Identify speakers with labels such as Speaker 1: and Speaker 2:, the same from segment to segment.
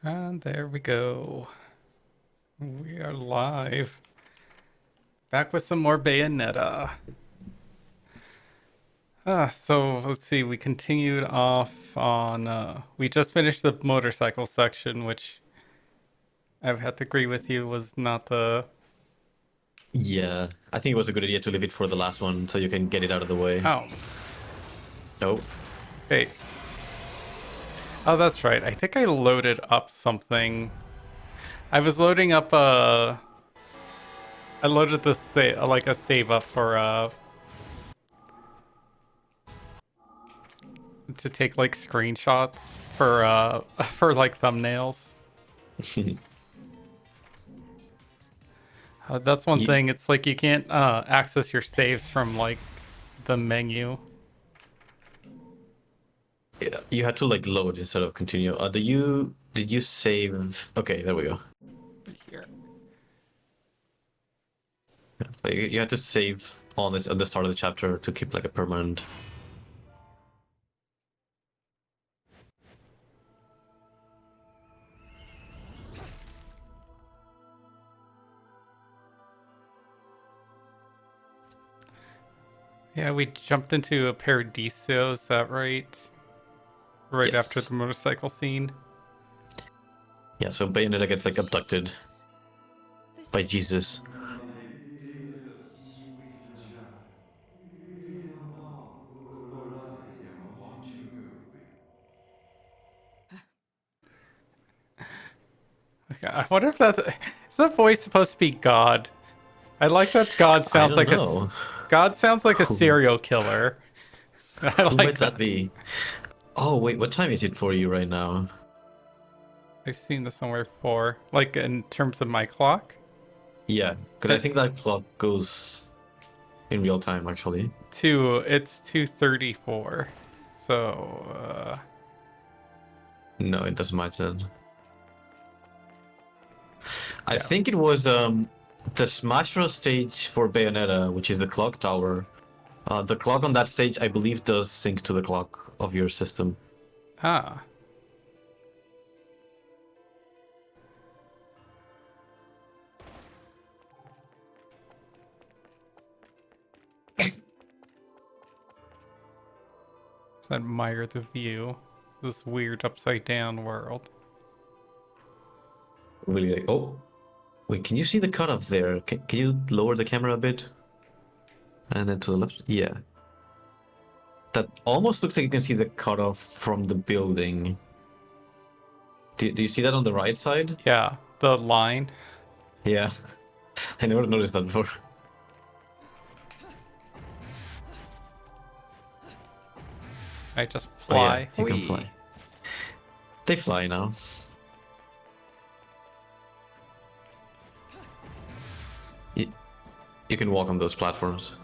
Speaker 1: And there we go. We are live. Back with some more Bayonetta. So let's see. We continued off on. We just finished the motorcycle section, which I have to agree with you was not the.
Speaker 2: Yeah, I think it was a good idea to leave it for the last one so you can get it out of the way.
Speaker 1: Oh,
Speaker 2: Oh,
Speaker 1: wait. Oh, that's right. I think I loaded up something. I was loading up. I loaded the like a save up for to take like screenshots for for like thumbnails. That's one
Speaker 2: you
Speaker 1: thing. It's like you can't access your saves from like the menu.
Speaker 2: you had to like load instead of continue. Did you save? Okay, there we go.
Speaker 1: Here.
Speaker 2: Like, you had to save on at the start of the chapter to keep like a permanent.
Speaker 1: Yeah, we jumped into a Paradiso. Is that right? Right after
Speaker 2: Yes.
Speaker 1: the motorcycle scene.
Speaker 2: Yeah. So Bayonetta gets like abducted
Speaker 3: Jesus, this
Speaker 2: by
Speaker 3: is
Speaker 2: Jesus.
Speaker 4: My dear sweet child, fear not, for I am watching over you.
Speaker 1: Okay, I wonder if that's is that voice supposed to be God? I like that God
Speaker 2: I
Speaker 1: sounds
Speaker 2: don't
Speaker 1: like a
Speaker 2: know.
Speaker 1: God sounds like a
Speaker 2: Who
Speaker 1: serial killer. I
Speaker 2: who
Speaker 1: like
Speaker 2: might that
Speaker 1: that.
Speaker 2: be? Oh wait, what time is it for you right now?
Speaker 1: I've seen this somewhere before. Like in terms of my clock.
Speaker 2: Yeah, because I
Speaker 1: It,
Speaker 2: think that clock goes in real time actually.
Speaker 1: it's 2:34. So
Speaker 2: No, it doesn't match then. I
Speaker 1: yeah.
Speaker 2: think it was the Smash Bros stage for Bayonetta, which is the clock tower. The clock on that stage, I believe, does sync to the clock of your system.
Speaker 1: Ah. Let's admire the view. This weird upside down world.
Speaker 2: Really like, oh, wait, can you see the cutoff there? Can you lower the camera a bit? And then to the left? Yeah. That almost looks like you can see the cutoff from the building. Do you see that on the right side?
Speaker 1: Yeah, the line.
Speaker 2: Yeah, I never noticed that before.
Speaker 1: I just
Speaker 2: Oh yeah,
Speaker 1: fly.
Speaker 2: you can
Speaker 1: Whee!
Speaker 2: fly. They fly now. You, you can walk on those platforms.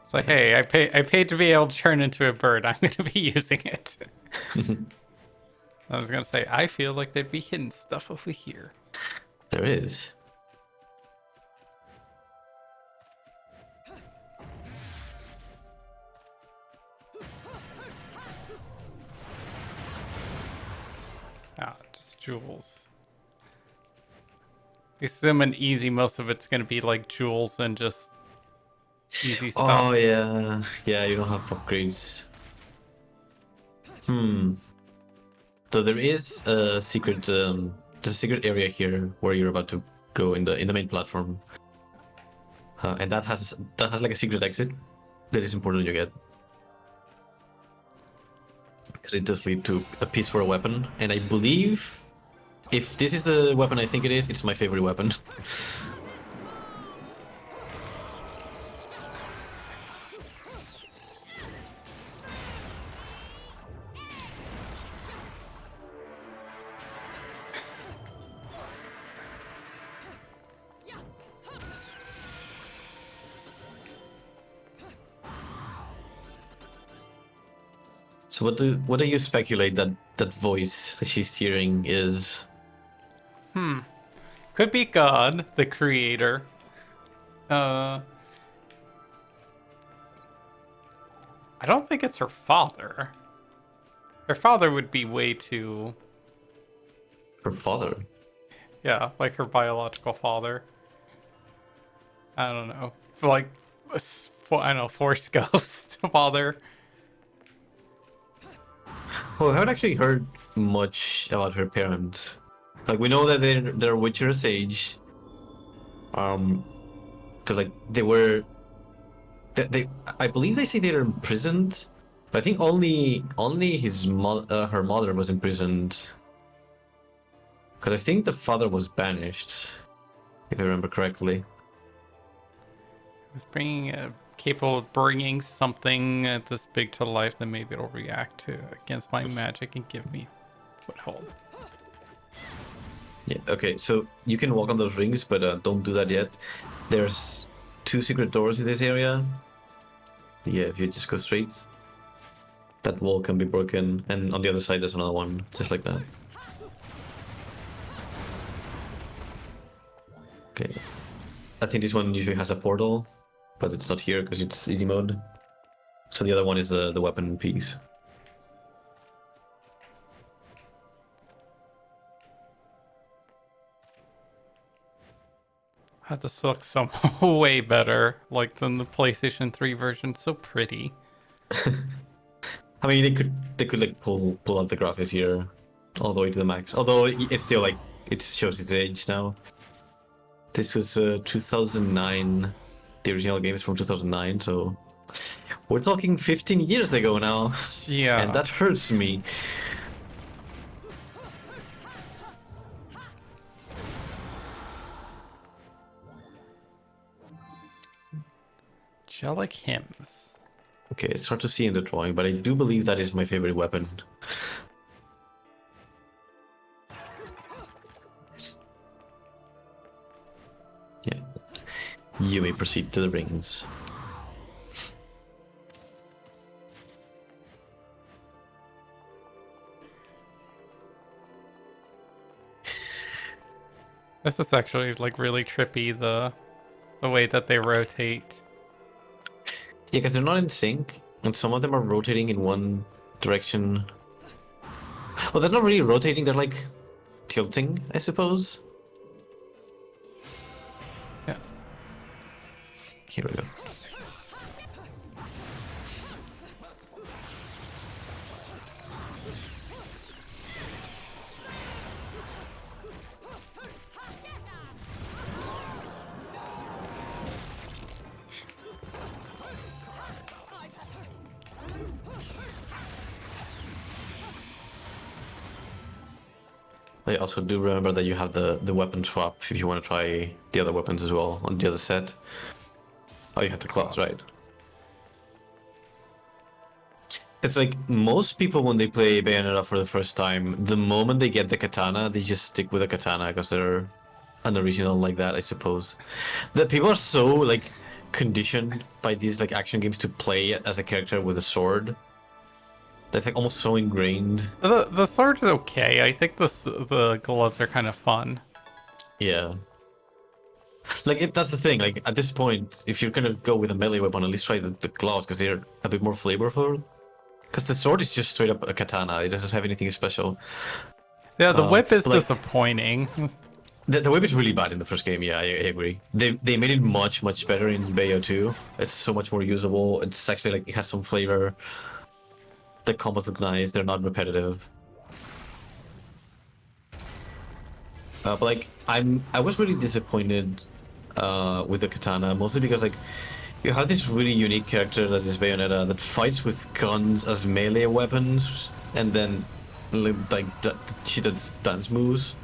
Speaker 1: It's like, hey, I paid to be able to turn into a bird. I'm gonna be using it. I was gonna say, I feel like there'd be hidden stuff over here.
Speaker 2: There is.
Speaker 1: Ah, just jewels. I assume an easy, most of it's gonna be like jewels and just easy
Speaker 2: Oh
Speaker 1: stuff.
Speaker 2: yeah, yeah. You don't have upgrades. Hmm. So there is a secret, there's a secret area here where you're about to go in the main platform, and that has like a secret exit that is important you get because it does lead to a piece for a weapon, and I believe if this is the weapon I think it is, it's my favorite weapon. So what do you speculate that voice that she's hearing is?
Speaker 1: Could be God, the creator. Uh, I don't think it's her father. Her father would be way too
Speaker 2: Her father.
Speaker 1: Yeah, like her biological father. I don't know. Like, I don't know, Force Ghost father.
Speaker 2: Well, I haven't actually heard much about her parents. Like we know that they're Witcher's age. Because like they I believe they say they're imprisoned, but I think only her mother was imprisoned. Because I think the father was banished, if I remember correctly.
Speaker 1: It's bringing capable of bringing something this big to life, then maybe it'll react to against my magic and give me foothold.
Speaker 2: Yeah. Okay. So you can walk on those rings, but don't do that yet. There's 2 secret doors in this area. Yeah, if you just go straight, that wall can be broken, and on the other side there's another one, just like that. Okay. I think this one usually has a portal, but it's not here because it's easy mode. So the other one is the weapon piece.
Speaker 1: This looks so way better, like than the PlayStation 3 version. So pretty.
Speaker 2: I mean, they could like pull out the graphics here, all the way to the max. Although it's still like it shows its age now. This was 2009. The original game is from 2009, so we're talking 15 years ago now, and
Speaker 1: Yeah.
Speaker 2: that hurts me.
Speaker 1: Angelic hymns.
Speaker 2: Okay, it's hard to see in the drawing, but I do believe that is my favorite weapon. Yeah. You may proceed to the rings.
Speaker 1: This is actually like really trippy, the way that they rotate.
Speaker 2: Yeah, because they're not in sync, and some of them are rotating in one direction. Well, they're not really rotating, they're like tilting, I suppose.
Speaker 1: Yeah.
Speaker 2: Here we go. I also do remember that you have the weapon swap if you want to try the other weapons as well on the other set. Oh, you have the claws, right? It's like most people when they play Bayonetta for the first time, the moment they get the katana, they just stick with the katana because they're an original like that, I suppose. That people are so like conditioned by these like action games to play as a character with a sword. That's like almost so ingrained.
Speaker 1: The sword's okay. I think the gloves are kind of fun.
Speaker 2: Yeah. Like that's the thing. Like at this point, if you're gonna go with a melee weapon, at least try the gloves because they're a bit more flavorful. Because the sword is just straight up a katana. It doesn't have anything special.
Speaker 1: Yeah, the whip is
Speaker 2: But like
Speaker 1: disappointing.
Speaker 2: the whip is really bad in the first game. Yeah, I agree. They made it much better in Bayo 2. It's so much more usable. It's actually like it has some flavor. The combos look nice. They're not repetitive. But like I was really disappointed with the katana, mostly because like you have this really unique character that is Bayonetta that fights with guns as melee weapons, and then like she does dance moves.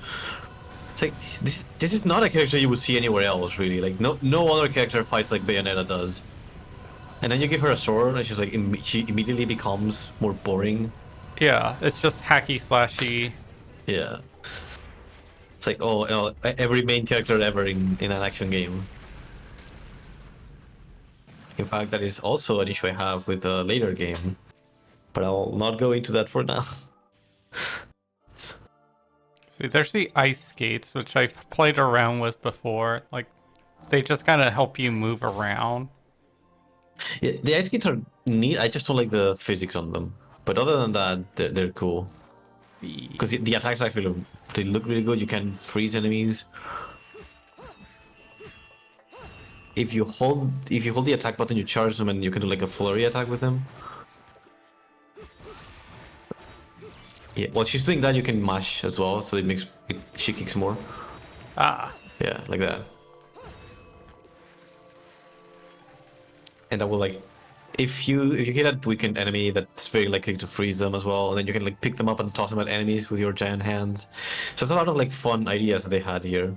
Speaker 2: It's like this is not a character you would see anywhere else, really. Like no other character fights like Bayonetta does. And then you give her a sword, and she's like she immediately becomes more boring.
Speaker 1: Yeah, it's just hacky slashy.
Speaker 2: Yeah, it's like oh, every main character ever in an action game. In fact, that is also an issue I have with a later game, but I'll not go into that for now.
Speaker 1: See, there's the ice skates, which I've played around with before. Like, they just kind of help you move around.
Speaker 2: Yeah, the ice skates are neat. I just don't like the physics on them. But other than that, they're cool. Because the attacks actually they look really good. You can freeze enemies. If you hold the attack button, you charge them, and you can do like a flurry attack with them. Yeah, while she's doing that, you can mash as well, so she kicks more.
Speaker 1: Ah.
Speaker 2: Yeah, like that. And that will like, if you hit a weakened enemy, that's very likely to freeze them as well. And then you can like pick them up and toss them at enemies with your giant hands. So it's a lot of like fun ideas that they had here.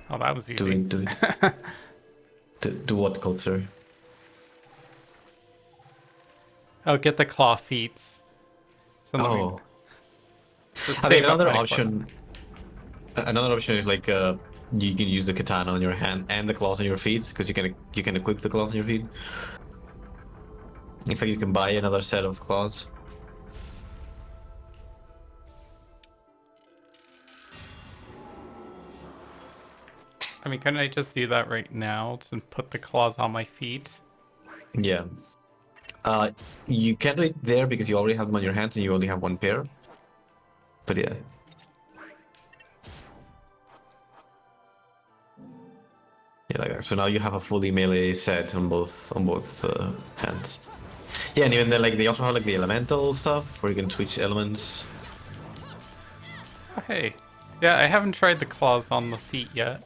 Speaker 1: Oh, that was easy.
Speaker 2: Do it. Do what, Culture?
Speaker 1: Oh, get the claw feats. So let me
Speaker 2: Oh,
Speaker 1: just
Speaker 2: I think
Speaker 1: save up
Speaker 2: another
Speaker 1: my
Speaker 2: option. Another option is like you can use the katana on your hand and the claws on your feet, because you can equip the claws on your feet. In fact, you can buy another set of claws.
Speaker 1: I mean, can I just do that right now and put the claws on my feet?
Speaker 2: Yeah. You can't do it there because you already have them on your hands and you only have one pair. But yeah. Yeah, like that. So now you have a fully melee set on both hands. Yeah, and even then, like they also have like the elemental stuff where you can switch elements.
Speaker 1: Oh, hey. Yeah, I haven't tried the claws on the feet yet.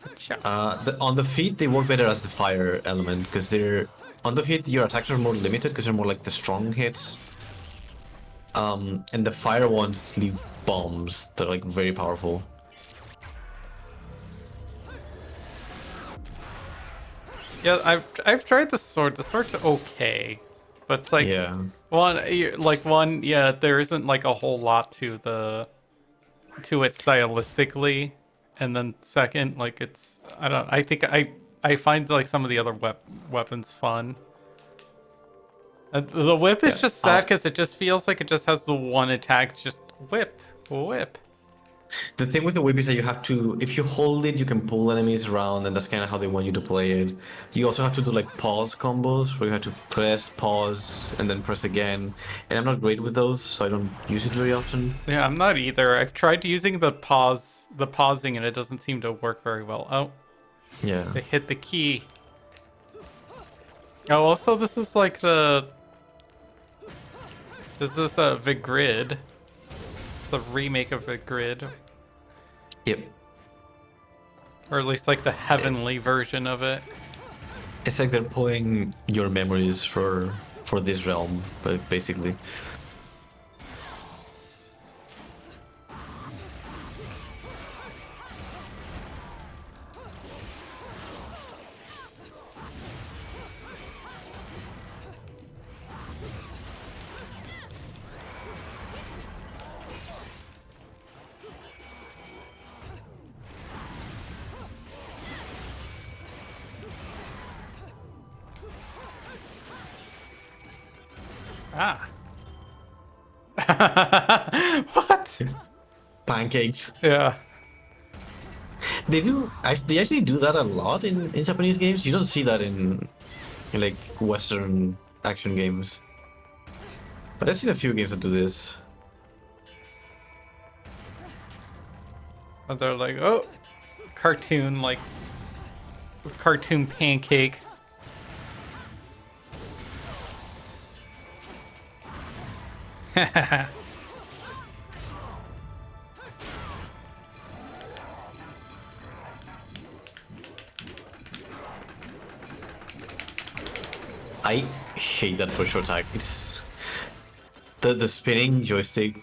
Speaker 1: Achoo.
Speaker 2: On the feet, they work better as the fire element because they're on the feet. Your attacks are more limited because they're more like the strong hits. And the fire ones leave bombs that are like very powerful.
Speaker 1: Yeah, I've tried the sword. The sword's okay, but it's like
Speaker 2: Yeah.
Speaker 1: yeah, there isn't like a whole lot to it stylistically, and then second, like I think I find like some of the other weapons fun. The whip is
Speaker 2: Yeah.
Speaker 1: just sad because it just feels like it just has the one attack, just whip.
Speaker 2: The thing with the whip is that you have to, if you hold it, you can pull enemies around, and that's kind of how they want you to play it. You also have to do like pause combos, where you have to press, pause, and then press again. And I'm not great with those, so I don't use it very often.
Speaker 1: Yeah, I'm not either. I've tried using the pausing, and it doesn't seem to work very well. Oh,
Speaker 2: Yeah.
Speaker 1: they hit the key. Oh, also, this is like this is the grid. It's a remake of the grid,
Speaker 2: Yep.
Speaker 1: or at least like the heavenly version of it.
Speaker 2: It's like they're pulling your memories for this realm, but basically.
Speaker 1: Ah. What?
Speaker 2: Pancakes.
Speaker 1: Yeah.
Speaker 2: They actually do that a lot in Japanese games. You don't see that in like Western action games. But I've seen a few games that do this.
Speaker 1: And they're like, oh, cartoon pancake.
Speaker 2: I hate that push attack. It's the spinning joystick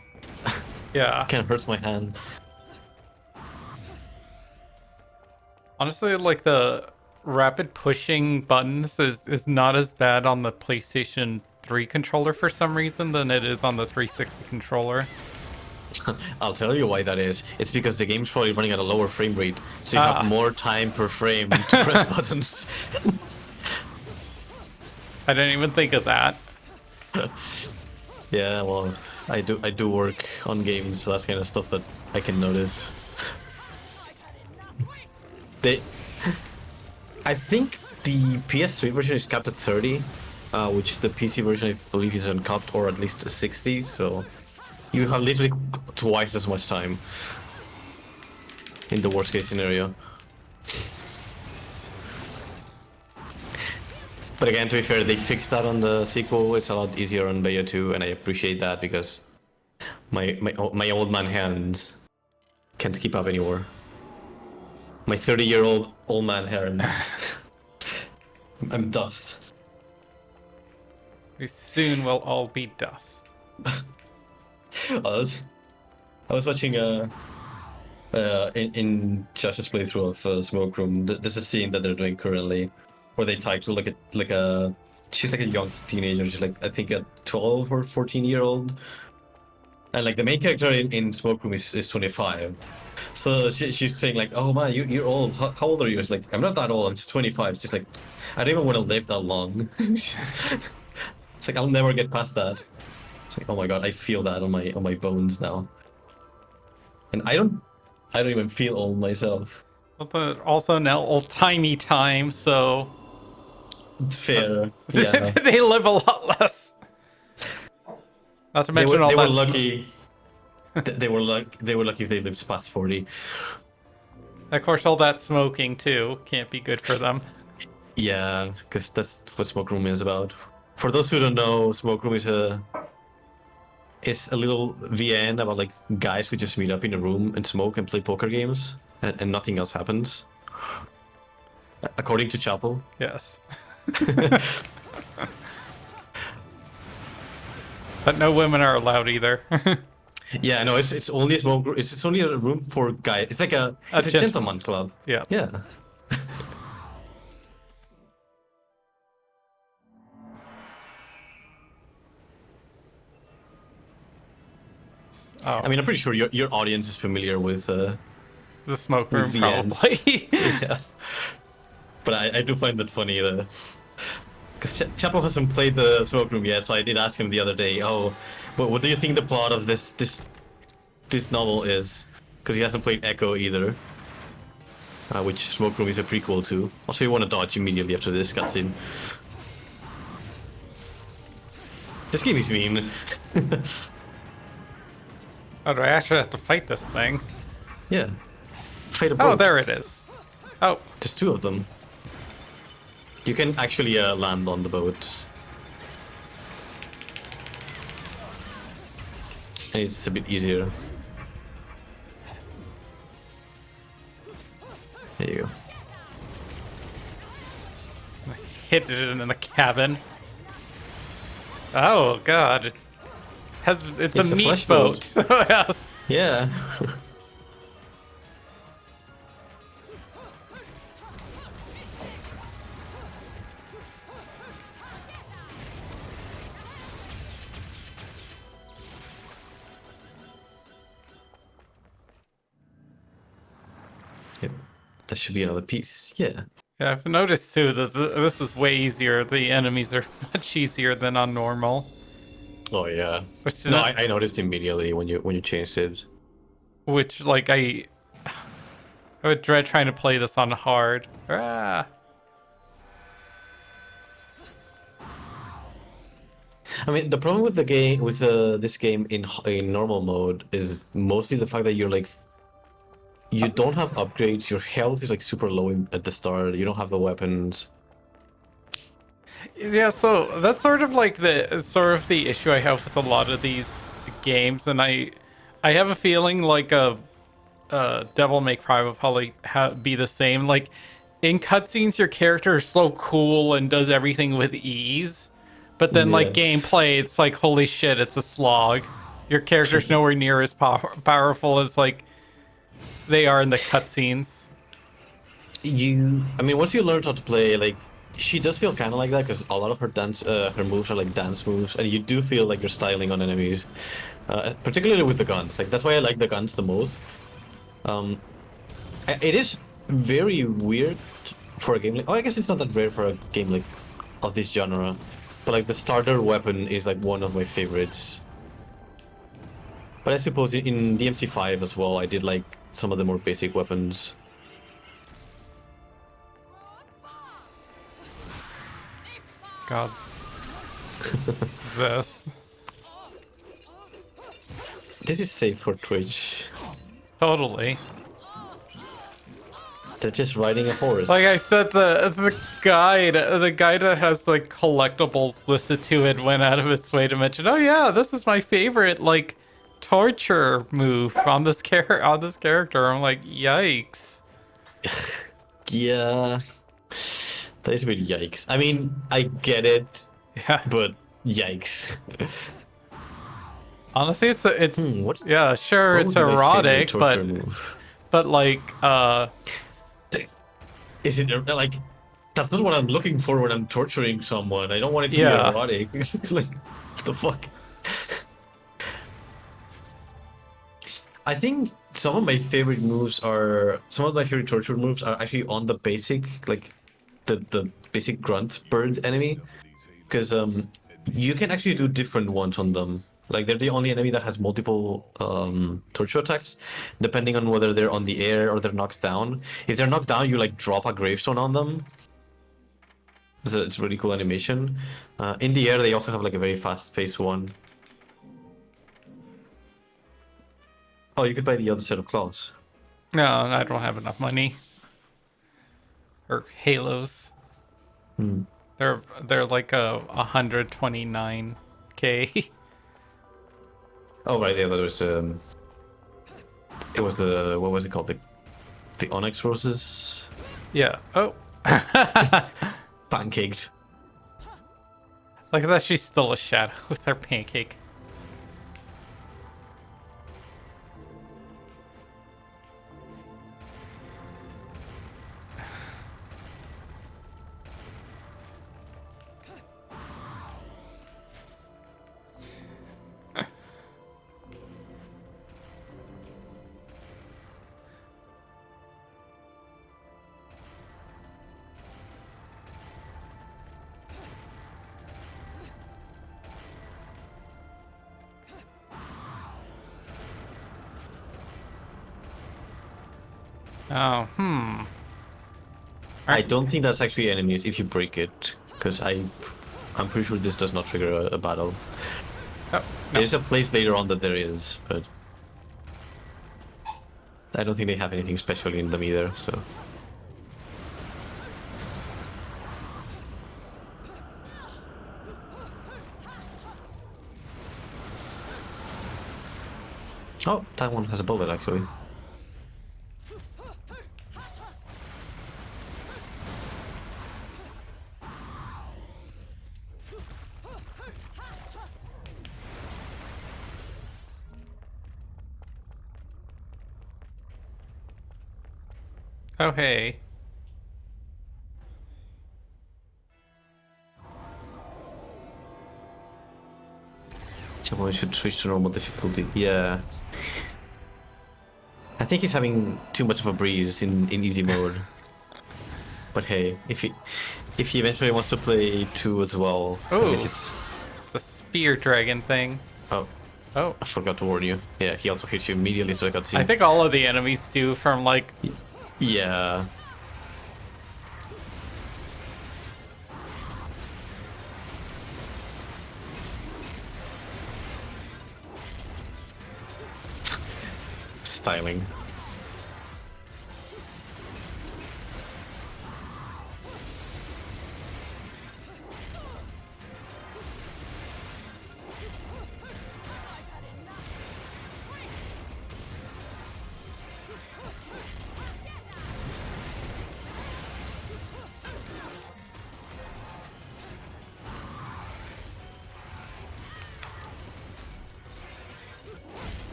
Speaker 1: Yeah.
Speaker 2: kind of hurts my hand.
Speaker 1: Honestly, like the rapid pushing buttons is not as bad on the PlayStation 3 controller for some reason than it is on the 360 controller.
Speaker 2: I'll tell you why that is. It's because the game's probably running at a lower frame rate, so you have more time per frame to press buttons.
Speaker 1: I didn't even think of that.
Speaker 2: Yeah, well, I do work on games, so that's kind of stuff that I can notice. They, I think the PS3 version is capped at 30, which the PC version I believe is uncapped or at least 60. So you have literally twice as much time in the worst case scenario. But again, to be fair, they fixed that on the sequel. It's a lot easier on Bayonetta 2, and I appreciate that because my old man hands can't keep up anymore. My 30-year-old old man hands. I'm dust.
Speaker 1: We soon will all be dust.
Speaker 2: I was watching in Josh's playthrough of Smoke Room. There's a scene that they're doing currently where they tie to like a she's like a young teenager. She's like I think a 12 or 14-year-old, and like the main character in Smoke Room is 25. So she's saying like, "Oh man, you're old. How old are you?" It's like, "I'm not that old. I'm just 25." She's like, "I don't even want to live that long." It's like I'll never get past that. It's like, oh my god, I feel that on my bones now. And I don't even feel old myself.
Speaker 1: But also now old-timey time, so
Speaker 2: It's fair. Yeah.
Speaker 1: they live a lot less. Not to mention all
Speaker 2: They
Speaker 1: that.
Speaker 2: were lucky. They were lucky if they lived past 40.
Speaker 1: Of course, all that smoking too can't be good for them.
Speaker 2: Yeah, because that's what Smoke Room is about. For those who don't know, Smoke Room is a little VN about like guys who just meet up in a room and smoke and play poker games, and nothing else happens. According to Chapel.
Speaker 1: Yes. But no women are allowed either.
Speaker 2: Yeah, no, it's only a smoke. It's only a room for guys. It's like it's a gentleman club.
Speaker 1: Yeah.
Speaker 2: Yeah.
Speaker 1: Oh,
Speaker 2: I mean, I'm pretty sure your audience is familiar with
Speaker 1: the smoke room,
Speaker 2: with VNs.
Speaker 1: probably.
Speaker 2: Yeah. But I do find that funny. Because Chapel hasn't played the smoke room yet, so I did ask him the other day. Oh, but what do you think the plot of this novel is? Because he hasn't played Echo either, which Smoke Room is a prequel to. Also, you want to dodge immediately after this cutscene. This game is mean.
Speaker 1: Oh, do I actually have to fight this thing?
Speaker 2: Yeah. Fight a boat.
Speaker 1: Oh, there it is. Oh,
Speaker 2: There's two of them. You can actually land on the boat. And it's a bit easier. There you go.
Speaker 1: hit it in the cabin. Oh god. It's a meat
Speaker 2: flesh
Speaker 1: boat. Yes.
Speaker 2: Yeah. Yep. That should be another piece. Yeah.
Speaker 1: Yeah, I've noticed too that this is way easier. The enemies are much easier than on normal.
Speaker 2: Oh yeah.
Speaker 1: Which
Speaker 2: No, I noticed immediately when you changed it.
Speaker 1: Which like I would dread trying to play this on hard. Ah.
Speaker 2: I mean, the problem with the game, with this game in normal mode, is mostly the fact that you don't have upgrades. Your health is like super low at the start. You don't have the weapons.
Speaker 1: Yeah, so that's sort of like the issue I have with a lot of these games, and I have a feeling like Devil May Cry will probably be the same. Like in cutscenes, your character is so cool and does everything with ease, but then like gameplay, it's like holy shit, it's a slog. Your character's nowhere near as powerful as like they are in the cutscenes.
Speaker 2: I mean, once you learn how to play, like she does feel kind of like that because a lot of her moves are like dance moves, and you do feel like you're styling on enemies, particularly with the guns. Like that's why I like the guns the most. It is very weird for a game like. Oh, I guess it's not that rare for a game like of this genre, but like the starter weapon is like one of my favorites. But I suppose in DMC5 as well, I did like some of the more basic weapons.
Speaker 1: God. This.
Speaker 2: This is safe for Twitch.
Speaker 1: Totally.
Speaker 2: They're just riding a horse.
Speaker 1: Like I said, the guide that has like collectibles listed to it went out of its way to mention, oh yeah, this is my favorite like torture move on this character. I'm like, yikes.
Speaker 2: Yeah. That is a bit yikes. I mean, I get it,
Speaker 1: Yeah.
Speaker 2: but yikes.
Speaker 1: Honestly, it's
Speaker 2: What-
Speaker 1: yeah, sure,
Speaker 2: What
Speaker 1: it's
Speaker 2: would be my favorite
Speaker 1: erotic,
Speaker 2: torture move?
Speaker 1: but like
Speaker 2: Is it like that's not what I'm looking for when I'm torturing someone. I don't want it to be
Speaker 1: Yeah.
Speaker 2: erotic. It's like, what the fuck? I think some of my favorite torture moves are actually on the basic, like the basic grunt bird enemy, because you can actually do different ones on them. Like they're the only enemy that has multiple torture attacks, depending on whether they're on the air or they're knocked down. If they're knocked down, you like drop a gravestone on them. It's a really cool animation. In the air, they also have like a very fast-paced one. Oh, you could buy the other set of claws.
Speaker 1: no, I don't have enough money. Or halos.
Speaker 2: Hmm.
Speaker 1: They're like a 129k.
Speaker 2: Oh right, yeah, there was it was the what was it called, the onyx roses,
Speaker 1: Yeah. Oh.
Speaker 2: pancakes.
Speaker 1: Like that she's still a shadow with her pancake. Oh,
Speaker 2: I don't think that's actually enemies if you break it, because I'm pretty sure this does not trigger a battle.
Speaker 1: Oh, no.
Speaker 2: There's a place later on that there is, but I don't think they have anything special in them either. So. Oh, that one has a bullet actually.
Speaker 1: Oh, hey.
Speaker 2: Someone should switch to normal difficulty. Yeah. I think he's having too much of a breeze in easy mode. But hey, if he eventually wants to play 2 as well, I guess
Speaker 1: Ooh.
Speaker 2: it's.
Speaker 1: It's a spear dragon thing.
Speaker 2: Oh,
Speaker 1: Oh.
Speaker 2: I forgot to warn you. Yeah, he also hits you immediately, so I got seen.
Speaker 1: I think all of the enemies do from like
Speaker 2: Yeah. Styling.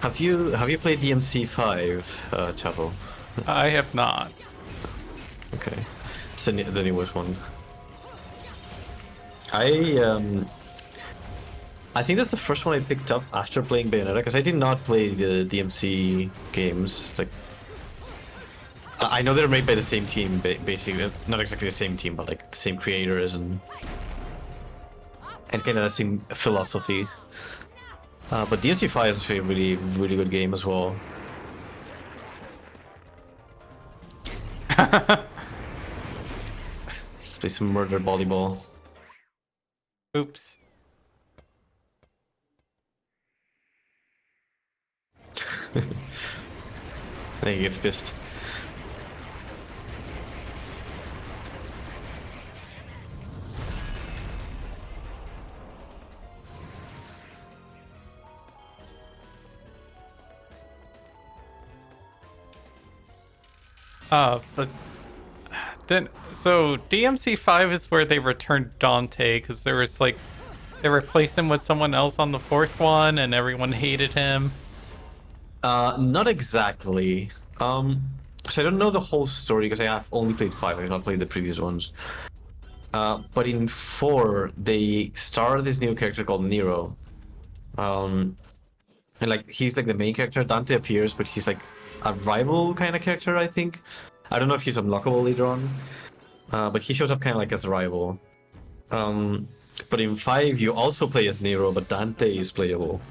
Speaker 2: Have you played DMC5, Chavo?
Speaker 1: I have not.
Speaker 2: Okay, it's the newest one. I think that's the first one I picked up after playing Bayonetta, because I did not play the DMC games. Like, I know they're made by the same team, basically not exactly the same team, but like the same creators and kind of the same philosophy. But DMC5 is actually a really good game as well. Let's play some murder volleyball.
Speaker 1: Oops.
Speaker 2: I think he gets pissed.
Speaker 1: But then, so DMC5 is where they returned Dante, because there was like, they replaced him with someone else on the fourth one, and everyone hated him.
Speaker 2: Not exactly. So I don't know the whole story because I have only played 5. I have not played the previous ones. But in 4, they started this new character called Nero. And like he's like the main character. Dante appears, but he's like a rival kind of character, I think. I don't know if he's unlockable later on. But he shows up kind of like as a rival. But in 5, you also play as Nero, but Dante is playable.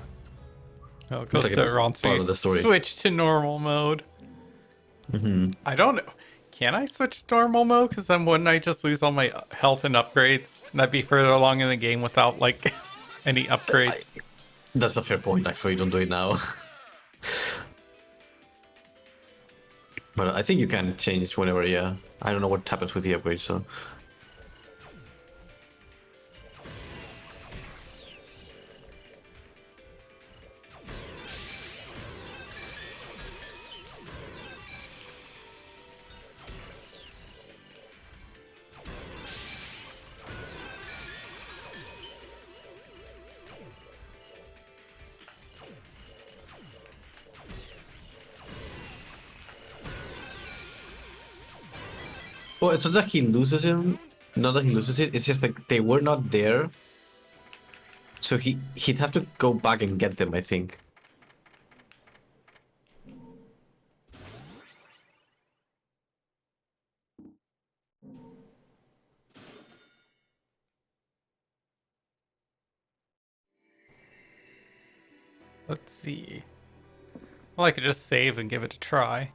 Speaker 1: Oh,
Speaker 2: It's
Speaker 1: Ghost
Speaker 2: like a
Speaker 1: wants me
Speaker 2: part
Speaker 1: to
Speaker 2: of the story.
Speaker 1: switch to normal mode.
Speaker 2: Mm-hmm.
Speaker 1: I don't know. Can I switch to normal mode? Because then wouldn't I just lose all my health and upgrades? And that'd be further along in the game without, like, any upgrades.
Speaker 2: That's a fair point, actually. Don't do it now. But I think you can change whenever, yeah. I don't know what happens with the upgrade, so. Well, it's not that he loses him. Not that he loses it. It's just like they were not there. So he'd have to go back and get them, I think.
Speaker 1: Let's see. Well, I could just save and give it a try.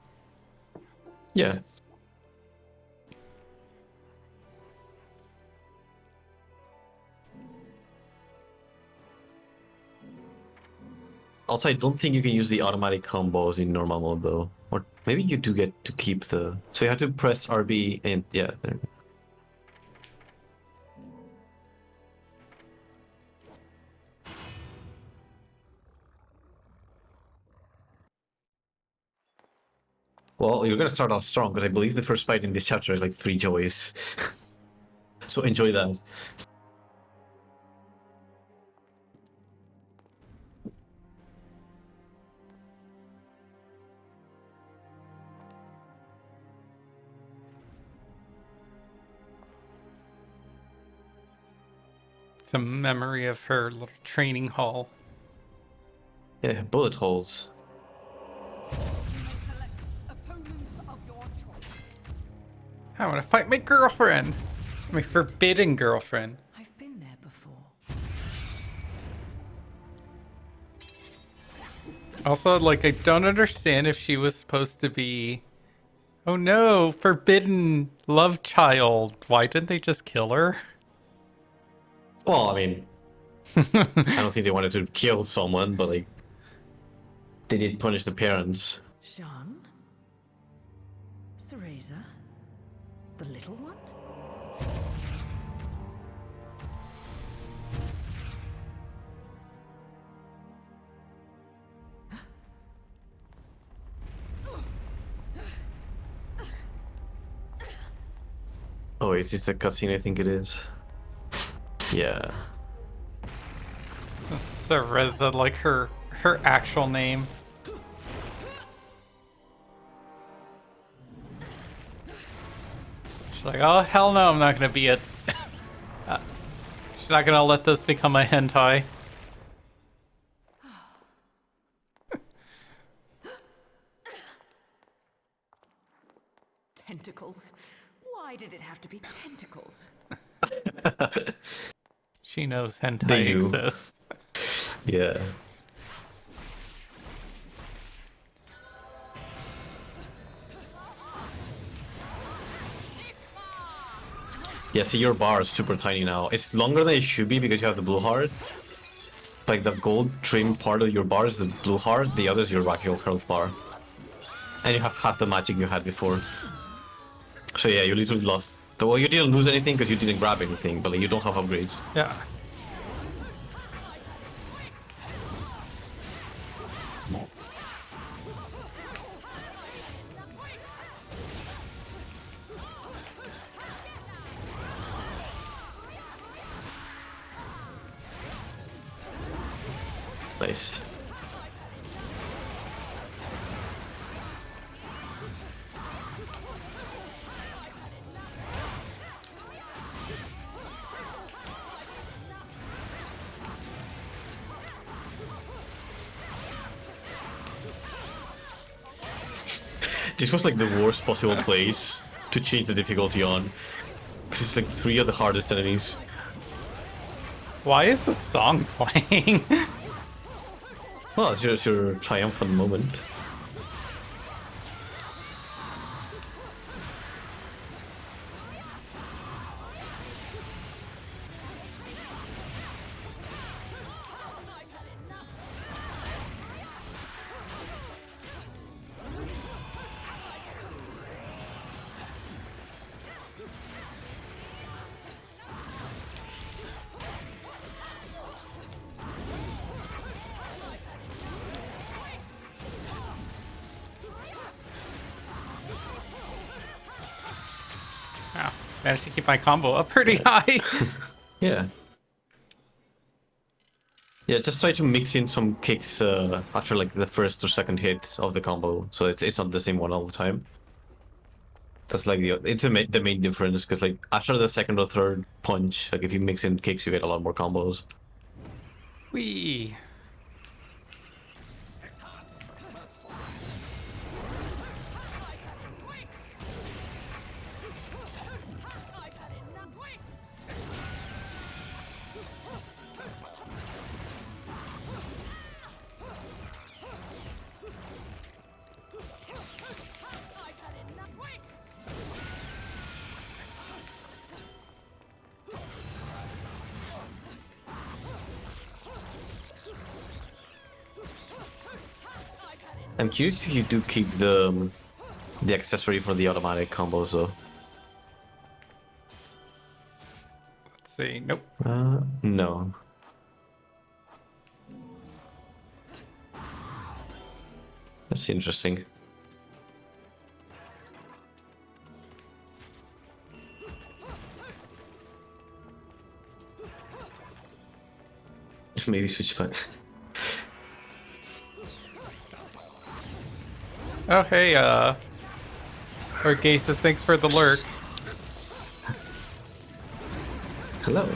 Speaker 2: Yeah. Also, I don't think you can use the automatic combos in normal mode, though. Or maybe you do get to keep the... So you have to press RB and... Yeah, there. Well, you're gonna start off strong, because I believe the first fight in this chapter is like 3 joys. So enjoy that.
Speaker 1: It's a memory of her little training hall.
Speaker 2: Yeah, bullet holes.
Speaker 3: You may select opponents of your choice.
Speaker 1: I want to fight my girlfriend. My forbidden girlfriend.
Speaker 3: I've been there before.
Speaker 1: Also, like, I don't understand if she was supposed to be... Oh no, forbidden love child. Why didn't they just kill her?
Speaker 2: Well, I mean, I don't think they wanted to kill someone, but like... They did punish the parents.
Speaker 3: Jean? Cereza? The little one?
Speaker 2: Oh, is this a cutscene? I think it is. Yeah.
Speaker 1: Cereza, like her actual name. She's like, oh hell no, I'm not gonna be a... She's not gonna let this become a hentai.
Speaker 3: Tentacles. Why did it have to be tentacles?
Speaker 1: She knows
Speaker 2: They
Speaker 1: hentai
Speaker 2: knew.
Speaker 1: exists.
Speaker 2: Yeah. Yeah, see, your bar is super tiny now. It's longer than it should be because you have the blue heart. Like the gold trim part of your bar is the blue heart, the other is your actual health bar. And you have half the magic you had before. So yeah, you literally lost. Well, you didn't lose anything because you didn't grab anything, but like, you don't have upgrades.
Speaker 1: Yeah.
Speaker 2: Nice. This was like the worst possible place to change the difficulty on. Because it's like 3 of the hardest enemies.
Speaker 1: Why is the song playing?
Speaker 2: Well, it's your triumphant moment.
Speaker 1: Wow, managed to keep my combo up pretty high.
Speaker 2: Yeah. Yeah, just try to mix in some kicks after like the first or second hit of the combo, so it's not the same one all the time. That's like the main difference, because like after the second or third punch, like if you mix in kicks, you get a lot more combos.
Speaker 1: Whee!
Speaker 2: I'm curious if you do keep the accessory for the automatic combos though.
Speaker 1: Let's see. Nope.
Speaker 2: No. That's interesting. Maybe switch back.
Speaker 1: Oh, hey, Orgasis, thanks for the lurk.
Speaker 2: Hello.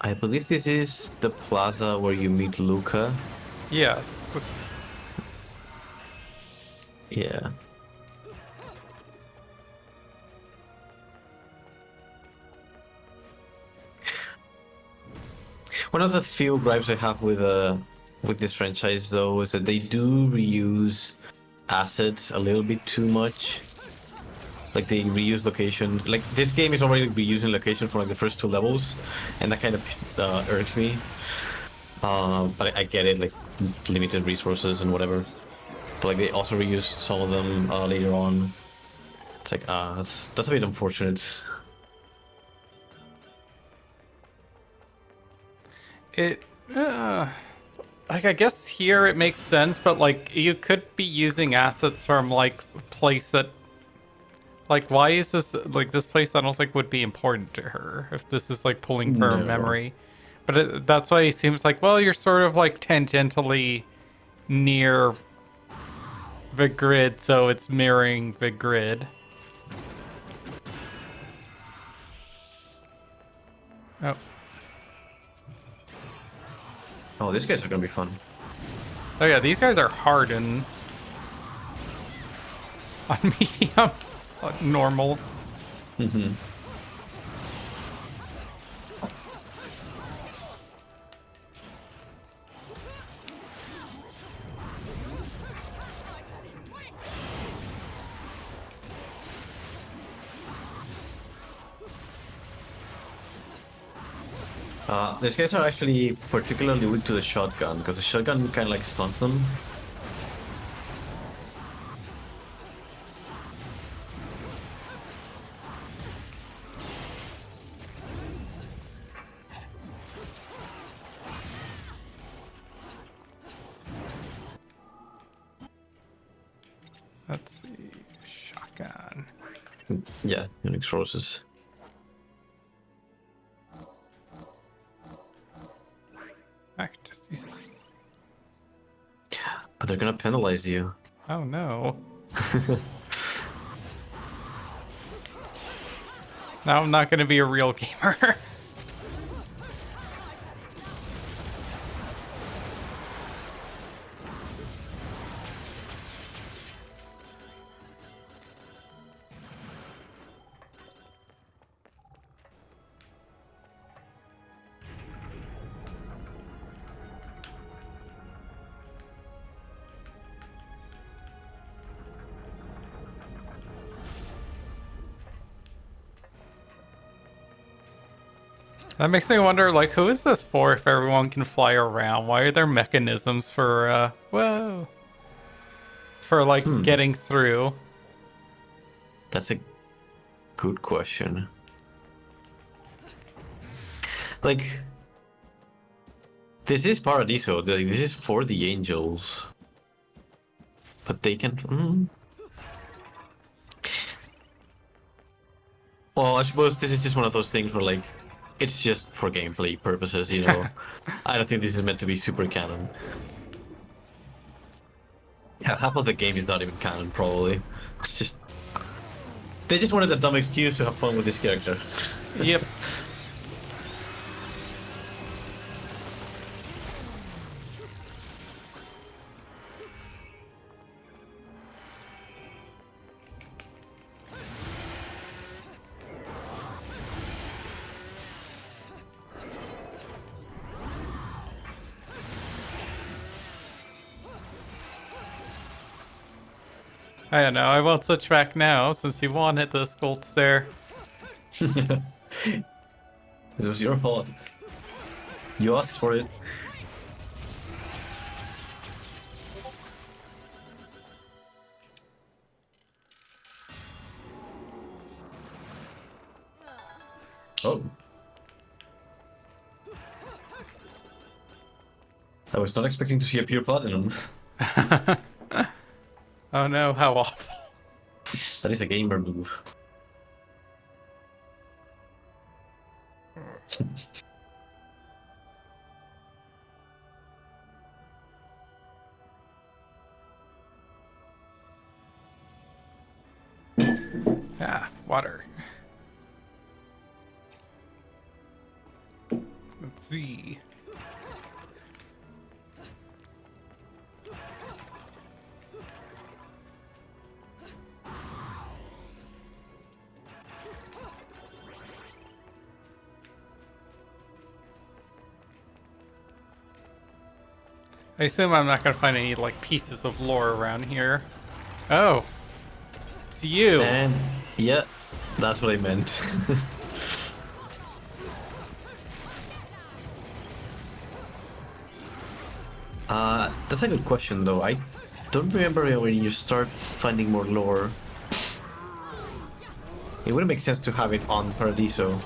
Speaker 2: I believe this is the plaza where you meet Luca.
Speaker 1: Yes.
Speaker 2: Yeah. One of the few gripes I have with this franchise though is that they do reuse assets a little bit too much. Like they reuse location. Like this game is already reusing location for like the first 2 levels, and that kind of irks me. But I get it, like limited resources and whatever. But like they also reuse some of them later on. It's like that's a bit unfortunate.
Speaker 1: It, like, I guess here it makes sense, but, like, you could be using assets from, like, a place that, like, why is this, like, this place I don't think would be important to her if this is, like, pulling from
Speaker 2: No.
Speaker 1: memory. But that's why it seems like, well, you're sort of, like, tangentially near the grid, so it's mirroring the grid. Oh.
Speaker 2: Oh, these guys are gonna be fun.
Speaker 1: Oh yeah, these guys are hardened. on medium, on normal.
Speaker 2: Mm-hmm. These guys are actually particularly weak to the shotgun, because the shotgun kind of like stuns them.
Speaker 1: Let's see. Shotgun.
Speaker 2: Yeah, Unix Roses.
Speaker 1: Jesus.
Speaker 2: But they're gonna penalize you.
Speaker 1: Oh no. Now I'm not gonna be a real gamer. That makes me wonder, like, who is this for if everyone can fly around? Why are there mechanisms for, whoa. For, like, getting through?
Speaker 2: That's a good question. Like, this is Paradiso. This is for the angels. But they can. Well, I suppose this is just one of those things where, like, it's just for gameplay purposes, you know. I don't think this is meant to be super canon. Half of the game is not even canon, probably. It's just. They just wanted a dumb excuse to have fun with this character.
Speaker 1: Yep. I don't know, I won't switch back now since you wanted this gold stare.
Speaker 2: It was your fault. You asked for it. Oh. I was not expecting to see a pure platinum.
Speaker 1: Oh no, how awful.
Speaker 2: That is a gamer move.
Speaker 1: Ah, water. Let's see. I assume I'm not gonna find any, like, pieces of lore around here. Oh. It's you.
Speaker 2: And yeah, that's what I meant. That's a good question though. I don't remember when you start finding more lore. It wouldn't make sense to have it on Paradiso.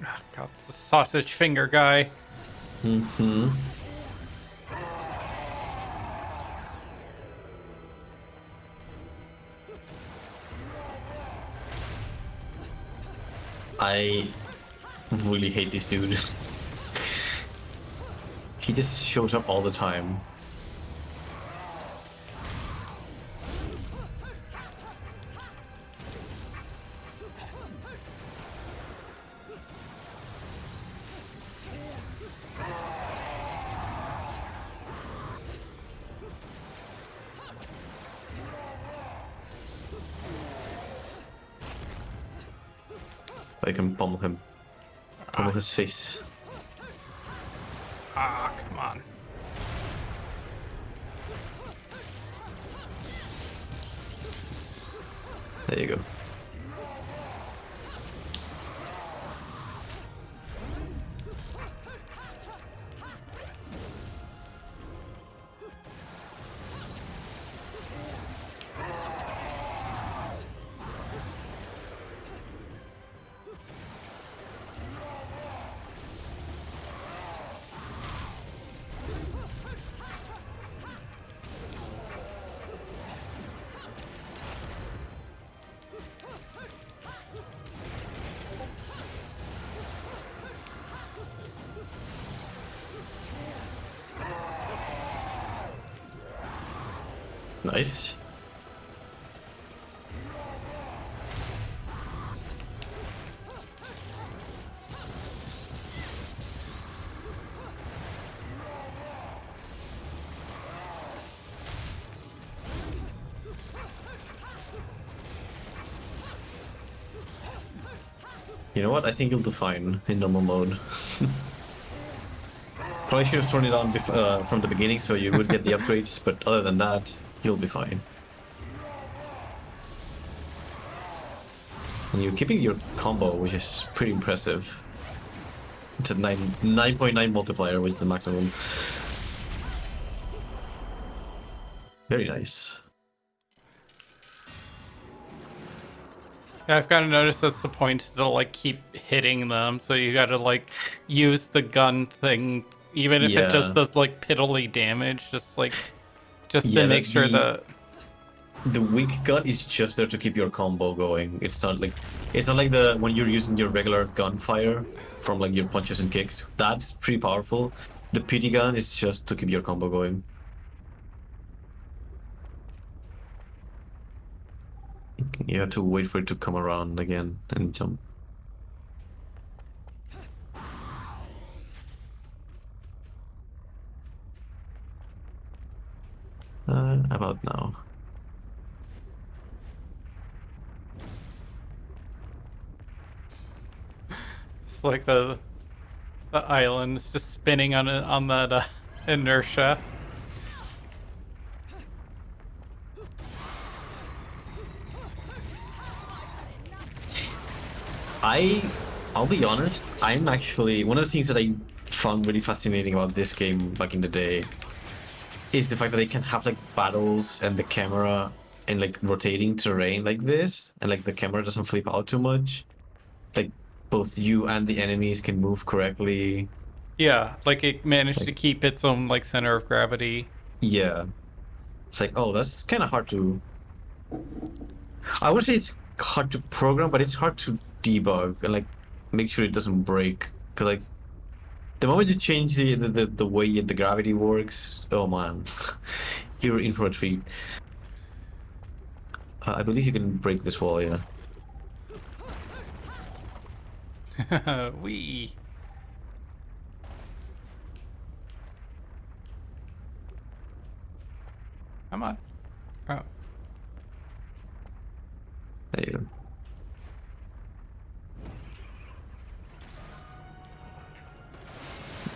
Speaker 1: Oh, God, it's the sausage finger guy.
Speaker 2: Mm-hmm. really hate this dude. He just shows up all the time. I can pummel him. Pummel his face.
Speaker 1: Ah, come on.
Speaker 2: There you go. Nice. You know what? I think you'll do fine in normal mode. Probably should have turned it on from the beginning so you would get the upgrades, but other than that, you'll be fine. And you're keeping your combo, which is pretty impressive. It's a 9.9 multiplier, which is the maximum. Very nice.
Speaker 1: Yeah, I've kind of noticed that's the point to like keep hitting them, so you gotta like use the gun thing, even if it just
Speaker 2: Yeah.
Speaker 1: does like piddly damage, just
Speaker 2: Yeah,
Speaker 1: to make sure that.
Speaker 2: the weak gun is just there to keep your combo going. It's not like the when you're using your regular gunfire from like your punches and kicks. That's pretty powerful. The pity gun is just to keep your combo going. You have to wait for it to come around again and jump. About now.
Speaker 1: It's like the island is just spinning on that inertia.
Speaker 2: I'll be honest, I'm actually one of the things that I found really fascinating about this game back in the day is the fact that they can have like battles and the camera and like rotating terrain like this, and like the camera doesn't flip out too much. Like both you and the enemies can move correctly.
Speaker 1: Yeah, like it managed
Speaker 2: Like
Speaker 1: to keep its own like center of gravity.
Speaker 2: yeah, it's like oh that's kind of hard to. I would say it's hard to program, but it's hard to debug and like make sure it doesn't break. Cause like the moment you change the way the gravity works, oh man, you're in for a treat. I believe you can break this wall, yeah.
Speaker 1: Wee. Come on. Oh.
Speaker 2: There you go.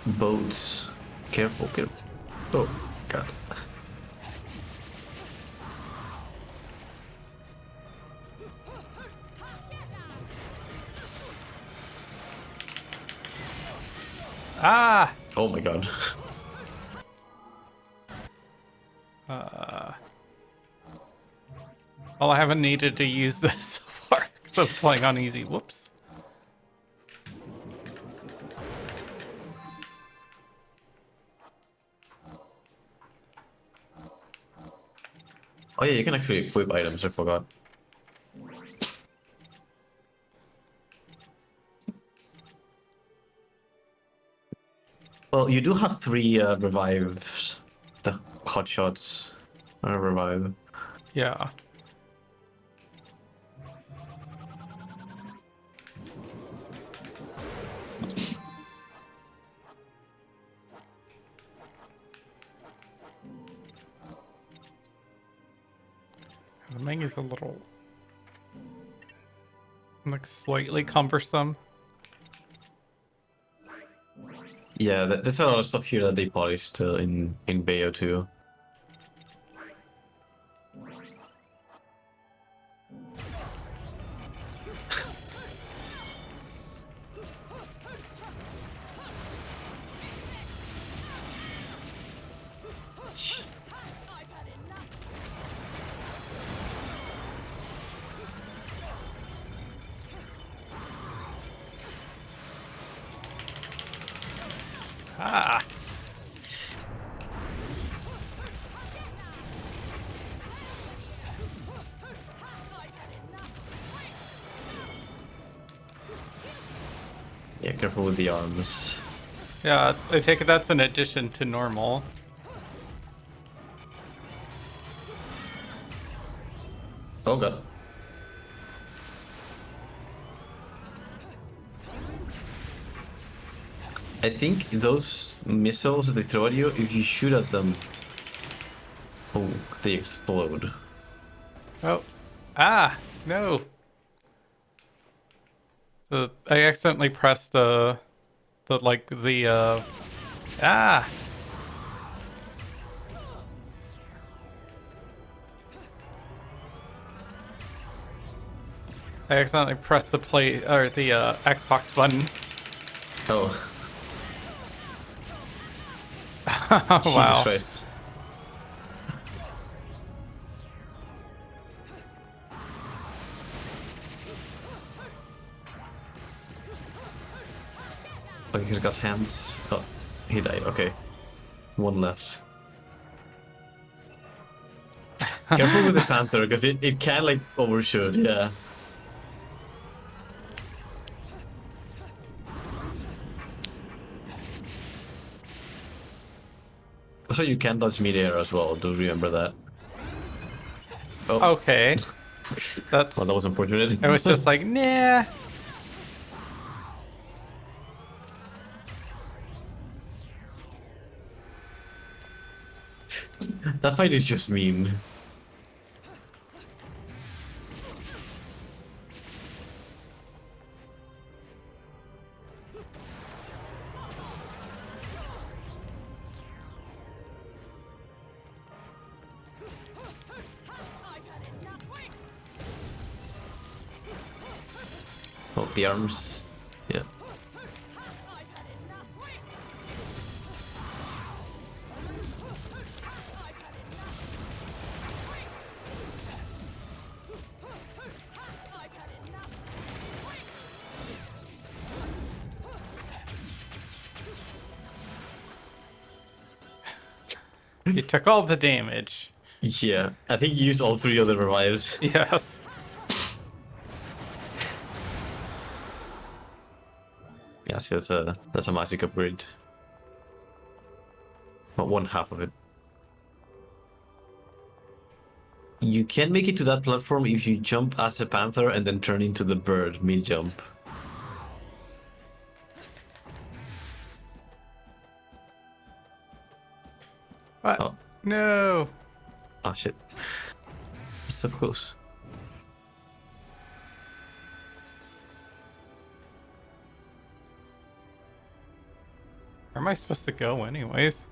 Speaker 2: Boats. Careful, careful. Oh, God.
Speaker 1: Ah!
Speaker 2: Oh my God.
Speaker 1: Well, I haven't needed to use this so far because I was playing on easy. Whoops.
Speaker 2: Oh yeah, you can actually equip items, I forgot. Well, you do have 3 revives. The hot shots are a revive.
Speaker 1: Yeah. The menu's a little, like, slightly cumbersome.
Speaker 2: Yeah, there's a lot of stuff here that they polished in Bayo too.
Speaker 1: Ah.
Speaker 2: Yeah, careful with the arms.
Speaker 1: Yeah, I take it that's an addition to normal.
Speaker 2: Oh god. I think those missiles that they throw at you, if you shoot at them, oh, they explode.
Speaker 1: Oh. Ah, no. So I accidentally pressed ah. I accidentally pressed the play or the Xbox button.
Speaker 2: Oh, Jesus
Speaker 1: Wow.
Speaker 2: Christ. Oh, he's got hands. Oh, he died. Okay. 1 left. Careful with the panther, because it can like overshoot, yeah. Also, you can dodge midair as well, do remember that. Oh,
Speaker 1: Okay.
Speaker 2: well, that was unfortunate.
Speaker 1: It was just like, nah.
Speaker 2: That fight is just mean. Oh, the arms. Yeah.
Speaker 1: You took all the damage.
Speaker 2: Yeah, I think you used all 3 of the revives.
Speaker 1: Yes.
Speaker 2: Yes, that's a magic upgrade. But 1/2 of it. You can make it to that platform if you jump as a panther and then turn into the bird mid-jump.
Speaker 1: What?
Speaker 2: Oh,
Speaker 1: No.
Speaker 2: oh shit. So close.
Speaker 1: Where am I supposed to go anyways?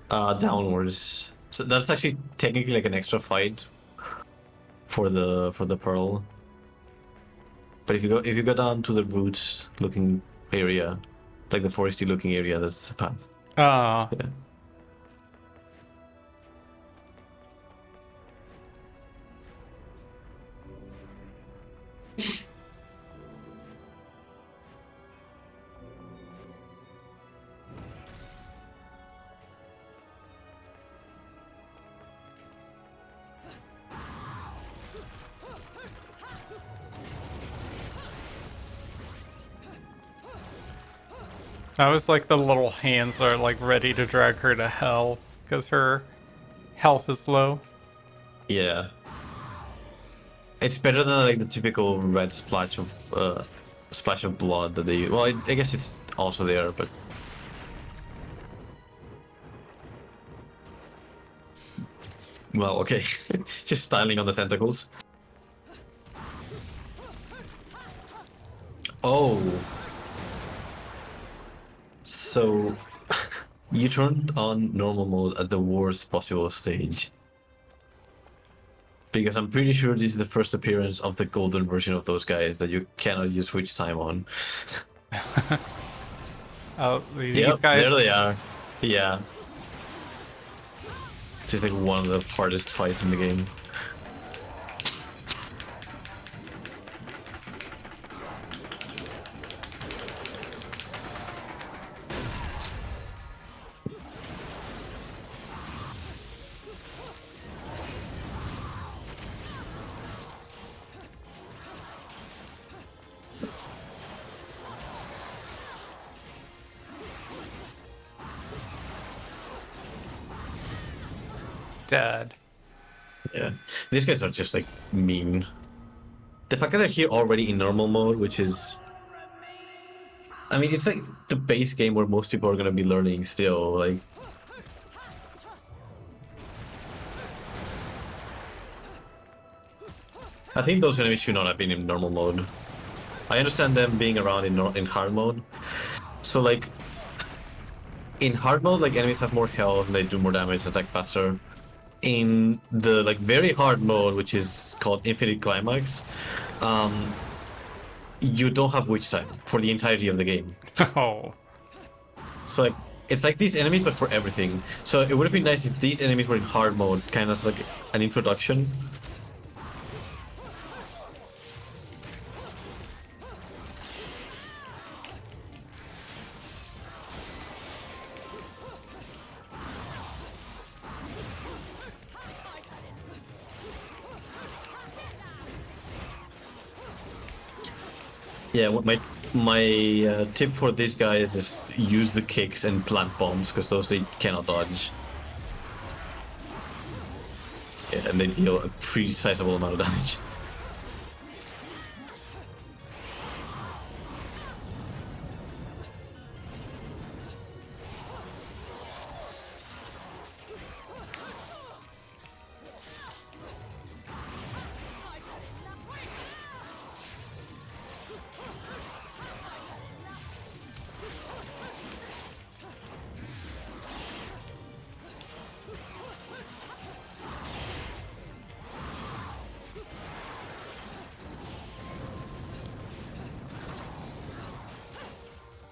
Speaker 2: Downwards. So that's actually technically like an extra fight for the pearl. But if you go down to the roots looking area, like the foresty looking area, that's the path.
Speaker 1: Ah.
Speaker 2: Yeah.
Speaker 1: I was like the little hands are like ready to drag her to hell because her health is low.
Speaker 2: Yeah. It's better than like the typical red splash of blood that they. Well, I guess it's also there, but well, okay. Just styling on the tentacles. Oh, so you turned on normal mode at the worst possible stage. Because I'm pretty sure this is the first appearance of the golden version of those guys that you cannot use Switch time on.
Speaker 1: Oh, these
Speaker 2: Yep,
Speaker 1: guys.
Speaker 2: there they are. Yeah. This is like one of the hardest fights in the game.
Speaker 1: Dead.
Speaker 2: Yeah. These guys are just like mean. The fact that they're here already in normal mode, which is, I mean, it's like the base game where most people are gonna be learning still. Like, I think those enemies should not have been in normal mode. I understand them being around in hard mode. So like, in hard mode, like enemies have more health and they do more damage, and attack faster. In the like very hard mode, which is called Infinite Climax, um, you don't have witch time for the entirety of the game.
Speaker 1: Oh.
Speaker 2: So like it's like these enemies, but for everything. So it would have been nice if these enemies were in hard mode, kind of like an introduction. Yeah, my tip for these guys is use the kicks and plant bombs because those they cannot dodge. Yeah, and they deal a pretty sizable amount of damage.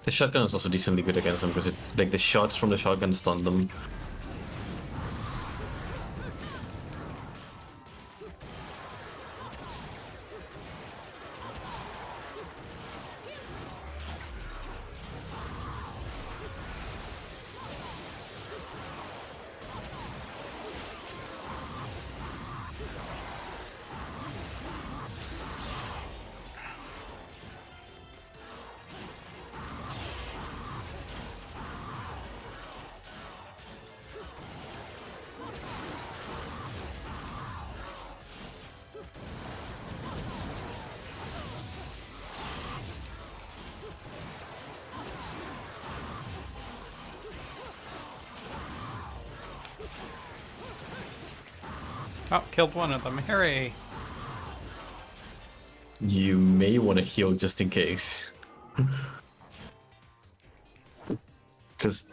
Speaker 2: The shotgun is also decently good against them because like the shots from the shotgun stun them.
Speaker 1: Oh, killed one of them. Hooray.
Speaker 2: You may want to heal just in case. Because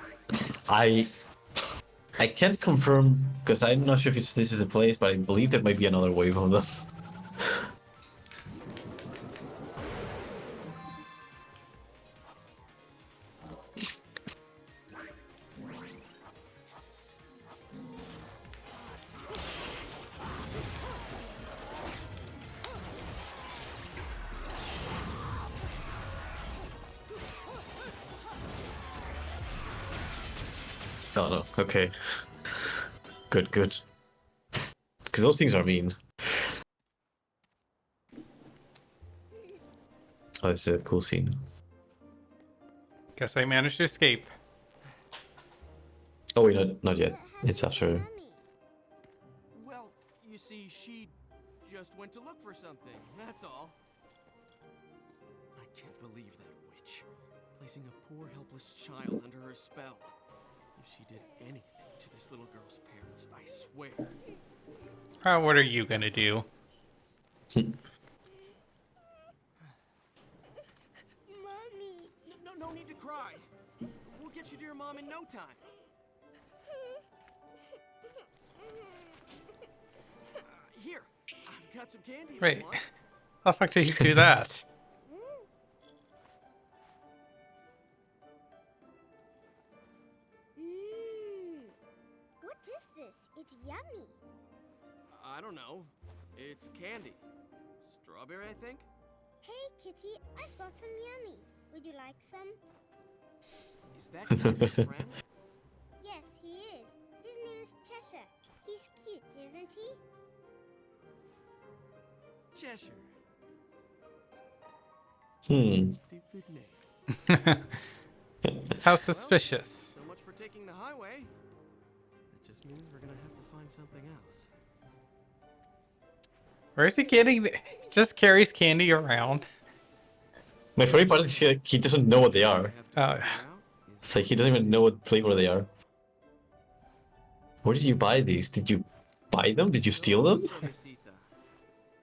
Speaker 2: I I can't confirm because I'm not sure if this is a place, but I believe there might be another wave of them. Oh no, okay. Good, good. Because those things are mean. Oh, it's a cool scene.
Speaker 1: Guess I managed to escape.
Speaker 2: Oh wait, not yet.
Speaker 5: What
Speaker 2: It's
Speaker 5: happened to
Speaker 2: after.
Speaker 5: Mummy?
Speaker 6: Well, you see, she just went to look for something, that's all. I can't believe that witch. Placing a poor, helpless child under her spell. If she did anything to this little girl's parents, I swear.
Speaker 1: What are you gonna do?
Speaker 5: Mommy.
Speaker 6: No need to cry. We'll get you to your mom in no time. Here, I've got some candy if
Speaker 1: Wait,
Speaker 6: you want.
Speaker 1: how the fuck did you do that?
Speaker 5: What is this? It's yummy.
Speaker 6: I don't know. It's candy. Strawberry, I think?
Speaker 5: Hey, Kitty, I've got some yummies. Would you like some?
Speaker 6: Is that Candy's friend?
Speaker 5: Yes, he is. His name is Cheshire. He's cute, isn't he?
Speaker 6: Cheshire. Stupid name.
Speaker 1: How suspicious.
Speaker 6: So much for taking the highway. That just means we're gonna have to find something else.
Speaker 1: Where is he getting the... He just carries candy around.
Speaker 2: My favorite part is he doesn't know what they are.
Speaker 6: I have to
Speaker 1: Oh.
Speaker 6: figure out
Speaker 2: It's like he doesn't even know what flavor they are. Where did you buy these? Did you buy them? Did you steal them?
Speaker 6: Suavecita,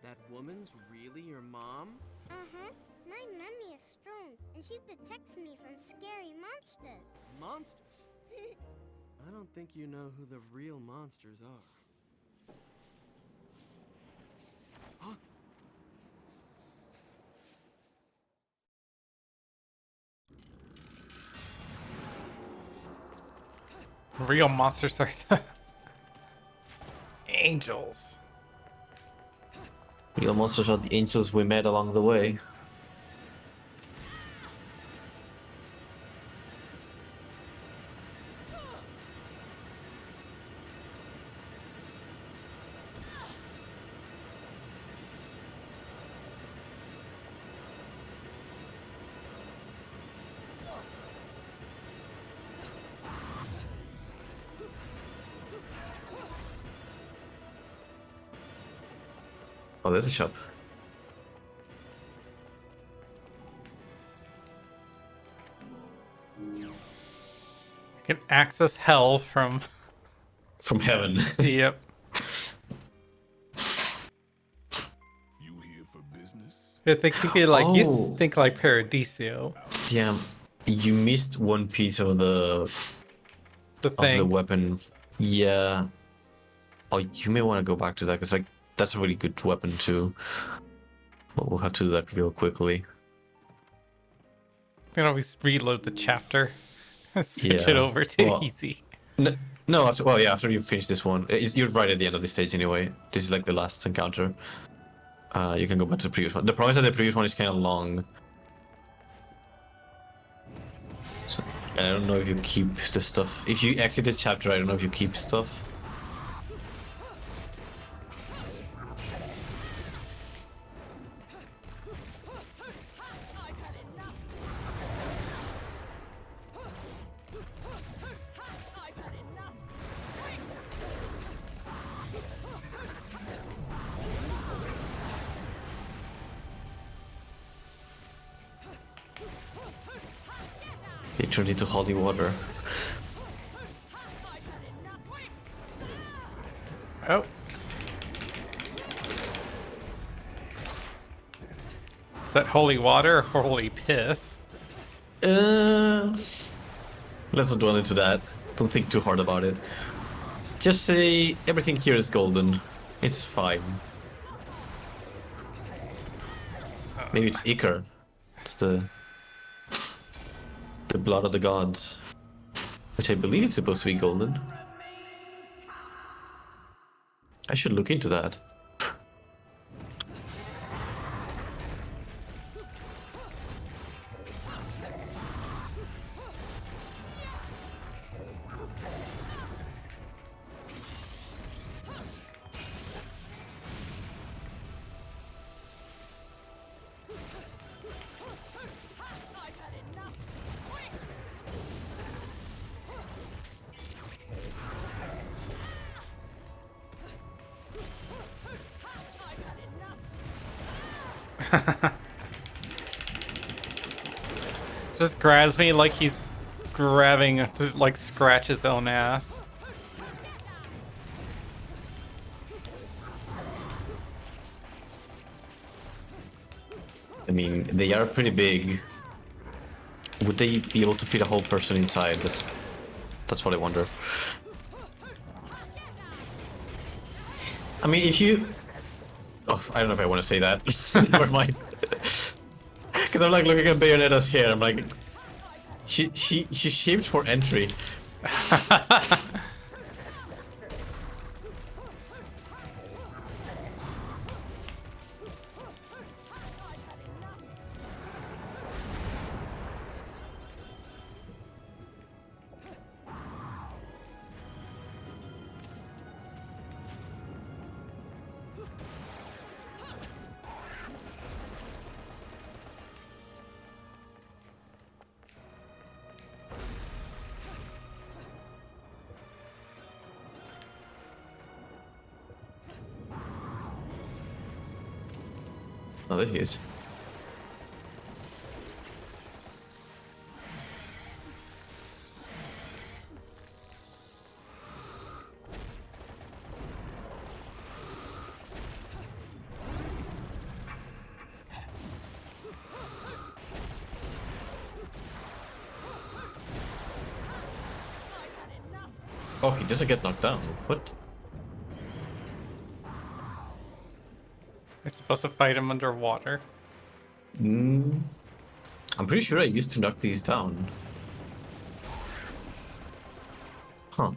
Speaker 6: that woman's really your mom?
Speaker 5: Uh-huh. My mummy is strong, and she protects me from scary monsters.
Speaker 6: Monsters? I don't think you know who the real monsters are. Huh?
Speaker 1: Real monsters are the... angels.
Speaker 2: Real monsters are the angels we met along the way. Oh, there's a shop.
Speaker 1: You can access hell from...
Speaker 2: From heaven.
Speaker 1: Yep.
Speaker 4: You here for business?
Speaker 1: I think you could, like, you
Speaker 2: Oh.
Speaker 1: think like Paradiso.
Speaker 2: Damn, you missed one piece of the
Speaker 1: The thing.
Speaker 2: weapon. Yeah. Oh, you may want to go back to that because like that's a really good weapon too. But we'll have to do that real quickly.
Speaker 1: You can always reload the chapter. Switch it
Speaker 2: Yeah.
Speaker 1: over to
Speaker 2: Well,
Speaker 1: easy.
Speaker 2: No, after you finish this one, you're right at the end of the stage anyway. This is like the last encounter. You can go back to the previous one. The problem is that the previous one is kind of long. So, and I don't know if you keep the stuff. If you exit the chapter, I don't know if you keep stuff. They turned into holy water.
Speaker 1: Oh. Is that holy water or holy piss?
Speaker 2: Let's not dwell into that. Don't think too hard about it. Just say everything here is golden. It's fine. Maybe it's Icar. It's the blood of the gods, which I believe is supposed to be golden. I should look into that.
Speaker 1: Just grabs me like he's grabbing to like scratch his own ass.
Speaker 2: I mean, they are pretty big. Would they be able to fit a whole person inside? That's what I wonder. I mean, if you... Oh, I don't know if I want to say that. Never mind. Because I'm like looking at Bayonetta's hair, I'm like... She's shaped for entry. Oh, there he is. Oh, he doesn't get knocked down. What?
Speaker 1: I'm supposed to fight him underwater.
Speaker 2: I'm pretty sure I used to knock these down. Huh.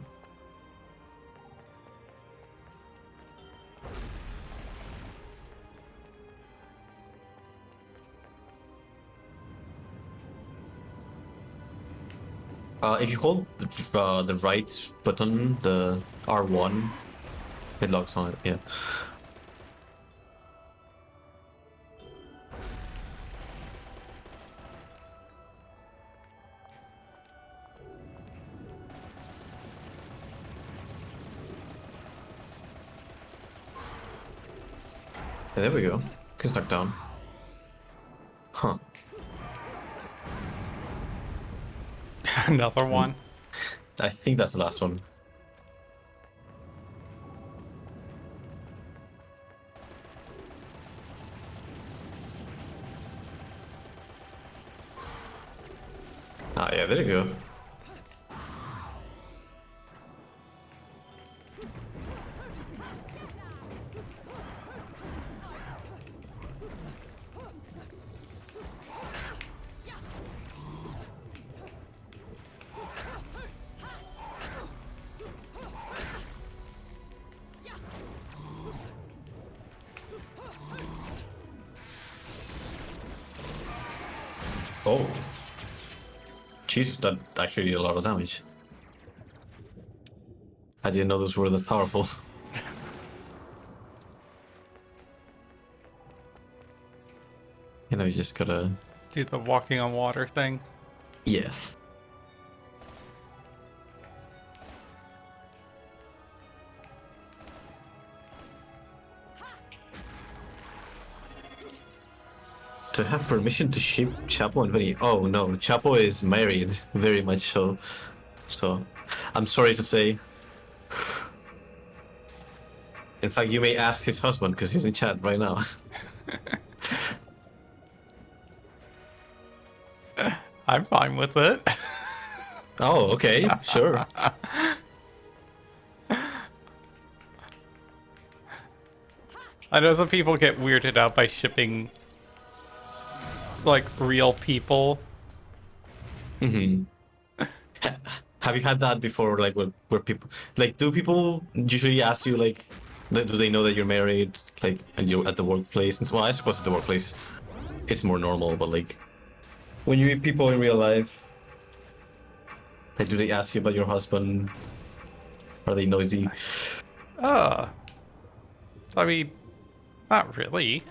Speaker 2: If you hold the right button, the R1, it locks on it, yeah. Yeah, there we go. Gets knocked down. Huh.
Speaker 1: Another one.
Speaker 2: I think that's the last one. Ah, yeah, there you go. Oh. Jesus, that actually did a lot of damage. I didn't know those were that powerful. You know, you just gotta...
Speaker 1: Do the walking on water thing.
Speaker 2: Yeah. To have permission to ship Chapo and Venny. Oh no, Chapo is married, very much so. So, I'm sorry to say. In fact, you may ask his husband because he's in chat right now.
Speaker 1: I'm fine with it.
Speaker 2: Oh, okay, sure.
Speaker 1: I know some people get weirded out by shipping like real people.
Speaker 2: Mm-hmm. Have you had that before, like where people like do people usually ask you like do they know that you're married, like, and you're at the workplace? And well, I suppose at the workplace it's more normal, but like when you meet people in real life, like do they ask you about your husband? Are they nosy?
Speaker 1: I mean, not really.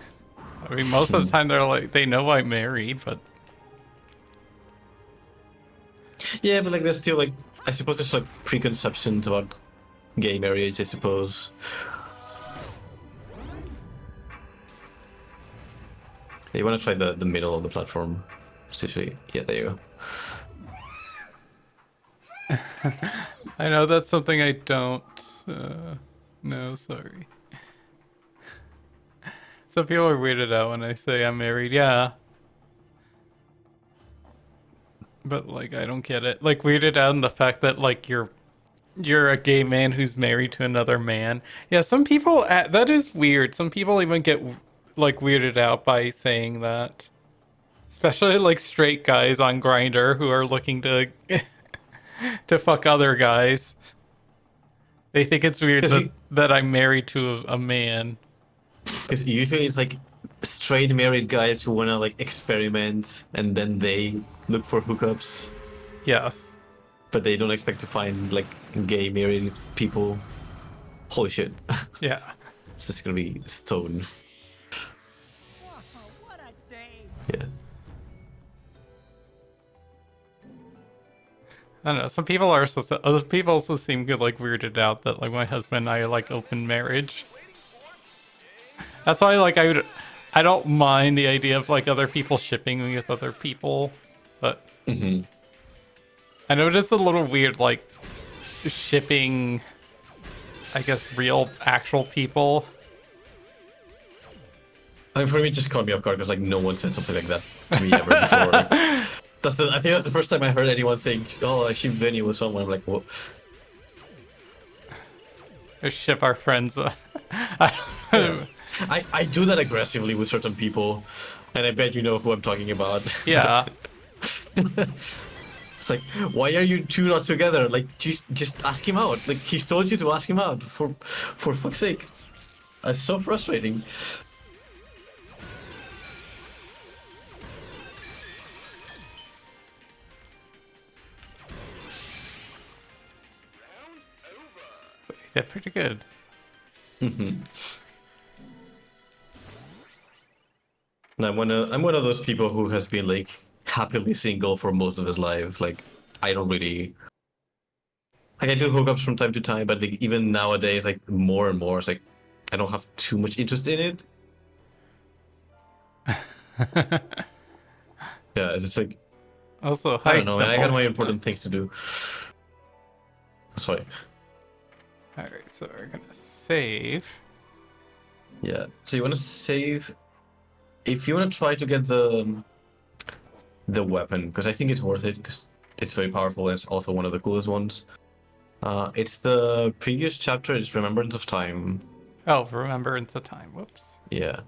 Speaker 1: I mean, most of the time they're like, they know I'm married, but
Speaker 2: Yeah, but like there's still like I suppose there's like preconceptions about gay marriage, I suppose. You want to try the middle of the platform. Especially, yeah, there you go.
Speaker 1: I know that's something I don't know, sorry. Some people are weirded out when I say I'm married, yeah. But like I don't get it. Like weirded out in the fact that like you're a gay man who's married to another man. Yeah, some people that is weird. Some people even get like weirded out by saying that. Especially like straight guys on Grindr who are looking to to fuck other guys. They think it's weird that I'm married to a man.
Speaker 2: Because usually it's like straight married guys who wanna like experiment and then they look for hookups,
Speaker 1: Yes.
Speaker 2: but they don't expect to find like gay married people. Holy shit.
Speaker 1: Yeah.
Speaker 2: It's just gonna be stone.
Speaker 3: Wow, what a day.
Speaker 2: Yeah.
Speaker 1: I don't know. Some people are other people also seem good, like weirded out that like my husband and I are like open marriage. That's why like I don't mind the idea of like other people shipping me with other people, but I know it is a little weird like shipping, I guess, real actual people.
Speaker 2: I mean, for me, it just caught me off guard because like no one said something like that to me ever before. Like, I think that's the first time I heard anyone saying, "Oh, I ship Venny with someone." I'm like, "What?"
Speaker 1: Or ship our friends.
Speaker 2: Yeah. I do that aggressively with certain people, and I bet you know who I'm talking about.
Speaker 1: Yeah.
Speaker 2: It's like, why are you two not together? Like, just ask him out. Like, he's told you to ask him out. For fuck's sake. It's so frustrating.
Speaker 1: They're pretty good.
Speaker 2: And I'm one of those people who has been like happily single for most of his life. Like, I don't really like I do hookups from time to time, but like even nowadays, like more and more, it's like I don't have too much interest in it. Yeah, it's just like
Speaker 1: Also,
Speaker 2: I
Speaker 1: hi,
Speaker 2: don't know, man. I got
Speaker 1: Simples.
Speaker 2: my important things to do. That's why.
Speaker 1: Alright, so we're gonna save.
Speaker 2: Yeah. So you want to save? If you want to try to get the weapon, because I think it's worth it, because it's very powerful and it's also one of the coolest ones. It's the previous chapter. It's Remembrance of Time.
Speaker 1: Oh, Remembrance of Time. Whoops.
Speaker 2: Yeah.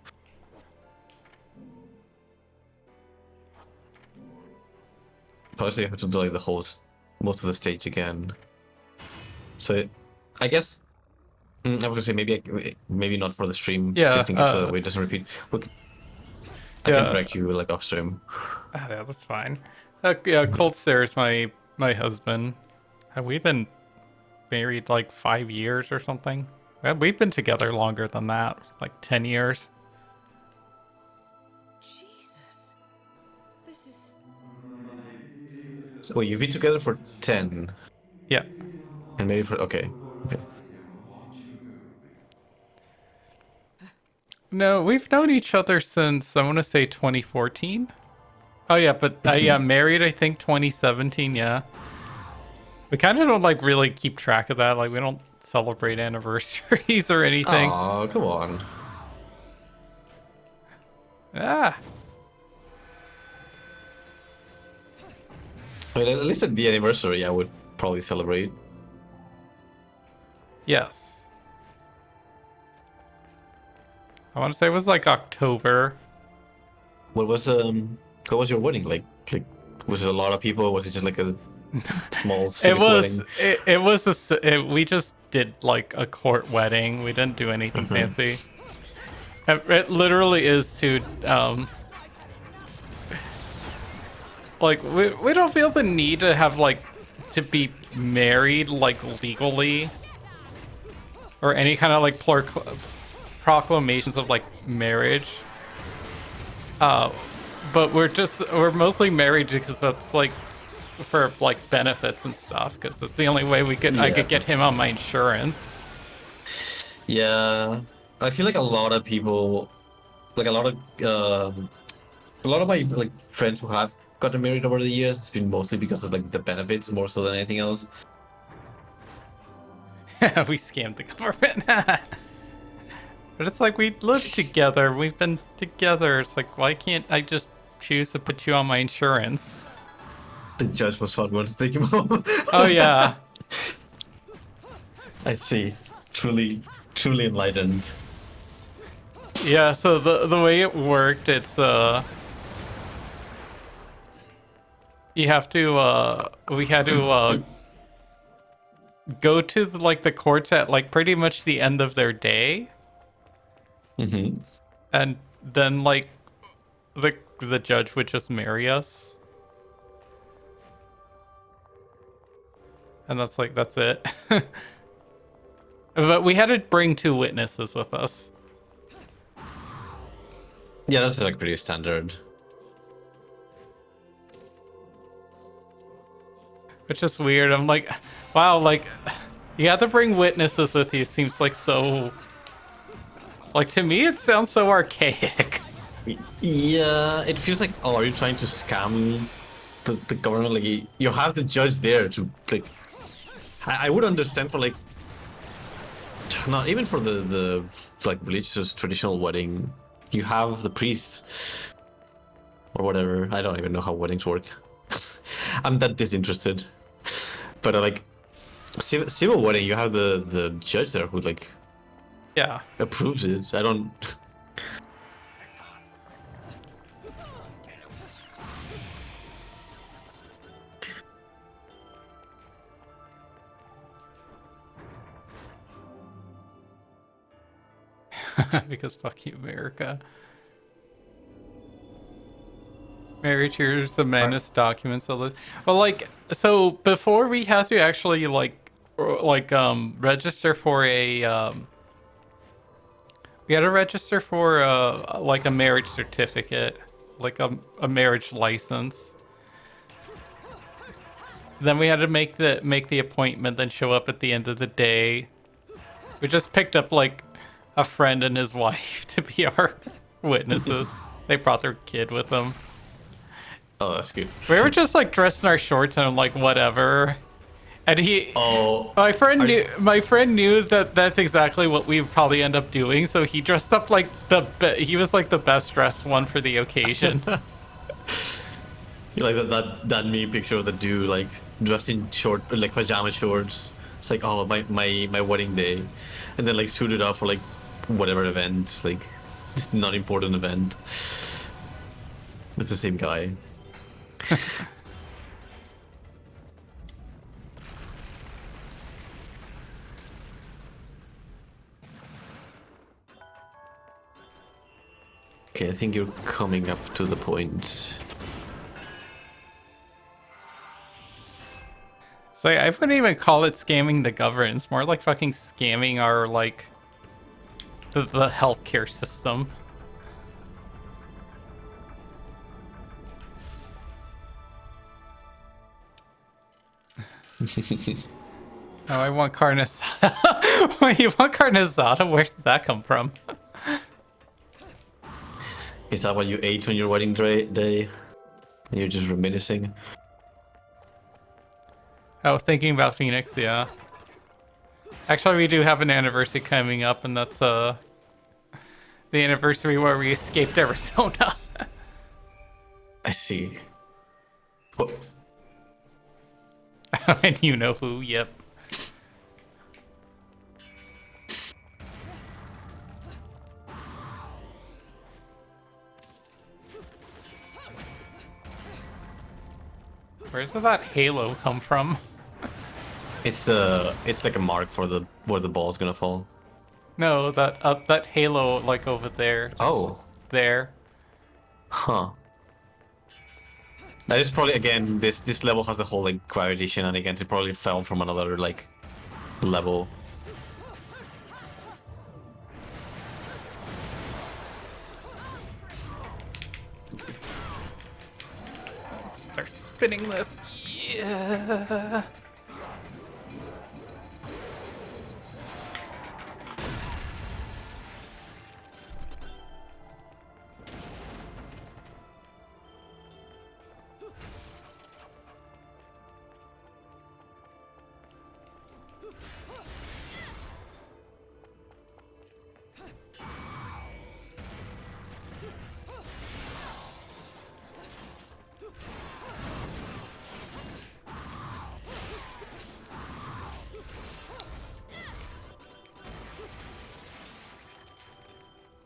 Speaker 2: Obviously, I have to do like the whole most of the stage again. So, I guess I was gonna say maybe not for the stream.
Speaker 1: Yeah,
Speaker 2: Just in case the way it doesn't repeat. Look, I can
Speaker 1: yeah.
Speaker 2: direct you like off stream.
Speaker 1: Yeah, that's fine. Yeah, Cold Stare's my husband. Have we been married like 5 years or something? We've been together longer than that, like 10 years.
Speaker 3: Jesus. This is...
Speaker 2: So wait, you've been together for 10,
Speaker 1: Yeah.
Speaker 2: and maybe for okay.
Speaker 1: No, we've known each other since I want to say 2014. Oh yeah, but yeah, married I think 2017. Yeah. We kind of don't like really keep track of that. Like we don't celebrate anniversaries or anything.
Speaker 2: Oh, come on.
Speaker 1: Ah.
Speaker 2: I mean, at least at the anniversary, I would probably celebrate.
Speaker 1: Yes. I want to say it was like October.
Speaker 2: What was your wedding like? Like, was it a lot of people? Or was it just like a small civic wedding?
Speaker 1: It was we just did like a court wedding. We didn't do anything fancy. It literally is to like we don't feel the need to have like to be married like legally or any kind of like proclamations of like marriage. But we're mostly married because that's like for like benefits and stuff, because it's the only way I could get him on my insurance.
Speaker 2: Yeah, I feel like a lot of people, like a lot of a lot of my like friends who have gotten married over the years, it's been mostly because of like the benefits more so than anything else.
Speaker 1: We scammed the government. But it's like we live together. We've been together. It's like, why can't I just choose to put you on my insurance?
Speaker 2: The judge was hard one to think about.
Speaker 1: Oh yeah.
Speaker 2: I see. Truly, truly enlightened.
Speaker 1: Yeah, so the way it worked, it's you have to we had to go to like the courts at like pretty much the end of their day,
Speaker 2: Mm-hmm.
Speaker 1: and then like the judge would just marry us. And that's it. But we had to bring 2 witnesses with us.
Speaker 2: Yeah, that's like pretty standard.
Speaker 1: Which is weird. I'm like, wow, like, you have to bring witnesses with you. Seems like so... Like, to me, it sounds so archaic.
Speaker 2: Yeah, it feels like, oh, are you trying to scam the government? Like, you have the judge there to, like... I would understand for, like... Not even for the like, religious traditional wedding. You have the priest. Or whatever. I don't even know how weddings work. I'm that disinterested. But, like... Civil wedding, you have the judge there who, like...
Speaker 1: Yeah.
Speaker 2: approves it. I don't...
Speaker 1: Because fuck you, America. Marriage here's the madness documents. Well, like, so before we had to actually register for a we had to register for like a marriage certificate, like a marriage license. Then we had to make the appointment, then show up at the end of the day. We just picked up like a friend and his wife to be our witnesses. They brought their kid with them.
Speaker 2: Oh, that's good.
Speaker 1: We were just like dressed in our shorts and I'm like, whatever. And my friend knew that that's exactly what we'd probably end up doing, so he dressed up like he was like the best dressed one for the occasion.
Speaker 2: You like that meme picture of the dude like dressed in like pajama shorts. It's like, oh, my wedding day, and then like suited up for like whatever event, like this not important event. It's the same guy. Okay, I think you're coming up to the point.
Speaker 1: So I wouldn't even call it scamming the government. It's more like fucking scamming our like the healthcare system. Oh, I want carne asada. Wait, you want carne asada? Where did that come from?
Speaker 2: Is that what you ate on your wedding day? And you're just reminiscing?
Speaker 1: Oh, thinking about Phoenix, yeah. Actually, we do have an anniversary coming up, and that's the anniversary where we escaped Arizona.
Speaker 2: I see. What?
Speaker 1: And you know who, yep. Where did that halo come from?
Speaker 2: It's like a mark for where the ball's gonna fall.
Speaker 1: No, that halo like over there.
Speaker 2: Oh.
Speaker 1: There.
Speaker 2: Huh. That is probably, again, this level has the whole like gravity shenanigans. It probably fell from another like level.
Speaker 1: Start spinning this. Yeah.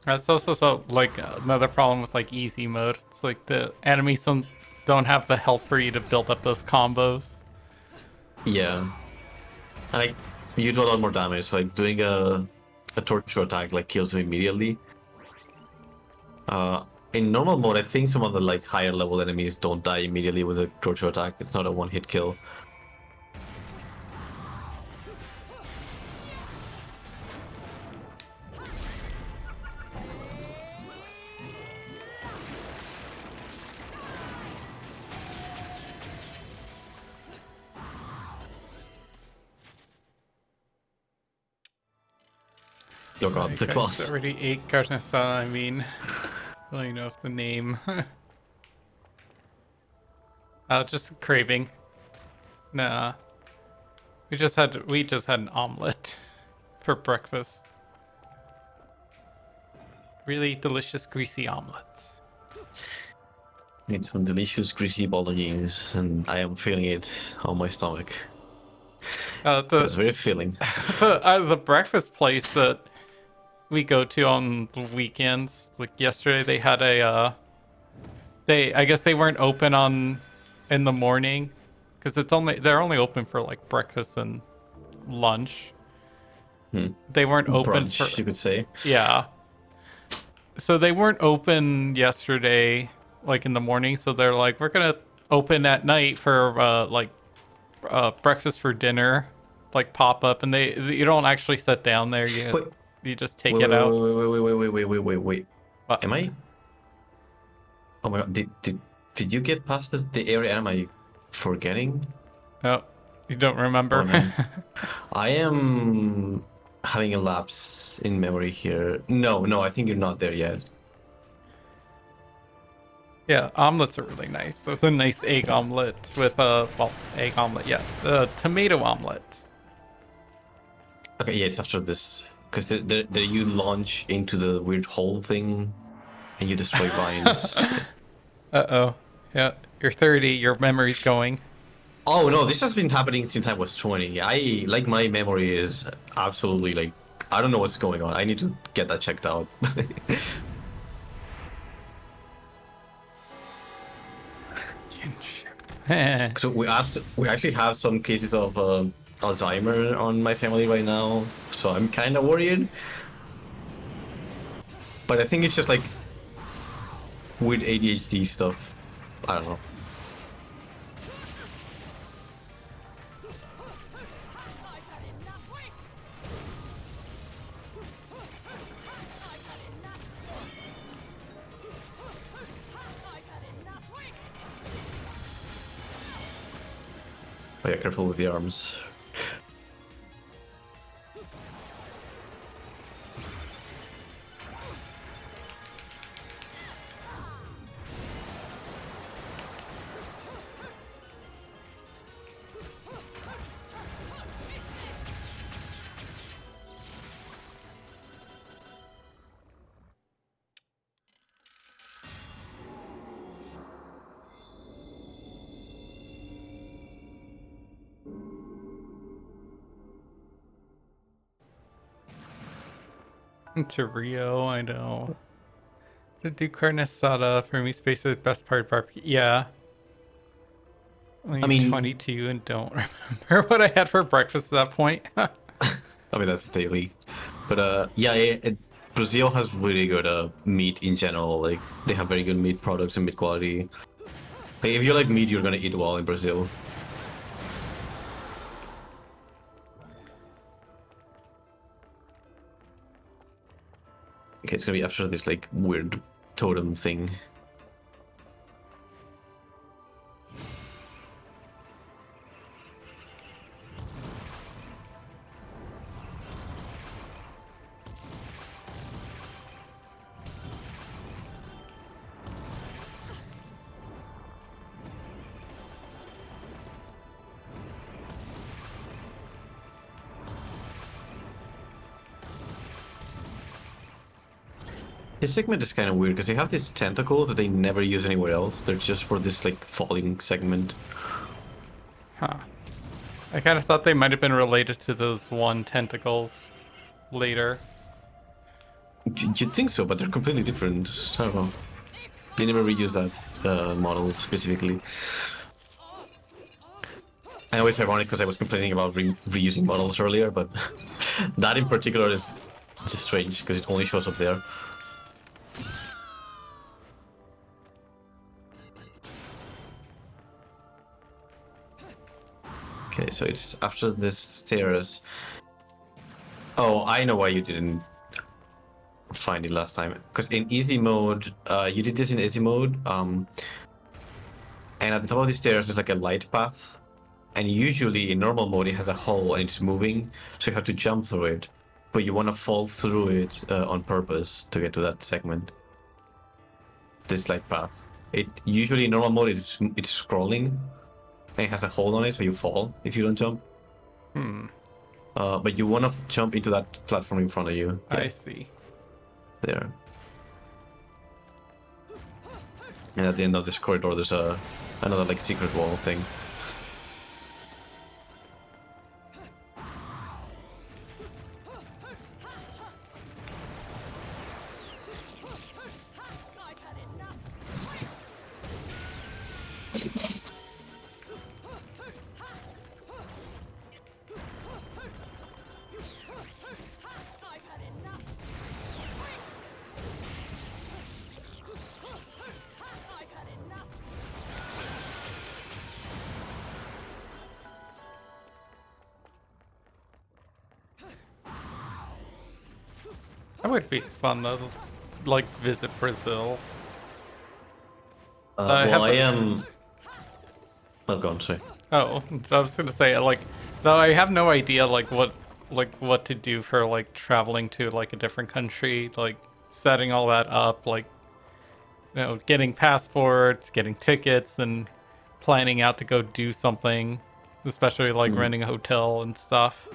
Speaker 1: That's also like another problem with like easy mode. It's like the enemies don't have the health for you to build up those combos.
Speaker 2: Yeah. And like you do a lot more damage. So like doing a torture attack like kills him immediately. In normal mode, I think some of the like higher level enemies don't die immediately with a torture attack. It's not a one-hit kill. Oh god, the
Speaker 1: Like, I
Speaker 2: claws.
Speaker 1: already ate carne asada. I mean, I don't even know if the name. Just craving. Nah, we just had an omelet for breakfast. Really delicious, greasy omelets.
Speaker 2: Need some delicious greasy bolognese, and I am feeling it on my stomach. It's very filling.
Speaker 1: The breakfast place that we go to on the weekends, like yesterday, they had I guess they weren't open in the morning, because they're only open for like breakfast and lunch. They weren't open for,
Speaker 2: Brunch, you could say.
Speaker 1: yeah. So they weren't open yesterday, like in the morning. So they're like, we're gonna open at night for breakfast for dinner, like pop up, and you don't actually sit down there.
Speaker 2: Wait,
Speaker 1: You just take
Speaker 2: wait,
Speaker 1: it
Speaker 2: wait,
Speaker 1: out.
Speaker 2: wait.
Speaker 1: What?
Speaker 2: Am I? Oh my god, did you get past the area? Am I forgetting?
Speaker 1: Oh, you don't remember?
Speaker 2: Oh no. I am having a lapse in memory here. No, I think you're not there yet.
Speaker 1: Yeah, omelets are really nice. There's a nice egg omelet with egg omelet. Yeah, the tomato omelet.
Speaker 2: Okay, yeah, it's after this. Because there you launch into the weird hole thing and you destroy vines.
Speaker 1: Uh-oh. Yeah, you're 30. Your memory's going.
Speaker 2: Oh no, this has been happening since I was 20. My memory is absolutely like I don't know what's going on. I need to get that checked out.
Speaker 1: Kinship.
Speaker 2: So we actually have some cases of Alzheimer on my family right now, so I'm kind of worried. But I think it's just like weird ADHD stuff. I don't know. Oh yeah, careful with the arms.
Speaker 1: To Rio, I know. To do carne asada for me, space is the best part of barbecue. Yeah. When
Speaker 2: I
Speaker 1: you're
Speaker 2: mean,
Speaker 1: 22 and don't remember what I had for breakfast at that point.
Speaker 2: I mean that's daily, but yeah, Brazil has really good meat in general. Like they have very good meat products and meat quality. Like if you like meat, you're gonna eat well in Brazil. Okay, it's gonna be after this like weird totem thing. This segment is kind of weird because they have these tentacles that they never use anywhere else. They're just for this like falling segment.
Speaker 1: Huh. I kind of thought they might have been related to those one tentacles later.
Speaker 2: You'd think so, but they're completely different. I don't know. They never reuse that model specifically. I know it's ironic because I was complaining about reusing models earlier, but that in particular is just strange because it only shows up there. Okay, so it's after this stairs. Oh, I know why you didn't find it last time. Because in easy mode, you did this in easy mode, and at the top of the stairs there's like a light path, and usually in normal mode it has a hole and it's moving, so you have to jump through it. But you want to fall through it on purpose to get to that segment. This light path. It usually in normal mode it's scrolling, and it has a hole on it, so you fall if you don't jump. But you want to jump into that platform in front of you. Yeah,
Speaker 1: I see.
Speaker 2: there. And at the end of this corridor, there's another like secret wall thing.
Speaker 3: I've had enough. I've had enough. I've had enough.
Speaker 1: That would be fun though, to, like visit Brazil.
Speaker 2: Well, I
Speaker 1: a-
Speaker 2: am. Well, go on, sorry.
Speaker 1: Oh, I was gonna say like, though I have no idea like what to do for like traveling to like a different country, like setting all that up, like getting passports, getting tickets, and planning out to go do something, especially like renting a hotel and stuff.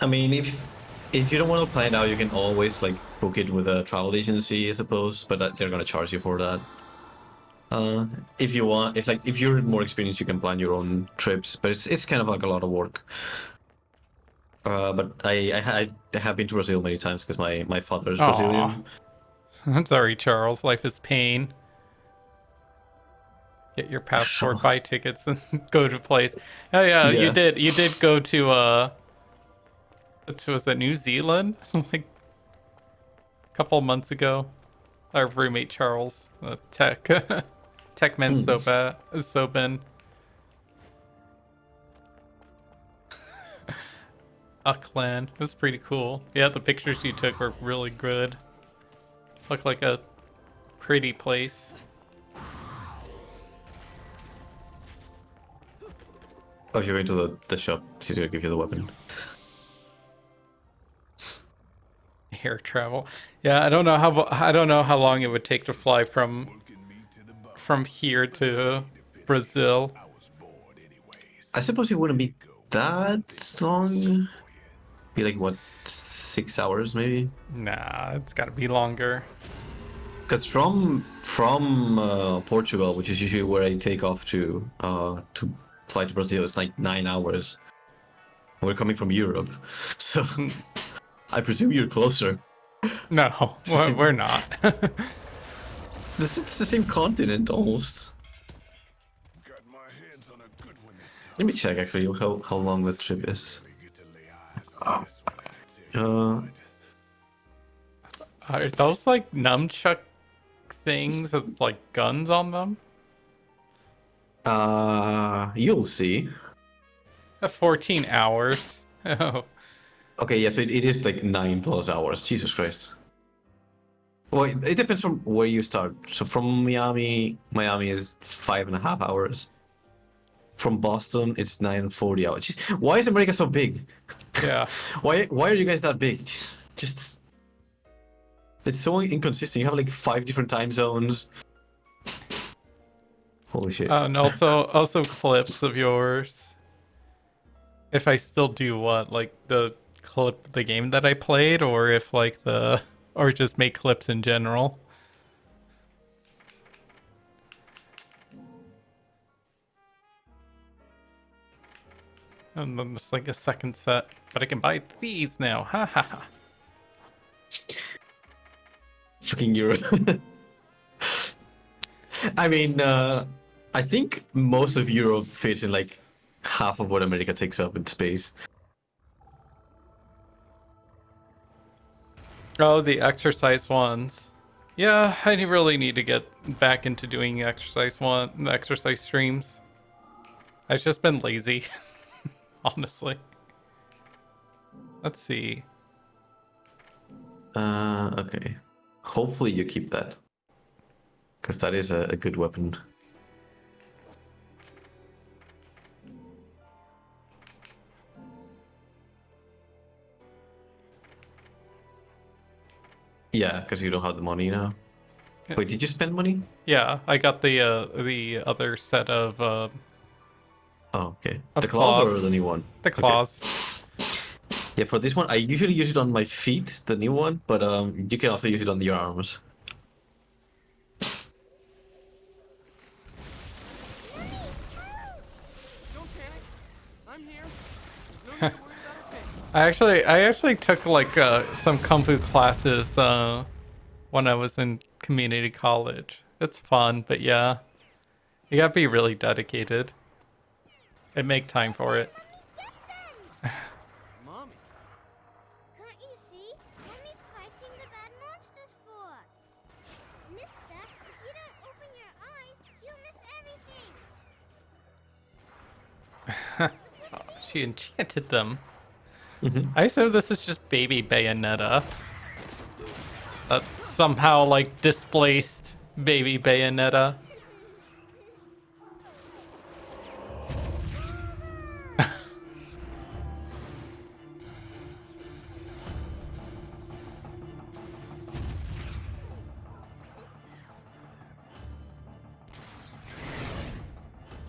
Speaker 2: I mean, if you don't want to plan it out, you can always like book it with a travel agency, I suppose. But they're gonna charge you for that. If you want, if you're more experienced, you can plan your own trips. But it's kind of like a lot of work. But I have been to Brazil many times because my father is
Speaker 1: Aw,
Speaker 2: Brazilian.
Speaker 1: I'm sorry, Charles. Life is pain. Get your passport, buy tickets, and go to a place. Oh yeah, you
Speaker 2: Yeah.
Speaker 1: did. You did go to was that New Zealand? Like a couple months ago. Our roommate Charles, tech, techman Soben. Auckland. It was pretty cool. Yeah, the pictures you took were really good. Looked like a pretty place.
Speaker 2: Oh, you're going to the shop. She's gonna give you the weapon.
Speaker 1: Air travel. Yeah, I don't know how long it would take to fly from here to Brazil.
Speaker 2: I suppose it wouldn't be that long. Be like what, 6 hours maybe?
Speaker 1: Nah, it's got to be longer.
Speaker 2: Because from Portugal, which is usually where I take off to fly to Brazil, it's like 9 hours. And we're coming from Europe, so I presume you're closer.
Speaker 1: No, we're not.
Speaker 2: It's the same continent almost.
Speaker 4: Got my hands on a good one this time.
Speaker 2: Let me check actually how long the trip is.
Speaker 4: Get to lay eyes on this one, I tell you
Speaker 1: Are those like nunchuck things with like guns on them?
Speaker 2: You'll see.
Speaker 1: 14 hours. Oh,
Speaker 2: Okay, yeah, so it is like 9+ hours. Jesus Christ. Well, it depends from where you start. So from Miami is 5.5 hours. From Boston, it's 9:40 hours. Jeez, why is America so big?
Speaker 1: yeah.
Speaker 2: Why are you guys that big? Just it's so inconsistent. You have like 5 different time zones. Holy shit.
Speaker 1: And also clips of yours. If I still do what, like the clip the game that I played, or if like or just make clips in general. And then there's like a second set, but I can buy these now. Ha ha ha.
Speaker 2: Fucking Europe. I mean, I think most of Europe fits in like half of what America takes up in space.
Speaker 1: Oh, the exercise ones. Yeah, I really need to get back into doing exercise streams. I've just been lazy, honestly. Let's see.
Speaker 2: Okay. Hopefully you keep that. Because that is a good weapon. Yeah, because you don't have the money now.
Speaker 1: Yeah.
Speaker 2: Wait, did you spend money?
Speaker 1: Yeah, I got the other set of
Speaker 2: Oh, okay.
Speaker 1: Of
Speaker 2: The claws or
Speaker 1: claws.
Speaker 2: the new one?
Speaker 1: the
Speaker 2: Okay.
Speaker 1: claws.
Speaker 2: Yeah, for this one, I usually use it on my feet, the new one, but you can also use it on your arms.
Speaker 6: Don't panic. I'm here. There's no need to worry about a thing.
Speaker 1: I actually took like some kung fu classes when I was in community college. It's fun, but yeah, you gotta be really dedicated and make time for it.
Speaker 6: Mommy.
Speaker 5: Can't you see? Mommy's fighting the bad monsters for us. Mister, if you don't open your eyes, you'll miss everything.
Speaker 1: She enchanted them.
Speaker 2: Mhm.
Speaker 1: I assume this is just baby Bayonetta. That somehow like displaced baby Bayonetta.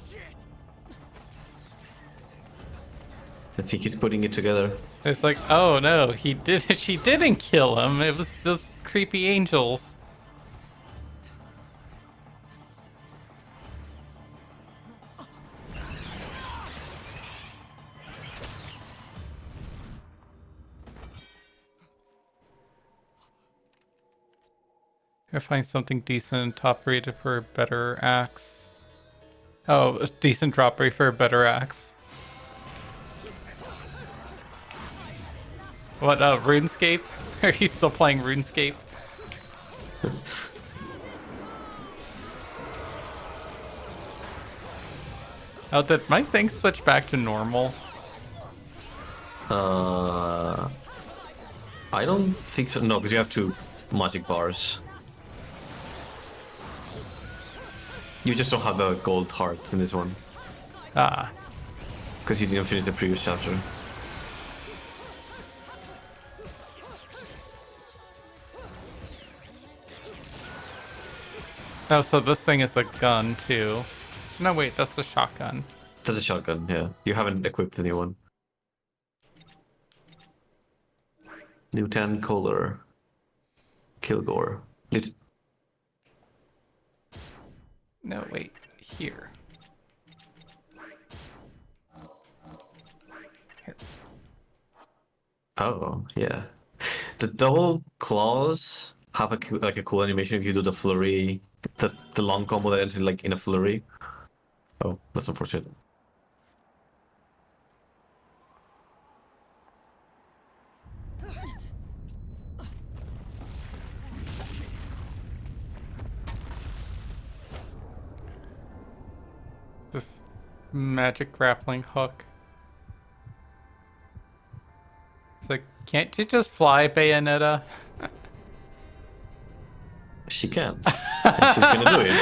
Speaker 6: Shit.
Speaker 2: I think he's putting it together.
Speaker 1: It's like, oh no, he did. She didn't kill him. It was those creepy angels. I find something decent, top rated for a better axe. Oh, a decent drop rate for a better axe. What, RuneScape? Are you still playing RuneScape? Oh, did my thing switch back to normal?
Speaker 2: I don't think so. No, because you have two magic bars. You just don't have a gold heart in this one.
Speaker 1: Ah.
Speaker 2: Because you didn't finish the previous chapter.
Speaker 1: Oh, so this thing is a gun too. No, wait, that's a shotgun.
Speaker 2: That's a shotgun, yeah. You haven't equipped the new one. Lieutenant Kohler. Kilgore.
Speaker 1: No, wait, here. Here.
Speaker 2: Oh, yeah. The double claws have a like a cool animation if you do the flurry, the long combo that ends in like in a flurry. Oh, that's unfortunate.
Speaker 1: This magic grappling hook. It's like, can't you just fly, Bayonetta?
Speaker 2: She can. And she's gonna do it.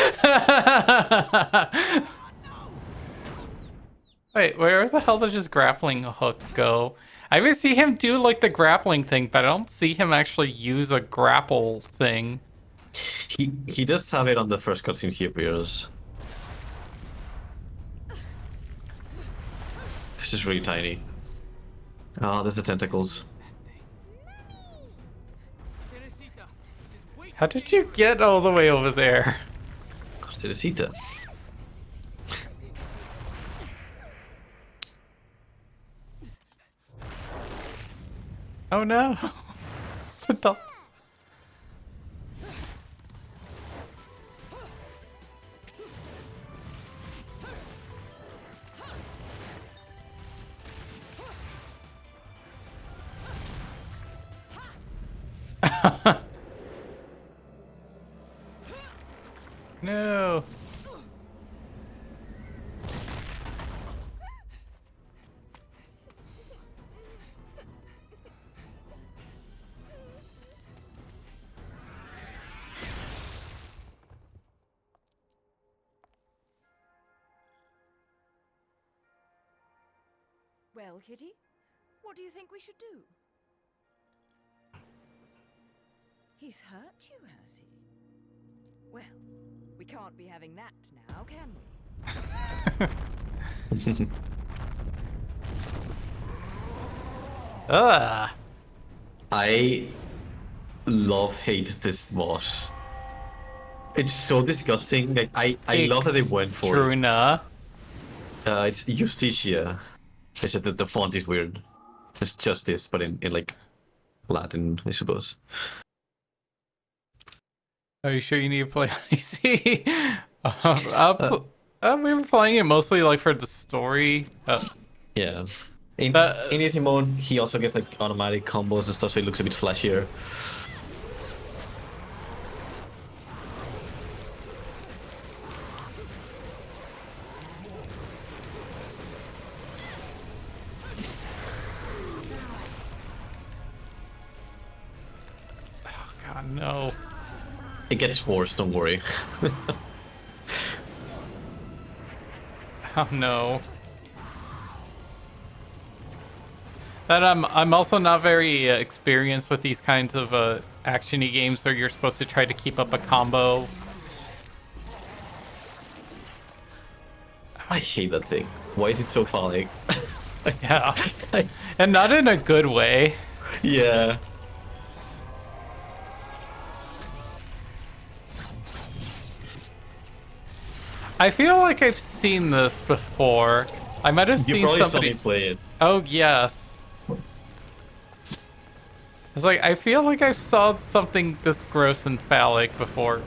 Speaker 1: Wait, where the hell does his grappling hook go? I even see him do like the grappling thing, but I don't see him actually use a grapple thing.
Speaker 2: He does have it on the first cutscene he appears. It's just really tiny. Oh, there's the tentacles.
Speaker 6: Cerecita, this is way
Speaker 1: How
Speaker 6: too
Speaker 1: did you get all the way over there?
Speaker 2: Cerecita.
Speaker 1: Oh no. The
Speaker 7: Well, Kitty, what do you think we should do? He's hurt you, has he? Well, we can't be having that now, can we?
Speaker 1: Ugh.
Speaker 2: I hate this boss. It's so disgusting. Like I love that they went for it.
Speaker 1: Extruna.
Speaker 2: It's Justicia. I said that the font is weird. It's justice, but in like Latin, I suppose.
Speaker 1: Are you sure you need to play on easy? We were playing it mostly like for the story.
Speaker 2: Yeah. In
Speaker 1: That-
Speaker 2: easy mode, he also gets like automatic combos and stuff, so he looks a bit flashier.
Speaker 1: God, no.
Speaker 2: It gets worse, don't worry.
Speaker 1: Oh no. That I'm also not very experienced with these kinds of actiony games where you're supposed to try to keep up a combo.
Speaker 2: I hate that thing. Why is it so phallic?
Speaker 1: Yeah. And not in a good way.
Speaker 2: Yeah.
Speaker 1: I feel like I've seen this before. I might have
Speaker 2: You
Speaker 1: seen
Speaker 2: probably saw
Speaker 1: somebody
Speaker 2: me play it.
Speaker 1: Oh yes. It's like I feel like I saw something this gross and phallic before.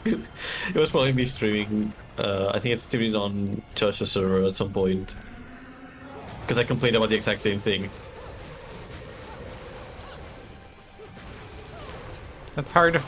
Speaker 2: It was probably me streaming. I think it's streamed on Josh's server at some point. Because I complained about the exact same thing.
Speaker 1: It's hard to.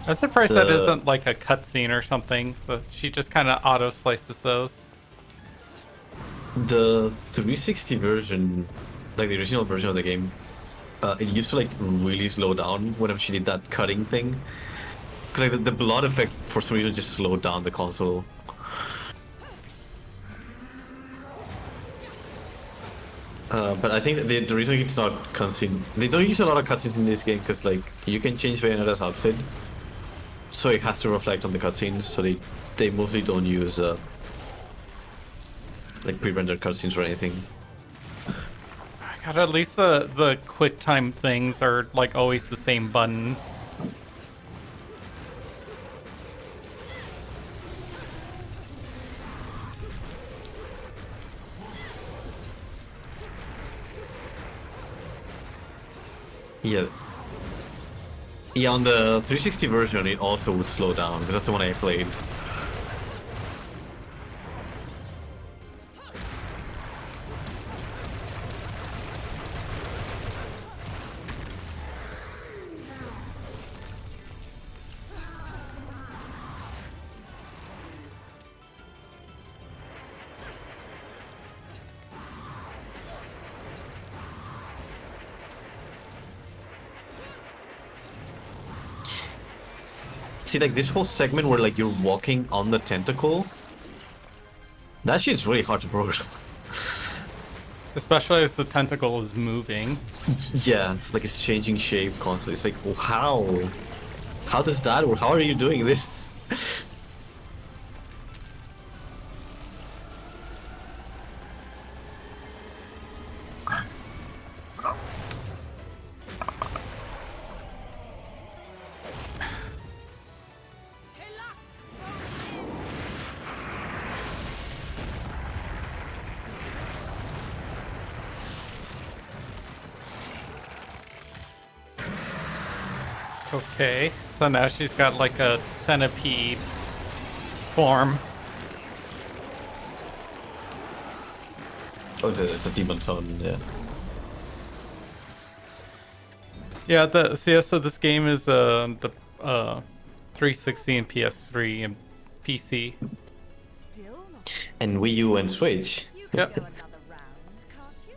Speaker 1: I'm surprised that isn't like a cutscene or something. But she just kind of auto slices those.
Speaker 2: The 360 version, like the original version of the game, it used to like really slow down whenever she did that cutting thing. Cause like the blood effect for some reason just slowed down the console. But I think the reason it's not cutscene, they don't use a lot of cutscenes in this game because like you can change Bayonetta's outfit, so it has to reflect on the cutscenes. So they mostly don't use like pre-rendered cutscenes or anything.
Speaker 1: God, at least the quick time things are like always the same button.
Speaker 2: Yeah. Yeah, on the 360 version, it also would slow down because that's the one I played. See, like this whole segment where like you're walking on the tentacle, that shit's really hard to program.
Speaker 1: Especially as the tentacle is moving.
Speaker 2: Yeah, like it's changing shape constantly. It's like, oh, how? How does that work? How are you doing this?
Speaker 1: Okay, so now she's got like a centipede form.
Speaker 2: Oh, it's a demon tone, yeah.
Speaker 1: Yeah, so this game is the 360 and PS3 and PC.
Speaker 7: Still not.
Speaker 2: And Wii U and Switch.
Speaker 7: You can
Speaker 1: Yep.
Speaker 7: go another round, can't you?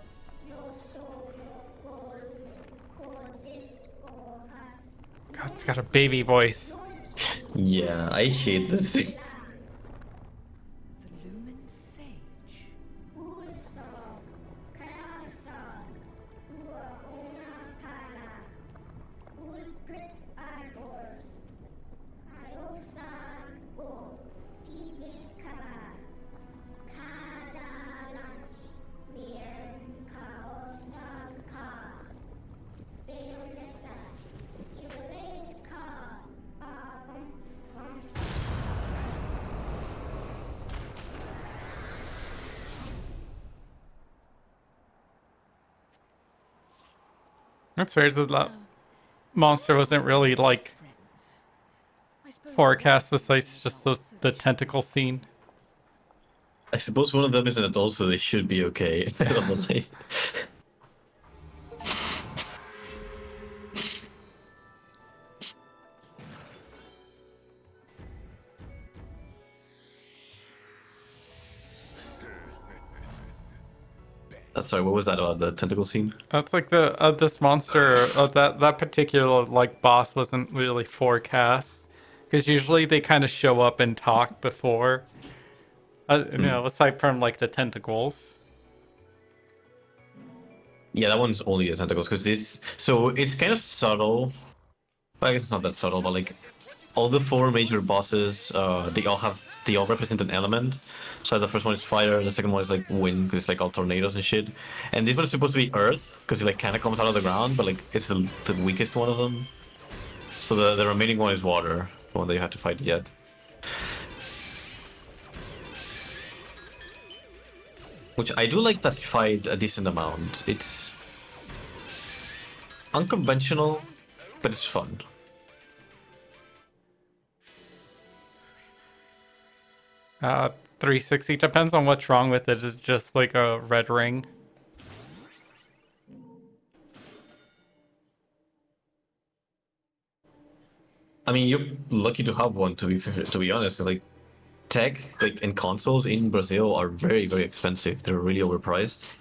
Speaker 1: God, it's got a baby voice.
Speaker 2: Yeah, I hate this thing.
Speaker 7: The Lumen Sage.
Speaker 1: That's weird that monster wasn't really like
Speaker 7: Friends. I suppose
Speaker 1: forecast besides just the tentacle scene.
Speaker 2: I suppose one of them is an adult, so they should be okay. I don't know. Sorry, what was that about the tentacle scene?
Speaker 1: That's like the this monster that particular like boss wasn't really forecast because usually they kind of show up and talk before. You know, aside from like the tentacles.
Speaker 2: Yeah, that one's only the tentacles because this. So it's kind of subtle. I guess it's not that subtle, but like all the four major bosses, they all represent an element. So the first one is fire, the second one is like wind because it's like all tornadoes and shit, and this one is supposed to be earth because it like kind of comes out of the ground, but like it's the weakest one of them. So the remaining one is water, the one that you have to fight yet. Which I do like that fight a decent amount. It's unconventional, but it's fun.
Speaker 1: 360 depends on what's wrong with it. It's just like a red ring.
Speaker 2: I mean, you're lucky to have one. To be honest, like tech like and consoles in Brazil are very very expensive. They're really overpriced.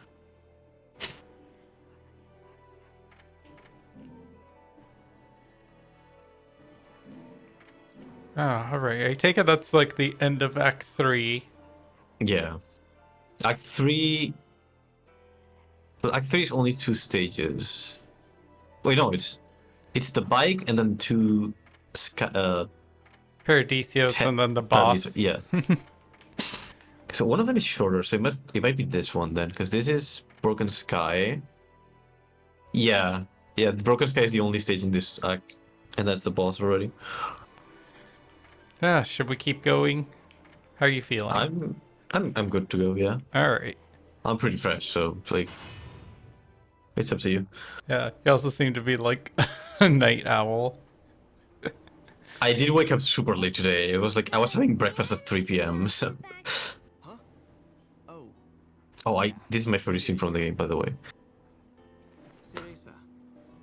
Speaker 1: Oh, all right. I take it that's like the end of Act 3.
Speaker 2: Yeah, Act 3. Act 3 is only 2 stages. Wait, no, it's the bike and then two.
Speaker 1: Paradisios and then the boss.
Speaker 2: Yeah. So one of them is shorter, so it might be this one then, because this is Broken Sky. Yeah, yeah. The Broken Sky is the only stage in this act, and that's the boss already.
Speaker 1: Yeah, should we keep going? How are you feeling?
Speaker 2: I'm good to go. Yeah,
Speaker 1: All right.
Speaker 2: I'm pretty fresh, so like, it's up to you.
Speaker 1: Yeah, you also seem to be like a night owl.
Speaker 2: I did wake up super late today. It was like I was having breakfast at 3 p.m. So,
Speaker 6: Huh? Oh,
Speaker 2: this is my favorite scene from the game, by the way.
Speaker 6: Cereza,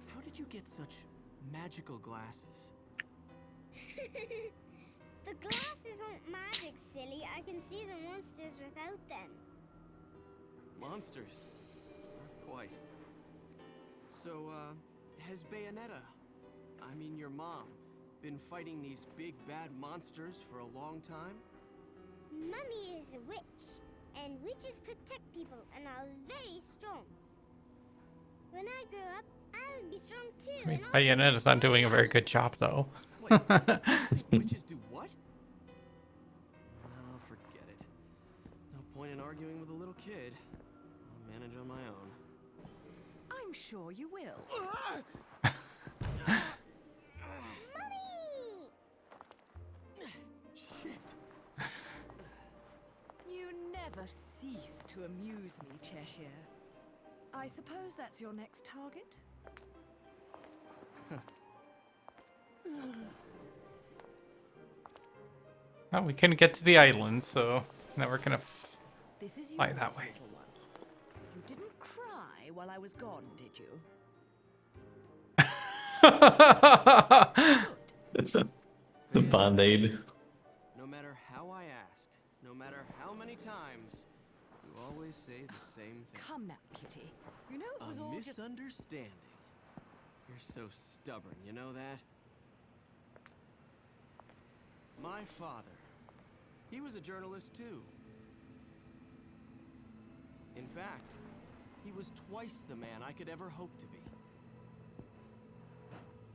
Speaker 6: how did you get such magical glasses?
Speaker 5: The glasses aren't magic, silly. I can see the monsters without them.
Speaker 6: Monsters? Not quite. So, has Bayonetta, I mean your mom, been fighting these big bad monsters for a long time?
Speaker 5: Mummy is a witch, and witches protect people and are very strong. When I grow up, I'll be strong too.
Speaker 1: I mean,
Speaker 5: and I'll
Speaker 1: Bayonetta's not doing a very good job though.
Speaker 6: Wait, witches do what? Oh, forget it. No point in arguing with a little kid. I'll manage on my own.
Speaker 7: I'm sure you will.
Speaker 5: Mummy!
Speaker 6: Shit.
Speaker 7: You never cease to amuse me, Cheshire. I suppose that's your next target?
Speaker 1: Oh, we couldn't get to the island, so now we're gonna
Speaker 7: This is
Speaker 1: fly
Speaker 7: yours,
Speaker 1: that way.
Speaker 7: little one. You didn't cry while I was gone, did you?
Speaker 2: The band-aid.
Speaker 6: No matter how I ask, no matter how many times, you always say the same thing.
Speaker 7: Come now, Kitty. You know it was
Speaker 6: A
Speaker 7: all just...
Speaker 6: misunderstanding. You're so stubborn, you know that? My father, he was a journalist too. In fact, he was twice the man I could ever hope to be.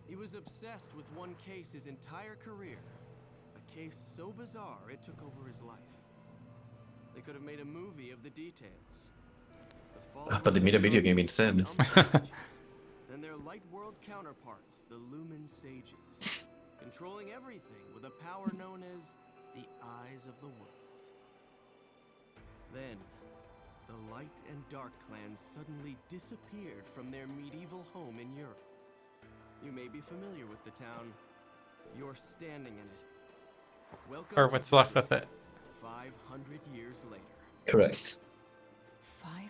Speaker 6: He was obsessed with one case his entire career. A case so bizarre it took over his life. They could have made a movie of the details. The
Speaker 2: But they made a video game
Speaker 6: followers of
Speaker 2: instead.
Speaker 6: the Umbra Sages, and their light world counterparts, the Lumen Sages, controlling everything with a power known as the Eyes of the World. Then, the Light and Dark clans suddenly disappeared from their medieval home in Europe. You may be familiar with the town. You're standing in it. Welcome
Speaker 1: Or
Speaker 6: to
Speaker 1: what's left with it.
Speaker 6: 500 years later.
Speaker 2: Correct.
Speaker 7: 500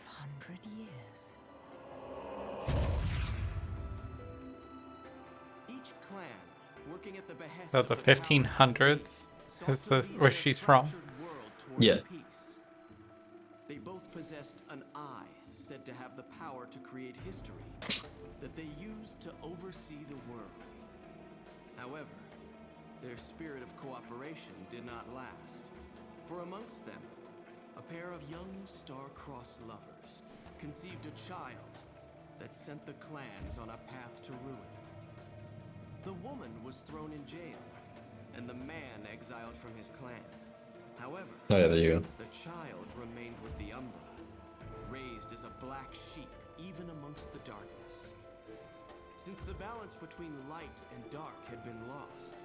Speaker 7: years.
Speaker 6: Each clan, working at the behest
Speaker 1: So
Speaker 6: of
Speaker 1: the
Speaker 6: powers that be,
Speaker 1: 1500s
Speaker 6: sought
Speaker 1: is
Speaker 6: to
Speaker 1: the,
Speaker 6: lead
Speaker 1: where
Speaker 6: their
Speaker 1: she's from.
Speaker 6: fractured world towards
Speaker 2: Yeah.
Speaker 6: peace. They both possessed an eye said to have the power to create history that they used to oversee the world. However, their spirit of cooperation did not last. For amongst them, a pair of young star-crossed lovers conceived a child that sent the clans on a path to ruin. The woman was thrown in jail, and the man exiled from his clan. However,
Speaker 2: Oh yeah, there you go.
Speaker 6: the child remained with the Umbra, raised as a black sheep even amongst the darkness. Since the balance between light and dark had been lost,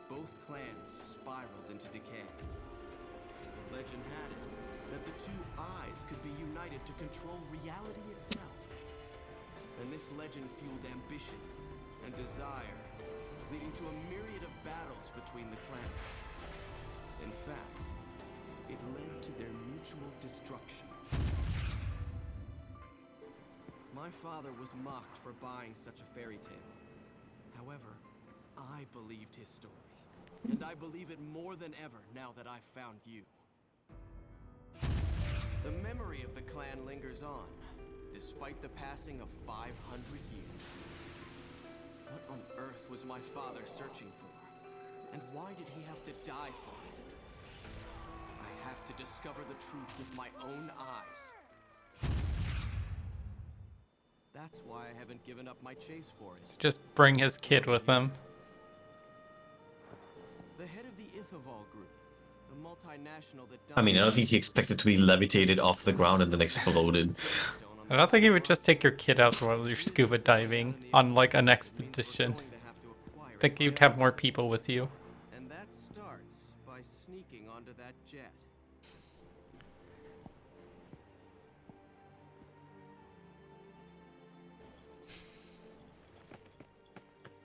Speaker 6: both clans spiraled into decay. Legend had it that the two eyes could be united to control reality itself. And this legend fueled ambition and desire, leading to a myriad of battles between the clans. In fact, it led to their mutual destruction. My father was mocked for buying such a fairy tale. However, I believed his story, and I believe it more than ever now that I've found you. The memory of the clan lingers on, despite the passing of 500 years. What on earth was my father searching for? And why did he have to die for it? I have to discover the truth with my own eyes. That's why I haven't given up my chase for it.
Speaker 1: Just bring his kid with him.
Speaker 6: The head of the Ithoval group, the multinational that
Speaker 2: I mean, I don't think he expected to be levitated off the ground and then exploded.
Speaker 1: I don't think he would just take your kid out while you're scuba diving on like an expedition. I think you'd have more people with you.
Speaker 6: And that starts by sneaking onto that jet.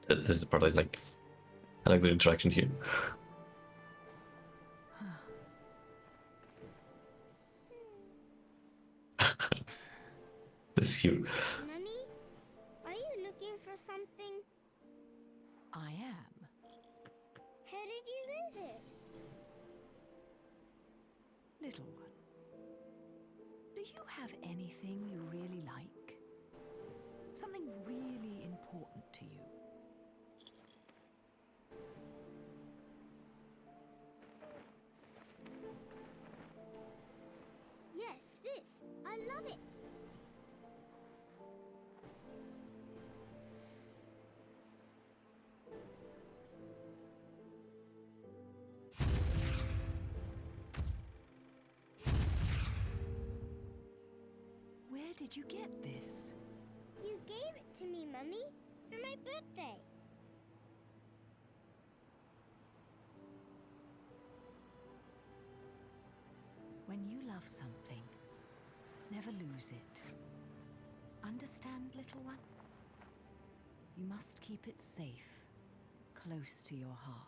Speaker 2: This is probably like, I like the interaction here. This is cute.
Speaker 5: Mummy, are you looking for something?
Speaker 7: I am.
Speaker 5: How did you lose it?
Speaker 7: Little one. Do you have anything you really like? Something really important to you?
Speaker 5: Yes, this. I love it.
Speaker 7: Where did you get this?
Speaker 5: You gave it to me, Mummy, for my birthday.
Speaker 7: When you love something, never lose it. Understand, little one? You must keep it safe, close to your heart.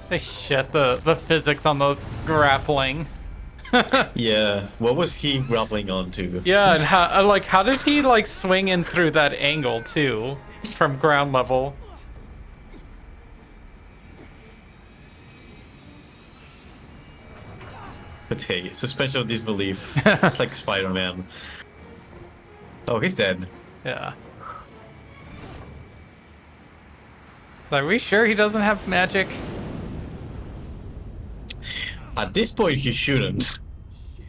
Speaker 1: They shit the physics on the grappling.
Speaker 2: Yeah, what was he grappling onto?
Speaker 1: Yeah, and how did he like swing in through that angle too, from ground level?
Speaker 2: But hey, suspension of disbelief. It's like Spider-Man. Oh, he's dead.
Speaker 1: Yeah. Are we sure he doesn't have magic?
Speaker 2: At this point, he shouldn't.
Speaker 6: Shit.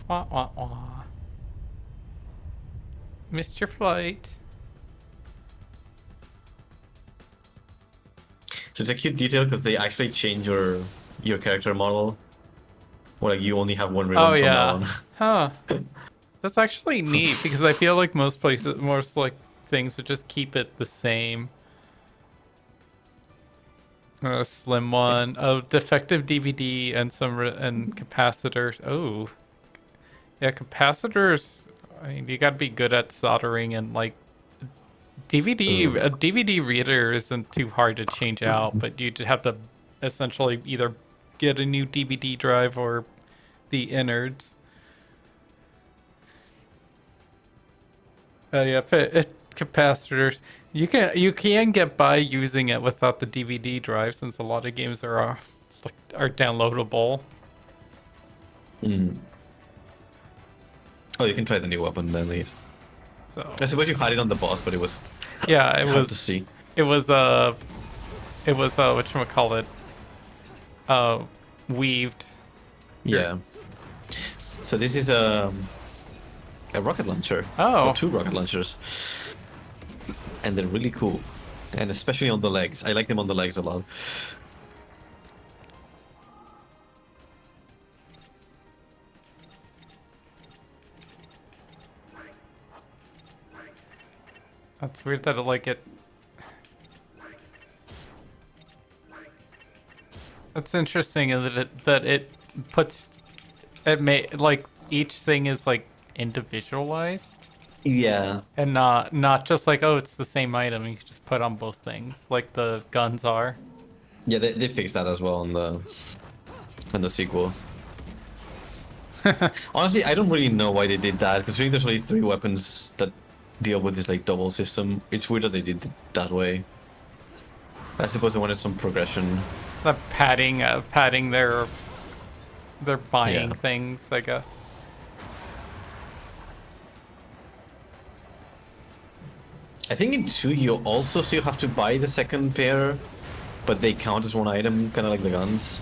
Speaker 1: Wah wah wah. Missed your flight.
Speaker 2: So it's a cute detail because they actually change your character model. Or like you only have one ribbon
Speaker 1: Oh
Speaker 2: from now
Speaker 1: yeah.
Speaker 2: on.
Speaker 1: Huh. That's actually neat because I feel like most places, most like things would just keep it the same. A slim one. Oh, defective DVD and some and capacitors. Oh, yeah, capacitors. I mean, you gotta be good at soldering and like DVD.
Speaker 2: Ooh.
Speaker 1: A DVD reader isn't too hard to change out, but you'd have to essentially either get a new DVD drive or the innards. Yeah, capacitors. You can get by using it without the DVD drive since a lot of games are downloadable.
Speaker 2: Mm. Oh, you can try the new weapon then, at least.
Speaker 1: So
Speaker 2: I suppose you had it on the boss, but it was
Speaker 1: yeah, it
Speaker 2: hard
Speaker 1: was.
Speaker 2: to see.
Speaker 1: It was whatchamacallit, weaved.
Speaker 2: Yeah. So this is a rocket launcher.
Speaker 1: Oh.
Speaker 2: Or two rocket launchers. And they're really cool. And especially on the legs. I like them on the legs a lot.
Speaker 1: That's weird that it. That's interesting that it puts it may like each thing is like individualized
Speaker 2: Yeah.
Speaker 1: and not just like, oh, it's the same item, you can just put on both things like the guns are.
Speaker 2: Yeah, they fixed that as well in the sequel. Honestly, I don't really know why they did that, considering there's only 3 weapons that deal with this like double system. It's weird that they did it that way. I suppose they wanted some progression.
Speaker 1: The padding their buying
Speaker 2: Yeah.
Speaker 1: things, I guess.
Speaker 2: I think in 2 you also still have to buy the second pair, but they count as one item, kind of like the guns.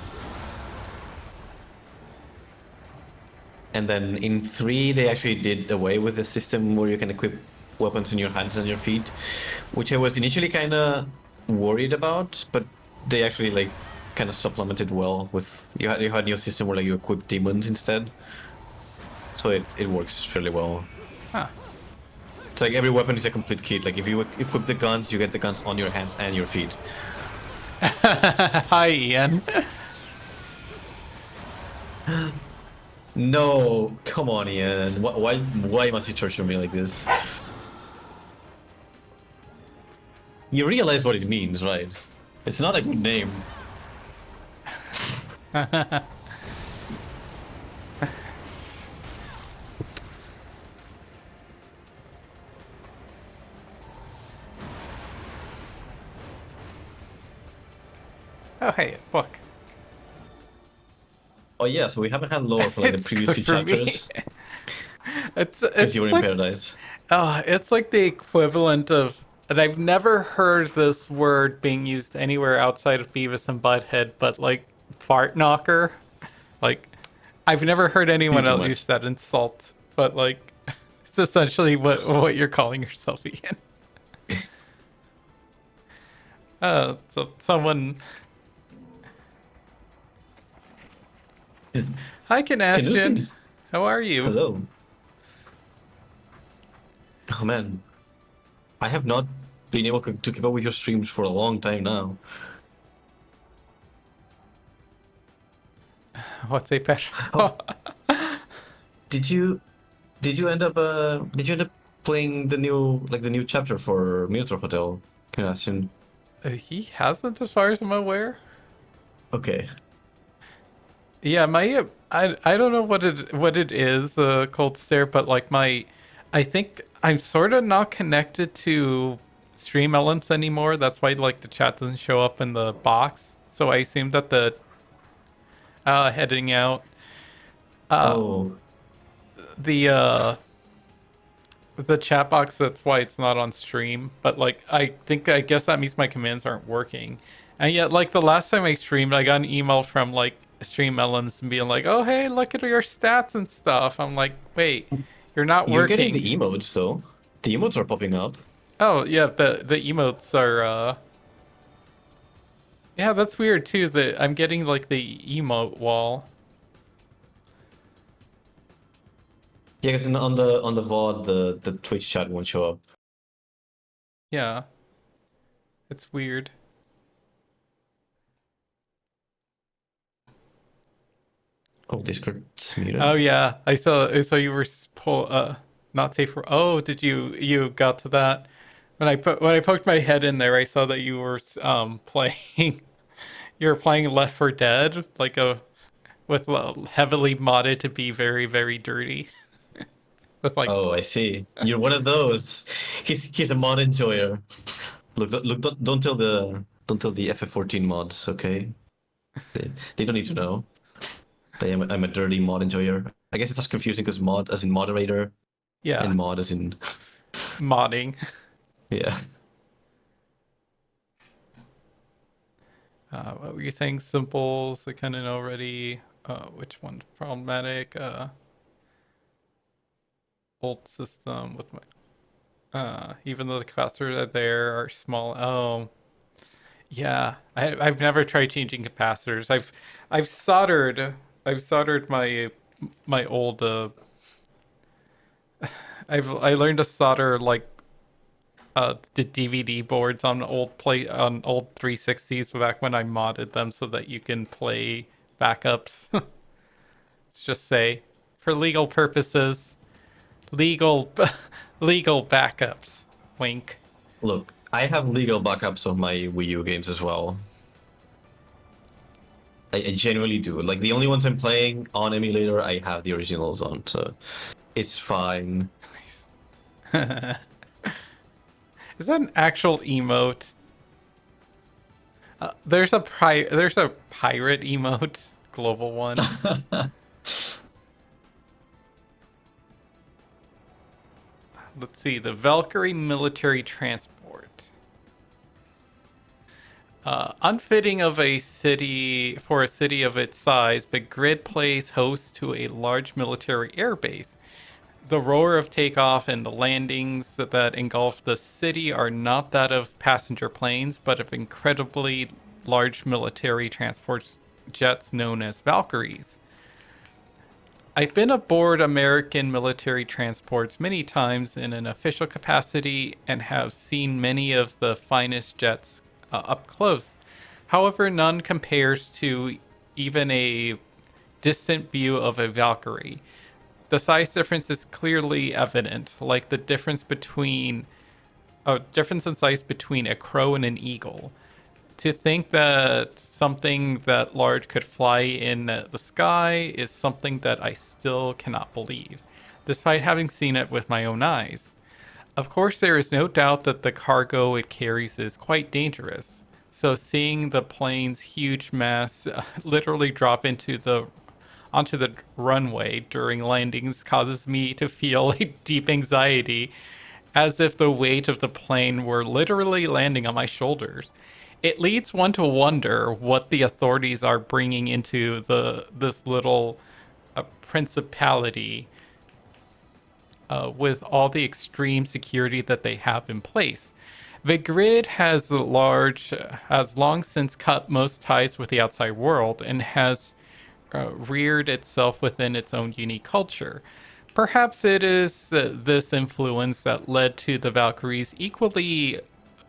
Speaker 2: And then in 3 they actually did away with the system where you can equip weapons in your hands and your feet, which I was initially kind of worried about, but they actually like kind of supplemented well with you had a new system where like you equip demons instead, so it works fairly well.
Speaker 1: Huh.
Speaker 2: It's like every weapon is a complete kit. Like if you equip the guns, you get the guns on your hands and your feet.
Speaker 1: Hi, Ian.
Speaker 2: No, come on, Ian. Why must you torture me like this? You realize what it means, right? It's not a good name.
Speaker 1: Oh, hey, book.
Speaker 2: Oh yeah, so we haven't had lore for like the
Speaker 1: It's
Speaker 2: previous 2
Speaker 1: good for me.
Speaker 2: chapters.
Speaker 1: It's
Speaker 2: Because you were in
Speaker 1: like
Speaker 2: paradise.
Speaker 1: it's like the equivalent of, and I've never heard this word being used anywhere outside of Beavis and Butthead, but like fart knocker. Like, I've never heard anyone
Speaker 2: Too
Speaker 1: else
Speaker 2: much.
Speaker 1: use that insult, but like, It's essentially what you're calling yourself, Ian. So someone. Hi,
Speaker 2: Can you
Speaker 1: Canashian.
Speaker 2: see?
Speaker 1: How are you?
Speaker 2: Hello. Oh man, I have not been able to keep up with your streams for a long time now.
Speaker 1: What's a pet?
Speaker 2: Oh, did you did you end up playing the new chapter for Minotaur Hotel? Can I assume?
Speaker 1: He hasn't, as far as I'm aware.
Speaker 2: Okay.
Speaker 1: Yeah, my I don't know what it is, cold stare, but like I think I'm sort of not connected to stream elements anymore. That's why like the chat doesn't show up in the box. So I assume that the heading out
Speaker 2: Oh,
Speaker 1: the the chat box, that's why it's not on stream. But like I guess that means my commands aren't working. And yet like the last time I streamed, I got an email from like stream elements and being like, oh hey, look at your stats and stuff. I'm like, wait, you're not
Speaker 2: you're getting
Speaker 1: working.
Speaker 2: the emotes though. The emotes are popping up.
Speaker 1: Oh yeah, the emotes are yeah, that's weird too, that I'm getting like the emote wall.
Speaker 2: Yeah, because on the VOD the Twitch chat won't show up.
Speaker 1: Yeah. It's weird.
Speaker 2: Oh, Discord's
Speaker 1: Oh
Speaker 2: muted.
Speaker 1: yeah, I saw you were pull not safe for. Oh, did you got to that? When I poked my head in there, I saw that you were playing you were playing Left 4 Dead like a with heavily modded to be very very dirty with like
Speaker 2: Oh, I see. You're one of those. He's a mod enjoyer. Look, don't tell the FF14 mods, okay? They don't need to know. I'm a dirty mod enjoyer. I guess it's just confusing because mod as in moderator
Speaker 1: yeah
Speaker 2: and mod as in
Speaker 1: modding.
Speaker 2: yeah.
Speaker 1: What were you saying? Simples I kind of know already. Which one's problematic? Old system with my even though the capacitors are there are small. Oh, yeah. I've never tried changing capacitors. I've soldered my old I learned to solder like the DVD boards on old 360s back when I modded them so that you can play backups. Let's just say for legal purposes, legal legal backups. Wink.
Speaker 2: Look, I have legal backups of my Wii U games as well. I genuinely do. Like the only ones I'm playing on emulator, I have the originals on, so it's fine.
Speaker 1: Nice. Is that an actual emote? There's a pirate emote, global one. Let's see, the Valkyrie military transport. Unfitting of a city for a city of its size, but Grid plays host to a large military airbase. The roar of takeoff and the landings that engulf the city are not that of passenger planes, but of incredibly large military transport jets known as Valkyries. I've been aboard American military transports many times in an official capacity and have seen many of the finest jets up close. However, none compares to even a distant view of a Valkyrie. The size difference is clearly evident, like the difference in size between a crow and an eagle. To think that something that large could fly in the sky is something that I still cannot believe, despite having seen it with my own eyes. Of course, there is no doubt that the cargo it carries is quite dangerous. So seeing the plane's huge mass literally drop onto the runway during landings causes me to feel a deep anxiety, as if the weight of the plane were literally landing on my shoulders. It leads one to wonder what the authorities are bringing into this little principality with all the extreme security that they have in place. The grid has long since cut most ties with the outside world and has reared itself within its own unique culture. Perhaps it is this influence that led to the Valkyrie's equally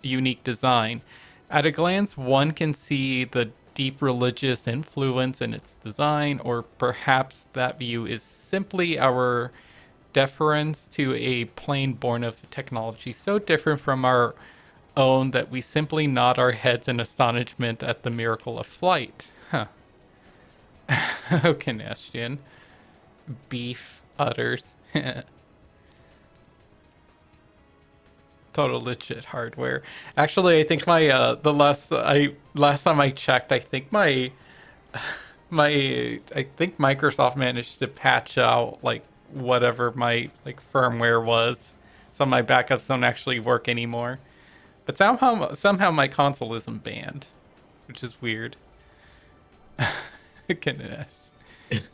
Speaker 1: unique design. At a glance, one can see the deep religious influence in its design, or perhaps that view is simply our deference to a plane born of technology so different from our own that we simply nod our heads in astonishment at the miracle of flight. Huh. Okay, Nastian. Beef utters. Total legit hardware. Actually, I think my last time I checked, I think I think Microsoft managed to patch out like whatever my like firmware was, so my backups don't actually work anymore. But somehow my console isn't banned, which is weird. Goodness.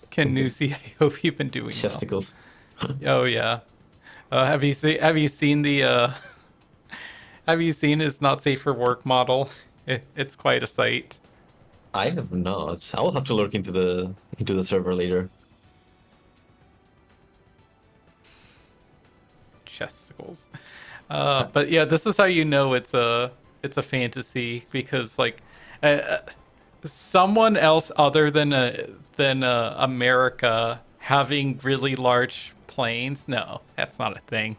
Speaker 1: Ken Newsy, I hope you've been doing well.
Speaker 2: Chesticles.
Speaker 1: Oh yeah. Have you seen the have you seen his not safe for work model? It's quite a sight.
Speaker 2: I have not. I will have to look into the server later.
Speaker 1: Chesticles. But yeah, this is how you know it's a fantasy, because like someone else other than America having really large planes. No, that's not a thing.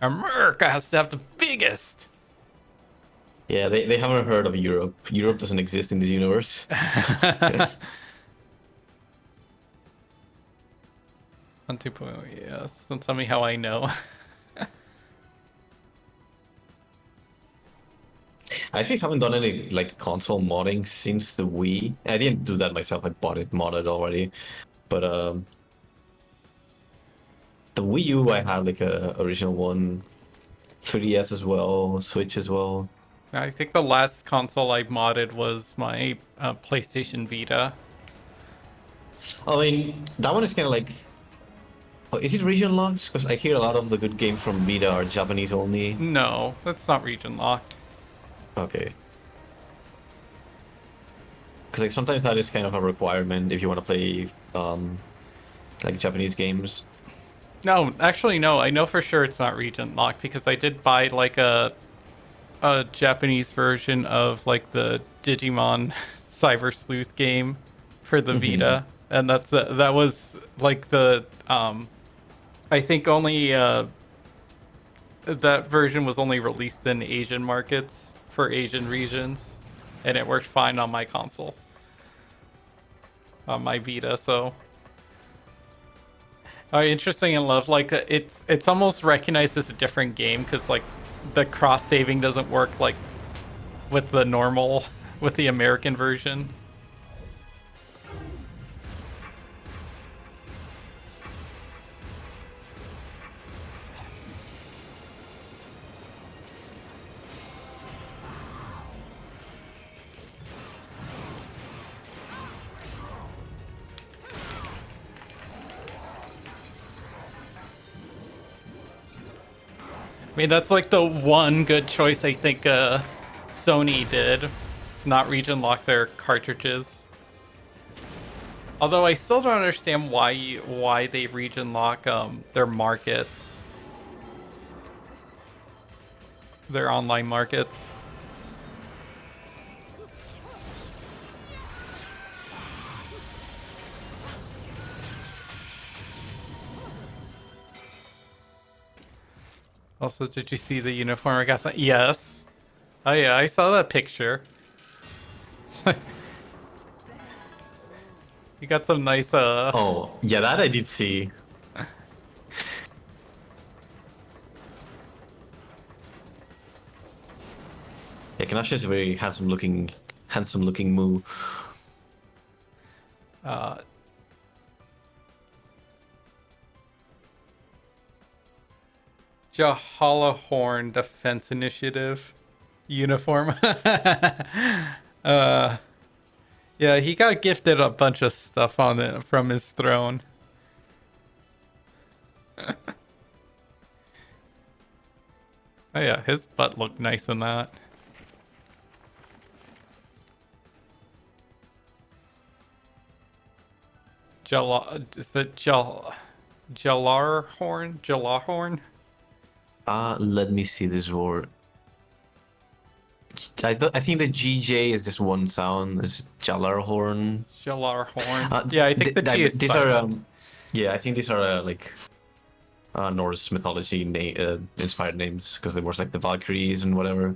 Speaker 1: America has to have the biggest.
Speaker 2: Yeah, they haven't heard of Europe. Europe doesn't exist in this universe.
Speaker 1: On 2.0, yes. Don't tell me how I know.
Speaker 2: I actually haven't done any like console modding since the Wii. I didn't do that myself. I bought it modded already, but the Wii U I had like a original one, 3DS as well, Switch as well.
Speaker 1: I think the last console I modded was my PlayStation Vita.
Speaker 2: I mean, that one is kind of like. Oh, is it region locked? Because I hear a lot of the good games from Vita are Japanese only.
Speaker 1: No, that's not region locked.
Speaker 2: Okay. Because like sometimes that is kind of a requirement if you want to play like Japanese games.
Speaker 1: No, actually no. I know for sure it's not region locked because I did buy like a Japanese version of like the Digimon Cyber Sleuth game for the Vita, and that was like the I think only that version was only released in Asian markets for Asian regions, and it worked fine on my console, on my Vita. So interesting enough, like it's almost recognized as a different game because like the cross saving doesn't work like with the normal with the American version. I mean, that's like the one good choice I think Sony did, not region lock their cartridges. Although I still don't understand why they region lock their markets, their online markets. Also, did you see the uniform I got? Yes. Oh yeah, I saw that picture. You got some nice
Speaker 2: Oh, yeah, that I did see. Yeah, Kanashi is a very handsome looking Moo.
Speaker 1: Jahalahorn Defense Initiative uniform. Yeah, he got gifted a bunch of stuff on it from his throne. Oh yeah, his butt looked nice in that. Is it Jalarhorn? Jalahorn?
Speaker 2: Let me see this word. I think the GJ is just one sound. It's Jalarhorn.
Speaker 1: Jalarhorn. Yeah, I think the G is
Speaker 2: These are
Speaker 1: silent.
Speaker 2: yeah, I think these are like Norse mythology inspired names because they were like the Valkyries and whatever.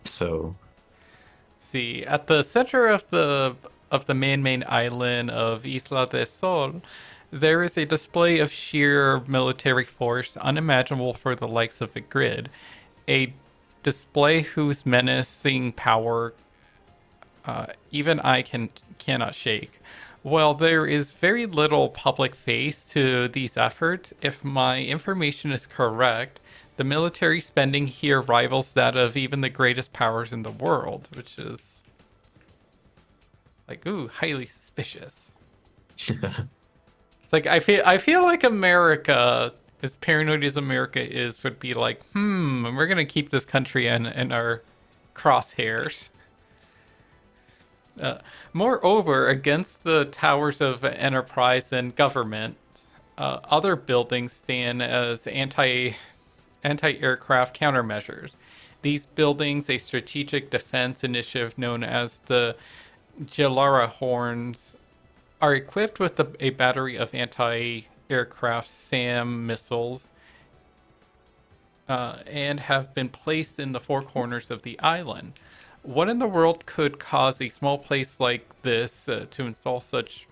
Speaker 2: So
Speaker 1: See, at the center of the man-made island of Isla del Sol, there is a display of sheer military force unimaginable for the likes of a grid. A display whose menacing power even I cannot shake. While there is very little public face to these efforts, if my information is correct, the military spending here rivals that of even the greatest powers in the world, which is like, ooh, highly suspicious. It's like I feel like America, as paranoid as America is, would be like, we're gonna keep this country in our crosshairs. Moreover, against the towers of enterprise and government, other buildings stand as anti-aircraft countermeasures. These buildings, a strategic defense initiative known as the Jalara Horns, are equipped with a battery of anti-aircraft SAM missiles and have been placed in the four corners of the island. What in the world could cause a small place like this to install such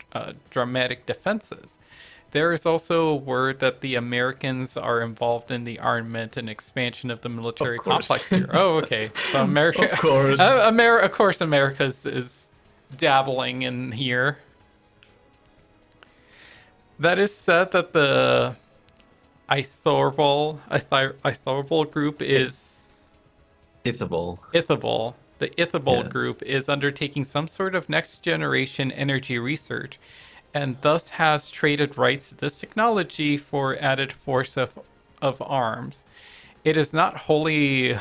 Speaker 1: dramatic defenses? There is also word that the Americans are involved in the armament and expansion of the military
Speaker 2: of course.
Speaker 1: complex here. Oh, okay. So America,
Speaker 2: Of course.
Speaker 1: Of course, America is dabbling in here. That is said that the Ithobal group is
Speaker 2: Ithobal.
Speaker 1: Ithobal. The Ithobal
Speaker 2: Yeah.
Speaker 1: group is undertaking some sort of next generation energy research and thus has traded rights to this technology for added force of arms. It is not a wholly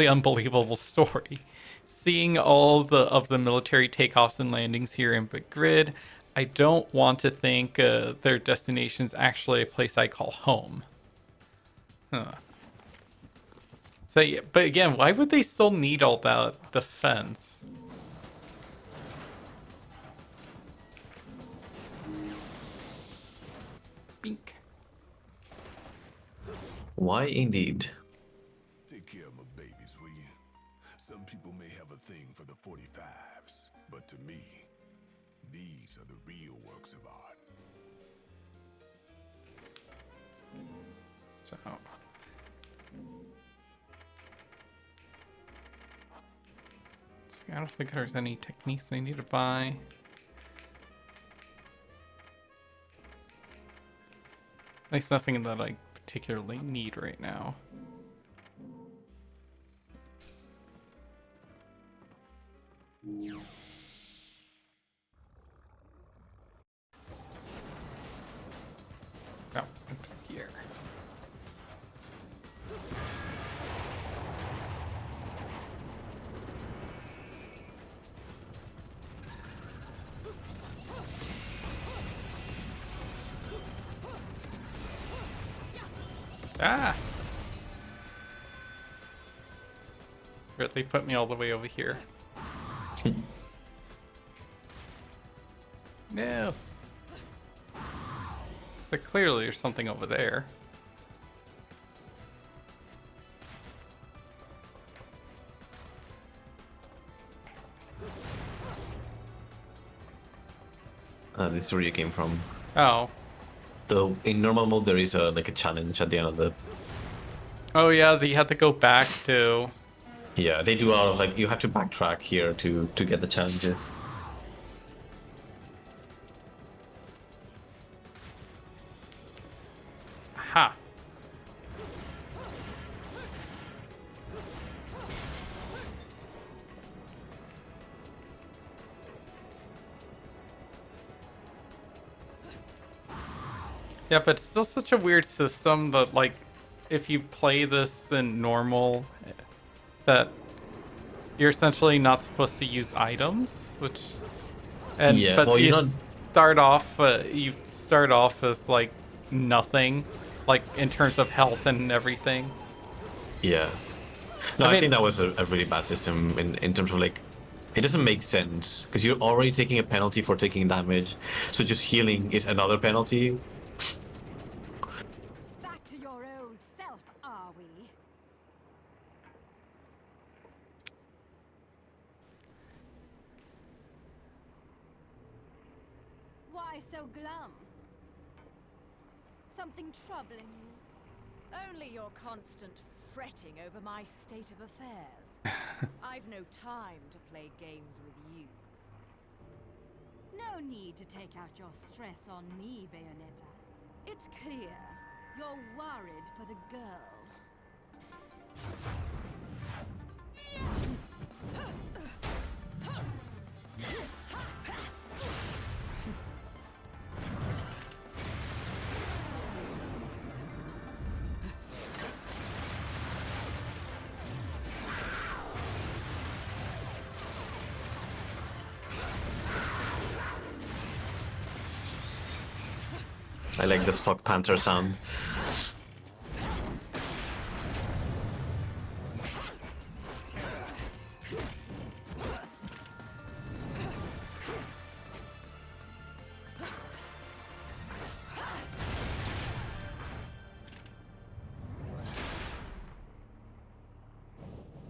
Speaker 1: unbelievable story. Seeing all of the military takeoffs and landings here in Big Grid, I don't want to think their destination is actually a place I call home. Huh. So, yeah, but again, why would they still need all that defense? Bink.
Speaker 2: Why indeed?
Speaker 4: Take care of my babies, will you? Some people may have a thing for the 45s, but to me, these are the real works of art.
Speaker 1: So. I don't think there's any techniques I need to buy. There's nothing that I particularly need right now. Oh, here. Ah! They put me all the way over here. No. But clearly there's something over there.
Speaker 2: This is where you came from.
Speaker 1: Oh.
Speaker 2: Though in normal mode there is like a challenge at the end of the.
Speaker 1: Oh yeah, you had to go back to.
Speaker 2: Yeah, they do a lot of like you have to backtrack here to get the challenges.
Speaker 1: Ha. Yeah, but it's still such a weird system that, like, if you play this in normal, that you're essentially not supposed to use items, which
Speaker 2: Yeah,
Speaker 1: but
Speaker 2: well, you're not.
Speaker 1: you start off with like nothing, like in terms of health and everything.
Speaker 2: Yeah. No,
Speaker 1: I
Speaker 2: I
Speaker 1: mean,
Speaker 2: think that was a really bad system in terms of like, it doesn't make sense because you're already taking a penalty for taking damage, so just healing is another penalty.
Speaker 7: Back to your old self, are we? Why so glum? Something troubling you? Only your constant fretting over my state of affairs. I've no time to play games with you. No need to take out your stress on me, Bayonetta. It's clear you're worried for the girl.
Speaker 2: I like the stock panther sound.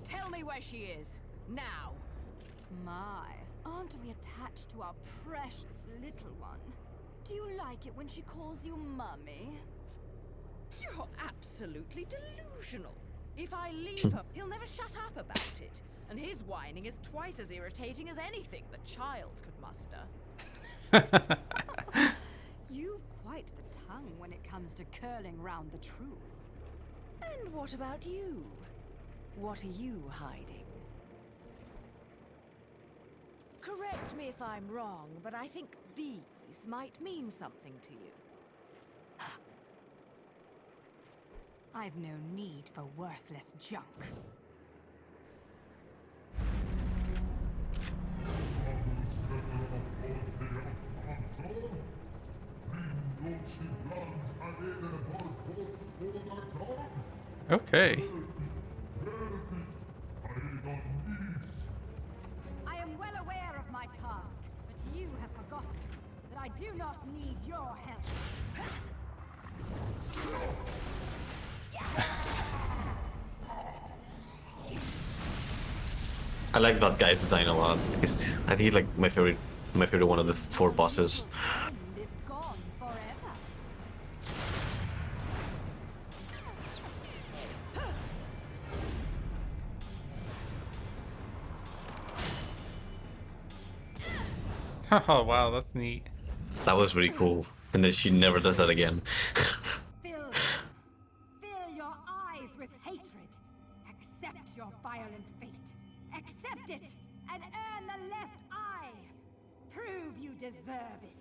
Speaker 7: Tell me where she is, now! My, aren't we attached to our precious little one? Do you like it when she calls you Mummy? You're absolutely delusional. If I leave her, he'll never shut up about it. And his whining is twice as irritating as anything the child could muster. You've quite the tongue when it comes to curling round the truth. And what about you? What are you hiding? Correct me if I'm wrong, but I think these might mean something to you. I've no need for worthless junk.
Speaker 1: okay.
Speaker 7: I am well aware of my task, but you have forgotten that I do not need your help.
Speaker 2: I like that guy's design a lot. I think he's like my favorite one of the 4 bosses.
Speaker 7: End is gone forever.
Speaker 1: Oh wow, that's neat.
Speaker 2: That was really cool. And then she never does that again.
Speaker 7: Fill your eyes with hatred. Accept your violent fate. Accept it and earn the left eye. Prove you deserve it.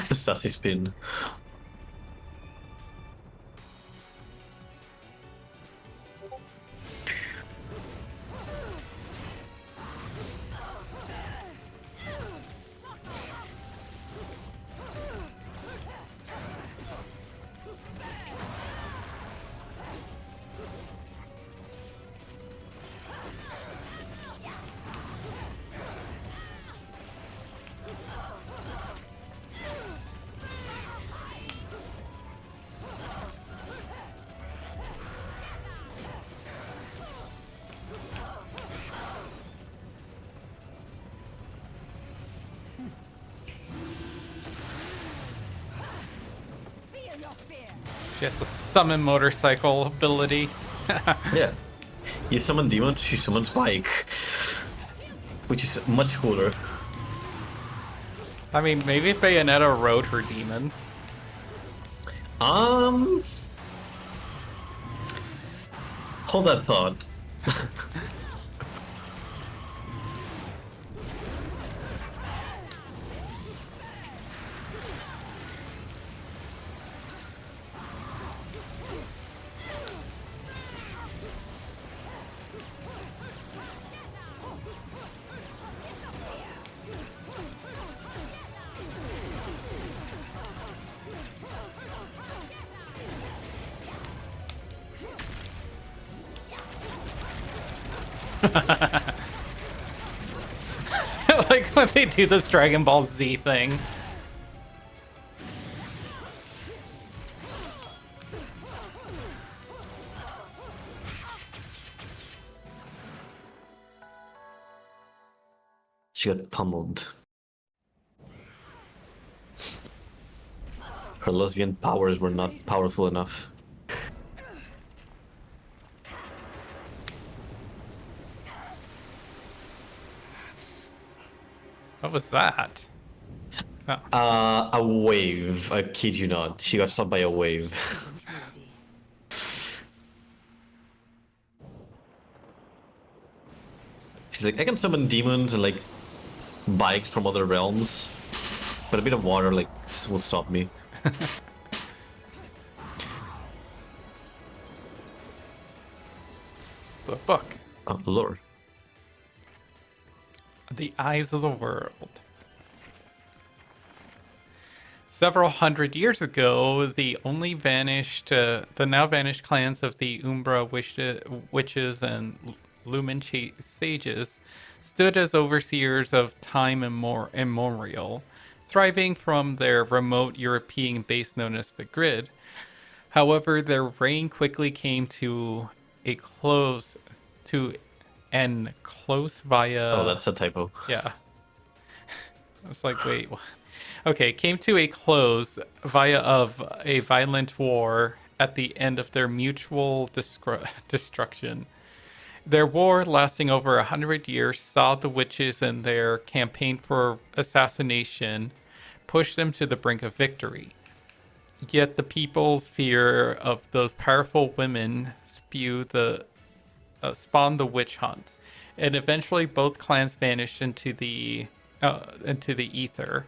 Speaker 2: The sassy spin.
Speaker 1: She has a summon motorcycle ability.
Speaker 2: Yeah. You summon demons, she summons bike. Which is much cooler.
Speaker 1: I mean, maybe Bayonetta rode her demons.
Speaker 2: Hold that thought.
Speaker 1: Like when they do this Dragon Ball Z thing.
Speaker 2: She got pummeled. Her lesbian powers were not powerful enough.
Speaker 1: What was that? Oh.
Speaker 2: A wave. I kid you not. She got stopped by a wave. She's like, I can summon demons and like bikes from other realms, but a bit of water like will stop me.
Speaker 1: The book.
Speaker 2: Oh, Lord.
Speaker 1: The Eyes of the World. Several hundred years ago, the now vanished clans of the Umbra witches and Lumen sages stood as overseers of time immemorial, thriving from their remote European base known as the Grid. However, their reign quickly came to a close via.
Speaker 2: Oh, that's a typo.
Speaker 1: Yeah. I was like, wait. Okay, came to a close via of a violent war at the end of their mutual destruction. Their war, lasting over 100 years, saw the witches and their campaign for assassination push them to the brink of victory. Yet the people's fear of those powerful women spawned the witch hunt, and eventually both clans vanished into the ether.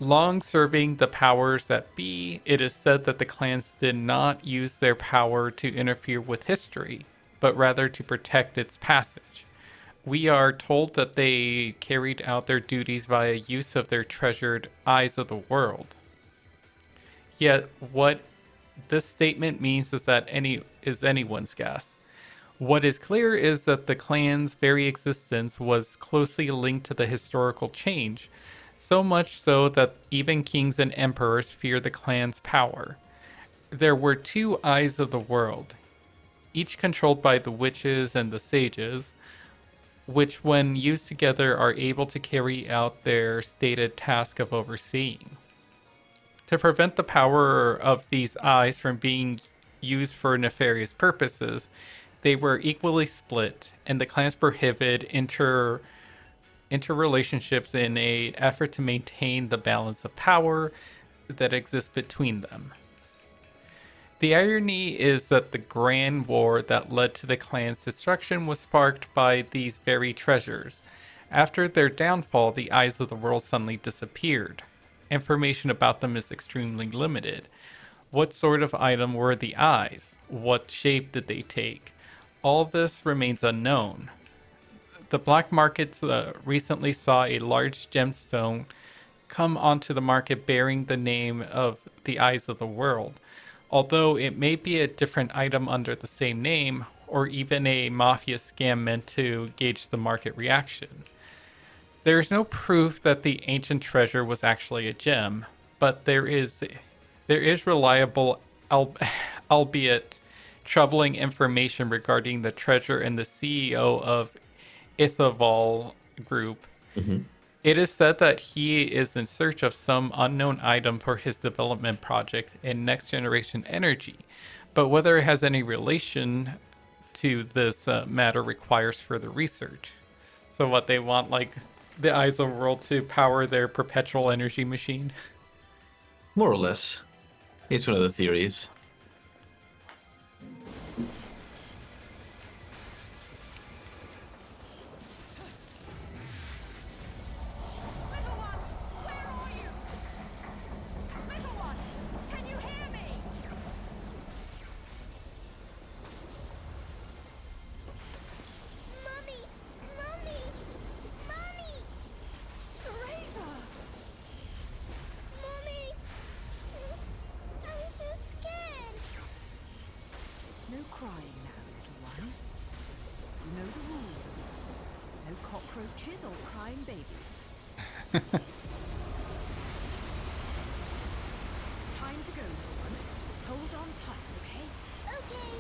Speaker 1: Long serving the powers that be, it is said that the clans did not use their power to interfere with history, but rather to protect its passage. We are told that they carried out their duties via use of their treasured eyes of the world. Yet, what this statement means is that anyone's guess. What is clear is that the clan's very existence was closely linked to the historical change, so much so that even kings and emperors fear the clan's power. There were two eyes of the world, each controlled by the witches and the sages, which when used together are able to carry out their stated task of overseeing. To prevent the power of these eyes from being used for nefarious purposes, they were equally split, and the clans prohibited interrelationships in an effort to maintain the balance of power that exists between them. The irony is that the grand war that led to the clan's destruction was sparked by these very treasures. After their downfall, the eyes of the world suddenly disappeared. Information about them is extremely limited. What sort of item were the eyes? What shape did they take? All this remains unknown. The black markets recently saw a large gemstone come onto the market bearing the name of the Eyes of the World. Although it may be a different item under the same name, or even a mafia scam meant to gauge the market reaction. There is no proof that the ancient treasure was actually a gem, but there is reliable, albeit troubling information regarding the treasure and the CEO of Ithaval Group. It is said that he is in search of some unknown item for his development project in next generation energy, but whether it has any relation to this matter requires further research. So, what they want, like, the eyes of the world to power their perpetual energy machine.
Speaker 2: More or less. It's one of the theories.
Speaker 7: Little one, where are you? Little one, can you hear me?
Speaker 5: Mommy! Mommy! Mommy!
Speaker 7: Teresa!
Speaker 5: Mommy! I'm so scared.
Speaker 7: No crying now, little one. You know the rules. No cockroaches or crying babies. Time to go, little one. Hold on tight, okay?
Speaker 5: Okay.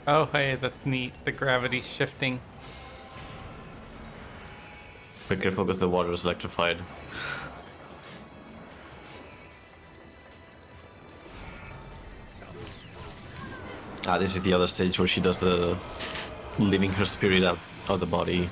Speaker 1: Oh, hey, that's neat. The gravity's shifting.
Speaker 2: Be careful because the water is electrified. Ah, this is the other stage where she does the leaving her spirit out of the body.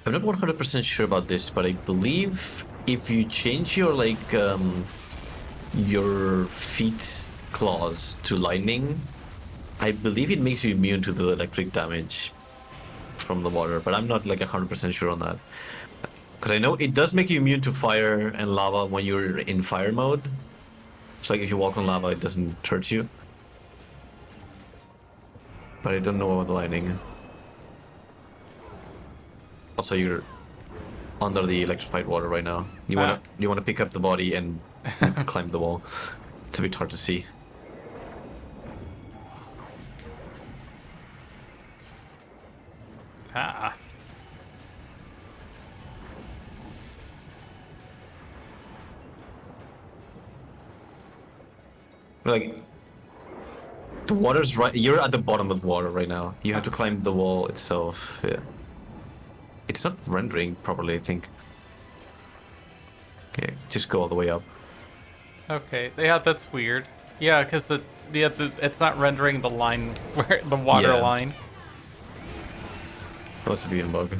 Speaker 2: I'm not 100% sure about this, but I believe if you change your your feet claws to lightning, I believe it makes you immune to the electric damage from the water, but I'm not like 100% sure on that. Because I know it does make you immune to fire and lava when you're in fire mode. So like if you walk on lava, it doesn't hurt you. But I don't know about the lightning. Also, you're under the electrified water right now. You wanna pick up the body and climb the wall. It's a bit hard to see.
Speaker 1: Ah.
Speaker 2: Like the water's right. You're at the bottom of the water right now. You have to climb the wall itself. Yeah. It's not rendering properly, I think. Okay, just go all the way up.
Speaker 1: Okay, yeah, that's weird. Yeah, because it's not rendering the line where the water
Speaker 2: Yeah.
Speaker 1: line.
Speaker 2: That must be a bug.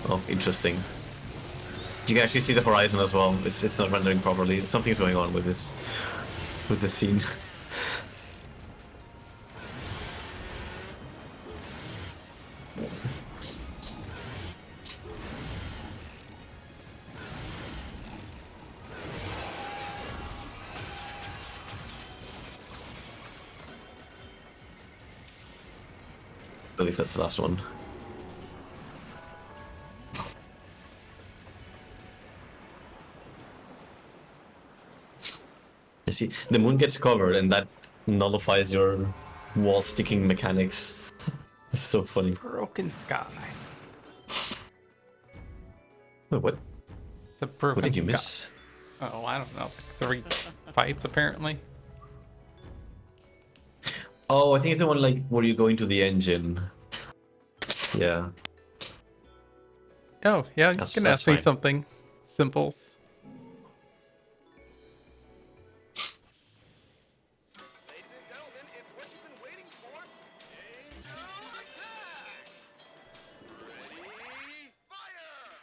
Speaker 2: Oh, interesting. You can actually see the horizon as well. It's not rendering properly. Something's going on with this scene. I believe that's the last one. You see, the moon gets covered and that nullifies your wall sticking mechanics. It's so funny.
Speaker 1: Broken sky.
Speaker 2: Wait, what?
Speaker 1: The broken
Speaker 2: What did you
Speaker 1: sky.
Speaker 2: miss?
Speaker 1: Oh, I don't know. 3 fights apparently.
Speaker 2: Oh, I think it's the one like where you go into the engine. Yeah,
Speaker 1: Oh, yeah, you can
Speaker 2: that's
Speaker 1: ask me
Speaker 2: fine.
Speaker 1: something. Simples.
Speaker 8: Ladies and gentlemen, it's what you've been waiting for. Angel attack! Ready, fire!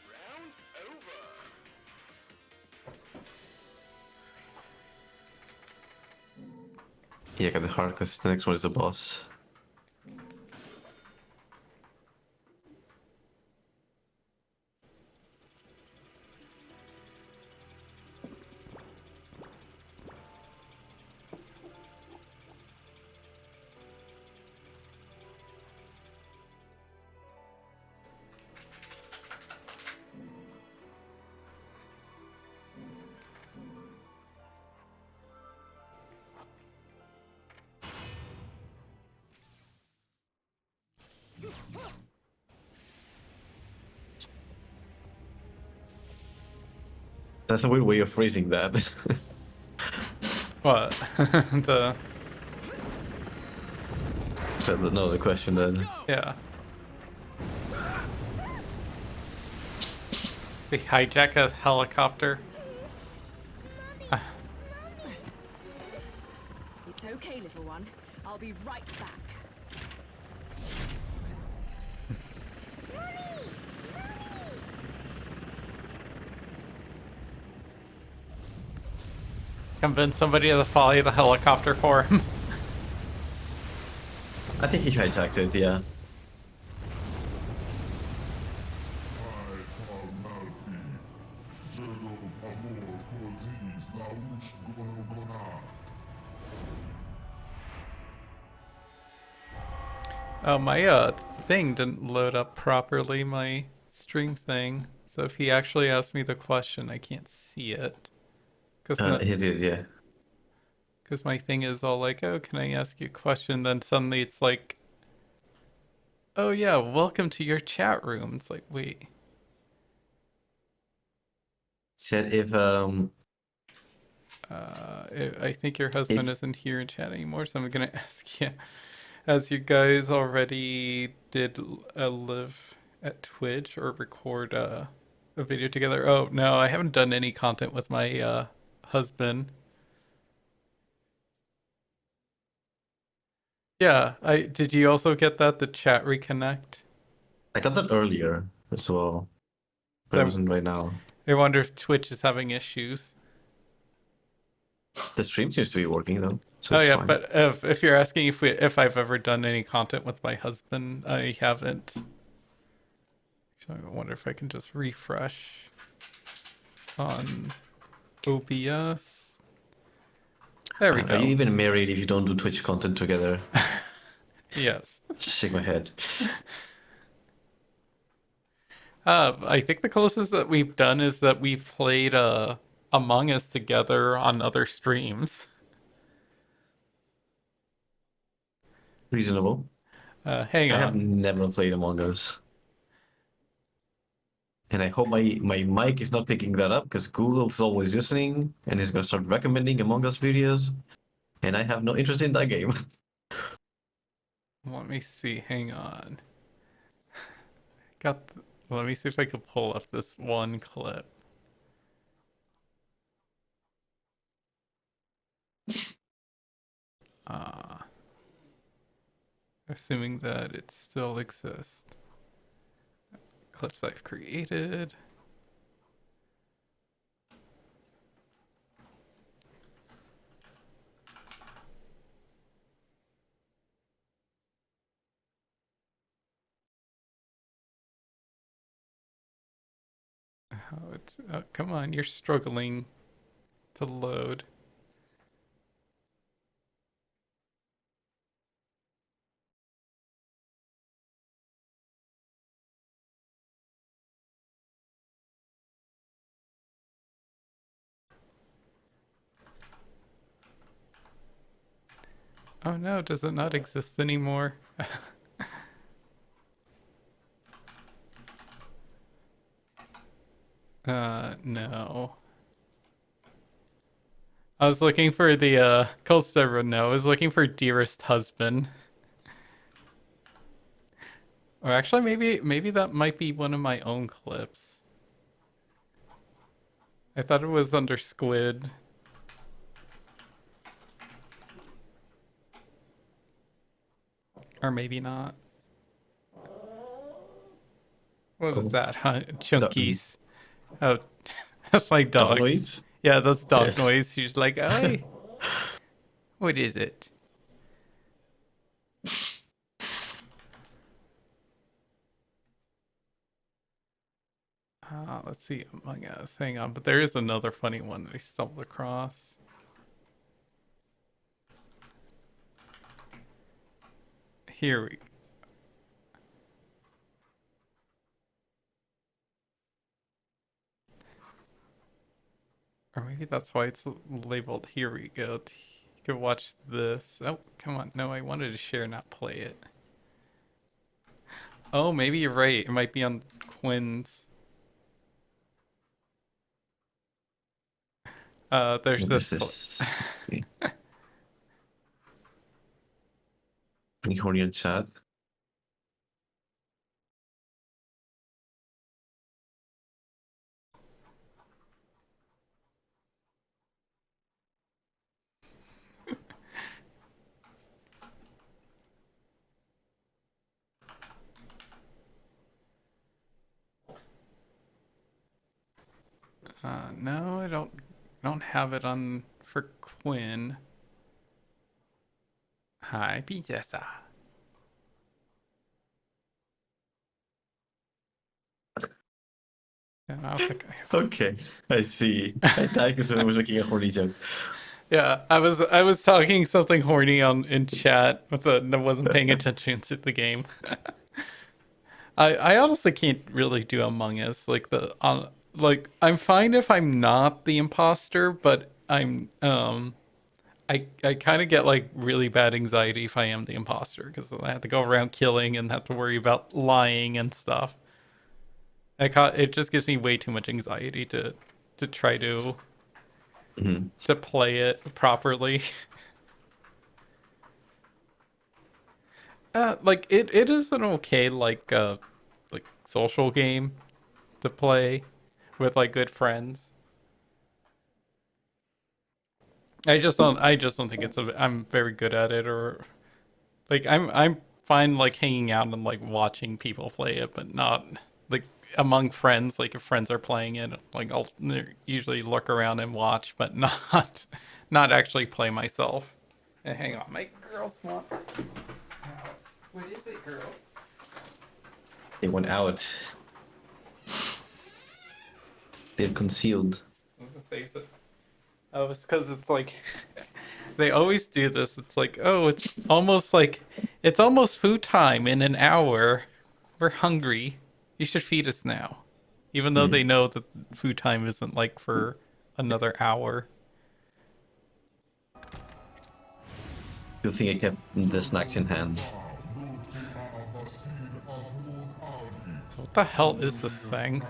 Speaker 8: Round over.
Speaker 2: Yeah, got the heart because the next one is the boss. That's a weird way of phrasing that.
Speaker 1: What? The
Speaker 2: So another question
Speaker 6: Let's
Speaker 2: then.
Speaker 6: go!
Speaker 1: yeah. They hijack a helicopter.
Speaker 7: It's okay, little one. I'll be right back.
Speaker 1: Convince somebody to fly the helicopter for him.
Speaker 2: I think he hijacked it, yeah.
Speaker 1: Oh, my thing didn't load up properly, my stream thing. So if he actually asked me the question, I can't see it.
Speaker 2: He did, yeah.
Speaker 1: Because my thing is all like, oh, can I ask you a question? Then suddenly it's like, oh yeah, welcome to your chat room. It's like, wait.
Speaker 2: Said if
Speaker 1: I think your husband
Speaker 2: if
Speaker 1: isn't here in chat anymore, so I'm gonna ask you, as you guys already did live at Twitch or record a video together. Oh no, I haven't done any content with my husband. Yeah, I did. You also get that the chat reconnect?
Speaker 2: I got that earlier as well, but it
Speaker 1: So
Speaker 2: wasn't right now.
Speaker 1: I wonder if Twitch is having issues.
Speaker 2: The stream seems to be working though, so
Speaker 1: Oh
Speaker 2: it's
Speaker 1: yeah,
Speaker 2: fine.
Speaker 1: but if you're asking if I've ever done any content with my husband, I haven't. Actually, I wonder if I can just refresh on OBS. There we
Speaker 2: Are you
Speaker 1: go.
Speaker 2: even married if you don't do Twitch content together?
Speaker 1: Yes.
Speaker 2: Shake my head.
Speaker 1: I think the closest that we've done is that we've played Among Us together on other streams.
Speaker 2: Reasonable.
Speaker 1: Hang
Speaker 2: I have
Speaker 1: on.
Speaker 2: never played Among Us. And I hope my mic is not picking that up because Google's always listening and is gonna start recommending Among Us videos. And I have no interest in that game.
Speaker 1: Let me see. Hang on. Let me see if I can pull up this one clip. Uh, Assuming that it still exists. Clips I've created. Oh, it's come on, you're struggling to load. Oh no, does it not exist anymore? No. I was looking for the Cold Server. No, I was looking for Dearest Husband. Or actually, maybe that might be one of my own clips. I thought it was under Squid. Or maybe not. What was
Speaker 2: Oh,
Speaker 1: that, huh?
Speaker 2: dog,
Speaker 1: Chunkies. Oh, that's my
Speaker 2: dog
Speaker 1: dog.
Speaker 2: noise?
Speaker 1: Yeah, that's
Speaker 2: Yeah.
Speaker 1: dog noise. She's like, "Oi, what is it?" Let's see, Among Us. Hang on, but there is another funny one that I stumbled across. Here we. Or maybe that's why it's labeled. Here we go. You can watch this. Oh, come on. No, I wanted to share, not play it. Oh, maybe you're right. It might be on Quinn's. There's
Speaker 2: There's
Speaker 1: this.
Speaker 2: this. Any horny in chat?
Speaker 1: No, I don't have it on for Quinn. Hi, Princessa. Yeah, I don't think I have.
Speaker 2: Okay, I see. I thought because I was making a horny joke.
Speaker 1: Yeah, I was talking something horny on in chat, but I wasn't paying attention to the game. I honestly can't really do Among Us like I'm fine if I'm not the imposter, but I kind of get like really bad anxiety if I am the imposter because I have to go around killing and have to worry about lying and stuff. It just gives me way too much anxiety to try
Speaker 2: Mhm.
Speaker 1: to play it properly. Like it is an okay like social game to play with like good friends. I just don't think I'm very good at it, or like I'm fine like hanging out and like watching people play it, but not like among friends. Like if friends are playing it, like I'll usually look around and watch, but not actually play myself. Hey, hang on, my girls want out. What is it, girl?
Speaker 2: They went out. They're concealed.
Speaker 1: I was gonna say so. Oh, it's because it's like they always do this. It's like, oh, it's almost food time in an hour. We're hungry. You should feed us now. Even though they know that food time isn't like for another hour.
Speaker 2: You think I kept the snacks in hand?
Speaker 1: So what the hell is this thing?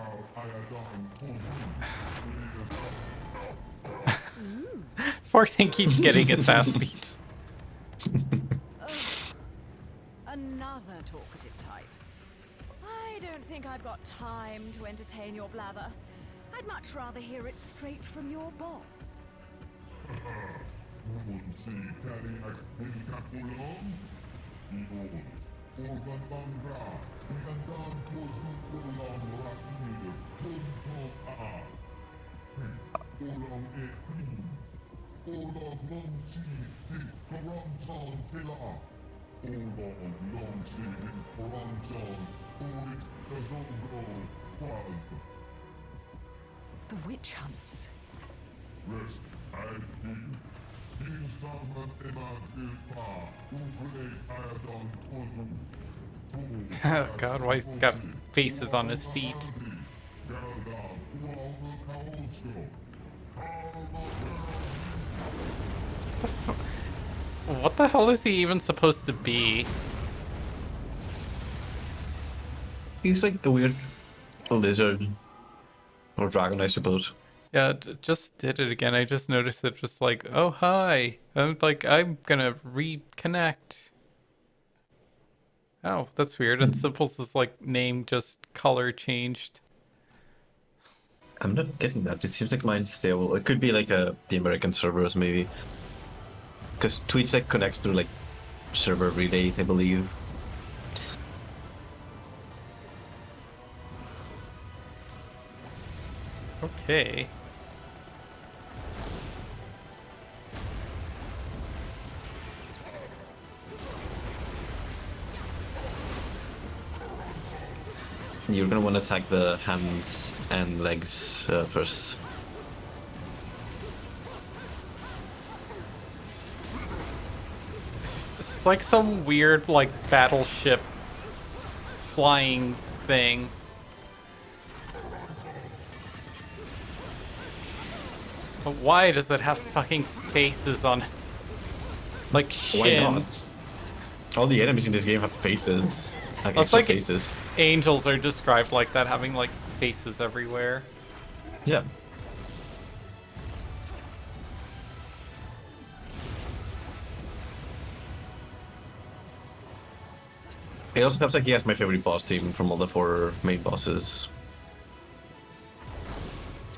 Speaker 1: This poor thing keeps getting its ass beat.
Speaker 7: Another talkative type. I don't think I've got time to entertain your blather. I'd much rather hear it straight from your boss. the witch hunts.
Speaker 9: Rest, I hear you. Being Salman Emma Tilpa, Ugrene Iadon Tozum.
Speaker 1: Oh god, why he's got faces on his feet?
Speaker 9: Garaldam, Ualma Kaolsko.
Speaker 1: What the hell is he even supposed to be?
Speaker 2: He's like a weird lizard or dragon, I suppose.
Speaker 1: Yeah, just did it again. I just noticed it just like, oh hi. I'm like, I'm gonna reconnect. Oh, that's weird. And Simple's like name just color changed.
Speaker 2: I'm not getting that. It seems like mine's stable. It could be like the American servers maybe. Because Twitch like connects through like server relays, I believe.
Speaker 1: Okay.
Speaker 2: You're gonna want to attack the hands and legs first.
Speaker 1: It's like some weird like battleship flying thing. But why does it have fucking faces on its like
Speaker 2: Why not?
Speaker 1: shins?
Speaker 2: All the enemies in this game have faces. Like
Speaker 1: It's
Speaker 2: extra
Speaker 1: like
Speaker 2: faces.
Speaker 1: angels are described like that, having like faces everywhere.
Speaker 2: Yeah. It also comes like he has my favorite boss team from all the 4 main bosses.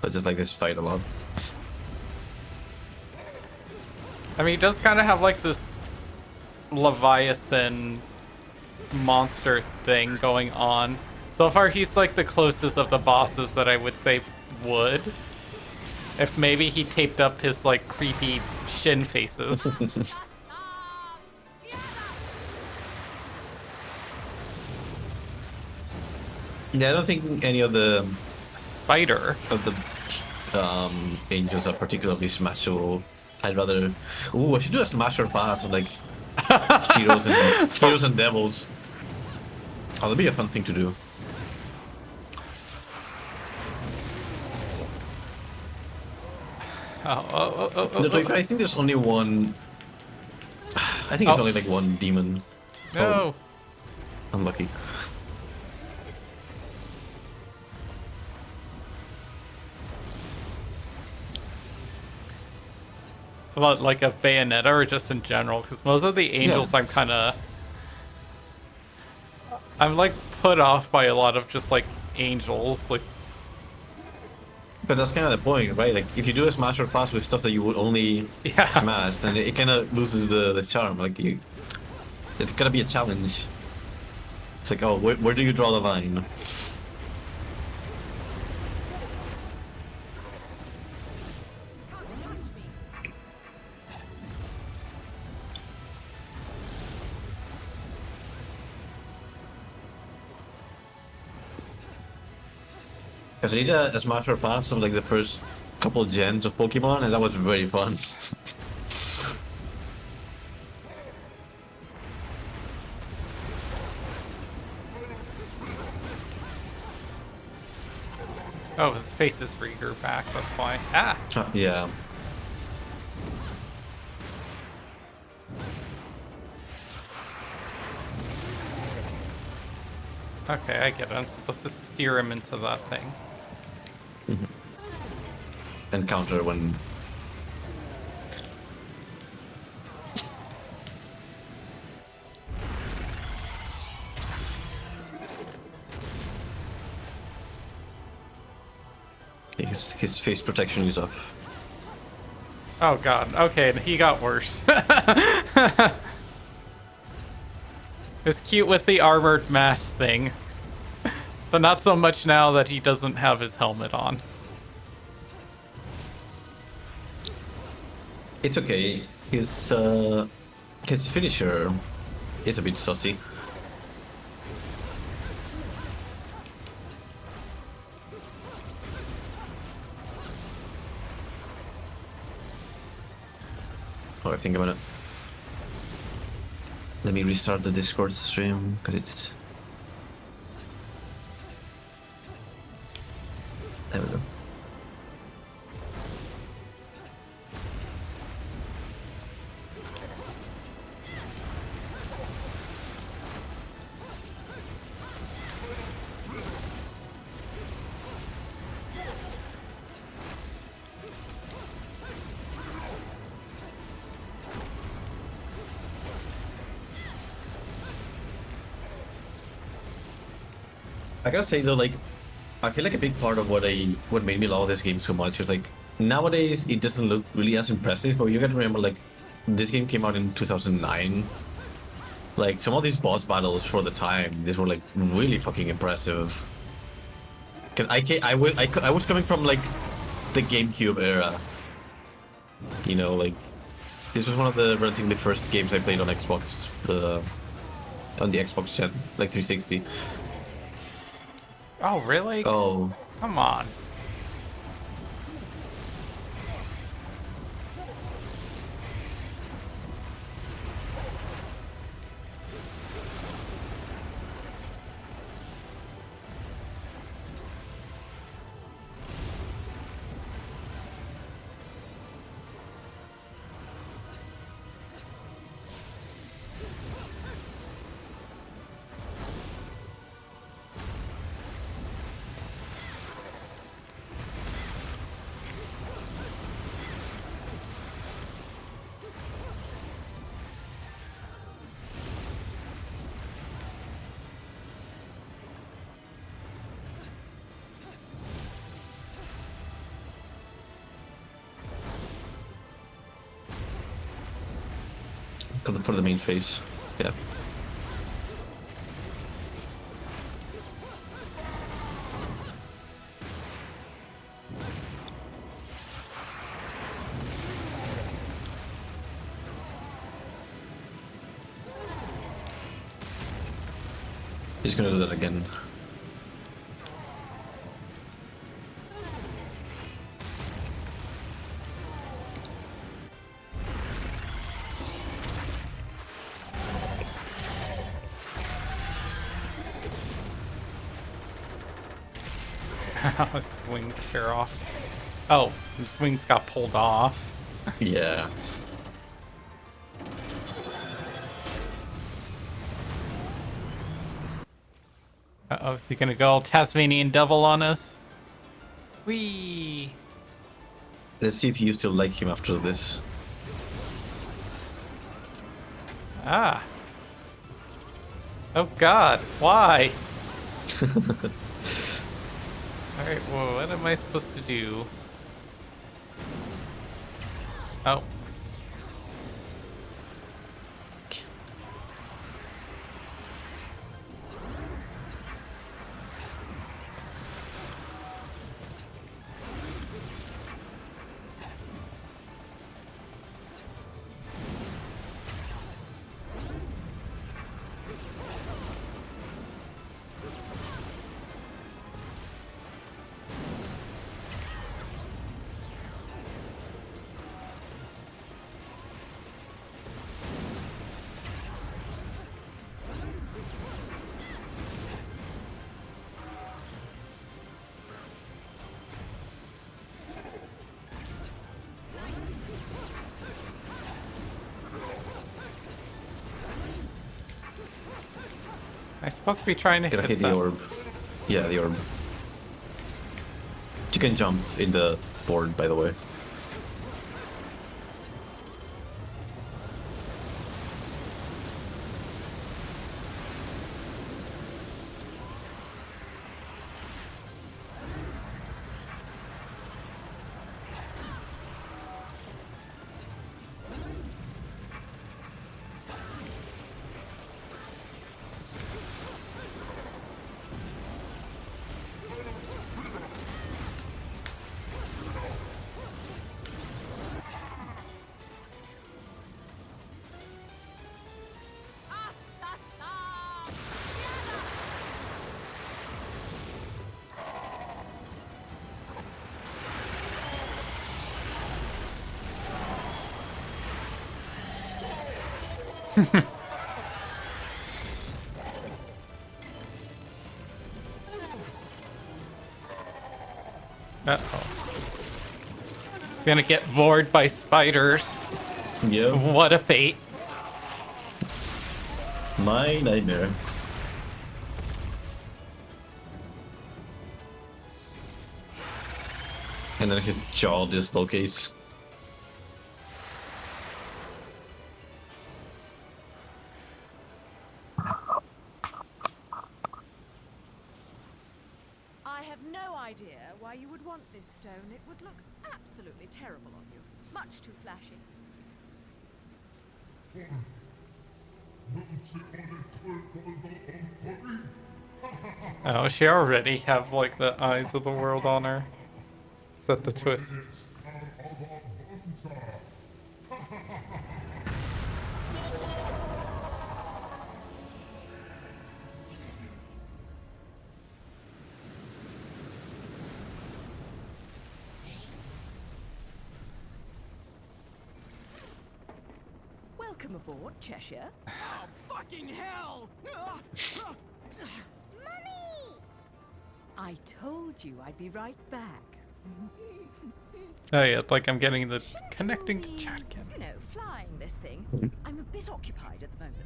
Speaker 2: I just like this fight a lot.
Speaker 1: I mean, he does kind of have like this Leviathan monster thing going on. So far, he's like the closest of the bosses that I would say would. If maybe he taped up his like creepy shin faces.
Speaker 2: Yeah, I don't think any of the
Speaker 1: Spider.
Speaker 2: angels are particularly smashable. I'd rather. Ooh, I should do a smasher pass on like heroes and devils. Oh, that'd be a fun thing to do. No, to be fair, I think there's only one. I think it's
Speaker 1: Oh.
Speaker 2: only like one demon.
Speaker 1: No.
Speaker 2: Oh, unlucky.
Speaker 1: About like a Bayonetta or just in general? Because most of the angels
Speaker 2: Yeah.
Speaker 1: I'm like put off by a lot of just like angels. Like,
Speaker 2: But that's kind of the point, right? Like, if you do a smasher pass with stuff that you would only
Speaker 1: Yeah.
Speaker 2: smash, then it kind of loses the charm. Like, it's gotta be a challenge. It's like, oh, where do you draw the line? Because I did a smasher pass of like the first couple gens of Pokemon, and that was very fun.
Speaker 1: oh, his face is freer back. That's why. Ah.
Speaker 2: Yeah.
Speaker 1: Okay, I get it. I'm supposed to steer him into that thing.
Speaker 2: And counter when. His face protection is off.
Speaker 1: Oh god. Okay, he got worse. It's cute with the armored mass thing. But not so much now that he doesn't have his helmet on.
Speaker 2: It's okay. His finisher is a bit sussy. Oh, I think I'm gonna... Let me restart the Discord stream, because it's... There we go. I gotta say though, like, I feel like a big part of what made me love this game so much is like nowadays it doesn't look really as impressive, but you gotta remember like this game came out in 2009. Like some of these boss battles for the time, these were like really fucking impressive. Cause I was coming from like the GameCube era, you know, like this was one of the relatively first games I played on Xbox, on the Xbox gen, like 360.
Speaker 1: Oh, really?
Speaker 2: Oh,
Speaker 1: Come on.
Speaker 2: for the main phase, yeah. He's gonna do that again.
Speaker 1: His wings tear off. Oh, his wings got pulled off.
Speaker 2: Yeah.
Speaker 1: Uh-oh, is he gonna go all Tasmanian devil on us? Whee!
Speaker 2: Let's see if you still like him after this.
Speaker 1: Ah. Oh god, why? Alright, well, what am I supposed to do? Oh. I'm supposed to be trying to
Speaker 2: Gotta
Speaker 1: hit
Speaker 2: hit the
Speaker 1: them.
Speaker 2: orb. Yeah, the orb. You can jump in the board, by the way.
Speaker 1: Uh-oh. Gonna get bored by spiders.
Speaker 2: Yeah,
Speaker 1: What a fate.
Speaker 2: my nightmare. And then his jaw dislocates.
Speaker 7: I have no idea why you would want this stone. It would look absolutely terrible on you. Much too flashy.
Speaker 1: Oh, she already have like the eyes of the world on her. Is that the twist?
Speaker 7: Welcome aboard, Cheshire.
Speaker 6: Oh, fucking hell!
Speaker 5: Mummy!
Speaker 7: I told you I'd be right back.
Speaker 1: Oh yeah, like I'm getting the
Speaker 7: Shouldn't
Speaker 1: connecting to
Speaker 7: you be,
Speaker 1: chat again.
Speaker 7: You know, flying this thing. I'm a bit occupied at the moment.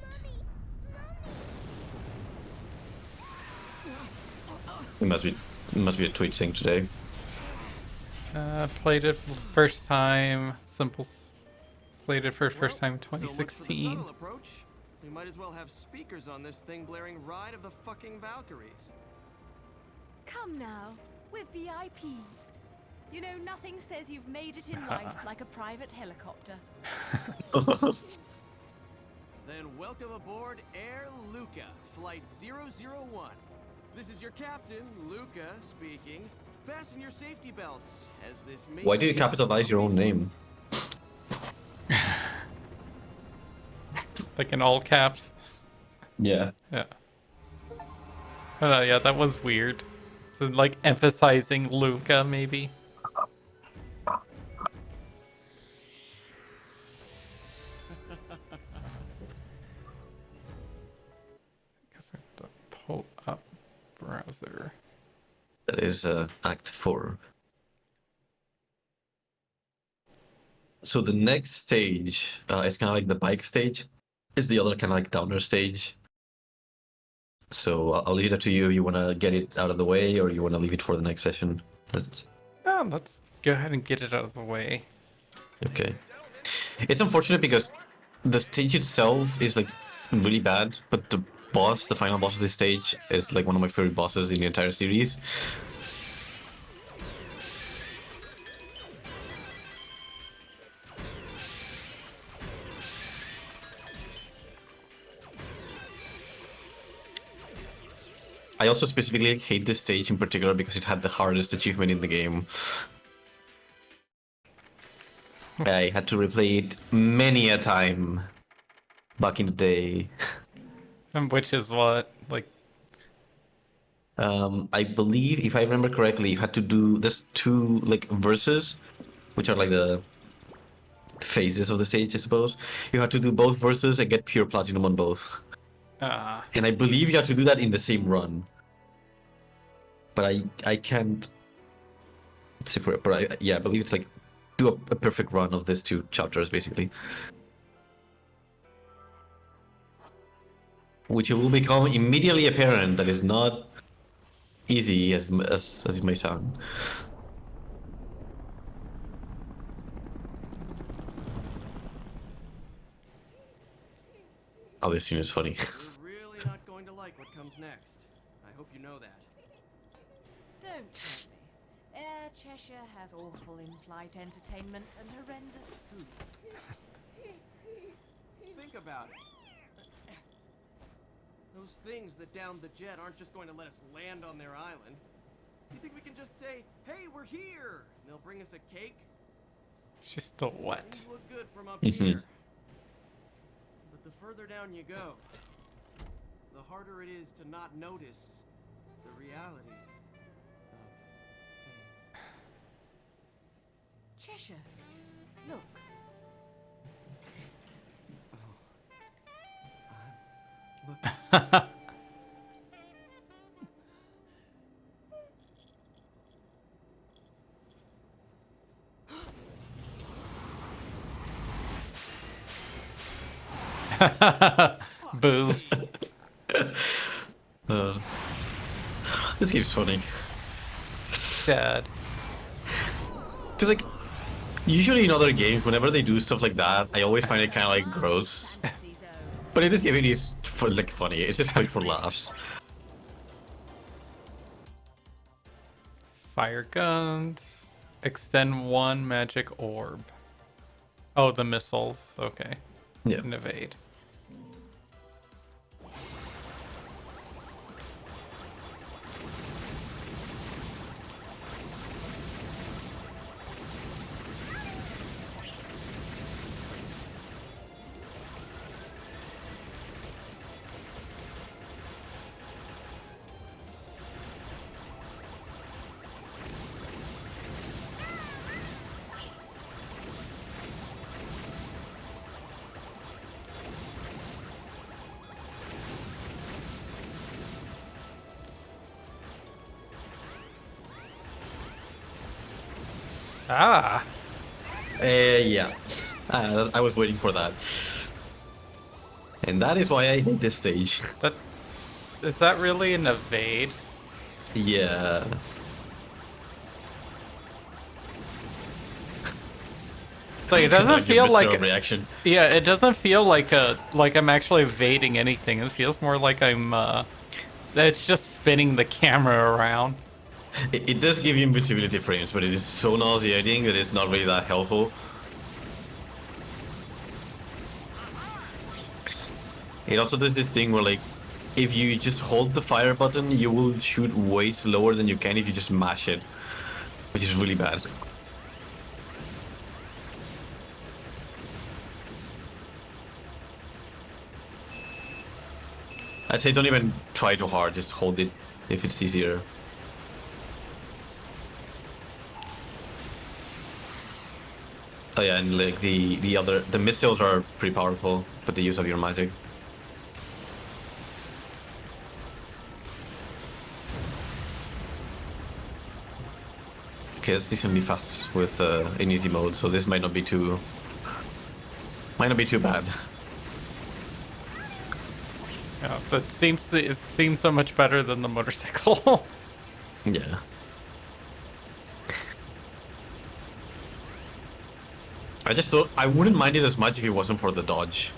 Speaker 2: It must be a Twitch thing today.
Speaker 1: Played it for the first time. Played it for the first time in
Speaker 6: So much for the
Speaker 1: 2016.
Speaker 6: subtle approach. We might as well have speakers on this thing blaring Ride of the fucking Valkyries.
Speaker 7: Come now, we're VIPs. You know, nothing says you've made it in life like a private helicopter.
Speaker 6: Then welcome aboard Air Luca, Flight 001. This is your captain, Luca, speaking. Fasten your safety belts, as this may
Speaker 2: Why do you
Speaker 6: be a
Speaker 2: capitalize your own
Speaker 6: bumpy
Speaker 2: name?
Speaker 6: flight.
Speaker 1: Like in all caps.
Speaker 2: Yeah.
Speaker 1: Yeah. Yeah, that was weird. So like emphasizing Luca, maybe. Guess I have to pull up browser.
Speaker 2: That is Act 4. So the next stage is kind of like the bike stage. Is the other kind of like downer stage. So I'll leave it up to you if you want to get it out of the way or you want to leave it for the next session.
Speaker 1: Let's go ahead and get it out of the way.
Speaker 2: Okay. It's unfortunate because the stage itself is like really bad, but the final boss of this stage, is like one of my favorite bosses in the entire series. I also specifically hate this stage in particular because it had the hardest achievement in the game. I had to replay it many a time back in the day.
Speaker 1: And which is what? Like,
Speaker 2: I believe, if I remember correctly, you had to do there's two like verses, which are like the phases of the stage, I suppose. You had to do both verses and get pure platinum on both. And I believe you have to do that in the same run. But I can't say for it. But I believe it's like do a perfect run of these two chapters basically. Which will become immediately apparent that is not easy as it may sound. Oh, this scene is funny.
Speaker 6: You're really not going to like what comes next. I hope you know that.
Speaker 7: Don't tell me. Air Cheshire has awful in-flight entertainment and horrendous food.
Speaker 6: Think about it. Those things that downed the jet aren't just going to let us land on their island. You think we can just say, "Hey, we're here," and they'll bring us a cake?
Speaker 1: it's just the what?
Speaker 6: Things look good from up here. But the further down you go, the harder it is to not notice the reality of things.
Speaker 7: Cheshire, look.
Speaker 1: Boobs.
Speaker 2: Uh, this game's funny.
Speaker 1: Dad.
Speaker 2: Cause like usually in other games, whenever they do stuff like that, I always find it kind of like gross.
Speaker 7: Fantasy zone.
Speaker 2: But in this game, it is for, like funny. It's just played for laughs.
Speaker 1: Fire guns. Extend one magic orb. Oh, the missiles. Okay.
Speaker 2: Yeah.
Speaker 1: And evade. Ah.
Speaker 2: Yeah. I was waiting for that. And that is why I hate this stage.
Speaker 1: That is that really an evade?
Speaker 2: Yeah.
Speaker 1: It's like it doesn't feel like
Speaker 2: reaction.
Speaker 1: yeah, it doesn't feel like I'm actually evading anything. It feels more like I'm it's just spinning the camera around.
Speaker 2: It does give you invisibility frames, but it is so nauseating that it's not really that helpful. It also does this thing where, like, if you just hold the fire button, you will shoot way slower than you can if you just mash it, which is really bad. I'd say don't even try too hard, just hold it if it's easier. Oh yeah, and like the missiles are pretty powerful, but the use of your magic. Okay, it's decently fast with in easy mode, so this might not be too bad.
Speaker 1: Yeah, but it seems so much better than the motorcycle.
Speaker 2: Yeah. I just thought I wouldn't mind it as much if it wasn't for the dodge,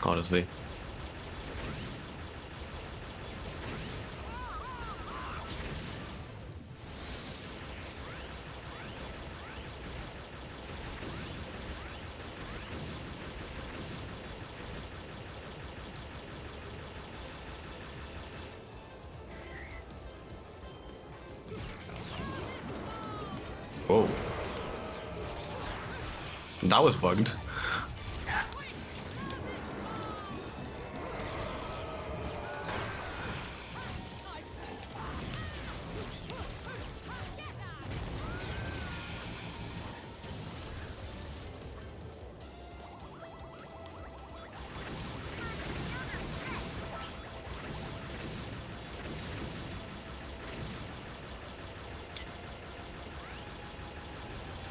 Speaker 2: honestly. Whoa. That was bugged.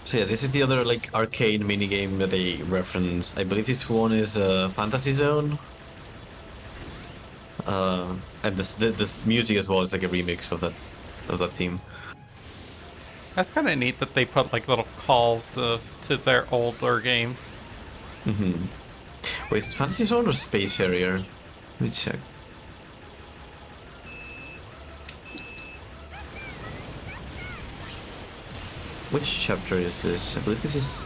Speaker 2: So yeah, this is the other like arcade minigame that they reference. I believe this one is Fantasy Zone. And this music as well is like a remix of that theme.
Speaker 1: That's kind of neat that they put like little calls to their older games.
Speaker 2: Mm-hmm. Wait, is it Fantasy Zone or Space Harrier? Let me check. Which chapter is this? I believe this is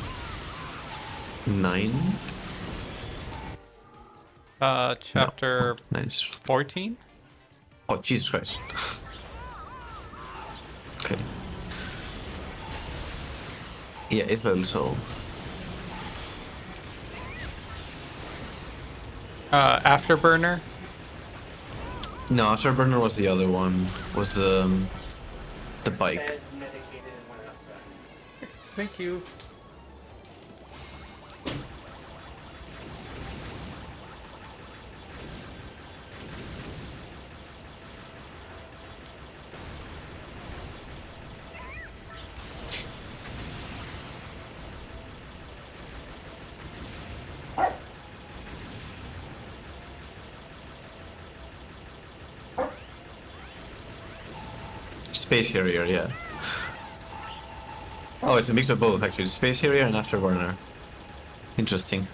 Speaker 2: 9.
Speaker 1: Chapter
Speaker 2: No, 9 is...
Speaker 1: 14.
Speaker 2: Oh, Jesus Christ. Okay. Yeah, it's Little Soul.
Speaker 1: Afterburner.
Speaker 2: No, Afterburner was the other one. Was the bike.
Speaker 1: Thank you.
Speaker 2: Space Harrier, yeah. Oh, it's a mix of both actually. Space Harrier and Afterburner. Interesting.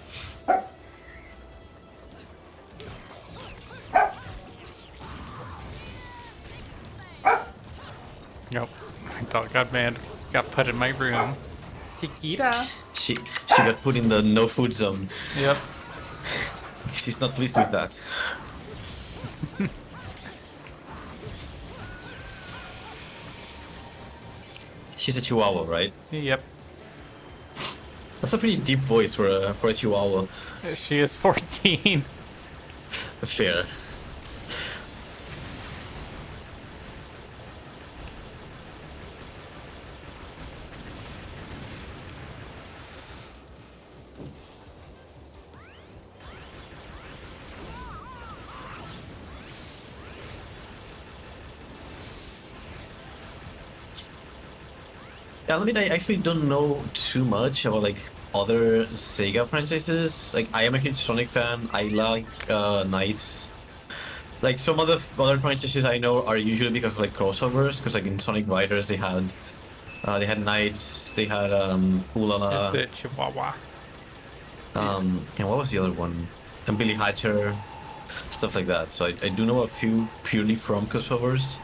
Speaker 1: Nope. My dog got mad. Got put in my room. Chiquita.
Speaker 2: She got put in the no food zone.
Speaker 1: Yep.
Speaker 2: She's not pleased with that. She's a Chihuahua, right?
Speaker 1: Yep.
Speaker 2: That's a pretty deep voice for a Chihuahua.
Speaker 1: She is 14.
Speaker 2: Fair. Yeah, I mean, I actually don't know too much about like other Sega franchises. Like, I am a huge Sonic fan. I like Knights. Like some other franchises I know are usually because of like crossovers. Because like in Sonic Riders they had Knights, they had Ulala,
Speaker 1: It's a Chihuahua.
Speaker 2: and what was the other one? And Billy Hatcher, stuff like that. So I do know a few purely from crossovers.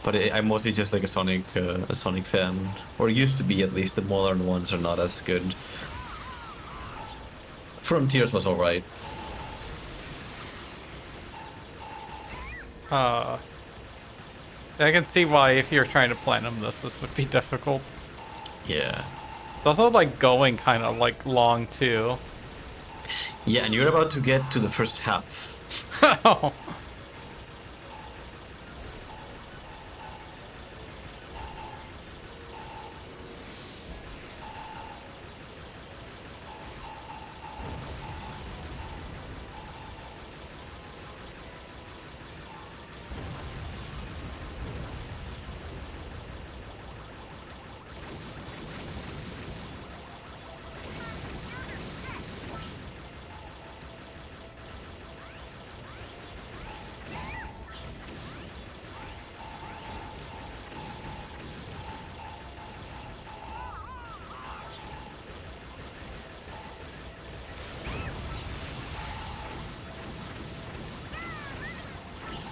Speaker 2: But I'm mostly just like a Sonic fan, or used to be at least. The modern ones are not as good. Frontiers was alright.
Speaker 1: I can see why if you're trying to platinum this would be difficult.
Speaker 2: Yeah.
Speaker 1: It's also like going kind of like long too.
Speaker 2: Yeah, and you're about to get to the first half.
Speaker 1: Oh.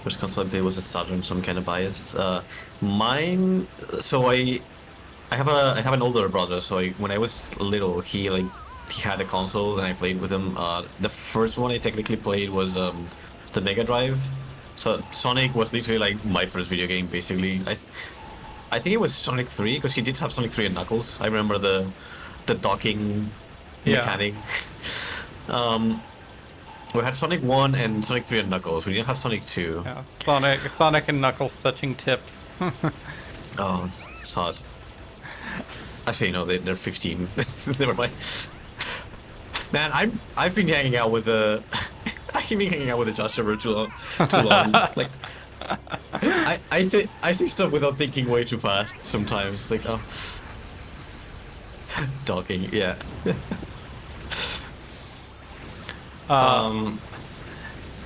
Speaker 2: First console I played was a Saturn, so I'm kind of biased. Mine, so I have an older brother, so when I was little, he had a console and I played with him. The first one I technically played was the Mega Drive. So Sonic was literally like my first video game, basically. I think it was Sonic 3 because he did have Sonic 3 and Knuckles. I remember the docking mechanic. We had Sonic 1 and Sonic 3 and Knuckles. We didn't have Sonic 2.
Speaker 1: Yeah, Sonic and Knuckles touching tips.
Speaker 2: Oh, sad. Actually, no, they're 15. Never mind. Man, I've been hanging out with the I've been hanging out with the Josh for too long. Like, I say stuff without thinking way too fast sometimes. Like, oh, talking, yeah.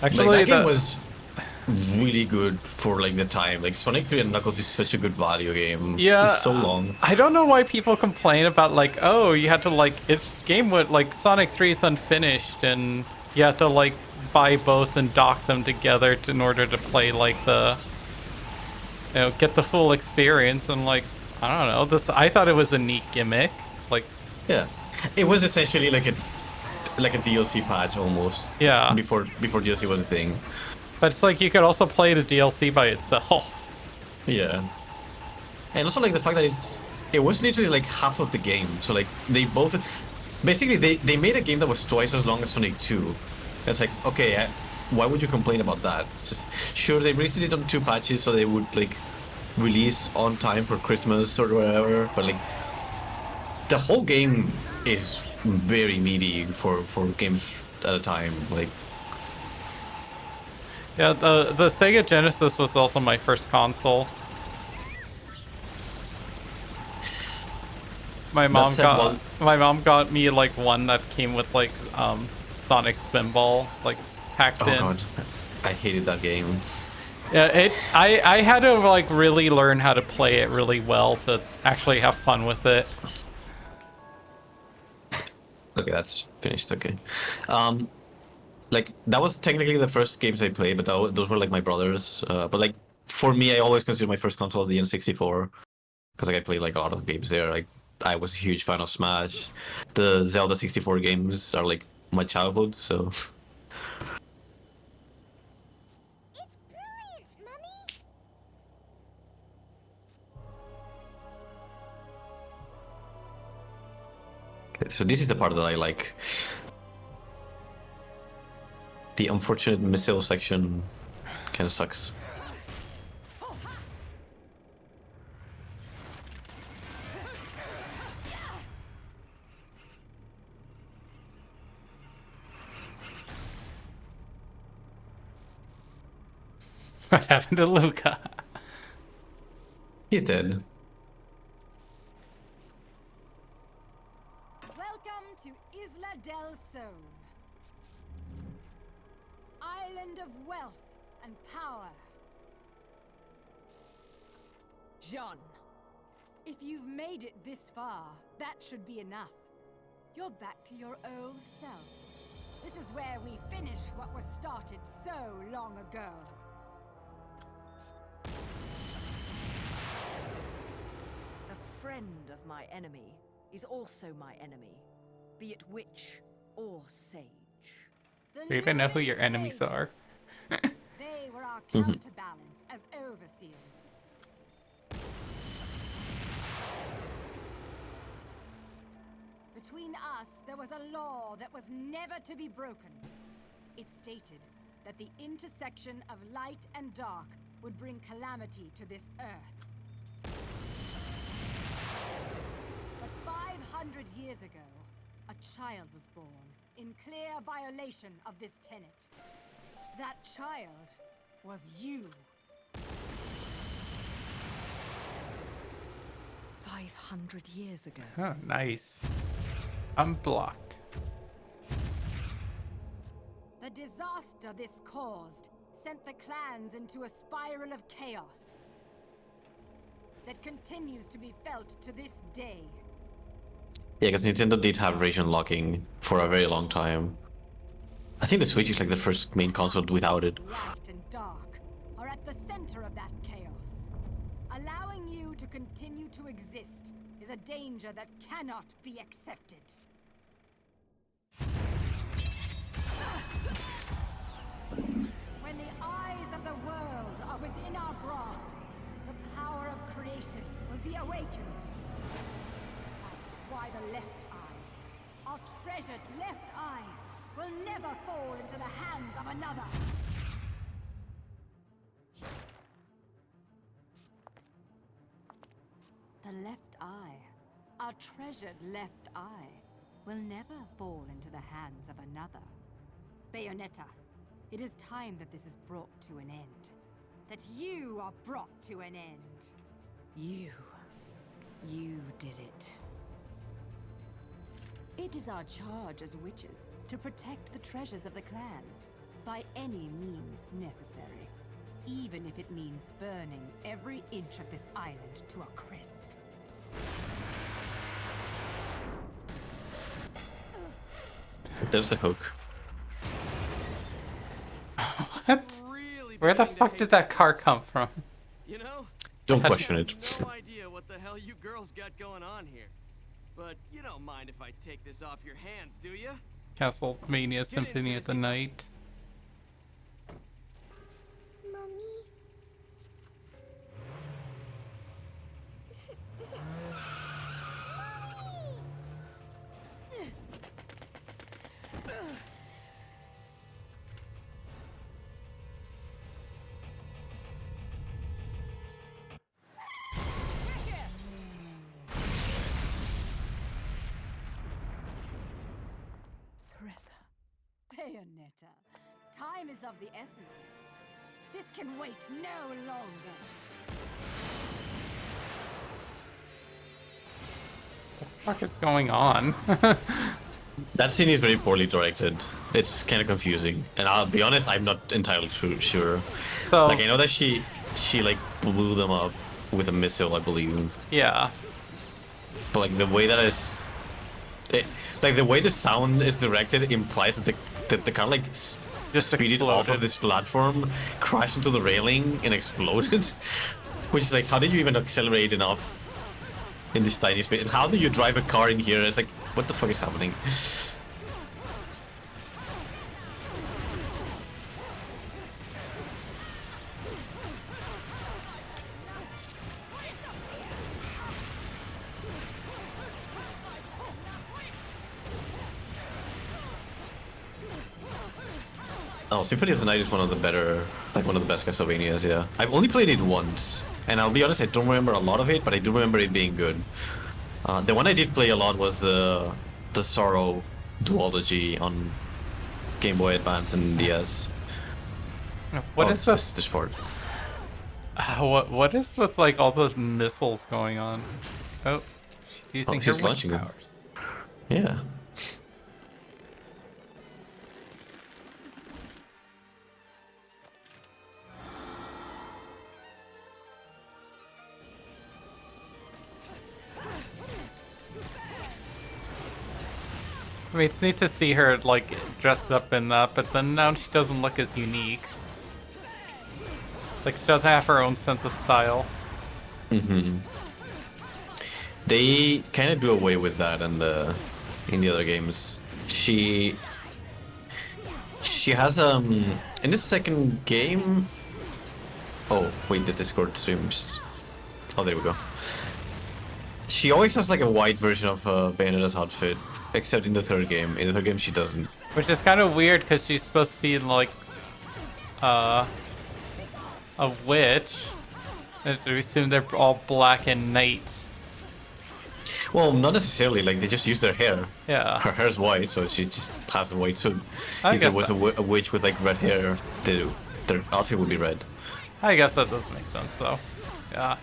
Speaker 1: Actually,
Speaker 2: like, that game was really good for like the time. Like Sonic 3 and Knuckles is such a good value game.
Speaker 1: Yeah,
Speaker 2: It's so long.
Speaker 1: I don't know why people complain about like, oh, you had to like its game would like Sonic 3 is unfinished and you have to like buy both and dock them together in order to play like the, you know, get the full experience. And like, I don't know, I thought it was a neat gimmick. Like,
Speaker 2: yeah, it was essentially like a DLC patch almost.
Speaker 1: Yeah.
Speaker 2: Before DLC was a thing.
Speaker 1: But it's like you could also play the DLC by itself.
Speaker 2: Yeah. And also like the fact that it was literally like half of the game. So like they both basically they made a game that was twice as long as Sonic 2. It's like, okay, why would you complain about that? It's just, sure, they released it on 2 patches so they would like release on time for Christmas or whatever, but like the whole game is very meaty for games at a time. Like,
Speaker 1: Yeah, the Sega Genesis was also my first console. My mom got me like one that came with like Sonic Spinball like packed in.
Speaker 2: Oh god, I hated that game.
Speaker 1: Yeah, I had to like really learn how to play it really well to actually have fun with it.
Speaker 2: Okay, that's finished. Okay. Um, like that was technically the first games I played, but those were like my brothers. But like for me, I always consider my first console the N64 because like I played like a lot of games there. Like I was a huge fan of Smash. The Zelda 64 games are like my childhood, so
Speaker 5: It's brilliant, Mummy!
Speaker 2: so this is the part that I like. The unfortunate missile section kind of sucks.
Speaker 1: What happened to Luca?
Speaker 2: He's dead.
Speaker 7: Welcome to Isla del Sol. Island of wealth and power. John, if you've made it this far, that should be enough. You're back to your old self. This is where we finish what was started so long ago.
Speaker 10: A friend of my enemy is also my enemy, be it witch or sage.
Speaker 7: The
Speaker 1: Do you even know who
Speaker 7: Lumen
Speaker 1: your enemies are?
Speaker 7: Sages. They were our counterbalance as overseers. Between us, there was a law that was never to be broken. It stated that the intersection of light and dark would bring calamity to this earth. But 500 years ago, a child was born in clear violation of this tenet. That child was you.
Speaker 10: 500 years ago.
Speaker 1: Oh, nice. Unblocked.
Speaker 7: The disaster this caused sent the clans into a spiral of chaos that continues to be felt to this day.
Speaker 2: Yeah, because Nintendo did have region locking for a very long time. I think the Switch is like the first main console without it.
Speaker 7: Light and dark are at the center of that chaos. Allowing you to continue to exist is a danger that cannot be accepted. When the eyes of the world are within our grasp, the power of creation will be awakened. That is why the left eye, our treasured left eye, will never fall into the hands of another. The left eye, our treasured left eye, will never fall into the hands of another. Bayonetta, it is time that this is brought to an end. That you are brought to an end.
Speaker 10: You did it.
Speaker 7: It is our charge as witches to protect the treasures of the clan by any means necessary, even if it means burning every inch of this island to a crisp.
Speaker 2: There's the hook.
Speaker 1: What?
Speaker 6: Really
Speaker 1: Where the
Speaker 6: beginning to
Speaker 1: fuck
Speaker 6: hate
Speaker 1: did that
Speaker 6: this
Speaker 1: car
Speaker 6: house.
Speaker 1: come from?
Speaker 6: You know,
Speaker 2: Don't
Speaker 1: I
Speaker 2: question
Speaker 6: I
Speaker 2: it.
Speaker 6: have no idea what the hell you girls got going on here. But you don't mind if I take this off your hands, do you?
Speaker 1: Castlevania Symphony of the
Speaker 6: Citizen.
Speaker 1: Night.
Speaker 5: Mummy?
Speaker 7: Bayonetta, time is of the essence. This can wait no longer.
Speaker 1: What the fuck is going on?
Speaker 2: That scene is very poorly directed. It's kind of confusing, and I'll be honest, I'm not entirely sure.
Speaker 1: So
Speaker 2: Like I know that she like blew them up with a missile, I believe.
Speaker 1: yeah,
Speaker 2: But like the way that like the way the sound is directed implies that the car like
Speaker 1: just
Speaker 2: speeded off of
Speaker 1: exploded.
Speaker 2: this platform, crashed into the railing, and exploded. Which is like, how did you even accelerate enough in this tiny space? And how do you drive a car in here? It's like, what the fuck is happening? Oh, Symphony of the Night is one of the better, like one of the best Castlevanias, yeah. I've only played it once, and I'll be honest, I don't remember a lot of it, but I do remember it being good. The one I did play a lot was the Sorrow duology on Game Boy Advance and DS.
Speaker 1: What is
Speaker 2: this part?
Speaker 1: What is with like all those missiles going on? Oh, she's using her
Speaker 2: she's
Speaker 1: witch
Speaker 2: launching them.
Speaker 1: powers.
Speaker 2: Yeah.
Speaker 1: I mean, it's neat to see her like dressed up in that, but then now she doesn't look as unique. Like she doesn't have her own sense of style.
Speaker 2: Mm-hmm. They kind of do away with that in the other games. She has in the second game. Oh wait, the Discord streams. Oh, there we go. She always has like a white version of Bayonetta's outfit, except in the third game. In the third game, she doesn't.
Speaker 1: Which is kind of weird because she's supposed to be like a witch. And we assume they're all black and night.
Speaker 2: Well, not necessarily. Like they just use their hair.
Speaker 1: Yeah.
Speaker 2: Her hair's white, so she just has a white suit.
Speaker 1: I
Speaker 2: If there
Speaker 1: guess
Speaker 2: was a witch with like red hair, their outfit would be red.
Speaker 1: I guess that does make sense, though. Yeah.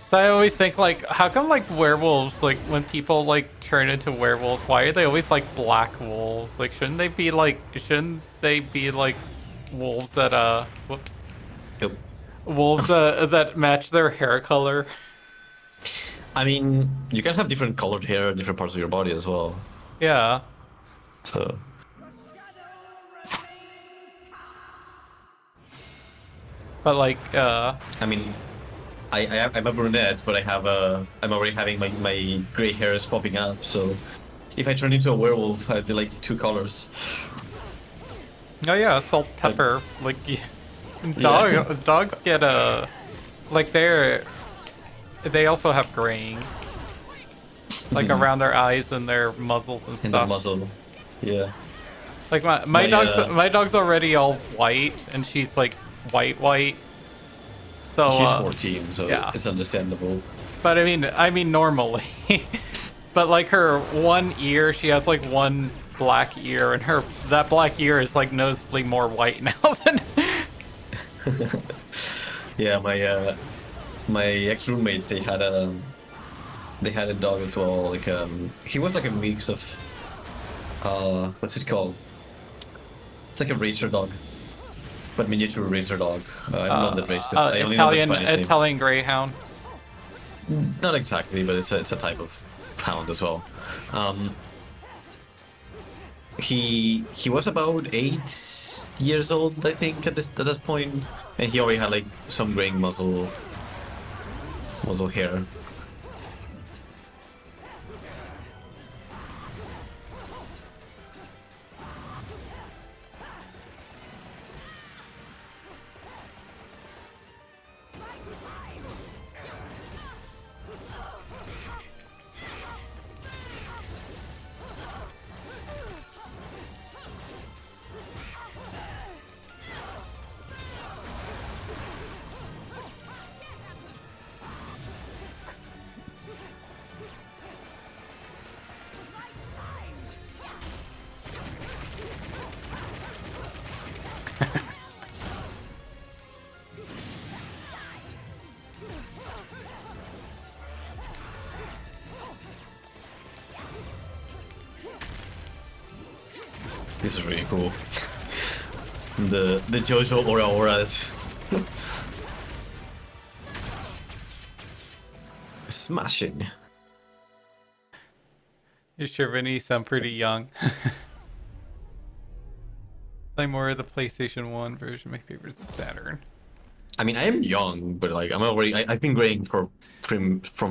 Speaker 1: So I always think, like, how come, like, werewolves, like, when people, like, turn into werewolves, why are they always, like, black wolves? Like, shouldn't they be, like, wolves that, whoops.
Speaker 2: Yep.
Speaker 1: Wolves that match their hair color?
Speaker 2: I mean, you can have different colored hair in different parts of your body as well.
Speaker 1: Yeah.
Speaker 2: So.
Speaker 1: But, like,
Speaker 2: I mean, I'm a brunette, but I'm already having my gray hairs popping up, so if I turn into a werewolf, I'd be like two colors.
Speaker 1: oh yeah, salt, pepper, like, dogs get like they also have graying. Like around their eyes and their muzzles and stuff.
Speaker 2: In the muzzle, yeah.
Speaker 1: Like my dog's already all white, and she's like white. So
Speaker 2: she's 14, so
Speaker 1: yeah.
Speaker 2: it's understandable.
Speaker 1: But I mean normally. But like her one ear, she has like one black ear, and that black ear is like noticeably more white now than.
Speaker 2: Yeah, my ex roommates they had a dog as well. Like he was like a mix of what's it called? It's like a racer dog, but miniature racer dog. I don't know the race because I only know the Spanish name.
Speaker 1: Italian Greyhound.
Speaker 2: Not exactly, but it's a type of hound as well. He was about 8 years old, I think, at that point, and he already had like some graying muzzle hair. This is really cool. The JoJo auras. Smashing.
Speaker 1: You sure, Vinny? You sound pretty young. Play more of the PlayStation 1 version. My favorite's Saturn.
Speaker 2: I mean, I am young, but like I'm already. I've been graying from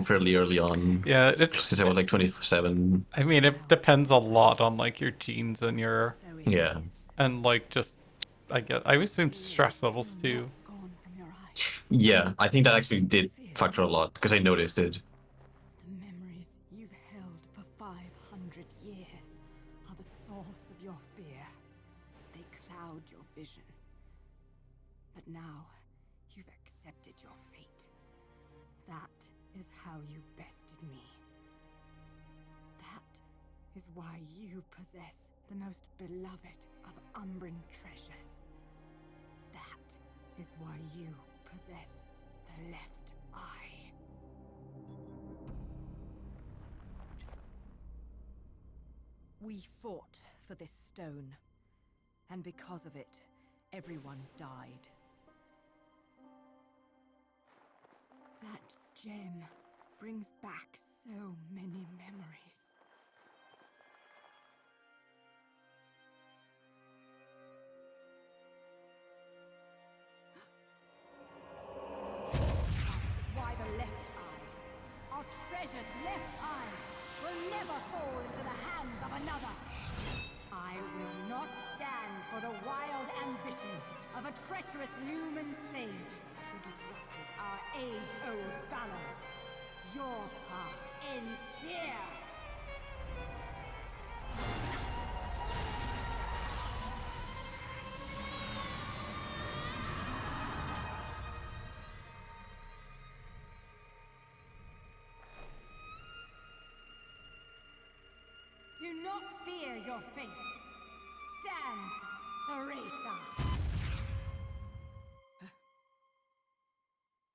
Speaker 2: fairly early on.
Speaker 1: Yeah,
Speaker 2: Since I was like 27.
Speaker 1: I mean, it depends a lot on like your genes and your
Speaker 2: Yeah.
Speaker 1: and like just I would assume stress levels too.
Speaker 2: Yeah, I think that actually did factor a lot because I noticed it.
Speaker 7: The memories you've held for 500 years are the source of your fear. They cloud your vision. But now, you've accepted your fate. That is how you bested me. That is why you possess the most beloved of Umbran treasures. That is why you possess the left eye. We fought for this stone, and because of it, everyone died. That gem brings back so many memories. Why the left eye, our treasured left eye, will never fall into the hands of another. I will not stand for the wild ambition of a treacherous Lumen sage who disrupted our age-old balance. Your path ends here. Do not fear your fate. Stand, Theresa.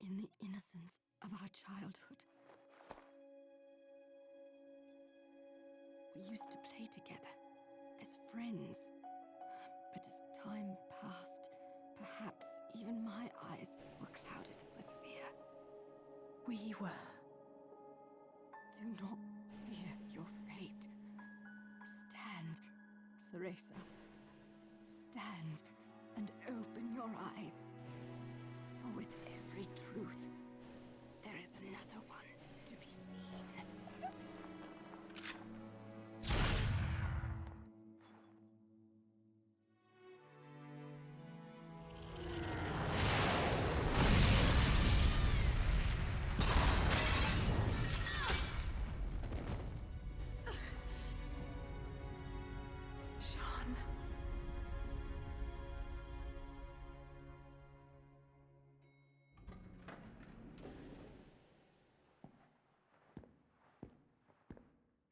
Speaker 7: In the innocence of our childhood, we used to play together as friends. But as time passed, perhaps even my eyes were clouded with fear. We were. Do not fear your fate. Stand, Theresa. Stand and open your eyes. For with every truth, there is another one to be seen. Sean.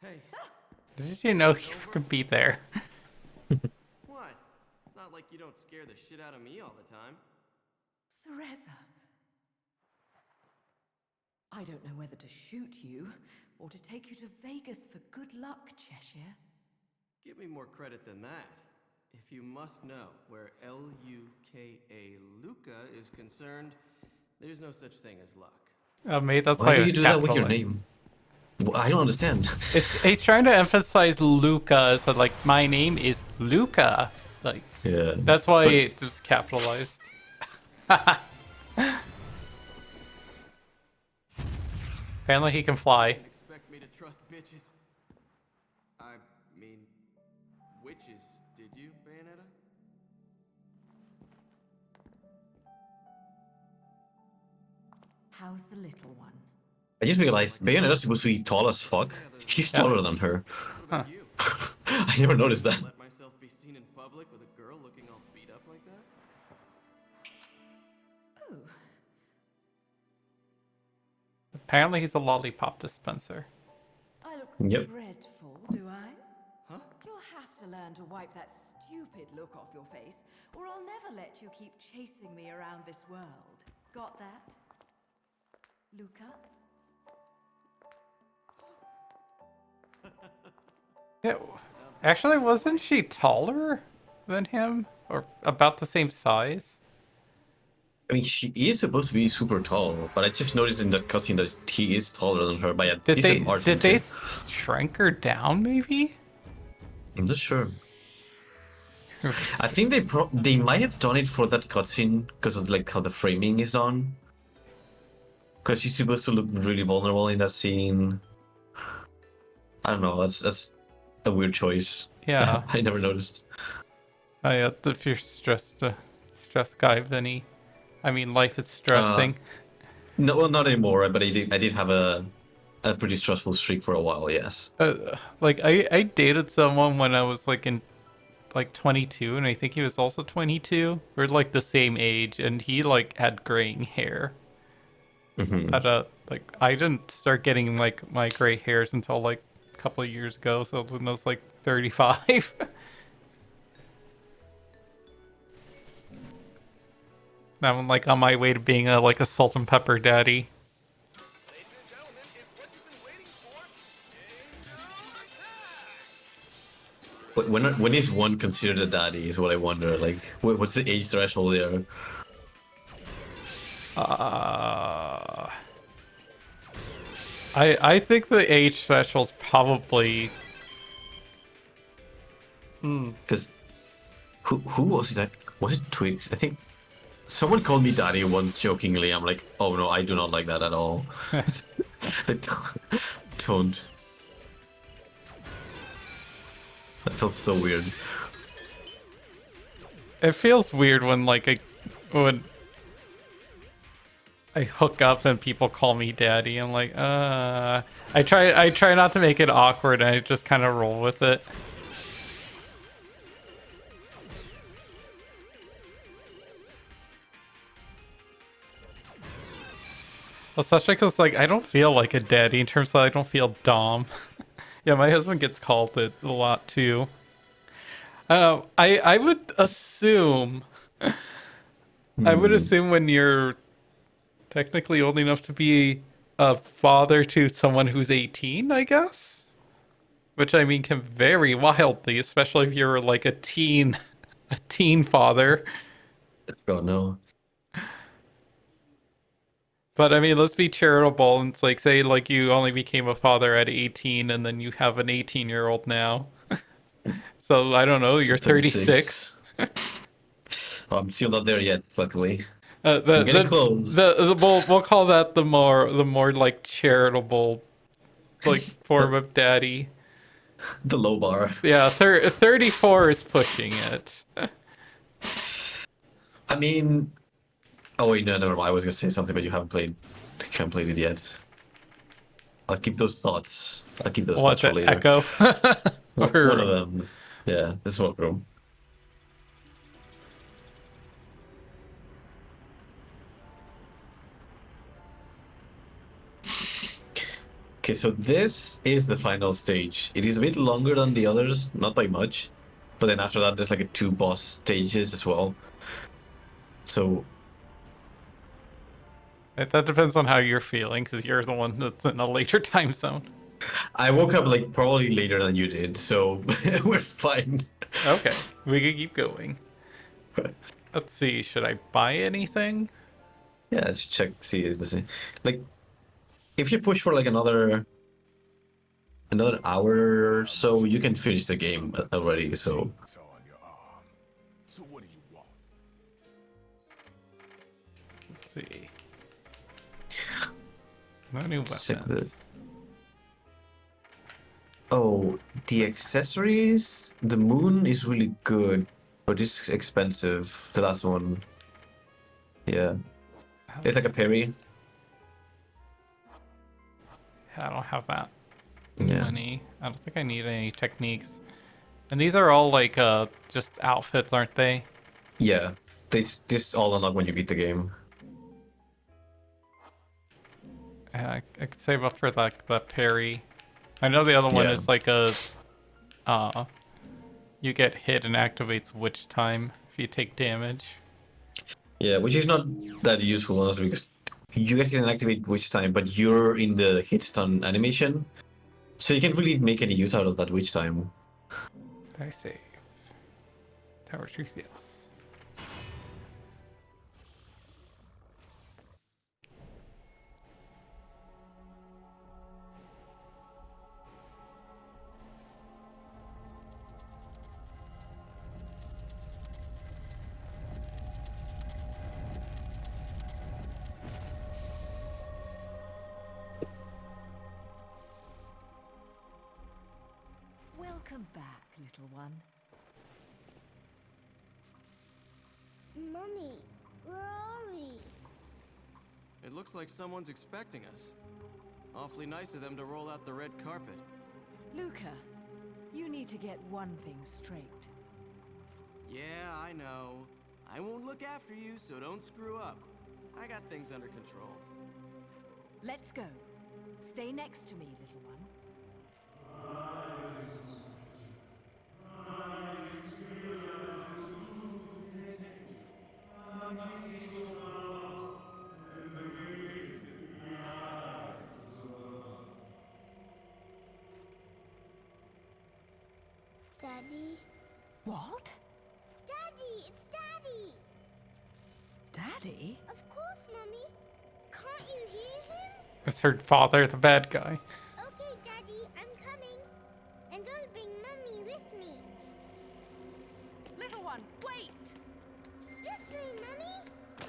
Speaker 6: Hey,
Speaker 1: Did you know you could be there?
Speaker 6: what? It's not like you don't scare the shit out of me all the time.
Speaker 10: Theresa. I don't know whether to shoot you or to take you to Vegas for good luck, Cheshire.
Speaker 6: Give me more credit than that. If you must know where Luka Luca is concerned, there's no such thing as luck.
Speaker 1: Oh, mate, that's
Speaker 2: Why
Speaker 1: why
Speaker 2: do
Speaker 1: it
Speaker 2: you
Speaker 1: was
Speaker 2: do that with your
Speaker 1: capitalized.
Speaker 2: name? I don't understand.
Speaker 1: He's trying to emphasize Luca, so like my name is Luca. Like
Speaker 2: Yeah.
Speaker 1: that's why
Speaker 2: but-
Speaker 1: it just capitalized. Apparently he can fly.
Speaker 6: Didn't expect me to trust bitches. I mean, witches, did you, Bayonetta?
Speaker 10: How's the little one?
Speaker 2: I just realized Bayonetta's supposed to be tall as fuck. He's
Speaker 1: Yeah.
Speaker 2: taller than her.
Speaker 6: What about you?
Speaker 2: I never noticed that.
Speaker 6: Let myself be seen in public with a girl looking all beat up like that?
Speaker 10: Oh,
Speaker 1: Apparently he's a lollipop dispenser.
Speaker 10: I look
Speaker 2: Yep.
Speaker 10: dreadful, do I?
Speaker 6: Huh?
Speaker 10: You'll have to learn to wipe that stupid look off your face, or I'll never let you keep chasing me around this world. Got that? Luca?
Speaker 1: Yeah.
Speaker 6: Now
Speaker 1: Actually, wasn't she taller than him? Or about the same size?
Speaker 2: I mean, she is supposed to be super tall, but I just noticed in that cutscene that he is taller than her by a
Speaker 1: Did
Speaker 2: decent
Speaker 1: they
Speaker 2: margin
Speaker 1: did they
Speaker 2: too.
Speaker 1: shrink her down maybe?
Speaker 2: I'm not sure. I think they might have done it for that cutscene because of like how the framing is done. Because she's supposed to look really vulnerable in that scene. I don't know. That's a weird choice.
Speaker 1: Yeah.
Speaker 2: I never noticed.
Speaker 1: If you're stressed, stress guy, Vinny. I mean, life is
Speaker 2: Uh,
Speaker 1: stressing.
Speaker 2: no, well, not anymore. But I did have a pretty stressful streak for a while. Yes.
Speaker 1: Like I dated someone when I was like in like 22, and I think he was also 22. We're like the same age, and he like had graying hair.
Speaker 2: Hmm.
Speaker 1: But like I didn't start getting like my gray hairs until like a couple of years ago. So when I was like 35. Now I'm like on my way to being a like a salt and pepper daddy.
Speaker 8: Ladies and gentlemen, it's what you've been waiting for. Angel attack!
Speaker 2: When is one considered a daddy? Is what I wonder. Like, what's the age threshold there?
Speaker 1: Uh, I think the age threshold's probably.
Speaker 2: Because who was it? Was it Twigs? I think someone called me daddy once jokingly. I'm like, oh no, I do not like that at all. I don't. That feels so weird.
Speaker 1: It feels weird when when I hook up and people call me daddy. I'm like, I try not to make it awkward, and I just kind of roll with it. Especially because like I don't feel like a daddy in terms of I don't feel dom. Yeah, my husband gets called it a lot too. I would assume I would assume when you're technically old enough to be a father to someone who's 18, I guess. Which I mean can vary wildly, especially if you're like a teen, a teen father.
Speaker 2: Oh no.
Speaker 1: But I mean, let's be charitable and it's like say like you only became a father at 18 and then you have an 18-year-old now. So I don't know, you're 36.
Speaker 2: 36. I'm still not there yet, luckily.
Speaker 1: The
Speaker 2: I'm getting close.
Speaker 1: we'll call that the more like charitable like form of daddy.
Speaker 2: The low bar.
Speaker 1: Yeah, 34 is pushing it.
Speaker 2: I mean, oh wait, no, never mind. I was gonna say something, but you haven't played it yet. I'll keep those thoughts. I'll keep those
Speaker 1: What
Speaker 2: thoughts for
Speaker 1: the
Speaker 2: later.
Speaker 1: echo?
Speaker 2: One of them. Yeah, the smoke room. Okay, so this is the final stage. It is a bit longer than the others, not by much. But then after that, there's like two boss stages as well. So
Speaker 1: That depends on how you're feeling, because you're the one that's in a later time zone.
Speaker 2: I woke up like probably later than you did, so we're fine.
Speaker 1: Okay, we can keep going. Let's see, should I buy anything?
Speaker 2: Yeah, let's check, see is the same. Like, if you push for like another hour or so, you can finish the game already. So
Speaker 4: It's on your arm. So what do you want?
Speaker 1: Let's see. No new
Speaker 2: check the.
Speaker 1: weapons.
Speaker 2: Oh, the accessories. The moon is really good, but it's expensive. The last one. Yeah, it's like a parry.
Speaker 1: I don't have that
Speaker 2: Yeah.
Speaker 1: money. I don't think I need any techniques. And these are all like just outfits, aren't they?
Speaker 2: Yeah, this all unlock when you beat the game.
Speaker 1: I could save up for like the parry. I know the other one
Speaker 2: Yeah.
Speaker 1: is like you get hit and activates witch time if you take damage.
Speaker 2: Yeah, which is not that useful honestly because you can activate witch time, but you're in the hit stun animation, so you can't really make any use out of that witch time.
Speaker 1: Did I save? Tower Truth, yes.
Speaker 10: Welcome back, little one.
Speaker 5: Mummy, where are we?
Speaker 6: It looks like someone's expecting us. Awfully nice of them to roll out the red carpet.
Speaker 10: Luca, you need to get one thing straight.
Speaker 6: Yeah, I know. I won't look after you, so don't screw up. I got things under control.
Speaker 10: Let's go. Stay next to me, little one.
Speaker 5: Daddy?
Speaker 10: What?
Speaker 5: Daddy, it's Daddy!
Speaker 10: Daddy?
Speaker 5: Of course, Mummy. Can't you hear him?
Speaker 1: It's her father, the bad guy.
Speaker 5: Okay, Daddy, I'm coming. And I'll bring Mummy with me.
Speaker 10: Little one, wait!
Speaker 5: This way, Mummy.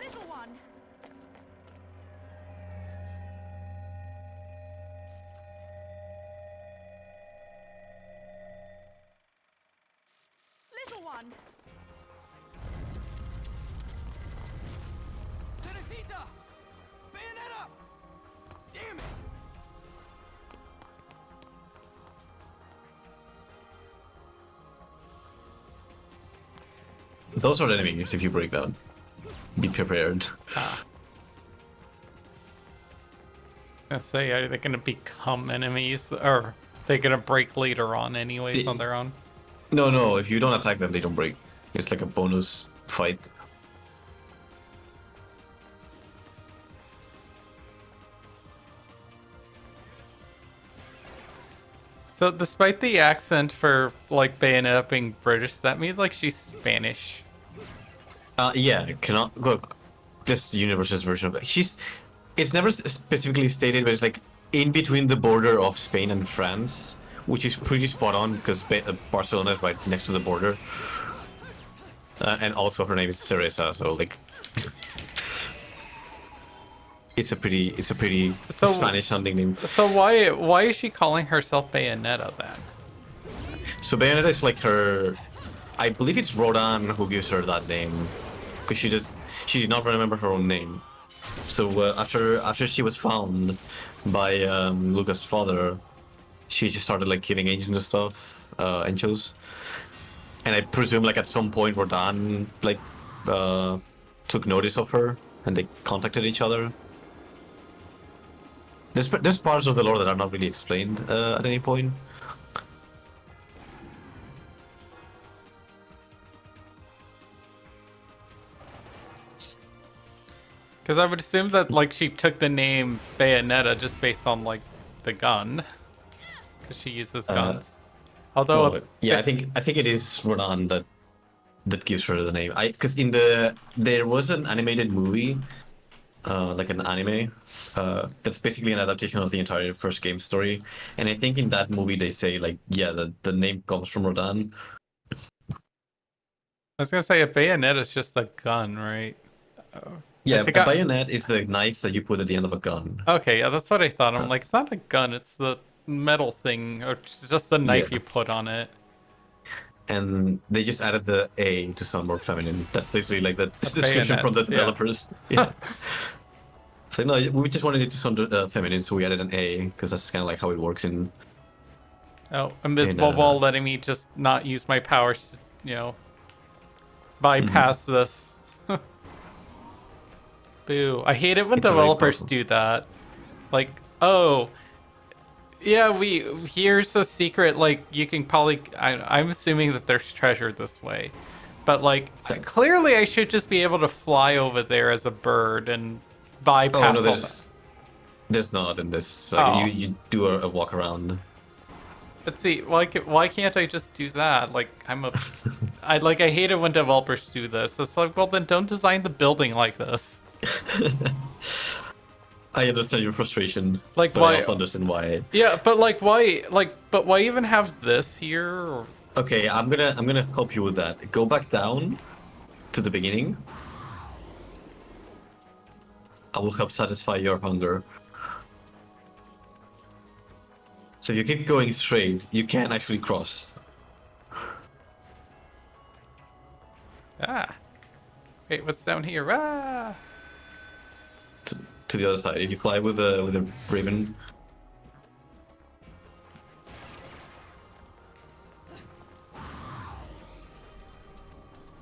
Speaker 10: Little one! Little one!
Speaker 6: Cerecita! Bayonetta! Damn it!
Speaker 2: Those are enemies if you break them. Be prepared.
Speaker 1: I say, are they gonna become enemies, or are they gonna break later on anyways on their own?
Speaker 2: No, if you don't attack them, they don't break. It's like a bonus fight.
Speaker 1: So despite the accent for like Bayonetta being British, that means like she's Spanish.
Speaker 2: Yeah, cannot go. This universe's version of it. It's never specifically stated, but it's like in between the border of Spain and France, which is pretty spot on because Barcelona is right next to the border. And also her name is Cereza, so like it's a pretty Spanish sounding name.
Speaker 1: So why is she calling herself Bayonetta then?
Speaker 2: So Bayonetta is like her, I believe it's Rodan who gives her that name, because she did not remember her own name. So after she was found by Luca's father, she just started like killing angels and stuff, angels. And I presume like at some point Rodan like took notice of her and they contacted each other. There's parts of the lore that are not really explained at any point.
Speaker 1: Because I would assume that like she took the name Bayonetta just based on like the gun, because she uses guns. Although
Speaker 2: yeah, I think it is Ronan that gives her the name. Because there was an animated movie, like an anime, that's basically an adaptation of the entire first game story, and I think in that movie they say like, yeah, the name comes from Rodan.
Speaker 1: I was gonna say a bayonet is just a gun, right?
Speaker 2: Yeah, a bayonet is the knife that you put at the end of a gun.
Speaker 1: Okay, yeah, that's what I thought. I'm like, it's not a gun, it's the metal thing, or just the knife you put on it.
Speaker 2: And they just added the A to sound more feminine. That's literally like the description
Speaker 1: bayonet,
Speaker 2: from the developers. Yeah. So no, we just wanted it to sound feminine, so we added an A, because that's kind of like how it works in...
Speaker 1: Oh, invisible wall letting me just not use my powers to, bypass this. Boo. I hate it when developers do that. Like, oh, yeah, here's a secret, like, you can probably, I'm assuming that there's treasure this way. But, like, clearly I should just be able to fly over there as a bird and bypass all that.
Speaker 2: There's not in this. Like, you do a walk around.
Speaker 1: But see, why can't I just do that? Like, I hate it when developers do this. It's like, well, then don't design the building like this.
Speaker 2: I understand your frustration,
Speaker 1: Like,
Speaker 2: but I
Speaker 1: why?
Speaker 2: also understand why.
Speaker 1: Yeah, but like, why? Like, but why even have this here? Or...
Speaker 2: Okay, I'm gonna help you with that. Go back down to the beginning. I will help satisfy your hunger. So if you keep going straight, you can actually cross.
Speaker 1: Ah. Wait, what's down here? Ah.
Speaker 2: To the other side. If you fly with the raven.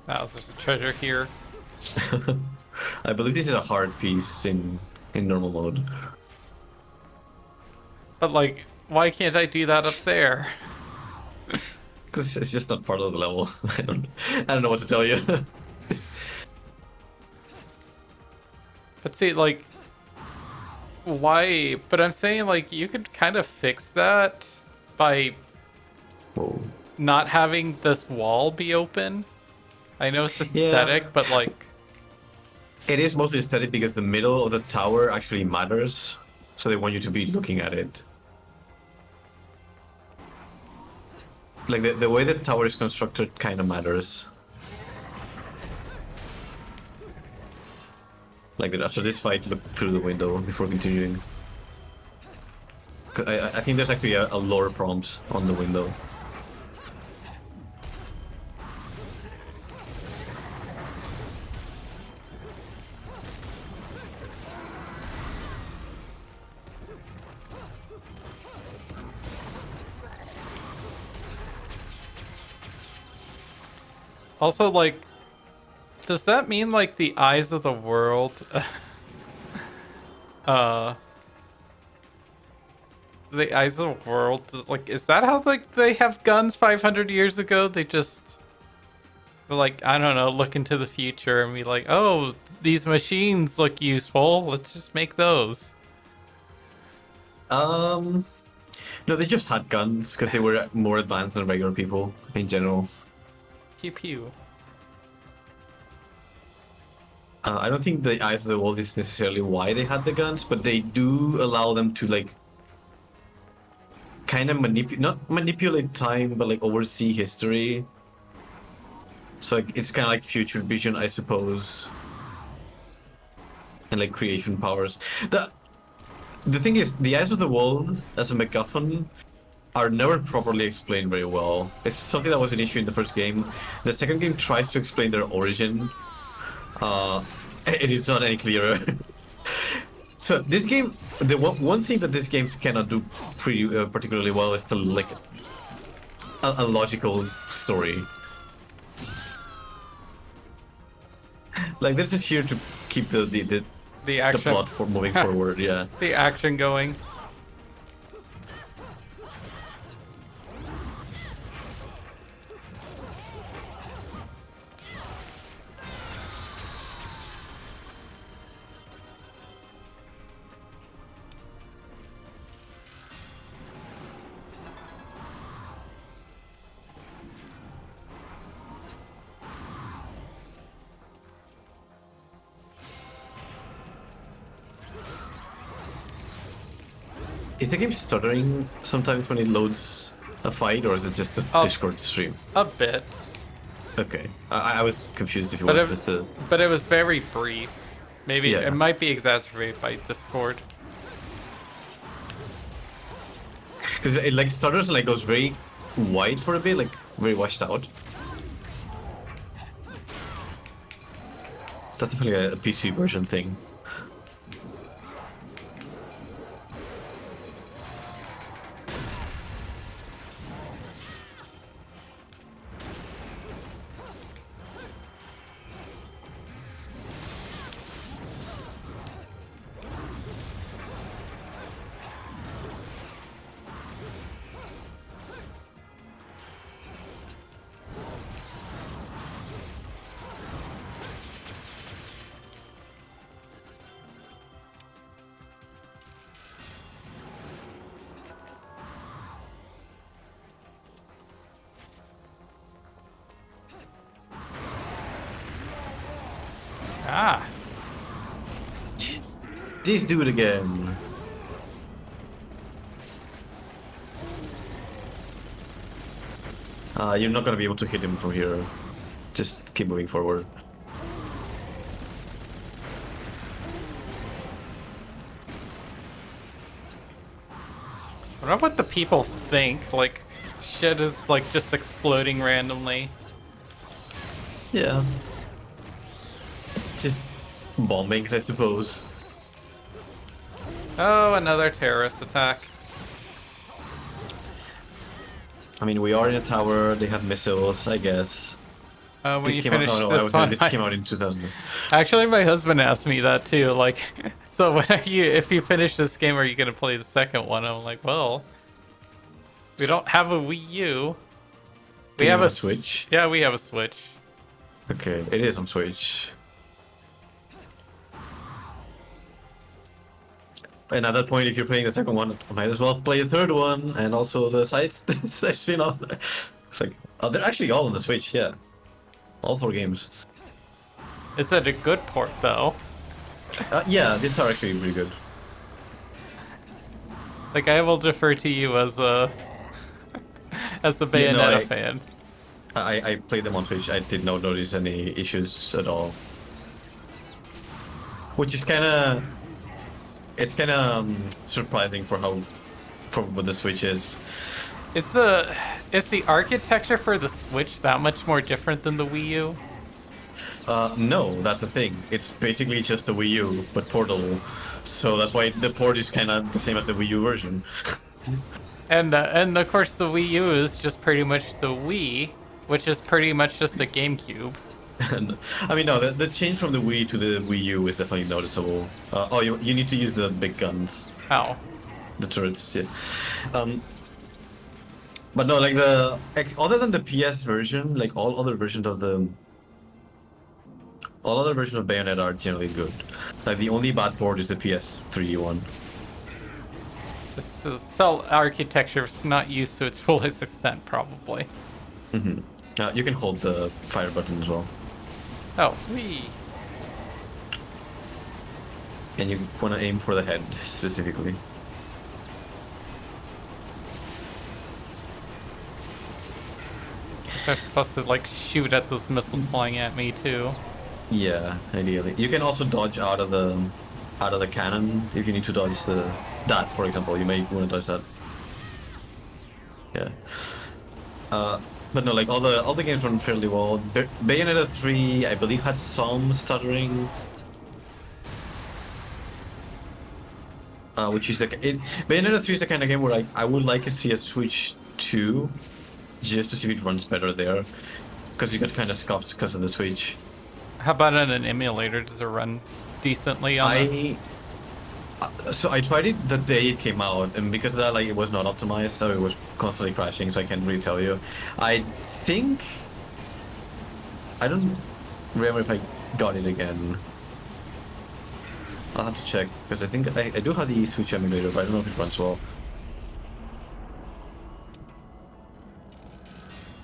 Speaker 1: Oh, there's a treasure here.
Speaker 2: I believe this is a hard piece in normal mode.
Speaker 1: But like, why can't I do that up there?
Speaker 2: Because it's just not part of the level. I don't know what to tell you.
Speaker 1: But see, like, why? But I'm saying, like, you could kind of fix that by
Speaker 2: Whoa.
Speaker 1: not having this wall be open. I know it's aesthetic,
Speaker 2: Yeah.
Speaker 1: but like...
Speaker 2: It is mostly aesthetic because the middle of the tower actually matters. So they want you to be looking at it. Like, the way the tower is constructed kind of matters. Like, after this fight, look through the window before continuing. I think there's actually a lore prompt on the window.
Speaker 1: Also, like, does that mean, like, the eyes of the world... the eyes of the world, like, is that how, like, they have guns 500 years ago? They just... like, I don't know, look into the future and be like, oh, these machines look useful. Let's just make those.
Speaker 2: No, they just had guns because they were more advanced than regular people in general.
Speaker 1: Pew pew.
Speaker 2: I don't think the eyes of the world is necessarily why they had the guns, but they do allow them to, like, kind of not manipulate time, but like oversee history. So like, it's kind of like future vision, I suppose, and like creation powers. The thing is, the eyes of the world as a MacGuffin are never properly explained very well. It's something that was an issue in the first game. The second game tries to explain their origin, and it's not any clearer. So this game, the one thing that this games cannot do particularly well is to like a logical story. Like they're just here to keep the
Speaker 1: action.
Speaker 2: the plot for moving forward. Yeah.
Speaker 1: The action going.
Speaker 2: Is the game stuttering sometimes when it loads a fight, or is it just a Discord stream?
Speaker 1: A bit.
Speaker 2: Okay, I was confused if it was just a...
Speaker 1: But it was very brief. Maybe
Speaker 2: Yeah.
Speaker 1: it might be exacerbated by Discord.
Speaker 2: Because it like stutters and like goes very wide for a bit, like very washed out. That's definitely a PC version thing.
Speaker 1: Ah.
Speaker 2: This dude again. You're not gonna be able to hit him from here. Just keep moving forward.
Speaker 1: I don't know what the people think. Like, shit is like just exploding randomly.
Speaker 2: Yeah. Just bombings, I suppose.
Speaker 1: Oh, another terrorist attack.
Speaker 2: I mean, we are in a tower. They have missiles, I guess.
Speaker 1: When
Speaker 2: This
Speaker 1: you
Speaker 2: came out.
Speaker 1: finish
Speaker 2: Oh no,
Speaker 1: this
Speaker 2: I was
Speaker 1: one,
Speaker 2: this came out in 2000.
Speaker 1: Actually, my husband asked me that too. Like, so when are you? If you finish this game, are you gonna play the second one? I'm like, well, we don't have a Wii U.
Speaker 2: Do you have a Switch?
Speaker 1: Yeah, we have a Switch.
Speaker 2: Okay, it is on Switch. And at that point, if you're playing the second one, I might as well play the third one and also the side spin-off. It's like, oh, they're actually all on the Switch, yeah. All 4 games.
Speaker 1: Is it a good port though?
Speaker 2: Yeah, these are actually really good.
Speaker 1: Like, I will defer to you as a as the Bayonetta fan.
Speaker 2: I played them on Twitch. I did not notice any issues at all. Which is kind of... It's kind of surprising for what the Switch is.
Speaker 1: Is the architecture for the Switch that much more different than the Wii U?
Speaker 2: No, that's the thing. It's basically just a Wii U, but portable. So that's why the port is kind of the same as the Wii U version.
Speaker 1: And of course the Wii U is just pretty much the Wii, which is pretty much just a GameCube.
Speaker 2: And, I mean, no, the change from the Wii to the Wii U is definitely noticeable. Oh, you need to use the big guns.
Speaker 1: How?
Speaker 2: The turrets, yeah. But no, like other than the PS version, like all other versions of Bayonetta are generally good. Like the only bad port is the PS3 one.
Speaker 1: The cell architecture is not used to its fullest extent, probably.
Speaker 2: Mm-hmm. You can hold the fire button as well.
Speaker 1: Oh, wee.
Speaker 2: And you want to aim for the head specifically.
Speaker 1: They're supposed to like shoot at those missiles flying at me too.
Speaker 2: Yeah, ideally. You can also dodge out of the cannon if you need to dodge that, for example. You may want to dodge that. Yeah. But no, like all the games run fairly well. Bayonetta 3, I believe, had some stuttering. Which is Bayonetta 3 is the kind of game where I would like to see a Switch 2, just to see if it runs better there, because you got kind of scuffed because of the Switch.
Speaker 1: How about on an emulator? Does it run decently on
Speaker 2: So I tried it the day it came out, and because of that, like, it was not optimized, so it was constantly crashing, so I can't really tell you. I don't remember if I got it again. I'll have to check, because I think I do have the Switch emulator, but I don't know if it runs well.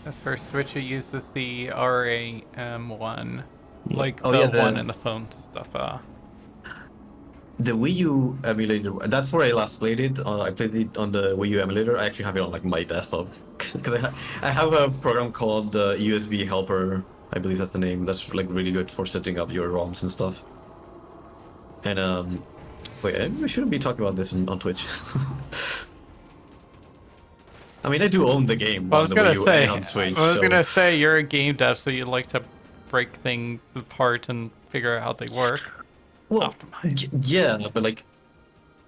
Speaker 1: As for Switch, it uses the RAM one, like
Speaker 2: Oh,
Speaker 1: the
Speaker 2: yeah,
Speaker 1: one in the phone stuff.
Speaker 2: The Wii U emulator, that's where I last played it. I played it on the Wii U emulator. I actually have it on like my desktop because I have a program called USB Helper. I believe that's the name. That's like really good for setting up your ROMs and stuff. And wait, we shouldn't be talking about this on Twitch. I mean, I do own the game
Speaker 1: Well,
Speaker 2: on the Wii U and on Switch.
Speaker 1: I was gonna say you're a game dev, so you like to break things apart and figure out how they work.
Speaker 2: Well, yeah, but like,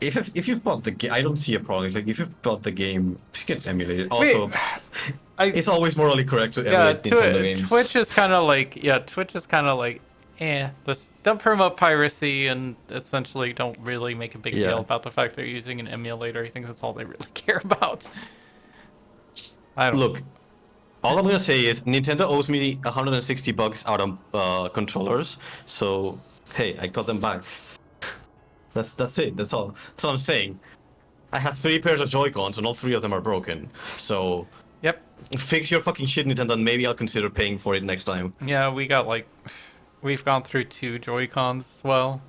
Speaker 2: if you've bought the game, I don't see a problem. Like, if you've bought the game, you can emulate it. Also, it's always morally correct to emulate Nintendo games.
Speaker 1: Twitch is kind of like, let's don't promote piracy and essentially don't really make a big deal about the fact they're using an emulator. I think that's all they really care about.
Speaker 2: Look, all I'm gonna say is Nintendo owes me $160 out of controllers, so hey, I got them back. That's it. That's all I'm saying. I have 3 pairs of Joy-Cons and all 3 of them are broken. So
Speaker 1: yep,
Speaker 2: fix your fucking shit, Nintendo, and maybe I'll consider paying for it next time.
Speaker 1: Yeah, we got we've gone through 2 Joy-Cons as well.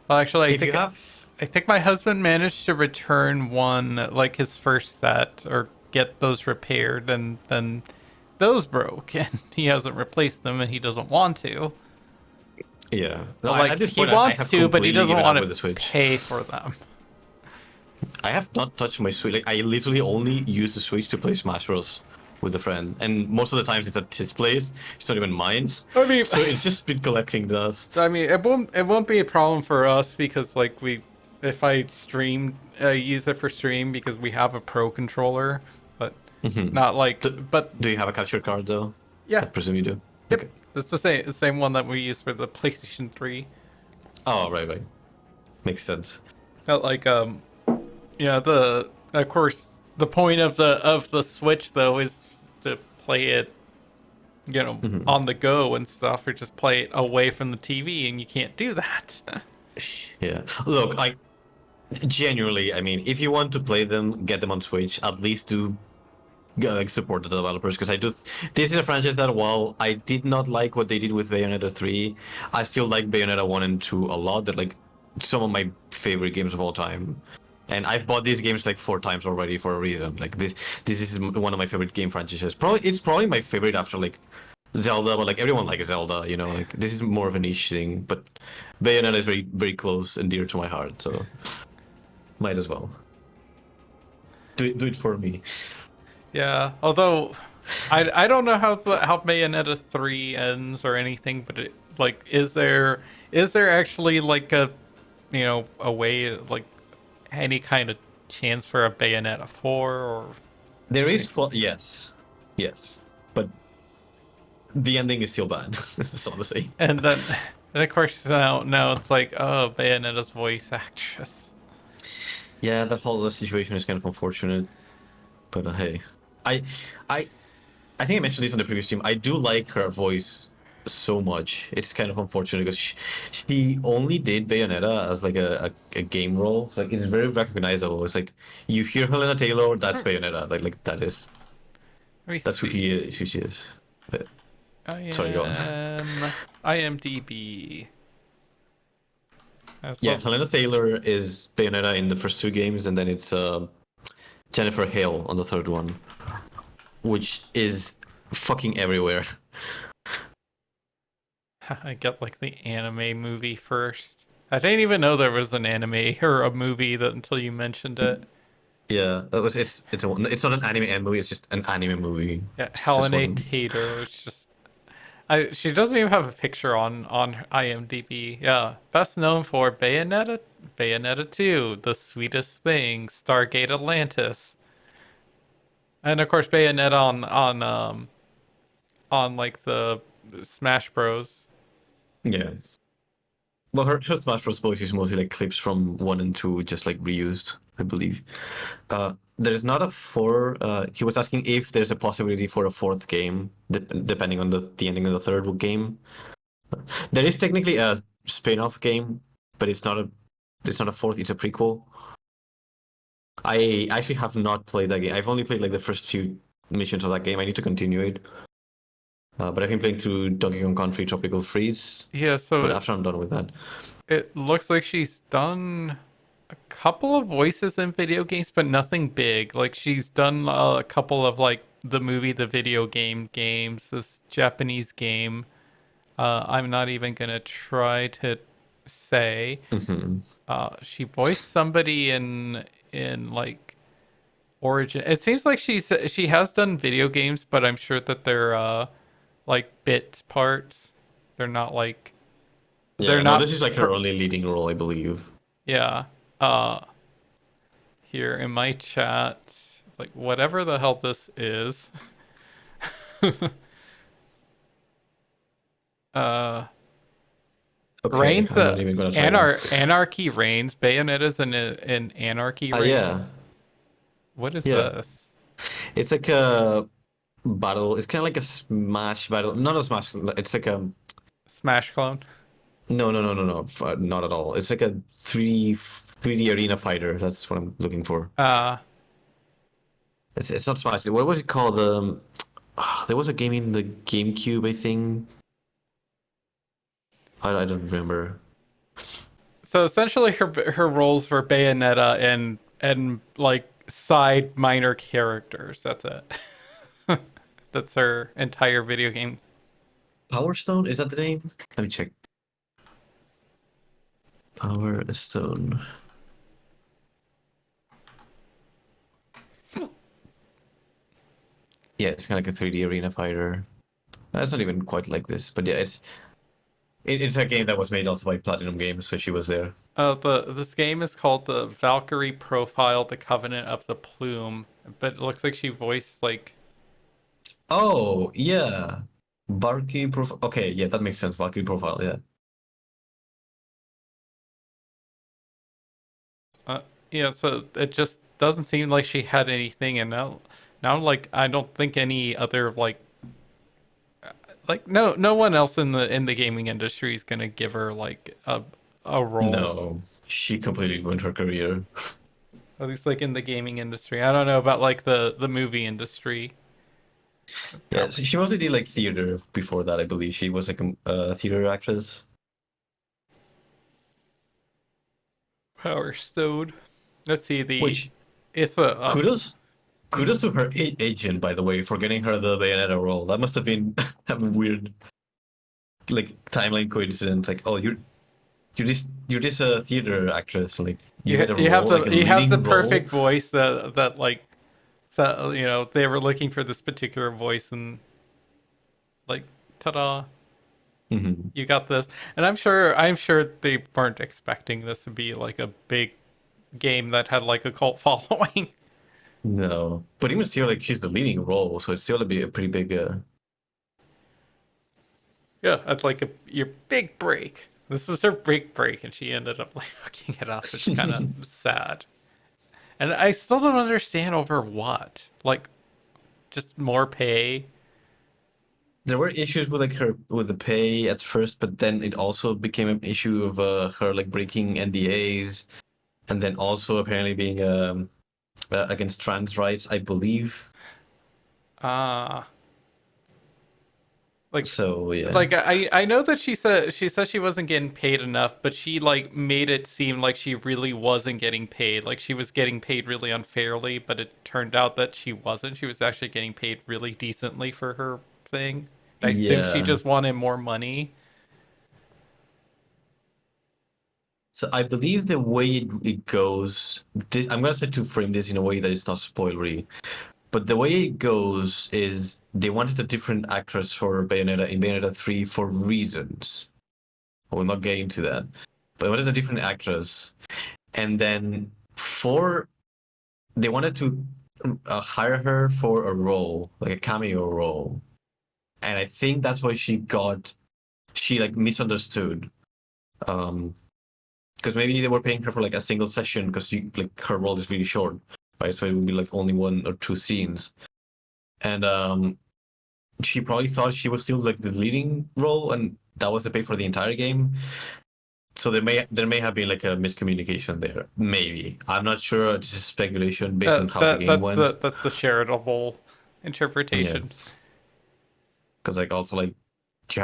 Speaker 1: Well, actually,
Speaker 2: If you have,
Speaker 1: I think my husband managed to return one, like his first set, or get those repaired, and then those broke, and he hasn't replaced them, and he doesn't want to.
Speaker 2: yeah. No,
Speaker 1: Like
Speaker 2: at this
Speaker 1: he
Speaker 2: point, I
Speaker 1: wants
Speaker 2: have
Speaker 1: to, but he
Speaker 2: completely
Speaker 1: doesn't
Speaker 2: given up
Speaker 1: want
Speaker 2: with
Speaker 1: to
Speaker 2: the Switch.
Speaker 1: pay for them.
Speaker 2: I have not touched my Switch. Like, I literally only use the Switch to play Smash Bros. With a friend, and most of the times it's at his place. It's not even mine.
Speaker 1: I mean,
Speaker 2: So it's just been collecting dust.
Speaker 1: I mean, it won't be a problem for us because like if I stream, use it for stream because we have a pro controller, but not like, but
Speaker 2: Do you have a capture card though?
Speaker 1: yeah,
Speaker 2: I presume you do.
Speaker 1: yep,
Speaker 2: Okay.
Speaker 1: it's the same one that we use for the PlayStation 3.
Speaker 2: Oh, right. Makes sense.
Speaker 1: But like, yeah, of course the point of the Switch though is to play it, on the go and stuff, or just play it away from the TV, and you can't do that.
Speaker 2: Yeah. Look, I genuinely, I mean, if you want to play them, get them on Switch. At least do like support the developers, because I do. This is a franchise that, while I did not like what they did with Bayonetta 3, I still like Bayonetta 1 and 2 a lot. They're like some of my favorite games of all time. And I've bought these games like 4 times already for a reason. Like this is one of my favorite game franchises. It's probably my favorite after like Zelda, but like everyone likes Zelda, like this is more of a niche thing. But Bayonetta is very, very close and dear to my heart, so might as well do it for me.
Speaker 1: Yeah, although I don't know how Bayonetta 3 ends or anything, but like is there actually like a way, like any kind of chance for a Bayonetta 4 or
Speaker 2: There is, yes, but the ending is still bad. That's all I'm saying.
Speaker 1: and then of course now it's like, oh, Bayonetta's voice actress.
Speaker 2: Yeah, that whole situation is kind of unfortunate, but hey, I I I think I mentioned this on the previous stream. I do like her voice so much. It's kind of unfortunate because she only did Bayonetta as like a game role. So, like, it's very recognizable. It's like you hear Helena Taylor, that's Bayonetta. Like that is.
Speaker 1: Let me
Speaker 2: That's who
Speaker 1: see.
Speaker 2: who she is. But, sorry, go on.
Speaker 1: IMDb.
Speaker 2: Yeah, Helena Taylor is Bayonetta in the first 2 games, and then it's Jennifer Hale on the third one, which is fucking everywhere.
Speaker 1: I got like the anime movie first. I didn't even know there was an anime or a movie until you mentioned it.
Speaker 2: Yeah, it's not an anime and movie. It's just an anime movie.
Speaker 1: Yeah,
Speaker 2: It's just
Speaker 1: Helena
Speaker 2: one.
Speaker 1: Taylor. It's just she doesn't even have a picture on IMDb. Yeah, best known for Bayonetta 2, The Sweetest Thing, Stargate Atlantis, and of course Bayonetta on like the Smash Bros.
Speaker 2: Yeah. Well, her Smash Bros. Voice is mostly like clips from 1 and 2, just like reused, I believe. There's not a 4. He was asking if there's a possibility for a 4th game, depending on the ending of the 3rd game. There is technically a spin-off game, but it's not a 4th. It's a prequel. I actually have not played that game. I've only played like the first few missions of that game. I need to continue it. But I've been playing through Donkey Kong Country Tropical Freeze.
Speaker 1: Yeah, so
Speaker 2: But after I'm done with that,
Speaker 1: it looks like she's done a couple of voices in video games, but nothing big. Like she's done a couple of like the movie, the video games, this Japanese game. I'm not even gonna try to say. She voiced somebody in like Origin. It seems like she has done video games, but I'm sure that they're like bit parts. They're not like
Speaker 2: yeah, no, this is like her only leading role, I believe.
Speaker 1: Yeah. Here in my chat, like whatever the hell this is.
Speaker 2: Okay,
Speaker 1: Reigns,
Speaker 2: I'm not even gonna try that.
Speaker 1: Anarchy Reigns. Bayonetta's in Anarchy Reigns.
Speaker 2: Yeah.
Speaker 1: What is
Speaker 2: Yeah.
Speaker 1: this?
Speaker 2: It's like a battle. It's kind of like a Smash battle. Not a Smash. It's like a
Speaker 1: Smash clone.
Speaker 2: no, not at all. It's like a 3D arena fighter. That's what I'm looking for. It's not Smash. What was it called? There was a game in the GameCube, I think. I don't remember.
Speaker 1: So essentially, her roles were Bayonetta and like side minor characters. That's it. That's her entire video game.
Speaker 2: Power Stone, is that the name? Let me check. Power Stone. Yeah, it's kind of like a 3D arena fighter. It's not even quite like this, but yeah, it's a game that was made also by Platinum Games, so she was there.
Speaker 1: This game is called the Valkyrie Profile: The Covenant of the Plume, but it looks like she voiced like
Speaker 2: Oh, yeah. Valkyrie profile. Okay, yeah, that makes sense. Valkyrie profile, yeah.
Speaker 1: yeah. So it just doesn't seem like she had anything, and now like I don't think any other like no one else in the gaming industry is gonna give her like a role.
Speaker 2: No, she completely ruined her career.
Speaker 1: At least like in the gaming industry. I don't know about like the movie industry.
Speaker 2: Yeah, so she mostly did like theater before that, I believe. She was like a theater actress.
Speaker 1: Power Stone. Let's see the
Speaker 2: Which
Speaker 1: it's a
Speaker 2: kudos kudos to her agent, by the way, for getting her the Bayonetta role. That must have been a weird like timeline coincidence. Like, oh, you're this theater actress. Like, you get a role, like a
Speaker 1: you have the
Speaker 2: leading role.
Speaker 1: perfect voice that like so you know they were looking for this particular voice and like ta-da,
Speaker 2: Hmm.
Speaker 1: you got this. And I'm sure they weren't expecting this to be like a big game that had like a cult following.
Speaker 2: No, but even still, like she's the leading role, so it's still a pretty big.
Speaker 1: Yeah, that's like your big break. This was her big break, and she ended up like hooking it up. It's kind of sad, and I still don't understand over what. Like, just more pay.
Speaker 2: There were issues with like her with the pay at first, but then it also became an issue of her like breaking NDAs, and then also apparently being against trans rights, I believe.
Speaker 1: Ah, like,
Speaker 2: So yeah,
Speaker 1: I know that she said she wasn't getting paid enough, but she like made it seem like she really wasn't getting paid. Like she was getting paid really unfairly, but it turned out that she wasn't. She was actually getting paid really decently for her thing. I assume she
Speaker 2: yeah.
Speaker 1: just wanted more money.
Speaker 2: So I believe the way it goes, I'm gonna try to frame this in a way that is not spoilery. But the way it goes is they wanted a different actress for Bayonetta in Bayonetta 3 for reasons. I will not get into that. But they wanted a different actress. And then for they wanted to hire her for a role, like a cameo role. And I think that's why she like misunderstood. Because maybe they were paying her for like a single session because like her role is really short, right? So it would be like only one or two scenes. And she probably thought she was still like the leading role, and that was the pay for the entire game. So there may have been like a miscommunication there. Maybe I'm not sure. This is speculation based on how the game went.
Speaker 1: That's the charitable
Speaker 2: Yeah,
Speaker 1: interpretation.
Speaker 2: because like also like you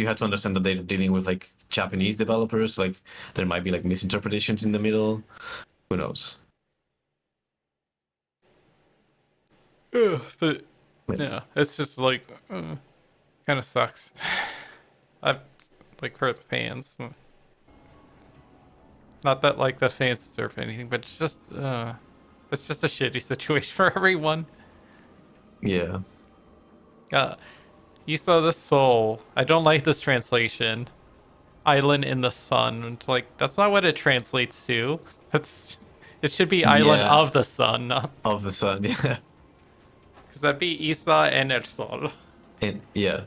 Speaker 2: have to understand that they're dealing with like Japanese developers. Like there might be like misinterpretations in the middle. Who knows?
Speaker 1: But
Speaker 2: But
Speaker 1: yeah, it's just like kind of sucks. I like for the fans. Not that like the fans deserve anything, but it's just a shitty situation for everyone.
Speaker 2: yeah,
Speaker 1: Uh, you saw the soul. I don't like this translation. Island in the sun. It's like that's not what it translates to. That's it should be island
Speaker 2: yeah,
Speaker 1: of the sun, not
Speaker 2: of the sun. Yeah,
Speaker 1: because that'd be Isa en el sol.
Speaker 2: and yeah,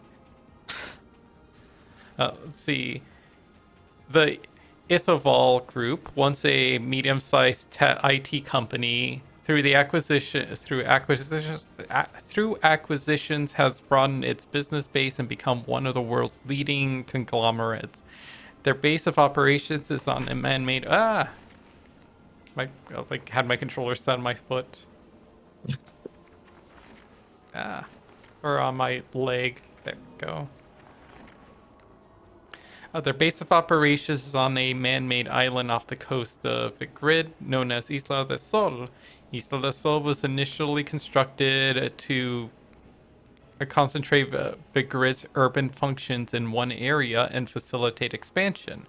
Speaker 1: Let's see. The Ithoval Group, once a medium-sized IT company, through acquisitions, has broadened its business base and become one of the world's leading conglomerates. Their base of operations is on a man-made my like had my controller set on my foot or on my leg. There we go. Their base of operations is on a man-made island off the coast of Vigrid, known as Isla del Sol. Isla del Sol was initially constructed to concentrate Vigrid's urban functions in one area and facilitate expansion.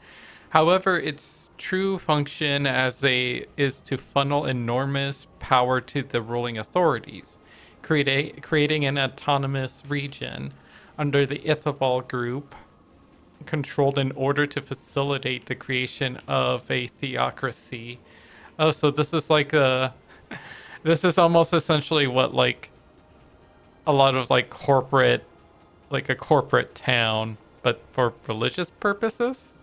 Speaker 1: However, its true function is to funnel enormous power to the ruling authorities, creating an autonomous region under the Ithobal group, controlled in order to facilitate the creation of a theocracy. Oh, so this is like this is almost essentially what like a lot of like corporate, like a corporate town, but for religious purposes.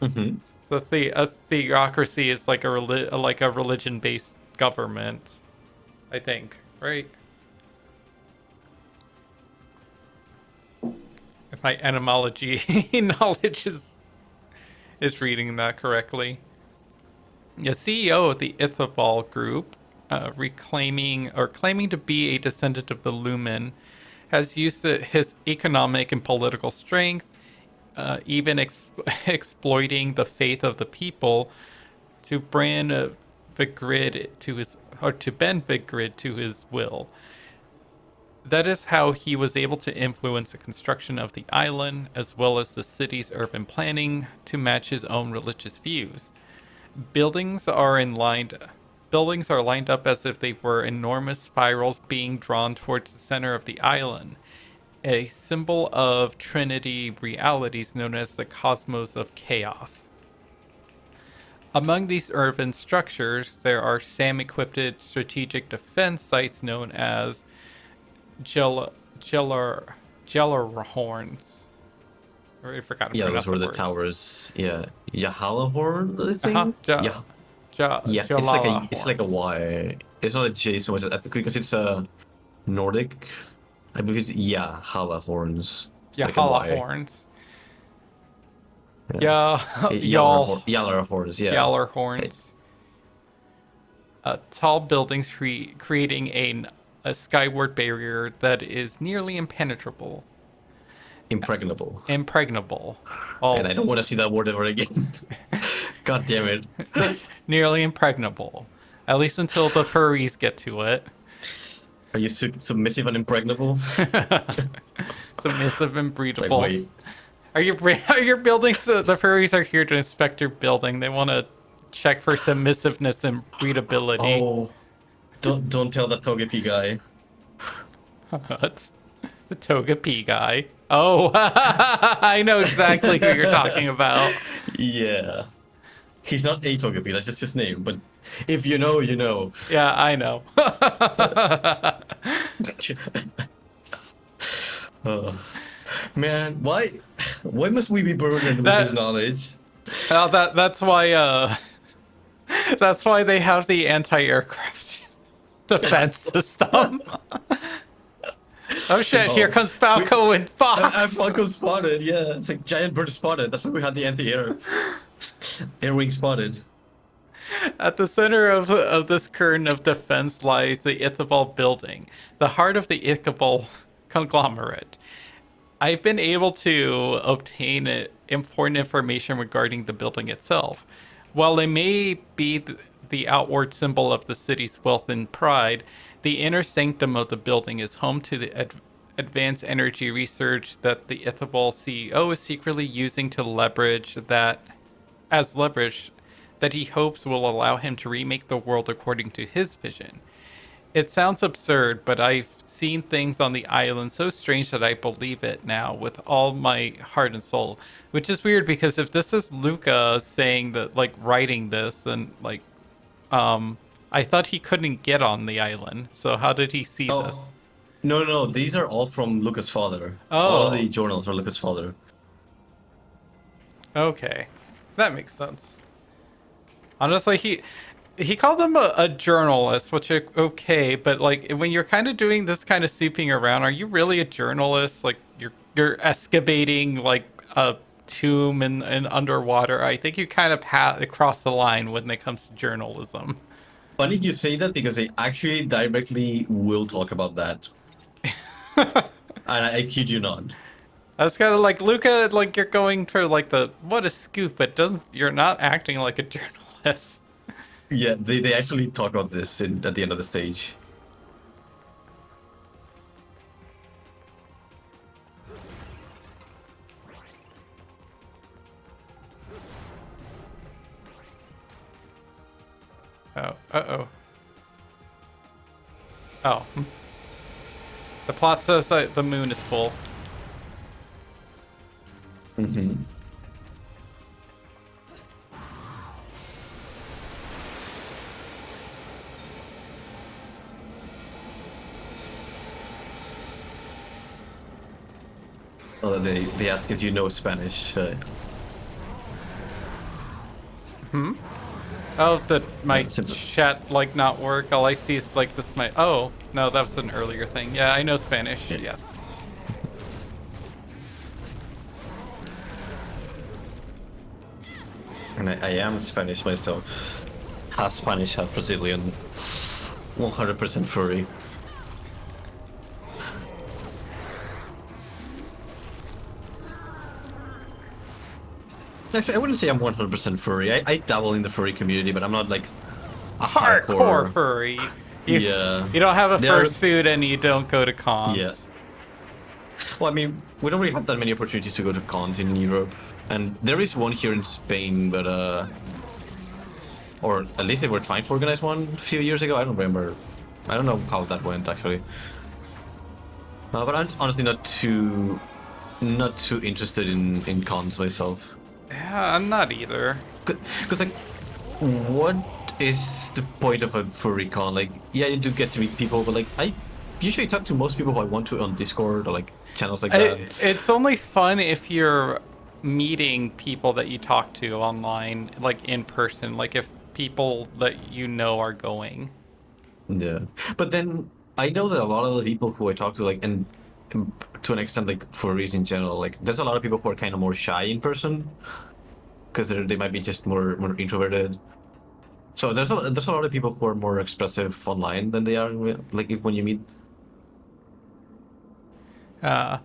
Speaker 2: Mm-hmm.
Speaker 1: So a theocracy is like a religion-based government, I think, right? If my etymology knowledge is reading that correctly. The CEO of the Ithobal group, claiming to be a descendant of the Lumen, has used his economic and political strength, even exploiting the faith of the people, to bend Vigrid to his will. That is how he was able to influence the construction of the island, as well as the city's urban planning, to match his own religious views. Buildings are lined up as if they were enormous spirals being drawn towards the center of the island, a symbol of Trinity realities known as the cosmos of chaos. Among these urban structures, there are SAM-equipped strategic defense sites known as Jellerhorns. I forgot to
Speaker 2: Yeah,
Speaker 1: pronounce
Speaker 2: those were the
Speaker 1: word.
Speaker 2: towers. Yeah, Yahalahorn, I think.
Speaker 1: Uh-huh.
Speaker 2: Yeah, it's like a Y. It's not a J so much. I think because it's Nordic. I believe it's Yahalahorns. It's like a Y.
Speaker 1: Horns. Yeah,
Speaker 2: Yalarhorns, yeah.
Speaker 1: Yallerhorns. Tall buildings creating a skyward barrier that is nearly impenetrable.
Speaker 2: Impregnable.
Speaker 1: And
Speaker 2: I don't want to see that word ever again. God damn it.
Speaker 1: Nearly impregnable. At least until the furries get to it.
Speaker 2: Are you submissive and impregnable?
Speaker 1: Submissive and breedable.
Speaker 2: Like, wait.
Speaker 1: Are your buildings? The furries are here to inspect your building. They want to check for submissiveness and breedability.
Speaker 2: Oh, don't tell that Togepi guy.
Speaker 1: What? The Togepi guy. Oh, I know exactly who you're talking about.
Speaker 2: Yeah. He's not a Togepi, that's just his name, but if you know, you know.
Speaker 1: Yeah, I know.
Speaker 2: Man, why must we be burdened with this knowledge?
Speaker 1: Well, that's why they have the anti-aircraft defense system. Oh shit, here comes Falco and Fox!
Speaker 2: I'm Falco spotted, yeah. It's like giant bird spotted. That's why we had the anti-air. Air wing spotted.
Speaker 1: At the center of this curtain of defense lies the Ithobal building, the heart of the Ithobal conglomerate. I've been able to obtain important information regarding the building itself. While it may be the outward symbol of the city's wealth and pride, the inner sanctum of the building is home to the advanced energy research that the Ithobal CEO is secretly using to leverage that he hopes will allow him to remake the world according to his vision. It sounds absurd, but I've seen things on the island so strange that I believe it now with all my heart and soul. Which is weird because if this is Luca saying that, like, writing this, then, like, I thought he couldn't get on the island. So how did he see this?
Speaker 2: No, these are all from Luca's father.
Speaker 1: Oh.
Speaker 2: All of the journals are Luca's father.
Speaker 1: Okay. That makes sense. Honestly, he called him a journalist, which okay, but like when you're kind of doing this kind of snooping around, are you really a journalist? Like you're excavating like a tomb and underwater. I think you kind of cross the line when it comes to journalism.
Speaker 2: Funny you say that because they actually directly will talk about that. And I kid you not.
Speaker 1: I was kind of like, Luca, like you're going for like the what a scoop, but doesn't you're not acting like a journalist.
Speaker 2: Yeah, they actually talk about this at the end of the stage.
Speaker 1: Oh, uh-oh. Oh. The plot says that the moon is full.
Speaker 2: Mm-hmm. Oh, they ask if you know Spanish.
Speaker 1: Oh, did my
Speaker 2: simple.
Speaker 1: chat like not work? All I see is like this my oh no, that was an earlier thing. Yeah, I know Spanish.
Speaker 2: Yeah.
Speaker 1: Yes.
Speaker 2: And I am Spanish myself. Half Spanish, half Brazilian. 100% furry. Actually, I wouldn't say I'm 100% furry. I dabble in the furry community, but I'm not like a
Speaker 1: Hardcore furry.
Speaker 2: Yeah.
Speaker 1: You don't have a
Speaker 2: They're-
Speaker 1: fursuit and you don't go to cons.
Speaker 2: Yeah. Well, I mean, we don't really have that many opportunities to go to cons in Europe, and there is one here in Spain, but or at least they were trying to organize one a few years ago. I don't remember. I don't know how that went actually. But I'm honestly not too interested in cons myself.
Speaker 1: Yeah, I'm not either.
Speaker 2: Because like, what is the point of a furry con? Like, yeah, you do get to meet people, but like, I usually talk to most people who I want to on Discord or like channels like that.
Speaker 1: It's only fun if you're meeting people that you talk to online, like in person, like if people that you know are going.
Speaker 2: Yeah, but then I know that a lot of the people who I talk to, like, and to an extent, like furries in general, like, there's a lot of people who are kind of more shy in person because they might be just more introverted. So there's a lot of people who are more expressive online than they are like if when you meet.
Speaker 1: Are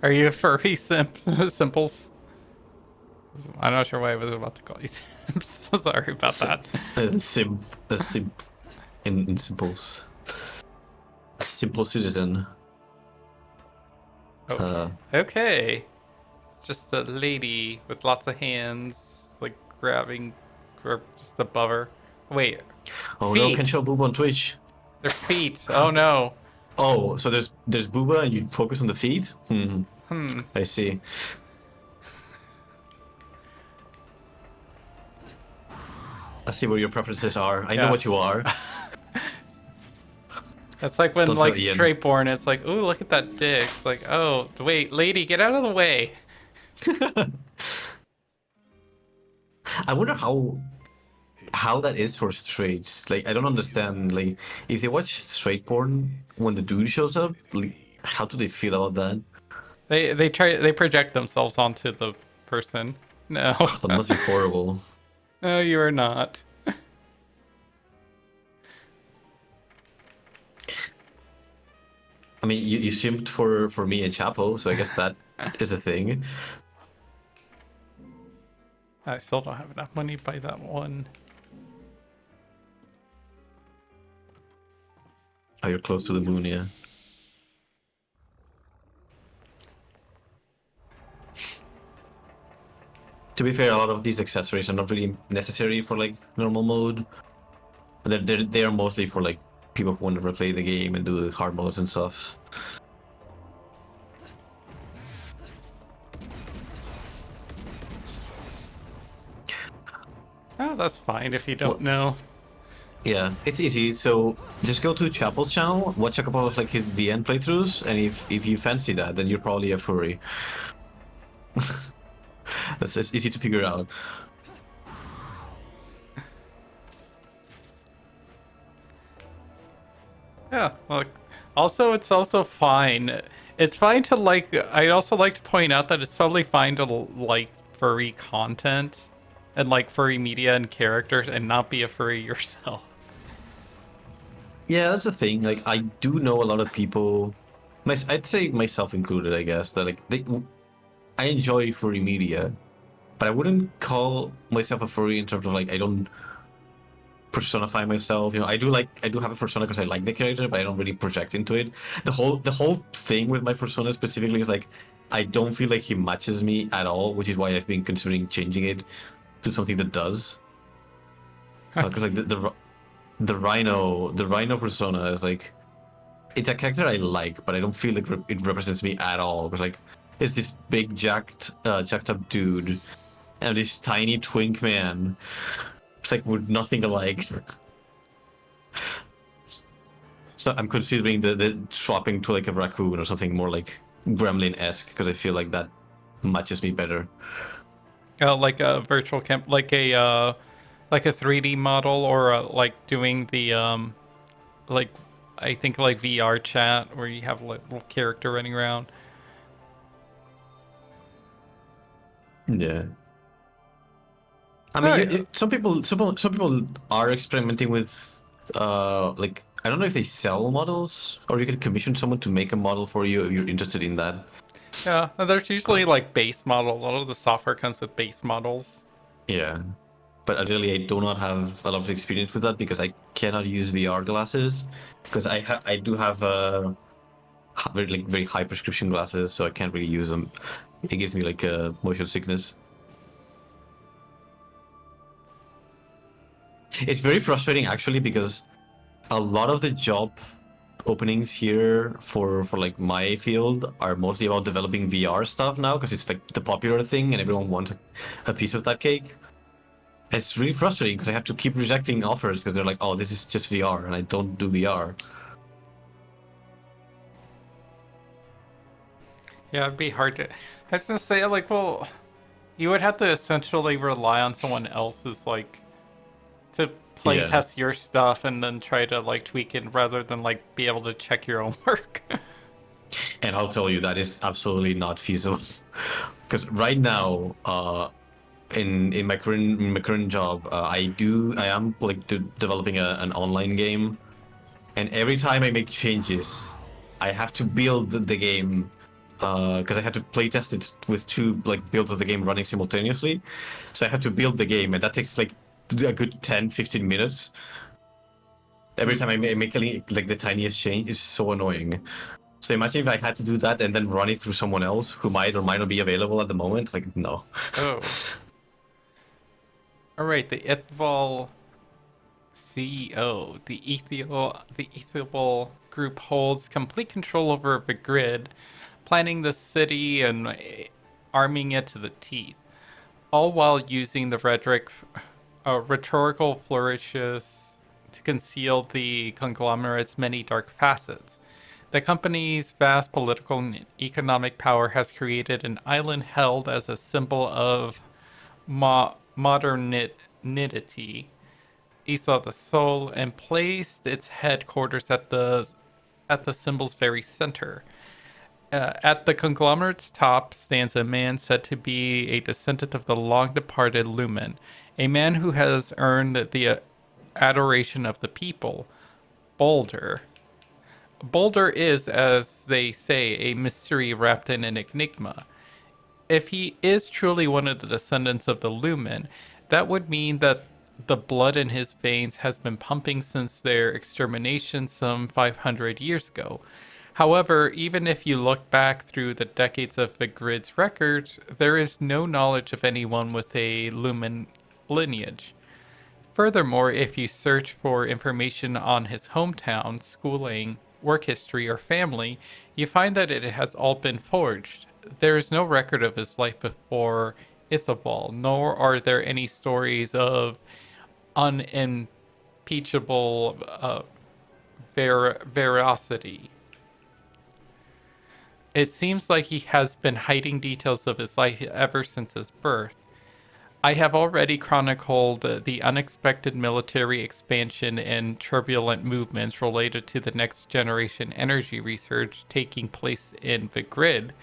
Speaker 1: you a furry simples? I'm not sure why I was about to call you simps. So sorry about that.
Speaker 2: As a simp in simples. A simple citizen.
Speaker 1: Okay. Okay. It's just a lady with lots of hands, like grabbing, or just above her. Wait.
Speaker 2: Oh
Speaker 1: feet.
Speaker 2: no, can show boob on Twitch.
Speaker 1: Their feet. Oh no.
Speaker 2: Oh, so there's booba and you focus on the feet? I see. I see where your preferences are. I know what you are.
Speaker 1: That's like when
Speaker 2: Don't
Speaker 1: like
Speaker 2: tell Ian.
Speaker 1: straight born, it's like, ooh, look at that dick. It's like, oh, wait, lady, get out of the way.
Speaker 2: I wonder how that is for straights. Like, I don't understand. Like, if they watch straight porn when the dude shows up, like, how do they feel about that?
Speaker 1: They project themselves onto the person. No.
Speaker 2: Oh, that must be horrible.
Speaker 1: No, you are not.
Speaker 2: I mean, you simped for me and Chapo, so I guess that is a thing.
Speaker 1: I still don't have enough money to buy that one.
Speaker 2: Oh, you're close to the moon, yeah. To be fair, a lot of these accessories are not really necessary for like normal mode. They are mostly for like people who want to replay the game and do the hard modes and stuff.
Speaker 1: Oh, that's fine if you don't know.
Speaker 2: Yeah, it's easy. So just go to Chapel's channel, watch a couple of like his VN playthroughs, and if you fancy that, then you're probably a furry. It's easy to figure out.
Speaker 1: Yeah, look. Also, it's also fine. It's fine to like. I'd also like to point out that it's totally fine to like furry content and like furry media and characters and not be a furry yourself.
Speaker 2: Yeah, that's the thing. Like, I do know a lot of people, I'd say myself included, I guess, that like I enjoy furry media, but I wouldn't call myself a furry in terms of like I don't personify myself. You know, I do have a persona because I like the character, but I don't really project into it. The whole thing with my persona specifically is like I don't feel like he matches me at all, which is why I've been considering changing it to something that does. Because like the rhino persona is like it's a character I like, but I don't feel like it represents me at all. Because like it's this big jacked up dude and this tiny twink man. It's like we're nothing alike. So I'm considering the swapping to like a raccoon or something more like gremlin-esque because I feel like that matches me better.
Speaker 1: Like a virtual camp, like a 3D model, or like doing the like I think like VR chat where you have like little character running around.
Speaker 2: Yeah. I mean,
Speaker 1: Oh, yeah.
Speaker 2: some people are experimenting with like I don't know if they sell models or you can commission someone to make a model for you if you're interested in that.
Speaker 1: Yeah, and there's usually like base model. A lot of the software comes with base models.
Speaker 2: Yeah. But really, I do not have a lot of experience with that because I cannot use VR glasses because I do have very high prescription glasses, so I can't really use them. It gives me like motion sickness. It's very frustrating actually because a lot of the job openings here for like my field are mostly about developing VR stuff now because it's like the popular thing and everyone wants a piece of that cake. It's really frustrating because I have to keep rejecting offers because they're like, "Oh, this is just VR," and I don't do VR.
Speaker 1: Yeah, it'd be hard to. I was just say like, well, you would have to essentially rely on someone else's like to play
Speaker 2: Yeah,
Speaker 1: test your stuff and then try to like tweak it rather than like be able to check your own work.
Speaker 2: and I'll tell you that is absolutely not feasible because right now, in my current job, I am like developing an online game, and every time I make changes, I have to build the game because I had to playtest it with two like builds of the game running simultaneously. So I had to build the game, and that takes like a good 10-15 minutes. Every time I make like the tiniest change is so annoying. So imagine if I had to do that and then run it through someone else who might or might not be available at the moment. Like no.
Speaker 1: Oh. All right, the Ithval CEO, the Ethel group holds complete control over the grid, planning the city and arming it to the teeth, all while using the rhetorical flourishes to conceal the conglomerate's many dark facets. The company's vast political and economic power has created an island held as a symbol of modernity, Esau the Soul, and placed its headquarters at the symbol's very center. At the conglomerate's top stands a man said to be a descendant of the long departed Lumen, a man who has earned the adoration of the people, Boulder. Boulder is, as they say, a mystery wrapped in an enigma. If he is truly one of the descendants of the Lumen, that would mean that the blood in his veins has been pumping since their extermination some 500 years ago. However, even if you look back through the decades of the grid's records, there is no knowledge of anyone with a Lumen lineage. Furthermore, if you search for information on his hometown, schooling, work history, or family, you find that it has all been forged. There is no record of his life before Ithobal, nor are there any stories of unimpeachable veracity. It seems like he has been hiding details of his life ever since his birth. I have already chronicled the unexpected military expansion and turbulent movements related to the next generation energy research taking place in the grid.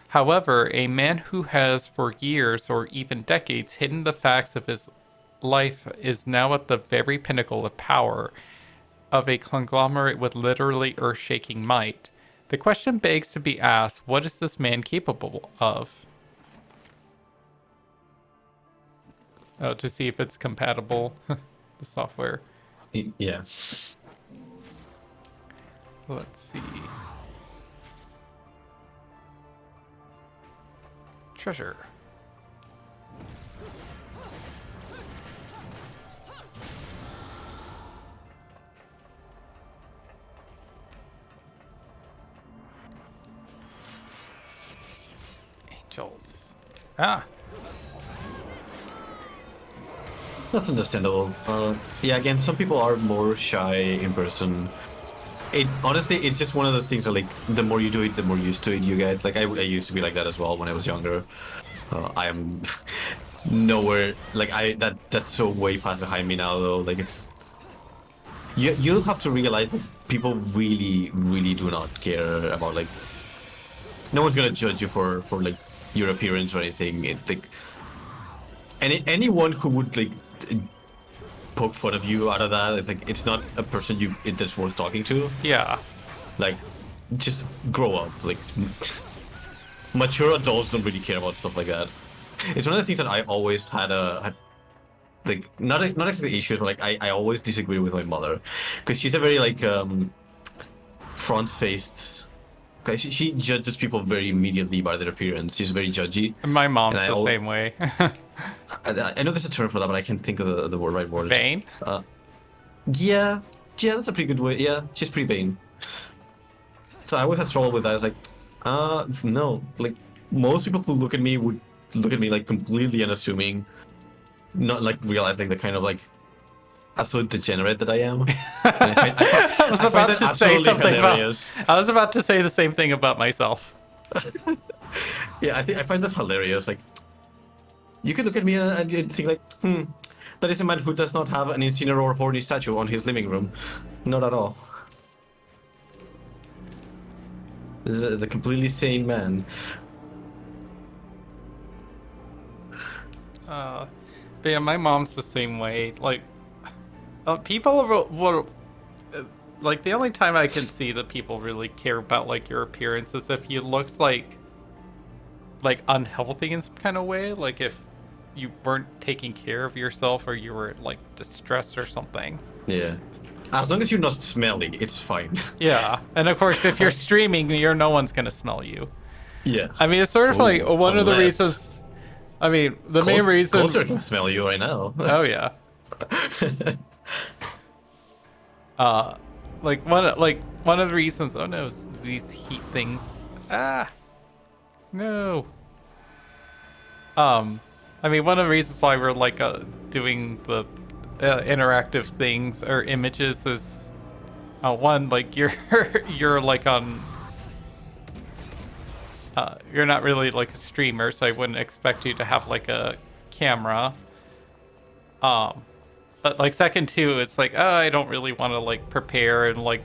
Speaker 1: However, a man who has for years or even decades hidden the facts of his life is now at the very pinnacle of power of a conglomerate with literally earth-shaking might. The question begs to be asked, what is this man capable of? Oh, to see if it's compatible, the software.
Speaker 2: Yeah.
Speaker 1: Let's see. Treasure. Angels. Ah.
Speaker 2: That's understandable. Yeah, again, some people are more shy in person. It honestly, it's just one of those things that like the more you do it, the more used to it you get. Like I used to be like that as well when I was younger. I am nowhere like that's so way past behind me now though. Like it's you have to realize that people really do not care about like no one's gonna judge you for like your appearance or anything. It like anyone who would like poke fun of you out of that, it's like it's not a person that's worth talking to.
Speaker 1: Yeah.
Speaker 2: Like just grow up. Like mature adults don't really care about stuff like that. It's one of the things that I always had like not exactly issues, but like I always disagree with my mother because she's a very like front-faced. She judges people very immediately by their appearance. She's very judgy.
Speaker 1: My mom's
Speaker 2: And
Speaker 1: the same way.
Speaker 2: I know there's a term for that, but I can't think of the right word.
Speaker 1: Vain?
Speaker 2: Yeah, that's a pretty good way. Yeah, she's pretty vain. So I always had trouble with that. I was like, no. Like most people who look at me would look at me like completely unassuming, not like realizing the kind of like absolute degenerate that I am.
Speaker 1: I was about to say something
Speaker 2: hilarious.
Speaker 1: I was about to say the same thing about myself.
Speaker 2: Yeah, I find that hilarious. Like, you could look at me and think like, that is a man who does not have an Incineroar horny statue on his living room. Not at all. This is a completely sane man.
Speaker 1: But yeah, my mom's the same way. Like, people will like the only time I can see that people really care about like your appearance is if you looked like unhealthy in some kind of way, like if you weren't taking care of yourself or you were like distressed or something.
Speaker 2: Yeah. As long as you're not smelly, it's fine.
Speaker 1: Yeah, and of course, if you're streaming, no one's gonna smell you.
Speaker 2: Yeah.
Speaker 1: I mean, it's sort of like one of the reasons. I mean, the main reason.
Speaker 2: Closer can smell you right now.
Speaker 1: Oh yeah. Like one of the reasons. Oh no, these heat things. No. I mean, one of the reasons why we're like doing the interactive things or images is one, like you're like on you're not really like a streamer, so I wouldn't expect you to have like a camera. But like second two, it's like I don't really want to like prepare and like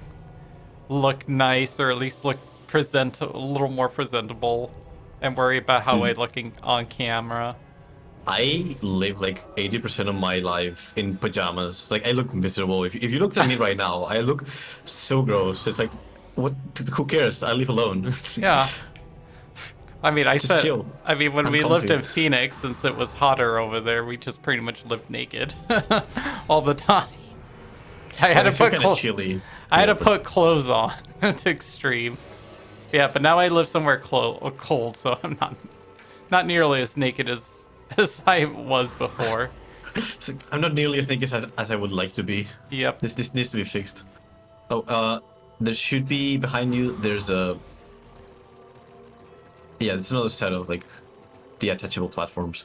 Speaker 1: look nice or at least look a little more presentable and worry about how I'm looking on camera.
Speaker 2: I live like 80% of my life in pajamas. Like I look miserable. If you looked at me right now, I look so gross. It's like, what? Who cares? I live alone.
Speaker 1: Yeah. I mean,
Speaker 2: chill.
Speaker 1: I mean, when
Speaker 2: I'm
Speaker 1: we
Speaker 2: comfy.
Speaker 1: lived in Phoenix, since it was hotter over there, we just pretty much lived naked all the time. I had to put
Speaker 2: chilly.
Speaker 1: I had to put clothes on to extreme. Yeah, but now I live somewhere cold, so I'm not nearly as naked as I was before.
Speaker 2: I'm not nearly as naked as I would like to be.
Speaker 1: Yep.
Speaker 2: This needs to be fixed. Oh, there should be behind you. There's a. Yeah, there's another set of like the attachable platforms.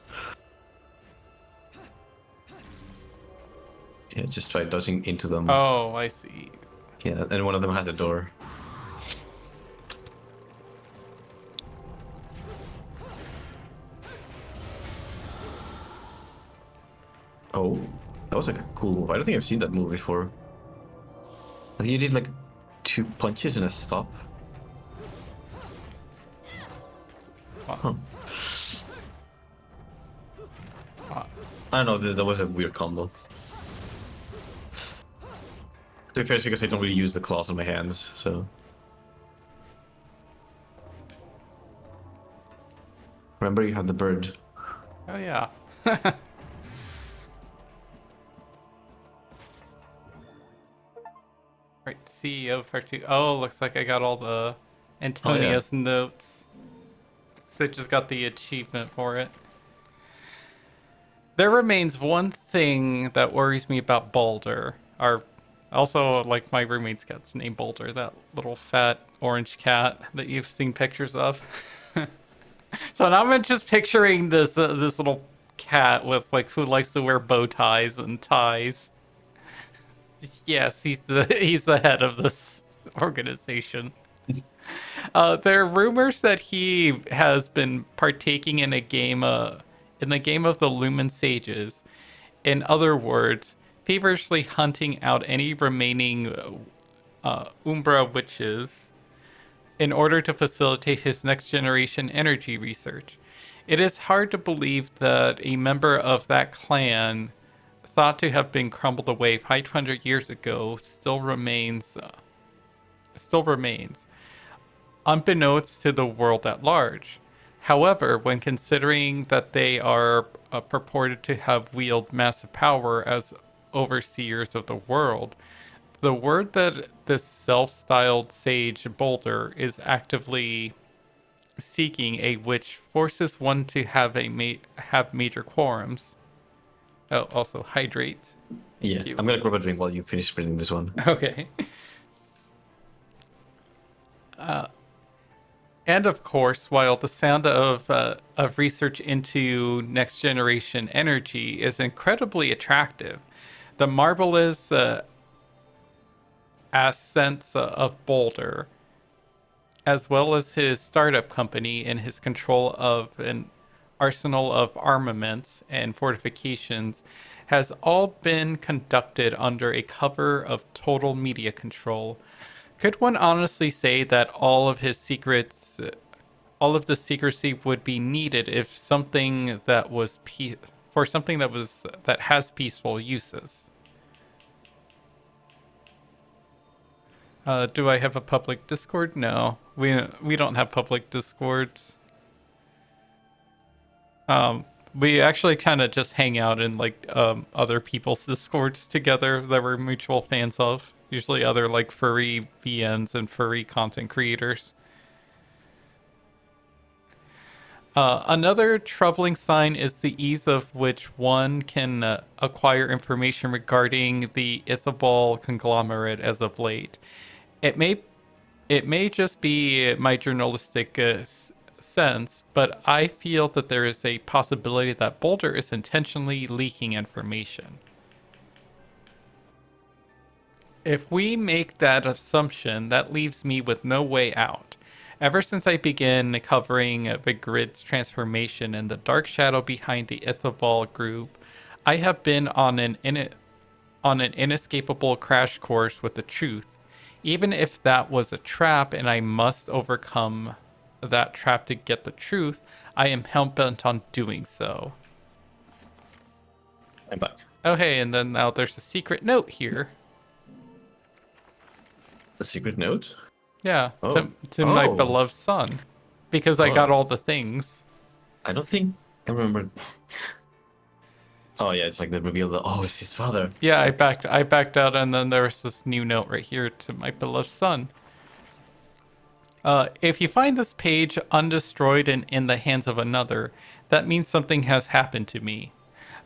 Speaker 2: Yeah, just try dodging into them.
Speaker 1: Oh, I see.
Speaker 2: Yeah, and one of them has a door. Oh, that was like a cool move. I don't think I've seen that move before. I think you did like 2 punches and a stop. Huh. I don't know, that was a weird combo. To be fair, it's because I don't really use the claws on my hands, so... Remember, you have the bird.
Speaker 1: Oh yeah. Right, CEO part 2. Oh, looks like I got all the
Speaker 2: Oh yeah.
Speaker 1: Antonia's notes. So I just got the achievement for it. There remains one thing that worries me about Boulder. Also, like, my roommate's cat's named Boulder, that little fat orange cat that you've seen pictures of. So now I'm just picturing this little cat with, like, who likes to wear bow ties and ties. Yes, he's the head of this organization. There are rumors that he has been partaking in in the game of the Lumen Sages. In other words, feverishly hunting out any remaining Umbra witches in order to facilitate his next generation energy research. It is hard to believe that a member of that clan, thought to have been crumbled away 500 years ago, still remains, unbeknownst to the world at large. However, when considering that they are purported to have wielded massive power as overseers of the world, the word that this self-styled sage Boulder is actively seeking a witch forces one to have have major quorums. Oh, also hydrate.
Speaker 2: Yeah.
Speaker 1: Thank you.
Speaker 2: I'm gonna grab a drink while you finish reading this one.
Speaker 1: Okay. And of course, while the sound of research into next generation energy is incredibly attractive, the marvelous ascents of Boulder, as well as his startup company and his control of an arsenal of armaments and fortifications, has all been conducted under a cover of total media control. Could one honestly say that all of the secrecy would be needed if something that was that has peaceful uses? Do I have a public Discord? No, we don't have public Discords. We actually kind of just hang out in like other people's Discords together that we're mutual fans of. Usually other like furry VNs and furry content creators. Another troubling sign is the ease of which one can acquire information regarding the Ithobal conglomerate as of late. It may just be my journalistic sense, but I feel that there is a possibility that Boulder is intentionally leaking information. If we make that assumption, that leaves me with no way out. Ever since I began covering the grid's transformation and the dark shadow behind the Ithobal group, I have been on an inescapable crash course with the truth. Even if that was a trap and I must overcome that trap to get the truth, I am hell-bent on doing so.
Speaker 2: I'm back.
Speaker 1: Oh hey, and then now there's a secret note here.
Speaker 2: A secret note?
Speaker 1: Yeah,
Speaker 2: Oh.
Speaker 1: to my
Speaker 2: Oh.
Speaker 1: beloved son. Because I got
Speaker 2: Oh.
Speaker 1: all the things.
Speaker 2: I don't think I remember. Oh yeah, it's like the reveal that it's his father.
Speaker 1: Yeah, I backed out, and then there was this new note right here to my beloved son. If you find this page undestroyed and in the hands of another, that means something has happened to me.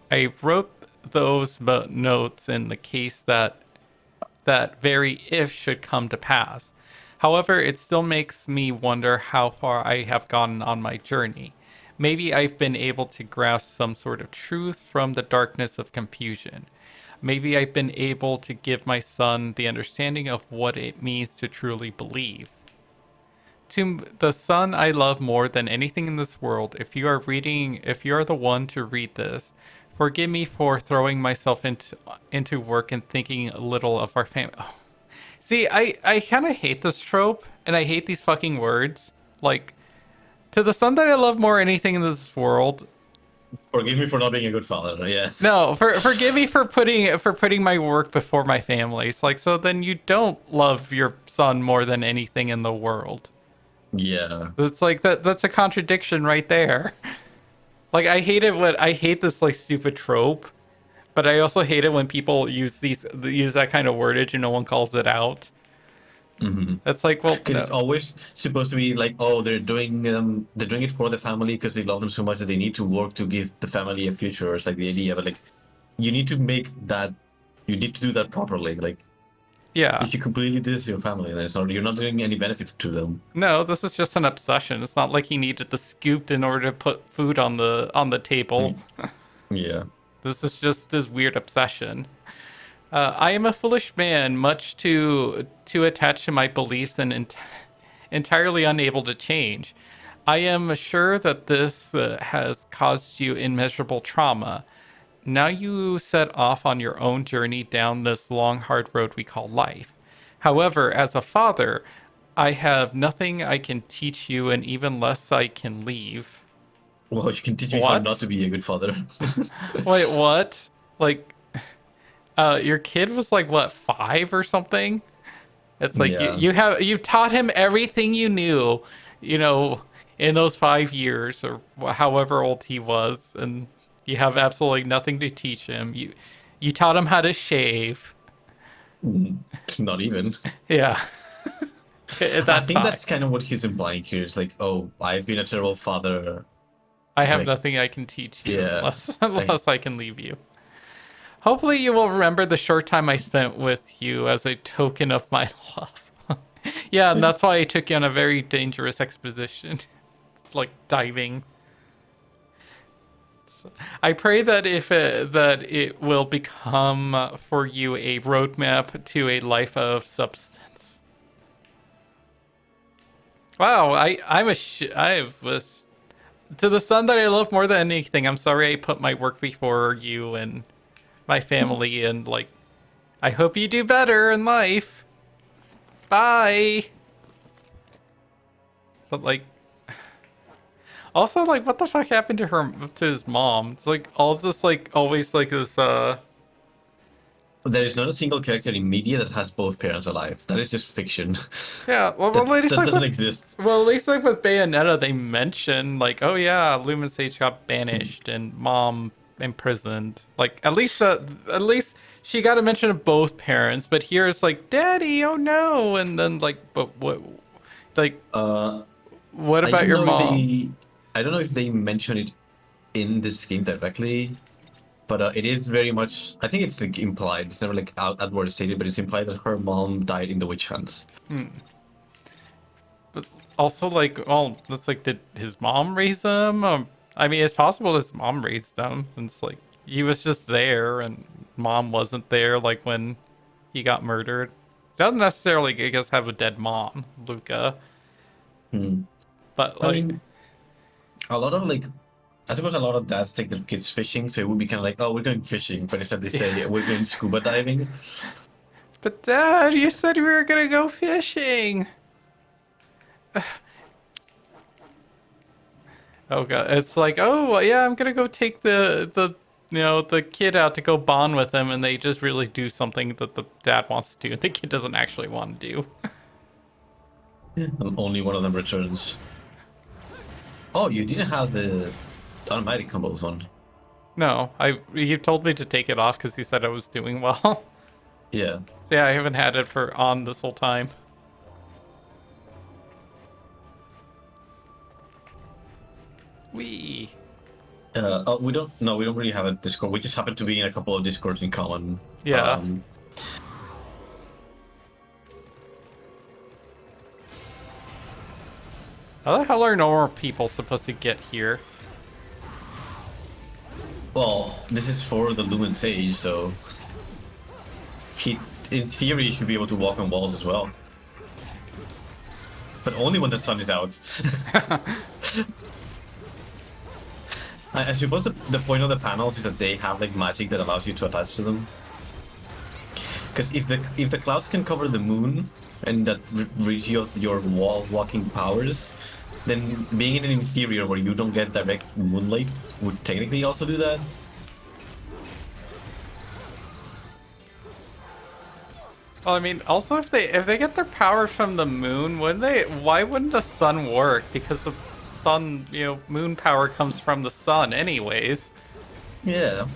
Speaker 1: I wrote those notes in the case that very if should come to pass. However, it still makes me wonder how far I have gone on my journey. Maybe I've been able to grasp some sort of truth from the darkness of confusion. Maybe I've been able to give my son the understanding of what it means to truly believe. To the son I love more than anything in this world, if you are the one to read this, forgive me for throwing myself into work and thinking little of our family. Oh. See, I kind of hate this trope, and I hate these fucking words. Like, to the son that I love more than anything in this world.
Speaker 2: Forgive me for not being a good father. Yeah.
Speaker 1: No, forgive me for putting my work before my family. It's like, so then you don't love your son more than anything in the world.
Speaker 2: Yeah.
Speaker 1: It's like that's a contradiction right there. Like I hate this like stupid trope. But I also hate it when people use that kind of wordage and no one calls it out.
Speaker 2: Mm-hmm.
Speaker 1: It's like, well,
Speaker 2: Because it's
Speaker 1: no.
Speaker 2: always supposed to be like, oh, they're doing it for the family because they love them so much that they need to work to give the family a future. It's like the idea, but like, you need to make that, you need to do that properly. Like,
Speaker 1: Yeah.
Speaker 2: if you completely diss your family, then it's not, you're not doing any benefit to them.
Speaker 1: No, this is just an obsession. It's not like he needed the scoop in order to put food on the table.
Speaker 2: Yeah.
Speaker 1: This is just his weird obsession. I am a foolish man, much too attached to my beliefs and entirely unable to change. I am sure that this has caused you immeasurable trauma. Now you set off on your own journey down this long, hard road we call life. However, as a father, I have nothing I can teach you, and even less I can leave.
Speaker 2: Well, you can teach me how not
Speaker 1: What?
Speaker 2: to be a good father.
Speaker 1: Wait, what? Like, your kid was like what, 5 or something? It's like
Speaker 2: Yeah.
Speaker 1: you taught him everything you knew, you know, in those 5 years or however old he was, and you have absolutely nothing to teach him. You taught him how to shave.
Speaker 2: Not even.
Speaker 1: Yeah. At
Speaker 2: I
Speaker 1: that
Speaker 2: think
Speaker 1: time.
Speaker 2: that's kind of what he's implying here. It's like, oh, I've been a terrible father.
Speaker 1: I
Speaker 2: It's
Speaker 1: have
Speaker 2: like,
Speaker 1: nothing I can teach you
Speaker 2: yeah.
Speaker 1: unless I can leave you. Hopefully you will remember the short time I spent with you as a token of my love. Yeah, and that's why I took you on a very dangerous expedition. Like diving. So, I pray that that it will become for you a roadmap to a life of substance. Wow, I was to the son that I love more than anything. I'm sorry I put my work before you and my family, and like, I hope you do better in life. Bye. But like, also like, what the fuck happened to his mom? It's like all this like always like this.
Speaker 2: There is not a single character in media that has both parents alive. That is just fiction.
Speaker 1: Yeah, well,
Speaker 2: that
Speaker 1: at least
Speaker 2: that
Speaker 1: like
Speaker 2: doesn't
Speaker 1: with
Speaker 2: exist.
Speaker 1: well, at least like with Bayonetta, they mention like, oh yeah, Lumen Sage got banished and mom imprisoned. Like at least she got a mention of both parents. But here it's like, Daddy, oh no, and then like, but what, like, what
Speaker 2: I
Speaker 1: about
Speaker 2: don't
Speaker 1: your
Speaker 2: know if
Speaker 1: mom?
Speaker 2: I don't know if they mention it in this game directly, but it is very much. I think it's like implied. It's never like outward stated, but it's implied that her mom died in the witch hunts.
Speaker 1: But also like, oh, that's like, did his mom raise him? I mean, it's possible his mom raised him. And it's like he was just there, and mom wasn't there. Like when he got murdered, doesn't necessarily, I guess, have a dead mom, Luca.
Speaker 2: Hmm.
Speaker 1: But
Speaker 2: I
Speaker 1: like,
Speaker 2: mean, a lot of like, I suppose a lot of dads take their kids fishing, so it would be kind of like, oh, we're going fishing, but instead they say we're going scuba diving.
Speaker 1: but Dad, you said we were gonna go fishing. Oh god, it's like, oh well, yeah, I'm gonna go take the the kid out to go bond with him, and they just really do something that the dad wants to do, and the kid doesn't actually want to do.
Speaker 2: And only one of them returns. Oh, you didn't have the automatic combos one.
Speaker 1: No, he told me to take it off because he said I was doing well.
Speaker 2: Yeah.
Speaker 1: So yeah, I haven't had it for on this whole time. Wee.
Speaker 2: Oh, we don't. No, we don't really have a Discord. We just happen to be in a couple of Discords in common.
Speaker 1: Yeah. How the hell are normal people supposed to get here?
Speaker 2: Well, this is for the Lumen Sage, so he, in theory, should be able to walk on walls as well. But only when the sun is out. I suppose the point of the panels is that they have like magic that allows you to attach to them. Because if the clouds can cover the moon and that reach your wall walking powers, then being in an interior where you don't get direct moonlight would technically also do that.
Speaker 1: Well, I mean, also if they get their power from the moon, why wouldn't the sun work? Because the sun, moon power comes from the sun anyways.
Speaker 2: Yeah.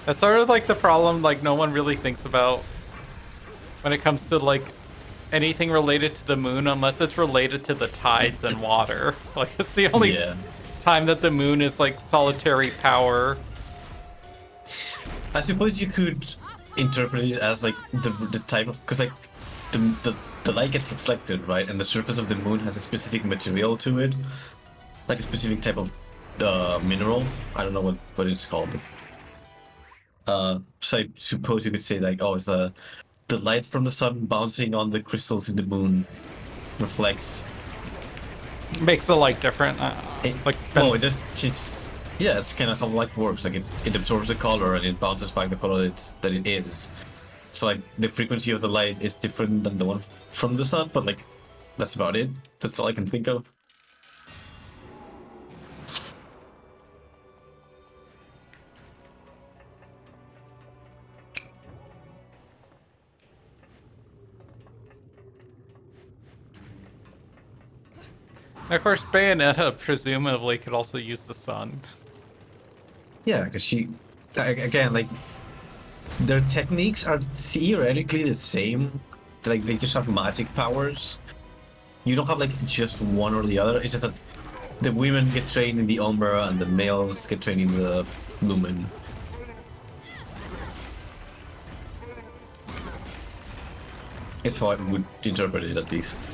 Speaker 1: That's sort of like the problem like no one really thinks about when it comes to like anything related to the moon unless it's related to the tides and water. Like it's the only
Speaker 2: Yeah.
Speaker 1: time that the moon is like solitary power.
Speaker 2: I suppose you could interpret it as like the type of, because like the light gets reflected, right? And the surface of the moon has a specific material to it, like a specific type of mineral. I don't know what it's called. But, so I suppose you could say like, oh, it's the light from the sun bouncing on the crystals in the moon reflects.
Speaker 1: Makes the light different. Like
Speaker 2: Well, it
Speaker 1: bends-
Speaker 2: just she's yeah, it's kind of how light works. Like it absorbs the color and it bounces back the color that it is. So like the frequency of the light is different than the one from the sun, but like that's about it. That's all I can think of.
Speaker 1: Of course, Bayonetta presumably could also use the sun.
Speaker 2: Yeah, because again, like their techniques are theoretically the same. Like they just have magic powers. You don't have like just one or the other. It's just that the women get trained in the Umbra and the males get trained in the Lumen. It's how I would interpret it, at least.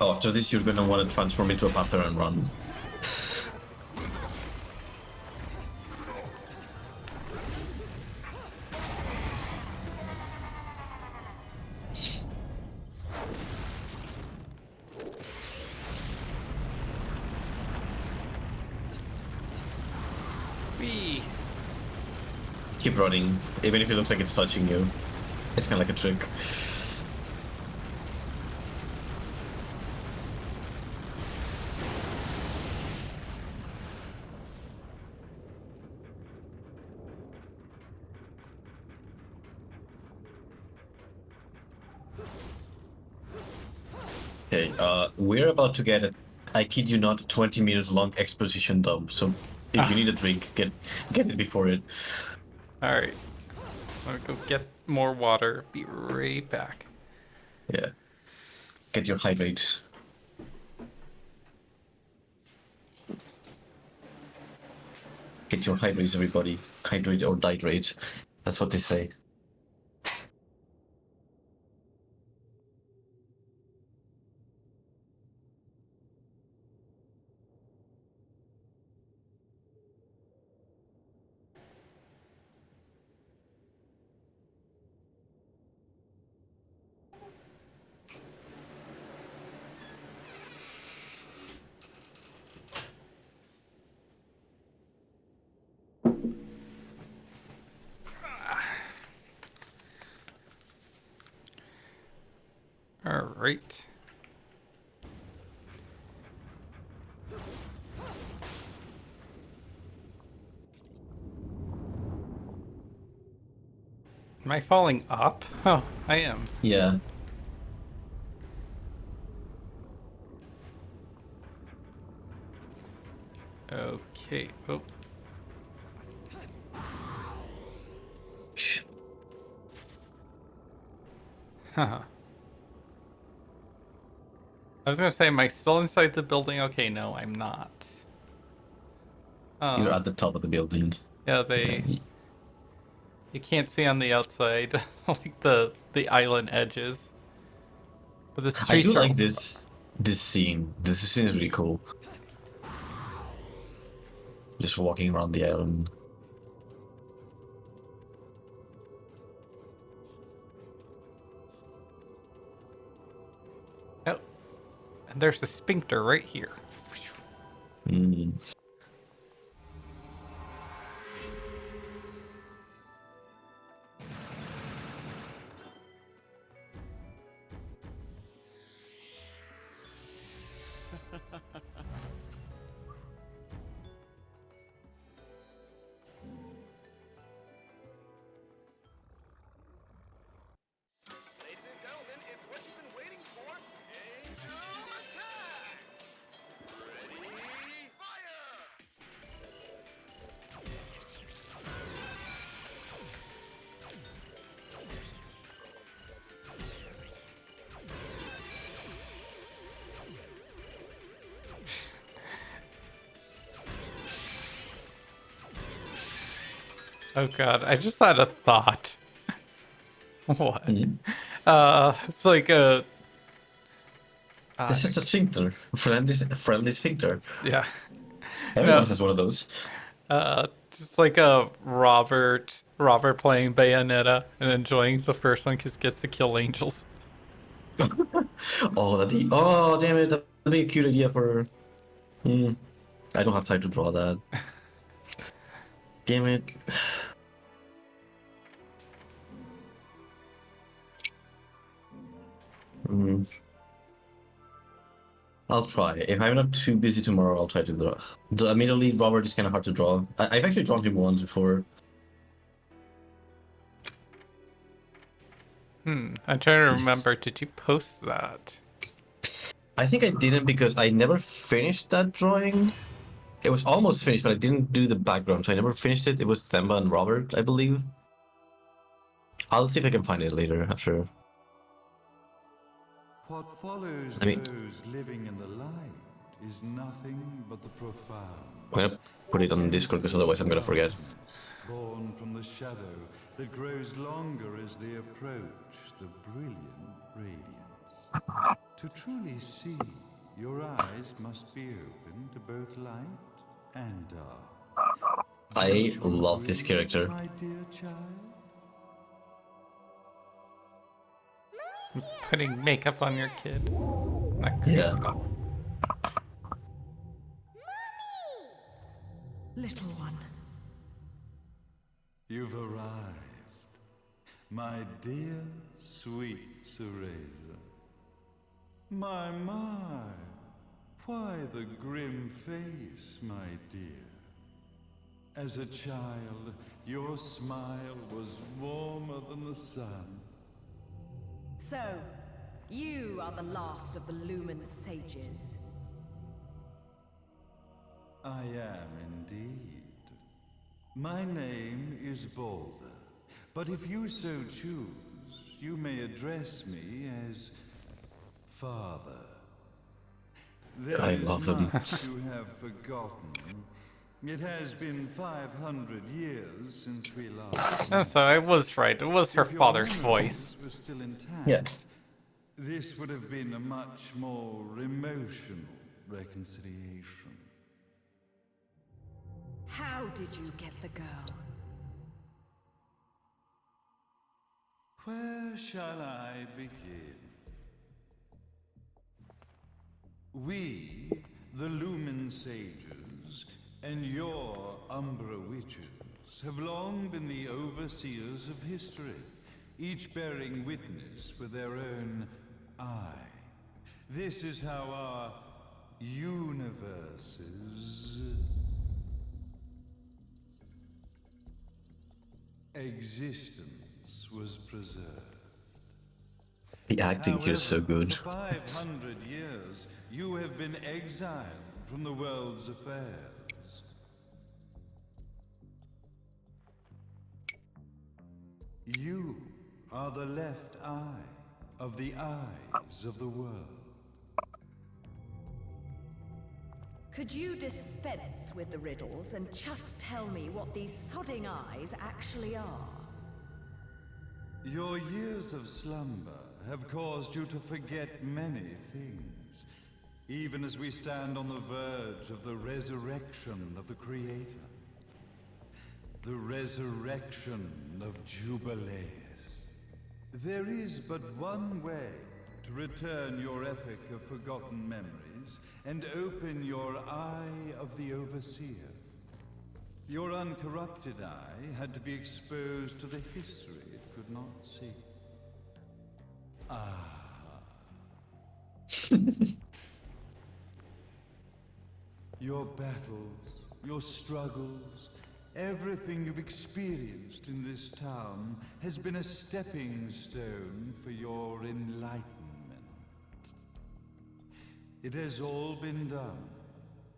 Speaker 2: Oh, after this, you're gonna want to transform into a panther and run.
Speaker 1: Whee!
Speaker 2: Keep running, even if it looks like it's touching you. It's kind of like a trick. Okay, we're about to get I kid you not, 20-minute long exposition dump. So if you need a drink, get it before it.
Speaker 1: All right, I'm gonna go get more water. Be right back.
Speaker 2: Yeah. Get your hydrate. Get your hydrates, everybody. Hydrate or dihydrate. That's what they say.
Speaker 1: All right. Am I falling up? Oh, I am.
Speaker 2: Yeah.
Speaker 1: Okay. Oh. Haha. I was gonna say, am I still inside the building? Okay, no, I'm not.
Speaker 2: You're at the top of the building.
Speaker 1: Yeah, you can't see on the outside, like the island edges. But the
Speaker 2: I
Speaker 1: streets
Speaker 2: do
Speaker 1: are
Speaker 2: like
Speaker 1: also...
Speaker 2: this scene. This scene is really cool. Just walking around the island.
Speaker 1: Oh, and there's a sphincter right here.
Speaker 2: Mm.
Speaker 1: Oh god, I just had a thought. What?
Speaker 2: Hmm?
Speaker 1: It's like a
Speaker 2: It's just a sphincter. Friendly sphincter.
Speaker 1: yeah.
Speaker 2: Everyone
Speaker 1: No,
Speaker 2: has one of those.
Speaker 1: just like a Robert playing Bayonetta and enjoying the first one because gets to kill angels.
Speaker 2: Oh, that'd be. Oh, damn it. That'd be a cute idea for. Hmm. I don't have time to draw that. Damn it. Hmm. I'll try. If I'm not too busy tomorrow, I'll try to draw. Admittedly, Robert is kind of hard to draw. I've actually drawn him once before.
Speaker 1: I'm trying to
Speaker 2: He's...
Speaker 1: remember. Did you post that?
Speaker 2: I think I didn't because I never finished that drawing. It was almost finished, but I didn't do the background, so I never finished it. It was Themba and Robert, I believe. I'll see if I can find it later after.
Speaker 11: What follows
Speaker 2: I mean,
Speaker 11: those living in the light is nothing but the profound.
Speaker 2: I'm gonna put it on Discord because otherwise I'm gonna forget.
Speaker 11: Darkness, born from the shadow that grows longer as they approach the brilliant radiance. To truly see, your eyes must be open to both light and dark.
Speaker 2: I
Speaker 11: Don't you
Speaker 2: love this
Speaker 11: agree,
Speaker 2: character.
Speaker 11: my dear child?
Speaker 1: Putting makeup on your kid. Not creepy
Speaker 2: Yeah.
Speaker 1: at all.
Speaker 10: Little one.
Speaker 11: You've arrived, my dear, sweet Cereza. My, why the grim face, my dear? As a child, your smile was warmer than the sun.
Speaker 10: So, you are the last of the Lumen sages.
Speaker 11: I am indeed. My name is Balder, but if you so choose, you may address me as Father. There
Speaker 2: I
Speaker 11: is
Speaker 2: love them.
Speaker 11: much you have forgotten. It has been 500 years since we last
Speaker 1: And
Speaker 11: met.
Speaker 1: so I was right. It was her
Speaker 11: If your
Speaker 1: father's
Speaker 11: memories
Speaker 1: voice.
Speaker 11: were still intact,
Speaker 2: Yeah.
Speaker 11: this would have been a much more emotional reconciliation.
Speaker 10: How did you get the girl?
Speaker 11: Where shall I begin? We, the Lumen Sages, and your Umbra Witches, have long been the overseers of history, each bearing witness with their own eye. This is how our universes existence was preserved.
Speaker 2: The acting here is so
Speaker 11: However,
Speaker 2: good.
Speaker 11: for 500 years, you have been exiled from the world's affairs. You are the left eye of the eyes of the world.
Speaker 10: Could you dispense with the riddles and just tell me what these sodding eyes actually are?
Speaker 11: Your years of slumber have caused you to forget many things, even as we stand on the verge of the resurrection of the Creator. The resurrection of Jubileus. There is but one way to return your epic of forgotten memories and open your eye of the Overseer. Your uncorrupted eye had to be exposed to the history it could not see. Your battles, your struggles, everything you've experienced in this town has been a stepping stone for your enlightenment. It has all been done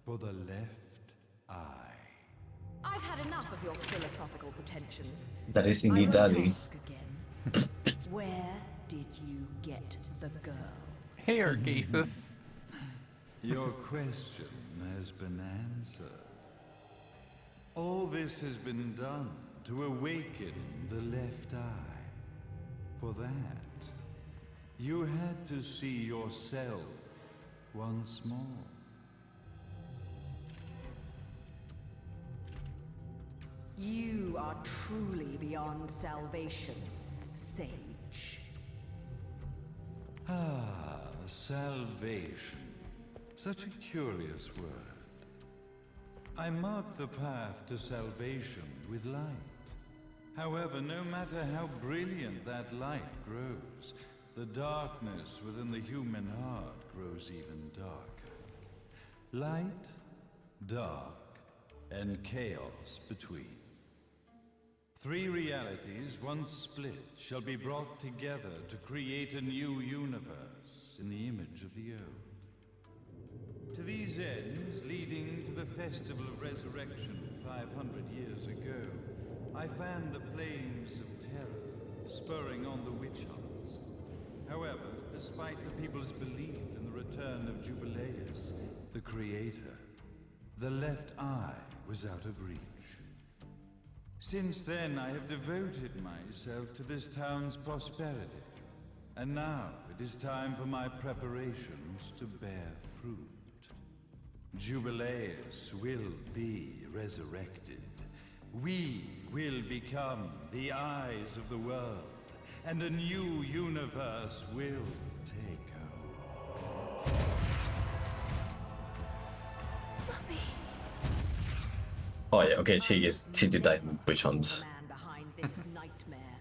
Speaker 11: for the left eye.
Speaker 10: I've had enough of your philosophical pretensions.
Speaker 2: That is
Speaker 10: I
Speaker 2: indeed
Speaker 10: won't
Speaker 2: Daddy.
Speaker 10: ask again. Where did you get the girl?
Speaker 1: Hey, Argasis.
Speaker 11: Your question has been answered. All this has been done to awaken the left eye. For that, you had to see yourself once more.
Speaker 10: You are truly beyond salvation, sage.
Speaker 11: Ah, salvation. Such a curious word. I mark the path to salvation with light. However, no matter how brilliant that light grows, the darkness within the human heart grows even darker. Light, dark, and chaos between. 3 realities, once split, shall be brought together to create a new universe in the image of the old. To these ends, leading to the Festival of Resurrection 500 years ago, I fanned the flames of terror, spurring on the witch hunts. However, despite the people's belief in the return of Jubileus, the creator, the left eye was out of reach. Since then, I have devoted myself to this town's prosperity. And now it is time for my preparations to bear fruit. Jubileus will be resurrected. We will become the eyes of the world, and a new universe will take hold.
Speaker 2: Oh yeah, okay, she did that in witch hunts.
Speaker 10: The man behind this nightmare,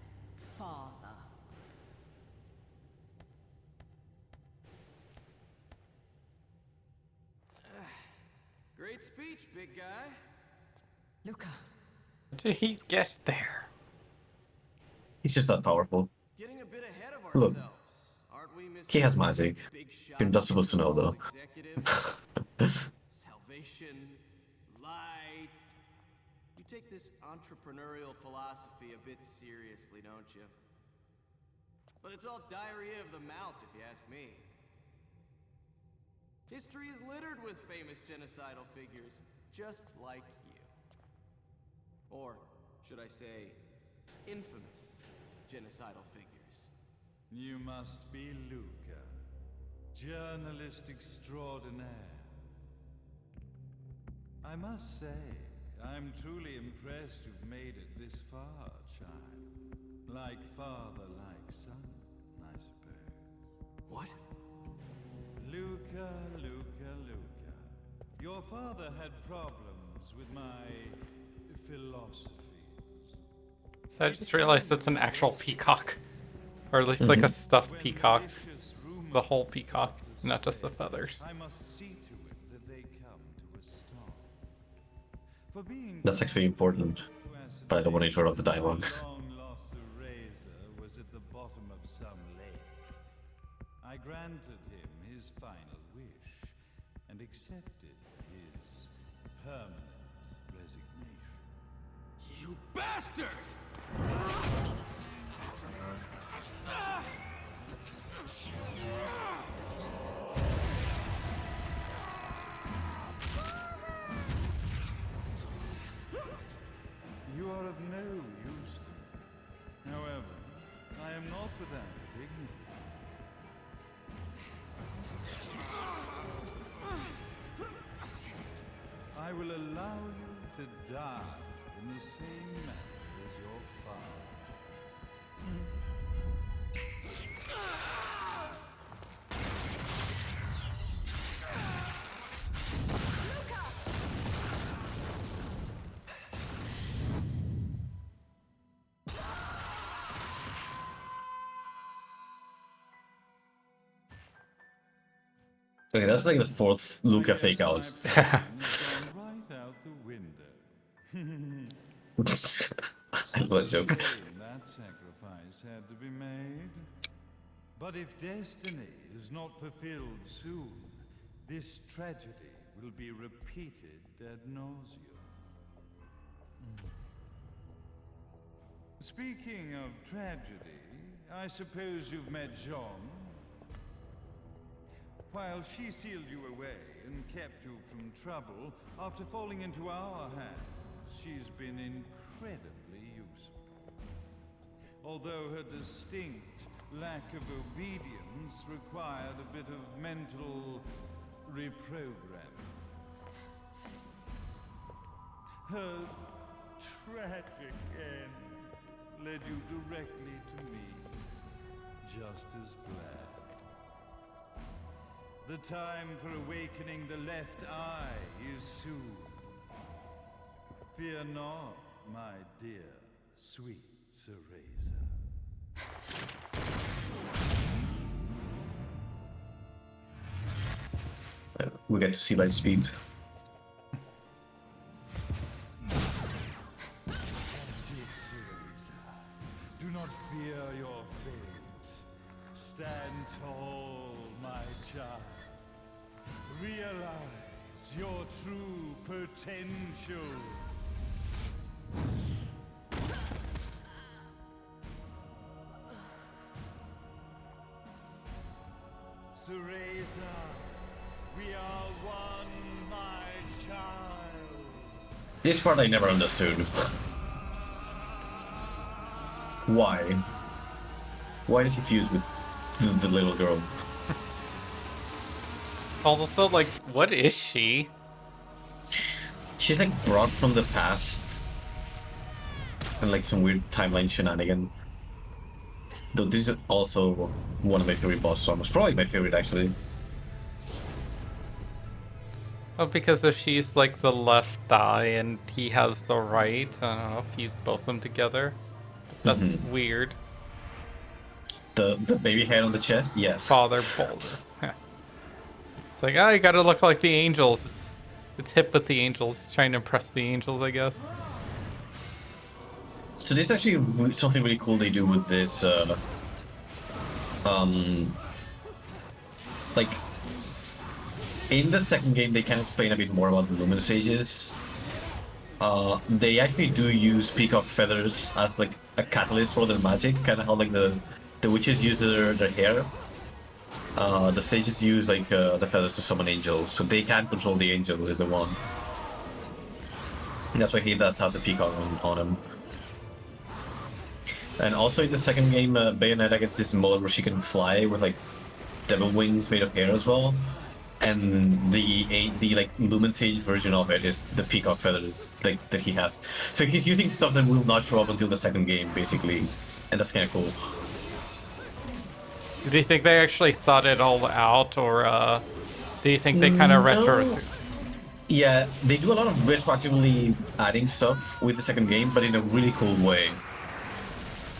Speaker 10: Father.
Speaker 6: Great speech, big guy.
Speaker 10: Luca.
Speaker 1: How did he get there?
Speaker 2: He's just that powerful.
Speaker 6: Getting a bit ahead of
Speaker 2: Look,
Speaker 6: ourselves. Aren't we, Mr.
Speaker 2: he has magic.
Speaker 6: Big shot
Speaker 2: You're not supposed to know though.
Speaker 6: executive? Salvation, light. You take this entrepreneurial philosophy a bit seriously, don't you? But it's all diarrhea of the mouth, if you ask me. History is littered with famous genocidal figures, just like you. Or, should I say, infamous genocidal figures.
Speaker 11: You must be Luca, journalist extraordinaire. I must say, I'm truly impressed you've made it this far, child. Like father, like son, I suppose.
Speaker 6: What?
Speaker 11: Luca, Luca, Luca. Your father had problems with my philosophies.
Speaker 1: I just realized it's an actual peacock. Or at least like a stuffed peacock. The whole peacock, not just the feathers.
Speaker 11: I must see to it that they come to a stop. For being
Speaker 2: That's actually important, but I don't want to interrupt the dialogue.
Speaker 11: long-lost razor was at the bottom of some lake. I granted him his final wish and accepted his permanent resignation.
Speaker 6: You bastard!
Speaker 11: You are of no use to me. However, I am not without dignity. I will allow you to die in the same manner as your father.
Speaker 2: Okay, that's like the 4th Luca fake out.
Speaker 11: Right out the window.
Speaker 2: I love that joke.
Speaker 11: Shame that sacrifice had to be made. But if destiny is not fulfilled soon, this tragedy will be repeated ad nauseum. Speaking of tragedy, I suppose you've met Jean. While she sealed you away and kept you from trouble, after falling into our hands, she's been incredibly although her distinct lack of obedience required a bit of mental reprogramming. Her tragic end led you directly to me, just as planned. The time for awakening the left eye is soon. Fear not, my dear, sweet Cereza.
Speaker 2: We get to see light speed.
Speaker 11: That's it, Cereza. Do not fear your fate. Stand tall, my child. Realize your true potential. Cereza, we are one, my child.
Speaker 2: This part I never understood. Why? Why does he fuse with the little girl?
Speaker 1: Also, like, what is she?
Speaker 2: She's like brought from the past. And like some weird timeline shenanigan. Though this is also one of my favorite boss songs. Probably my favorite, actually.
Speaker 1: Oh, because if she's like the left eye and he has the right, I don't know, if he's both of them together. That's weird.
Speaker 2: The baby head on the chest? Yes.
Speaker 1: Father Boulder. It's like, oh, you gotta look like the angels. It's hip with the angels. He's trying to impress the angels, I guess.
Speaker 2: So this is actually something really cool they do with this, like, in the second game they can explain a bit more about the Luminous Ages. They actually do use peacock feathers as like a catalyst for their magic, kind of how like the witches use their hair. The sages use like the feathers to summon angels, so they can control the angels if they want. And that's why he does have the peacock on him. And also in the second game, Bayonetta gets this mode where she can fly with like devil wings made of hair as well. And the like Lumen Sage version of it is the peacock feathers like that he has. So he's using stuff that will not show up until the second game, basically, and that's kind of cool.
Speaker 1: Do you think they actually thought it all out, or do you think they kind of retro?
Speaker 2: Yeah, they do a lot of retroactively adding stuff with the second game, but in a really cool way.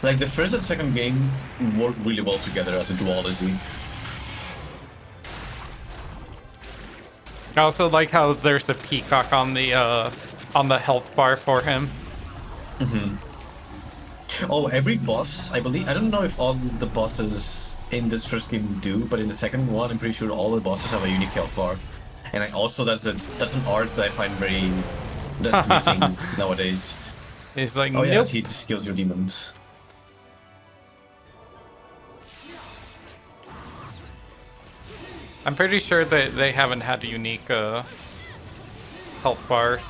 Speaker 2: Like the first and second game work really well together as a duology.
Speaker 1: I also like how there's a peacock on the health bar for him.
Speaker 2: Oh, every boss, I believe. I don't know if all the bosses in this first game do, but in the second one, I'm pretty sure all the bosses have a unique health bar. And that's an art that I find that's missing nowadays.
Speaker 1: It's like,
Speaker 2: oh yeah,
Speaker 1: nope.
Speaker 2: he just kills your demons.
Speaker 1: I'm pretty sure that they haven't had unique health bars.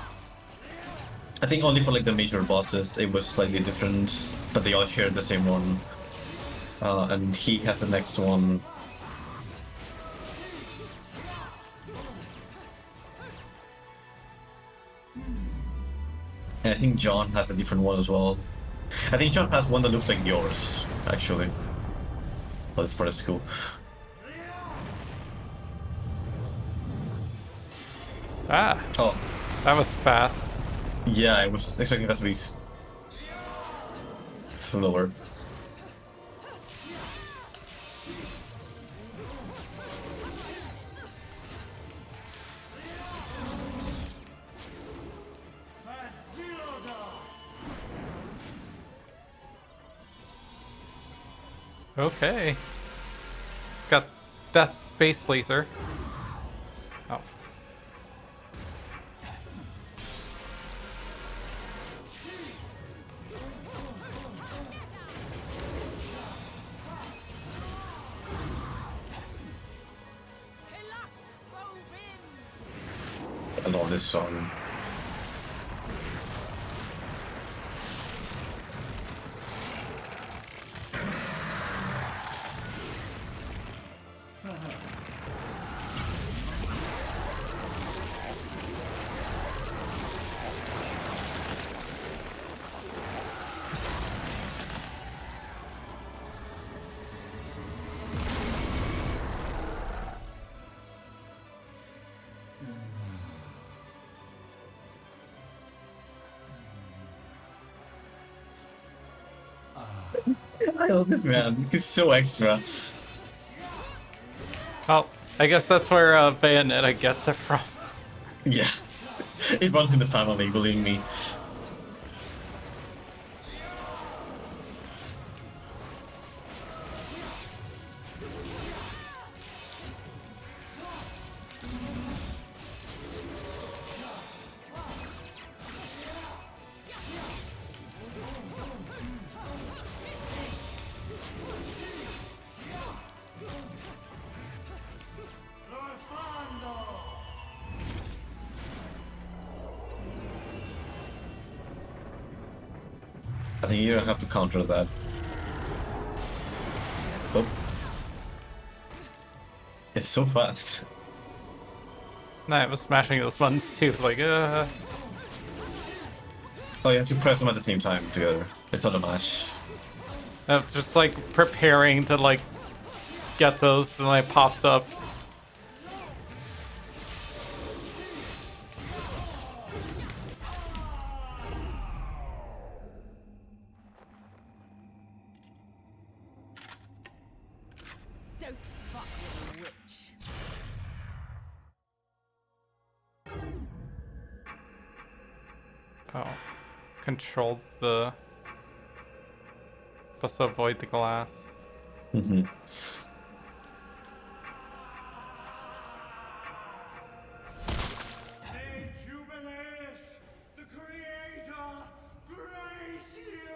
Speaker 2: I think only for like the major bosses it was slightly different, but they all shared the same one. And he has the next one. And I think John has a different one as well. I think John has one that looks like yours, actually. Well, this part is cool.
Speaker 1: Ah.
Speaker 2: Oh.
Speaker 1: That was fast.
Speaker 2: Yeah, I was expecting that to be slower.
Speaker 1: Okay. Got that space laser. Oh.
Speaker 2: I love this song. I love this man. He's so extra.
Speaker 1: Well, I guess that's where Bayonetta gets it from.
Speaker 2: Yeah. It runs in the family, believe me. I think you have to counter that. Oh. It's so fast.
Speaker 1: Nah, I was smashing those buttons too, like,
Speaker 2: Oh, you have to press them at the same time together. It's not a match.
Speaker 1: I'm just like preparing to like get those, and then it pops up.
Speaker 7: Don't fuck with a witch.
Speaker 1: Oh, controlled the. Supposed to avoid the glass.
Speaker 2: Mm-hmm.
Speaker 9: Jubileus, the Creator, grace you!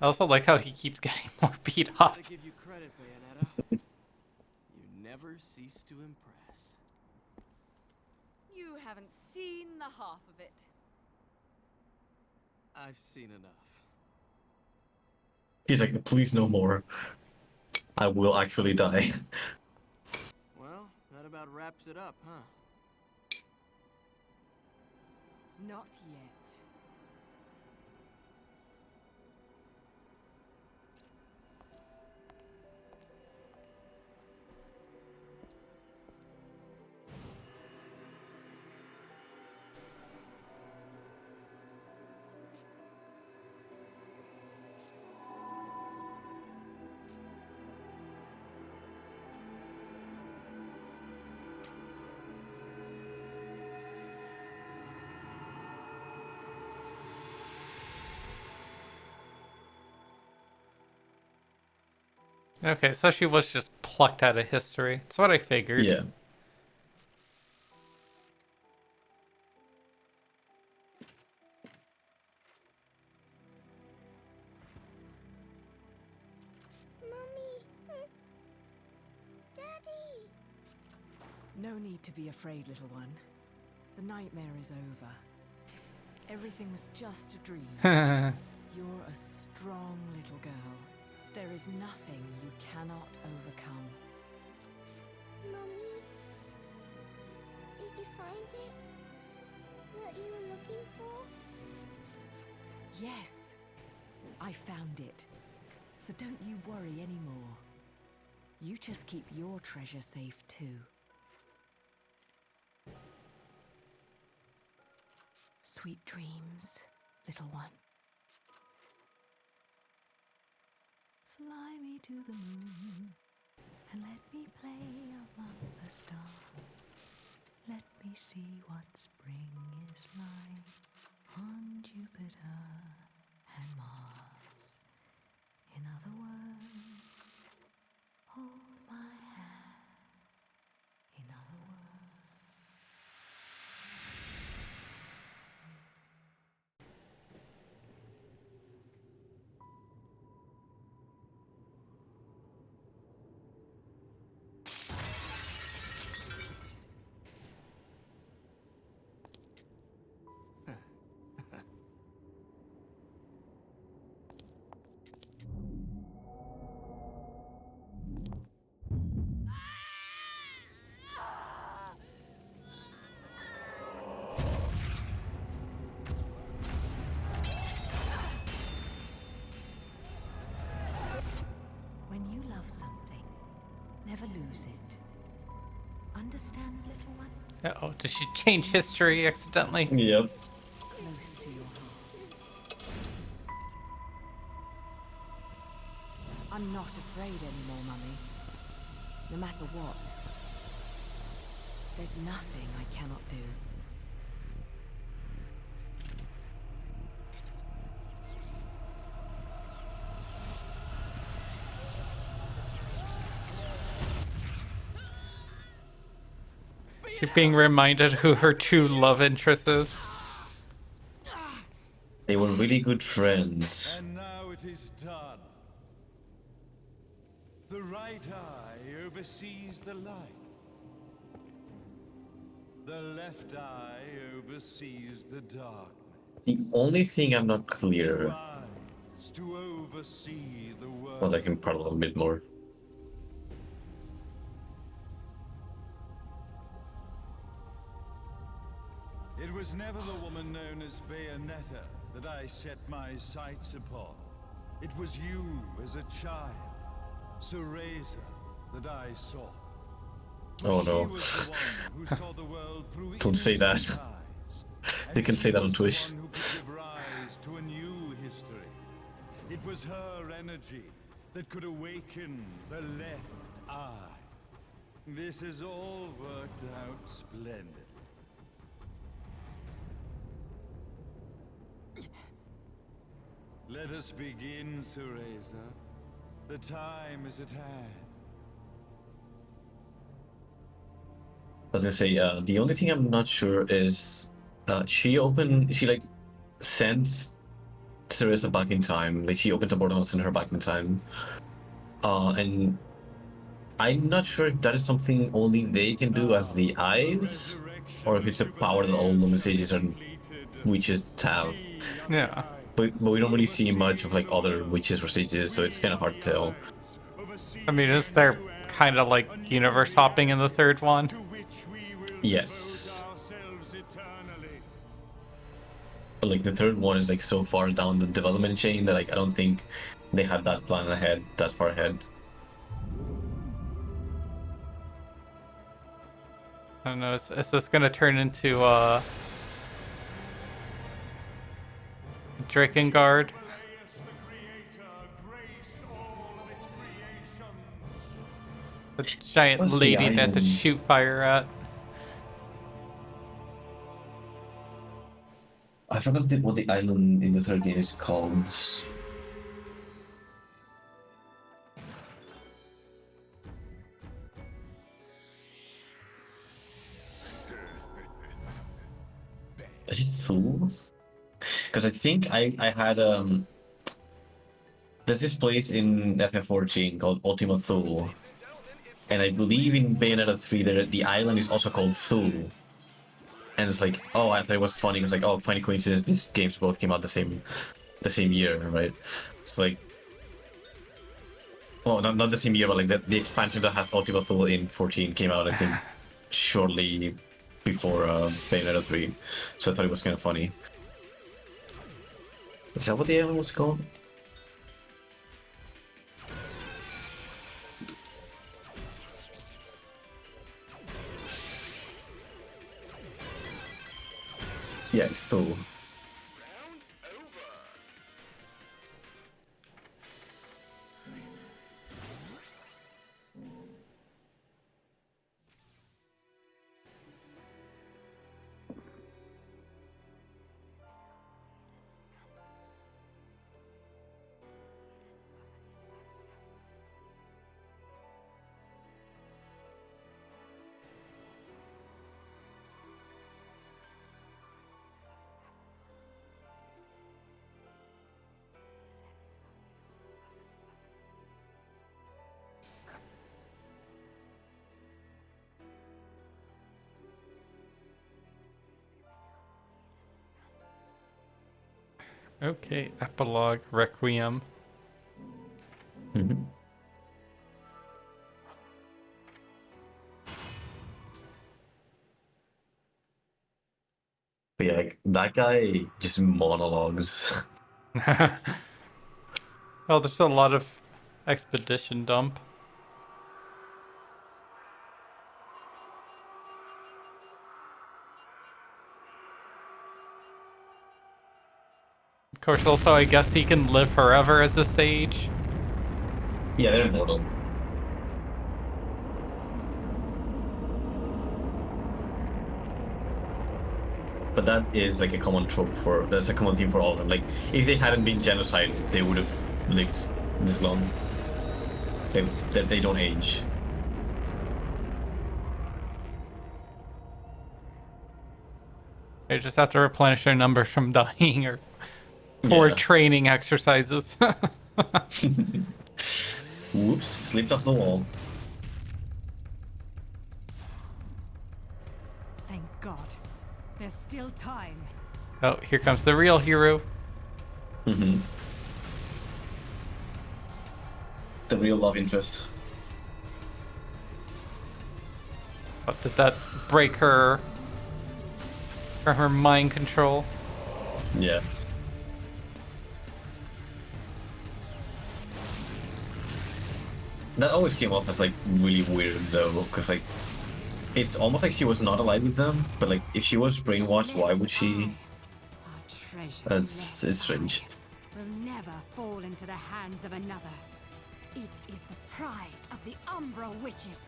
Speaker 1: I also like how he keeps getting more beat up.
Speaker 6: Gotta give you credit, Bayonetta. You never cease to impress.
Speaker 7: You haven't seen the half of it.
Speaker 6: I've seen enough.
Speaker 2: He's like, please no more. I will actually die.
Speaker 6: Well, that about wraps it up, huh?
Speaker 7: Not yet.
Speaker 1: Okay, so she was just plucked out of history. That's what I figured.
Speaker 2: Yeah.
Speaker 5: Mummy. Daddy.
Speaker 10: No need to be afraid, little one. The nightmare is over. Everything was just a dream. You're a strong little girl. There is nothing you cannot overcome.
Speaker 5: Mummy. Did you find it? What you were looking for?
Speaker 10: Yes, I found it. So don't you worry anymore. You just keep your treasure safe too. Sweet dreams, little one. Fly me to the moon and let me play among the stars. Let me see what spring is like on Jupiter and Mars. In other words, hold my hand. In other words. lose it. Understand, little one?
Speaker 1: Uh-oh, did she change history accidentally?
Speaker 2: Yep.
Speaker 10: Close to your heart. I'm not afraid anymore, Mummy. No matter what. There's nothing I cannot do.
Speaker 1: She's being reminded who her true love interest is.
Speaker 2: They were really good friends.
Speaker 11: And now it is done. The right eye oversees the light. The left eye oversees the darkness.
Speaker 2: The only thing I'm not
Speaker 11: Two
Speaker 2: clear.
Speaker 11: eyes to oversee the world.
Speaker 2: Well, I can part a little bit more.
Speaker 11: It was never the woman known as Bayonetta that I set my sights upon. It was you as a child, Cereza, that I saw.
Speaker 2: Oh
Speaker 11: She
Speaker 2: no.
Speaker 11: was the one who saw the world through
Speaker 2: Don't say that.
Speaker 11: innocent eyes.
Speaker 2: They can
Speaker 11: And
Speaker 2: say
Speaker 11: she
Speaker 2: that on
Speaker 11: was the
Speaker 2: Twitch.
Speaker 11: one who could give rise to a new history. It was her energy that could awaken the left eye. This has all worked out splendidly. Let us begin, Cereza. The time is at hand.
Speaker 2: I was gonna say, the only thing I'm not sure is, she like sent Cereza back in time. Like she opened a portal and sent her back in time. And I'm not sure if that is something only they can do as the eyes, or if it's a power that all Lumen Sages and witches have.
Speaker 1: Yeah.
Speaker 2: But we don't really see much of like other witches or sages, so it's kind of hard to tell.
Speaker 1: I mean, is there kind of like universe hopping in the third one?
Speaker 2: Yes. But like the third one is like so far down the development chain that like I don't think they had that plan ahead, that far ahead.
Speaker 1: I don't know, is this gonna turn into Drakengard? The giant
Speaker 2: What's the
Speaker 1: lady they had to
Speaker 2: island?
Speaker 1: shoot fire at.
Speaker 2: I forgot what the island in the third game is called. Is it Thule? Because I think I had there's this place in FF14 called Ultima Thule, and I believe in Bayonetta 3 the island is also called Thule. And it's like, oh, I thought it was funny. It's like, oh, funny coincidence. These games both came out the same year, right? It's like, well, not the same year, but like the expansion that has Ultima Thule in 14 came out, I think, shortly before Bayonetta 3. So I thought it was kind of funny. Is that what the island was called? Yeah, it's Thule.
Speaker 8: Round over.
Speaker 1: Okay, epilogue, Requiem.
Speaker 2: Mm-hmm. But yeah, like, that guy just monologues.
Speaker 1: Oh, there's a lot of expedition dump. Of course, also, I guess he can live forever as a sage.
Speaker 2: Yeah, they're immortal. But that is like a common trope for that's a common theme for all of them. Like if they hadn't been genocided, they would have lived this long. That they don't age.
Speaker 1: They just have to replenish their numbers from dying or for
Speaker 2: Yeah.
Speaker 1: training exercises.
Speaker 2: Whoops, slipped off the wall.
Speaker 7: Thank God. There's still time.
Speaker 1: Oh, here comes the real hero.
Speaker 2: Mm-hmm. The real love interest.
Speaker 1: But did that break her from her mind control?
Speaker 2: Yeah. That always came off as like really weird though, because like it's almost like she was not alive with them, but like if she was brainwashed, why would she? It's strange.
Speaker 7: Will never fall into the hands of another. It is the pride of the Umbra Witches.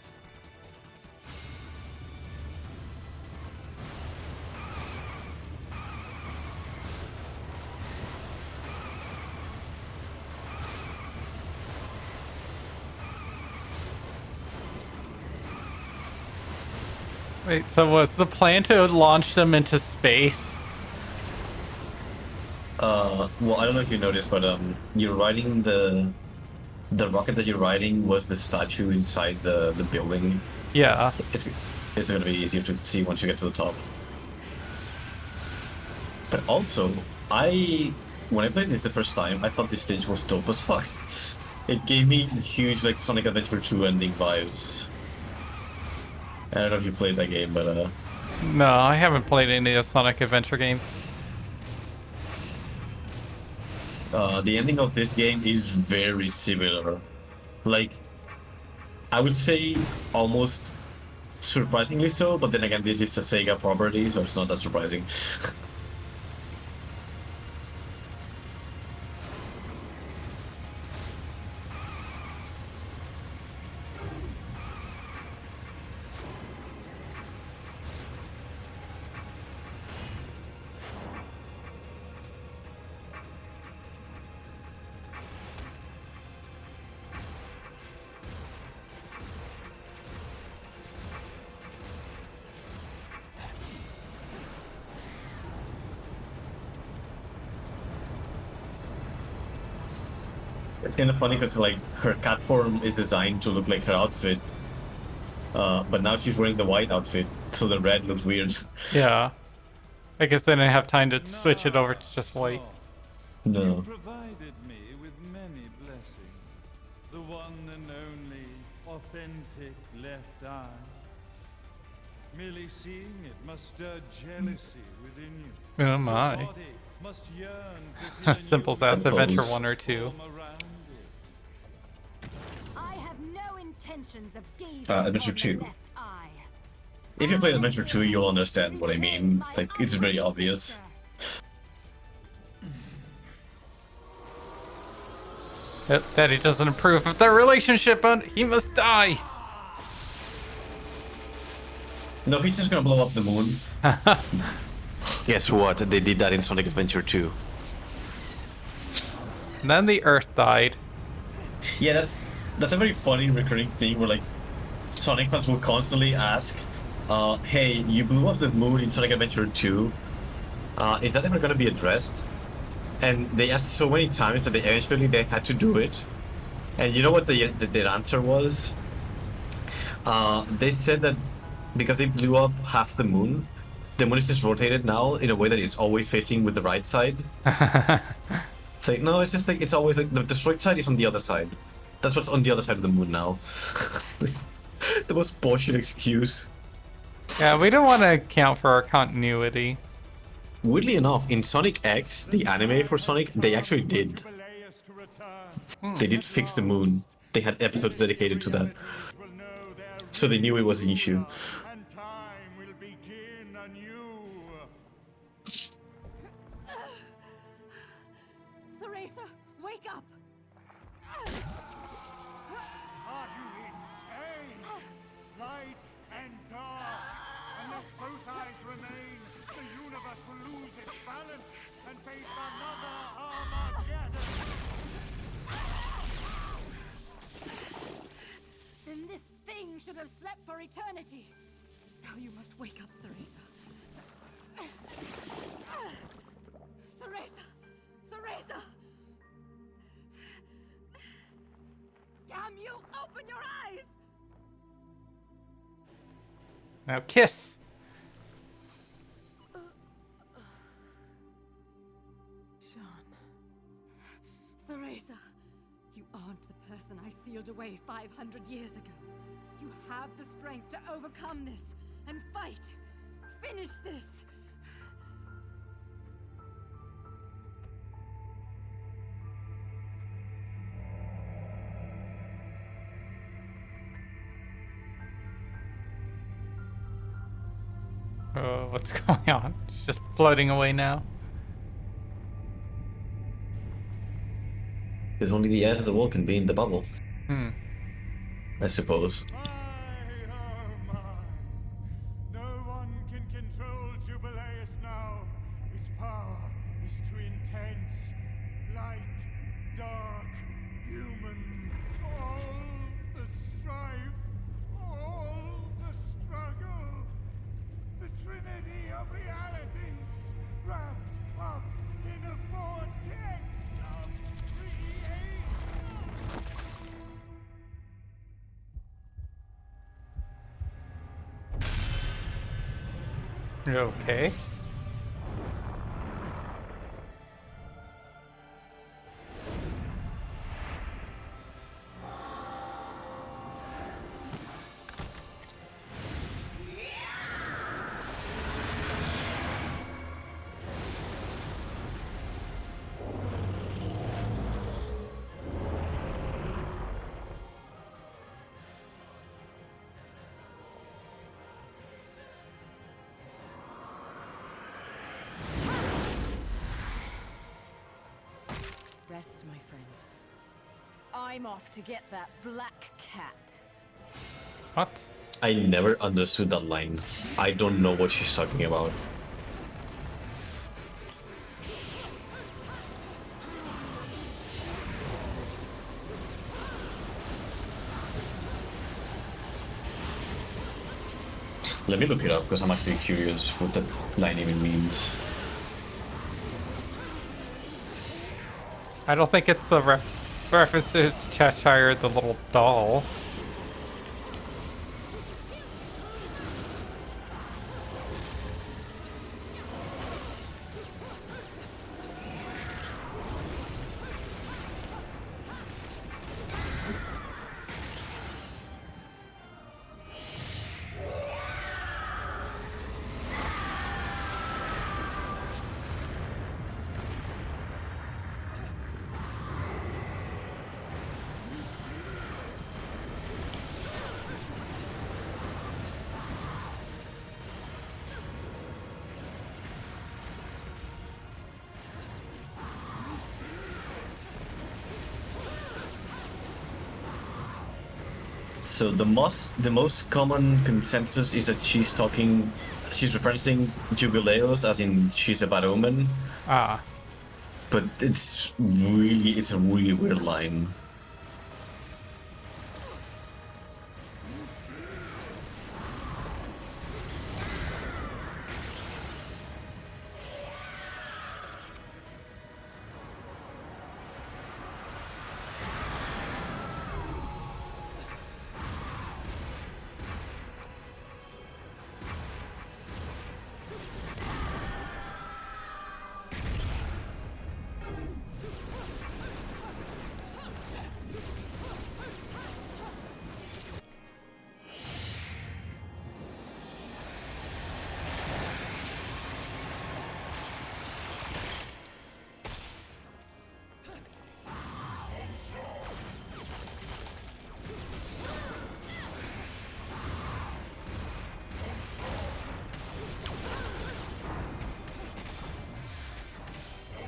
Speaker 1: Wait, so was the plan to launch them into space?
Speaker 2: Well, I don't know if you noticed, but you're riding the rocket that you're riding was the statue inside the building.
Speaker 1: Yeah.
Speaker 2: It's gonna be easier to see once you get to the top. But also, when I played this the first time, I thought this stage was dope as fuck. It gave me huge like Sonic Adventure 2 ending vibes. I don't know if you played that game, but
Speaker 1: No, I haven't played any of the Sonic Adventure games.
Speaker 2: the ending of this game is very similar. Like, I would say almost surprisingly so, but then again, this is a Sega property, so it's not that surprising. It's kind of funny because like her cat form is designed to look like her outfit, but now she's wearing the white outfit, so the red looks weird.
Speaker 1: Yeah. I guess they didn't have time to switch it over to just white.
Speaker 11: You
Speaker 2: No.
Speaker 11: provided me with many blessings. The one and only authentic left eye. Merely seeing it must stir jealousy within you.
Speaker 1: Oh my.
Speaker 11: Your body must yearn to feel
Speaker 1: Simple
Speaker 11: a new
Speaker 1: as Adventure
Speaker 2: Compose.
Speaker 1: 1 or 2.
Speaker 11: form around it.
Speaker 7: I have no intentions of gazing
Speaker 2: Adventure
Speaker 7: upon
Speaker 2: 2.
Speaker 7: the left eye.
Speaker 2: If you play Adventure 2, you'll understand what I mean. Like, it's very obvious.
Speaker 1: If Daddy doesn't approve of their relationship, but he must die.
Speaker 2: No, he's just gonna blow up the moon. Guess what? They did that in Sonic Adventure 2.
Speaker 1: And then the Earth died.
Speaker 2: Yeah, that's a very funny recurring thing where like Sonic fans will constantly ask, hey, you blew up the moon in Sonic Adventure 2. Is that ever gonna be addressed? And they asked so many times that they eventually had to do it. And you know what their answer was? They said that because they blew up half the moon is just rotated now in a way that it's always facing with the right side. It's like, no, it's just like, it's always like, the destroyed side is on the other side. That's what's on the other side of the moon now. The most bullshit excuse.
Speaker 1: Yeah, we don't want to account for our continuity.
Speaker 2: Weirdly enough, in Sonic X, the anime for Sonic, they actually did. They did fix the moon. They had episodes dedicated to that. So they knew it was an issue.
Speaker 9: And time will begin anew. universe will lose its balance and face another Armageddon.
Speaker 7: Then this thing should have slept for eternity. Now you must wake up, Cereza. Cereza! Cereza! Damn you! Open your eyes!
Speaker 1: Now kiss.
Speaker 7: Jean. Cereza, you aren't the person I sealed away 500 years ago. You have the strength to overcome this and fight. Finish this.
Speaker 1: Oh, what's going on? It's just floating away now.
Speaker 2: There's only the air to the wall can be in the bubble,
Speaker 1: Hmm.
Speaker 2: I suppose.
Speaker 9: My, oh my. No one can control Jubileus now. His power is too intense. Light, dark, human. All the strife, all the struggle. The trinity of realities wrapped up in a vortex of creation.
Speaker 1: Okay.
Speaker 7: Rest, my friend. I'm off to get that black cat.
Speaker 1: What?
Speaker 2: I never understood that line. I don't know what she's talking about. Let me look it up because I'm actually curious what that line even means.
Speaker 1: I don't think it's a references Cheshire the little doll.
Speaker 2: So the most common consensus is that she's referencing Jubileus as in she's a bad omen,
Speaker 1: Ah.
Speaker 2: but it's a really weird line.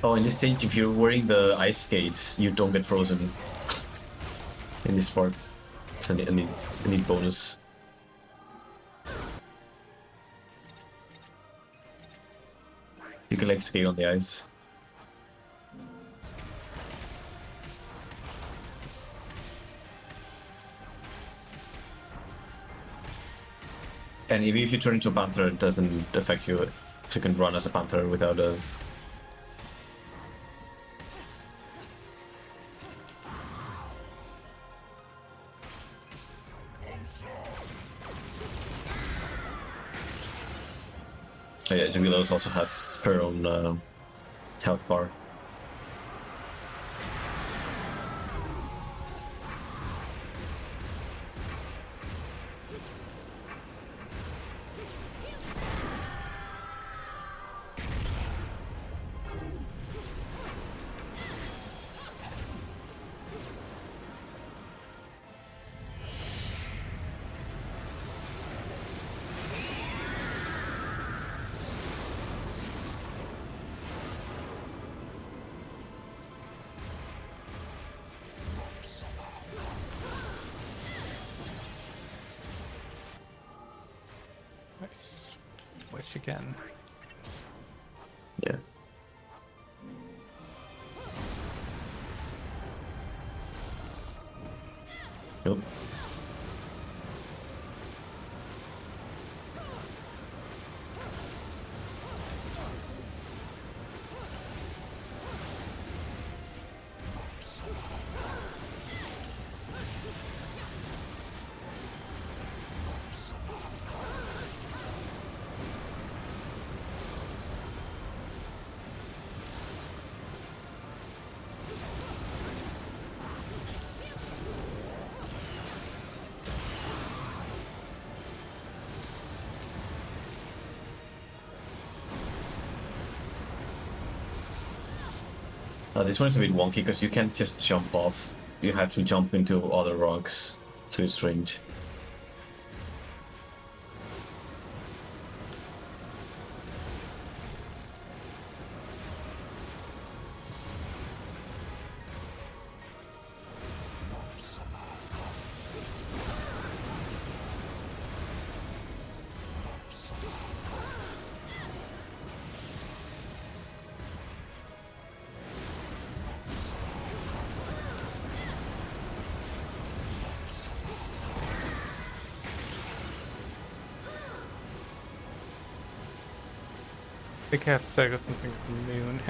Speaker 2: Oh, in this stage, if you're wearing the ice skates, you don't get frozen. In this part, it's a neat bonus. You can like skate on the ice. And even if you turn into a panther, it doesn't affect you. So you can run as a panther without a... Oh yeah, Jubilos also has her own health bar.
Speaker 1: Nice. Switch again.
Speaker 2: Yeah. Nope. This one's a bit wonky because you can't just jump off. You have to jump into other rocks, so it's strange.
Speaker 1: I think I have Sega something from Moon.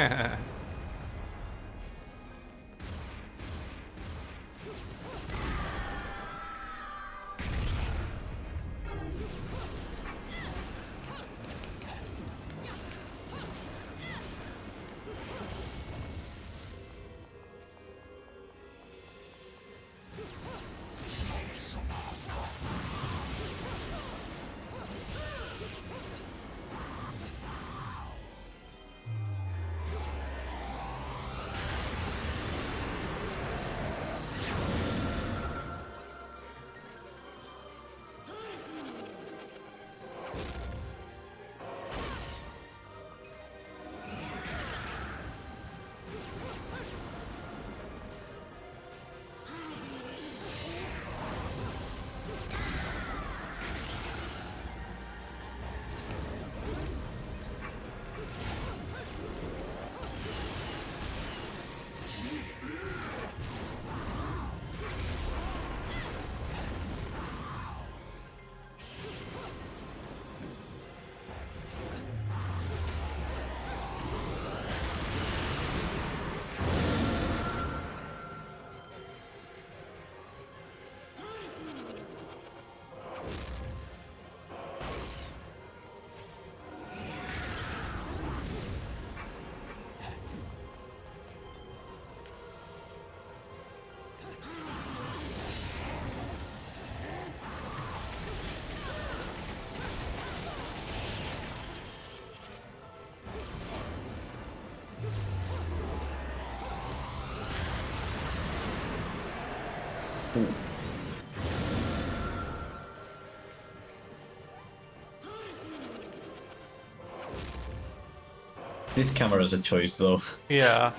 Speaker 2: This camera is a choice, though.
Speaker 1: Yeah.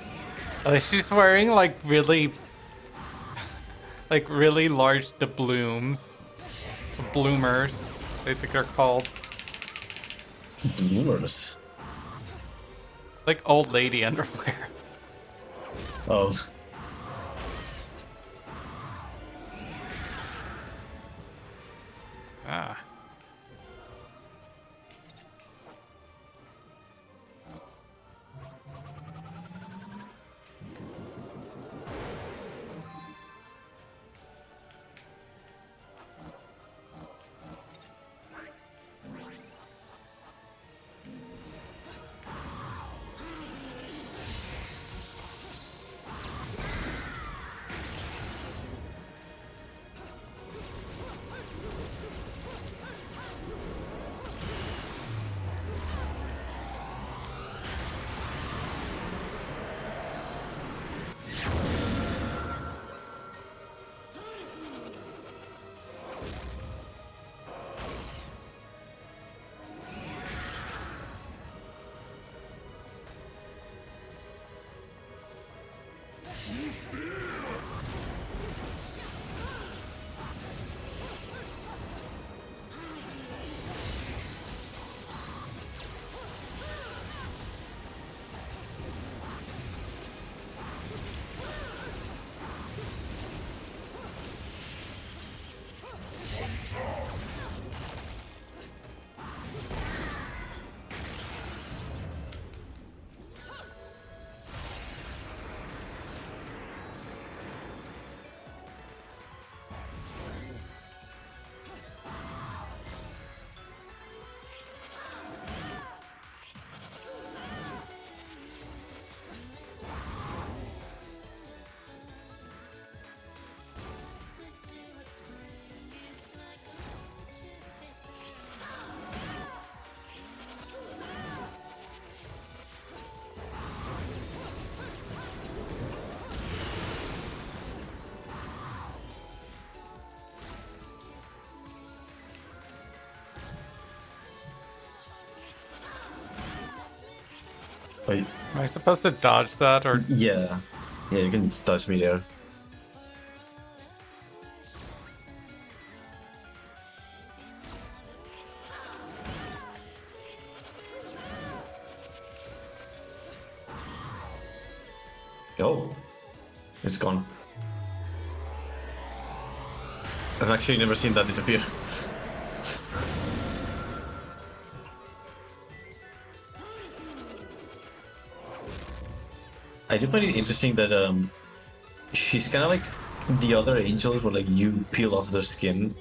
Speaker 1: She's wearing like really large doubloons. Bloomers, I think they're called.
Speaker 2: Bloomers.
Speaker 1: Like old lady underwear.
Speaker 2: Oh.
Speaker 1: Ah.
Speaker 2: Wait.
Speaker 1: Am I supposed to dodge that or?
Speaker 2: Yeah. Yeah, you can touch me there. Oh. It's gone. I've actually never seen that disappear. I do find it interesting that she's kind of like the other angels where like you peel off their skin,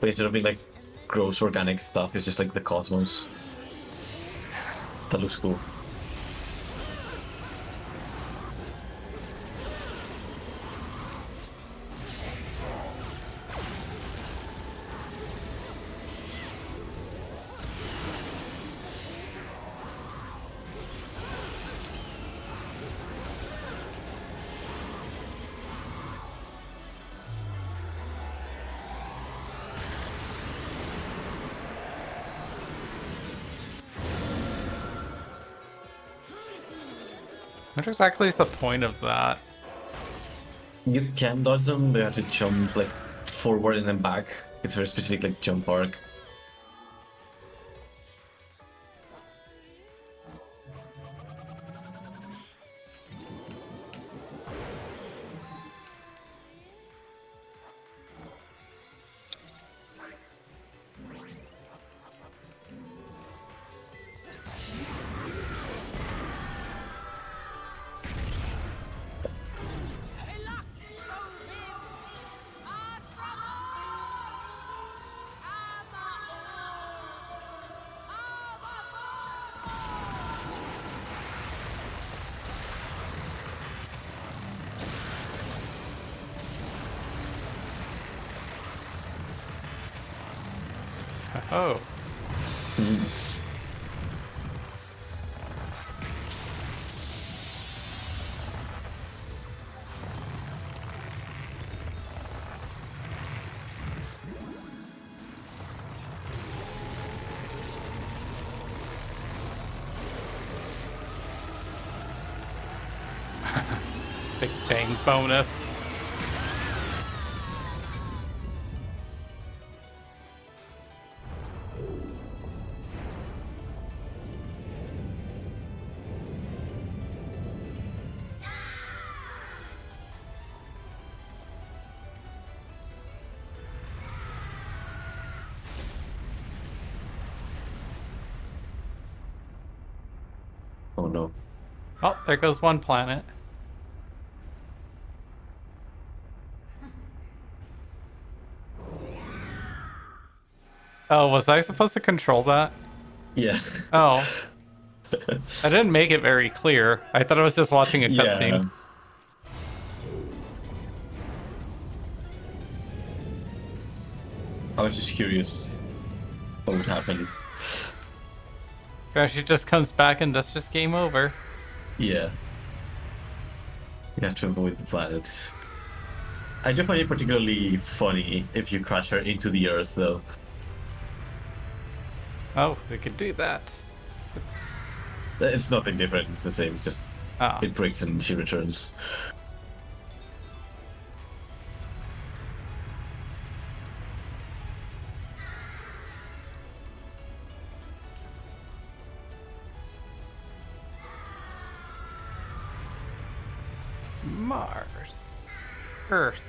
Speaker 2: but instead of being like gross organic stuff, it's just like the cosmos. That looks cool.
Speaker 1: What exactly is the point of that?
Speaker 2: You can dodge them, but you have to jump like forward and then back. It's a very specific like jump arc.
Speaker 1: Oh. Big bang bonus.
Speaker 2: Oh no.
Speaker 1: Oh, there goes one planet. Oh, was I supposed to control that?
Speaker 2: Yeah.
Speaker 1: Oh. I didn't make it very clear. I thought I was just watching a
Speaker 2: Yeah.
Speaker 1: cutscene.
Speaker 2: I was just curious what would happen.
Speaker 1: She just comes back and that's just game over.
Speaker 2: Yeah. You have to avoid the planets. I do find it particularly funny if you crash her into the Earth, though.
Speaker 1: Oh, we could do that.
Speaker 2: It's nothing different. It's the same. It's just it breaks and she returns.
Speaker 1: Mars. Earth.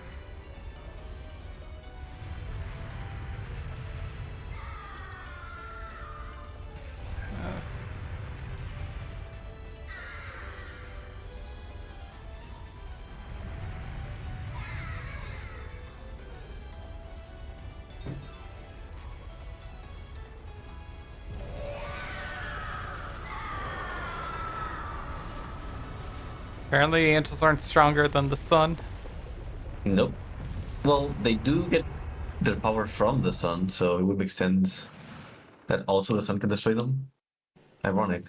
Speaker 1: Yes. Apparently angels aren't stronger than the sun.
Speaker 2: Nope. Well, they do get their power from the sun, so it would make sense that also the sun can destroy them. Ironic.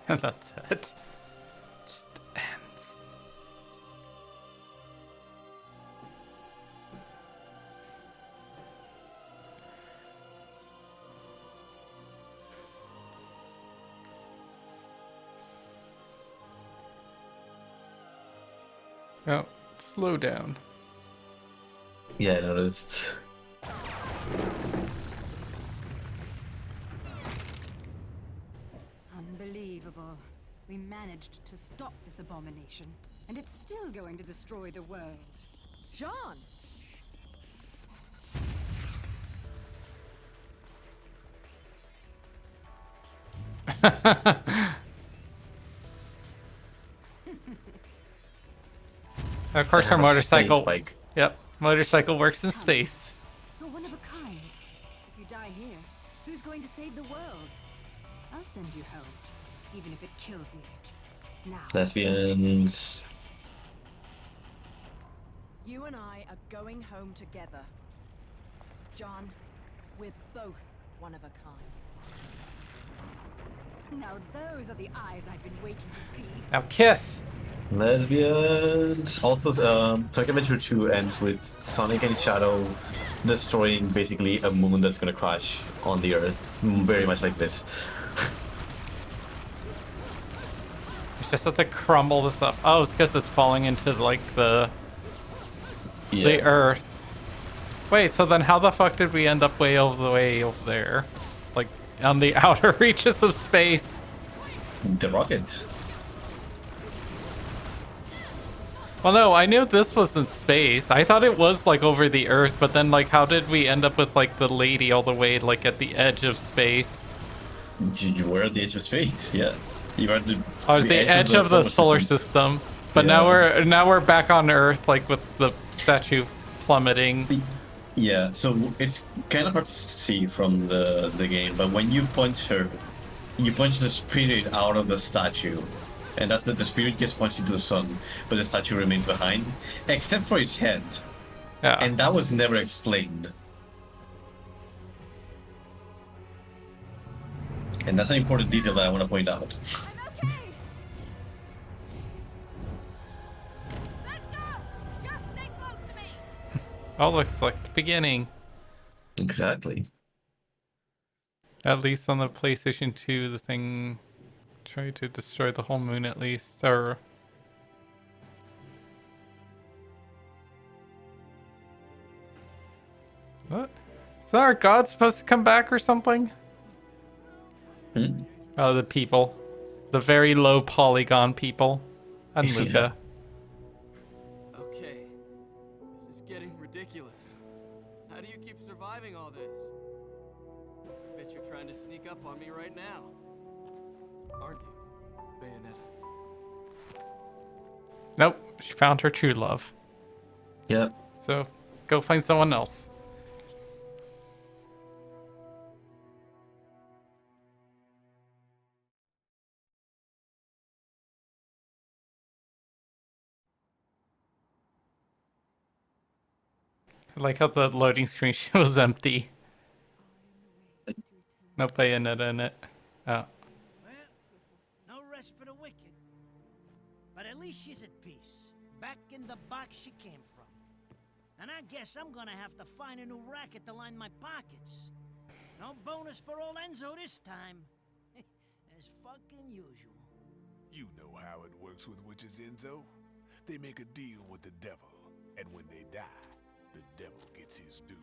Speaker 1: And that's it. Just ends. Oh, slow down.
Speaker 2: Yeah, I noticed.
Speaker 7: Unbelievable. We managed to stop this abomination, and it's still going to destroy the world.
Speaker 3: John!
Speaker 1: Of course,
Speaker 2: I
Speaker 1: her
Speaker 2: have a
Speaker 1: motorcycle.
Speaker 2: space bike.
Speaker 1: Yep, motorcycle works in space.
Speaker 7: You're one of a kind. If you die here, who's going to save the world? I'll send you home, even if it kills me. Now,
Speaker 2: Lesbians.
Speaker 3: You and I are going home together. John, we're both one of a kind.
Speaker 7: now those are the eyes I've been waiting to see.
Speaker 1: Now kiss.
Speaker 2: Lesbians. Also, Sonic Adventure 2 ends with Sonic and Shadow destroying basically a moon that's gonna crash on the Earth. Very much like this.
Speaker 1: It's just have to crumble this up. Oh, it's because it's falling into like the Earth. Wait, so then how the fuck did we end up way over there? Like on the outer reaches of space?
Speaker 2: The rocket.
Speaker 1: Well, no, I knew this was in space. I thought it was like over the Earth, but then like how did we end up with like the lady all the way like at the edge of space?
Speaker 2: You were at the edge of space, yeah. You were at the,
Speaker 1: edge of the solar system. But
Speaker 2: Yeah.
Speaker 1: now we're back on Earth, like with the statue plummeting.
Speaker 2: Yeah, so it's kind of hard to see from the game, but when you punch her, you punch the spirit out of the statue. And that's the spirit gets punched into the sun, but the statue remains behind, except for its head.
Speaker 1: Yeah.
Speaker 2: And that was never explained. And that's an important detail that I want to point out.
Speaker 7: I'm okay! Let's go! Just stay close to me!
Speaker 1: Oh, looks like the beginning.
Speaker 2: Exactly.
Speaker 1: At least on the PlayStation 2, the thing tried to destroy the whole moon at least, or... What? Is our god supposed to come back or something?
Speaker 2: Hmm?
Speaker 1: Oh, the people. The very low polygon people. And
Speaker 2: Yeah.
Speaker 1: Luca.
Speaker 6: Okay, this is getting ridiculous. How do you keep surviving all this? I bet you're trying to sneak up on me right now. Aren't you, Bayonetta?
Speaker 1: Nope, she found her true love.
Speaker 2: Yeah.
Speaker 1: So, go find someone else. I like how the loading screen was empty. No Bayonetta in it. Oh.
Speaker 9: Well, no rest for the wicked. But at least she's at peace, back in the box she came from. And I guess I'm gonna have to find a new racket to line my pockets. No bonus for old Enzo this time. As fucking usual.
Speaker 4: You know how it works with witches, Enzo. They make a deal with the devil, and when they die, the devil gets his due.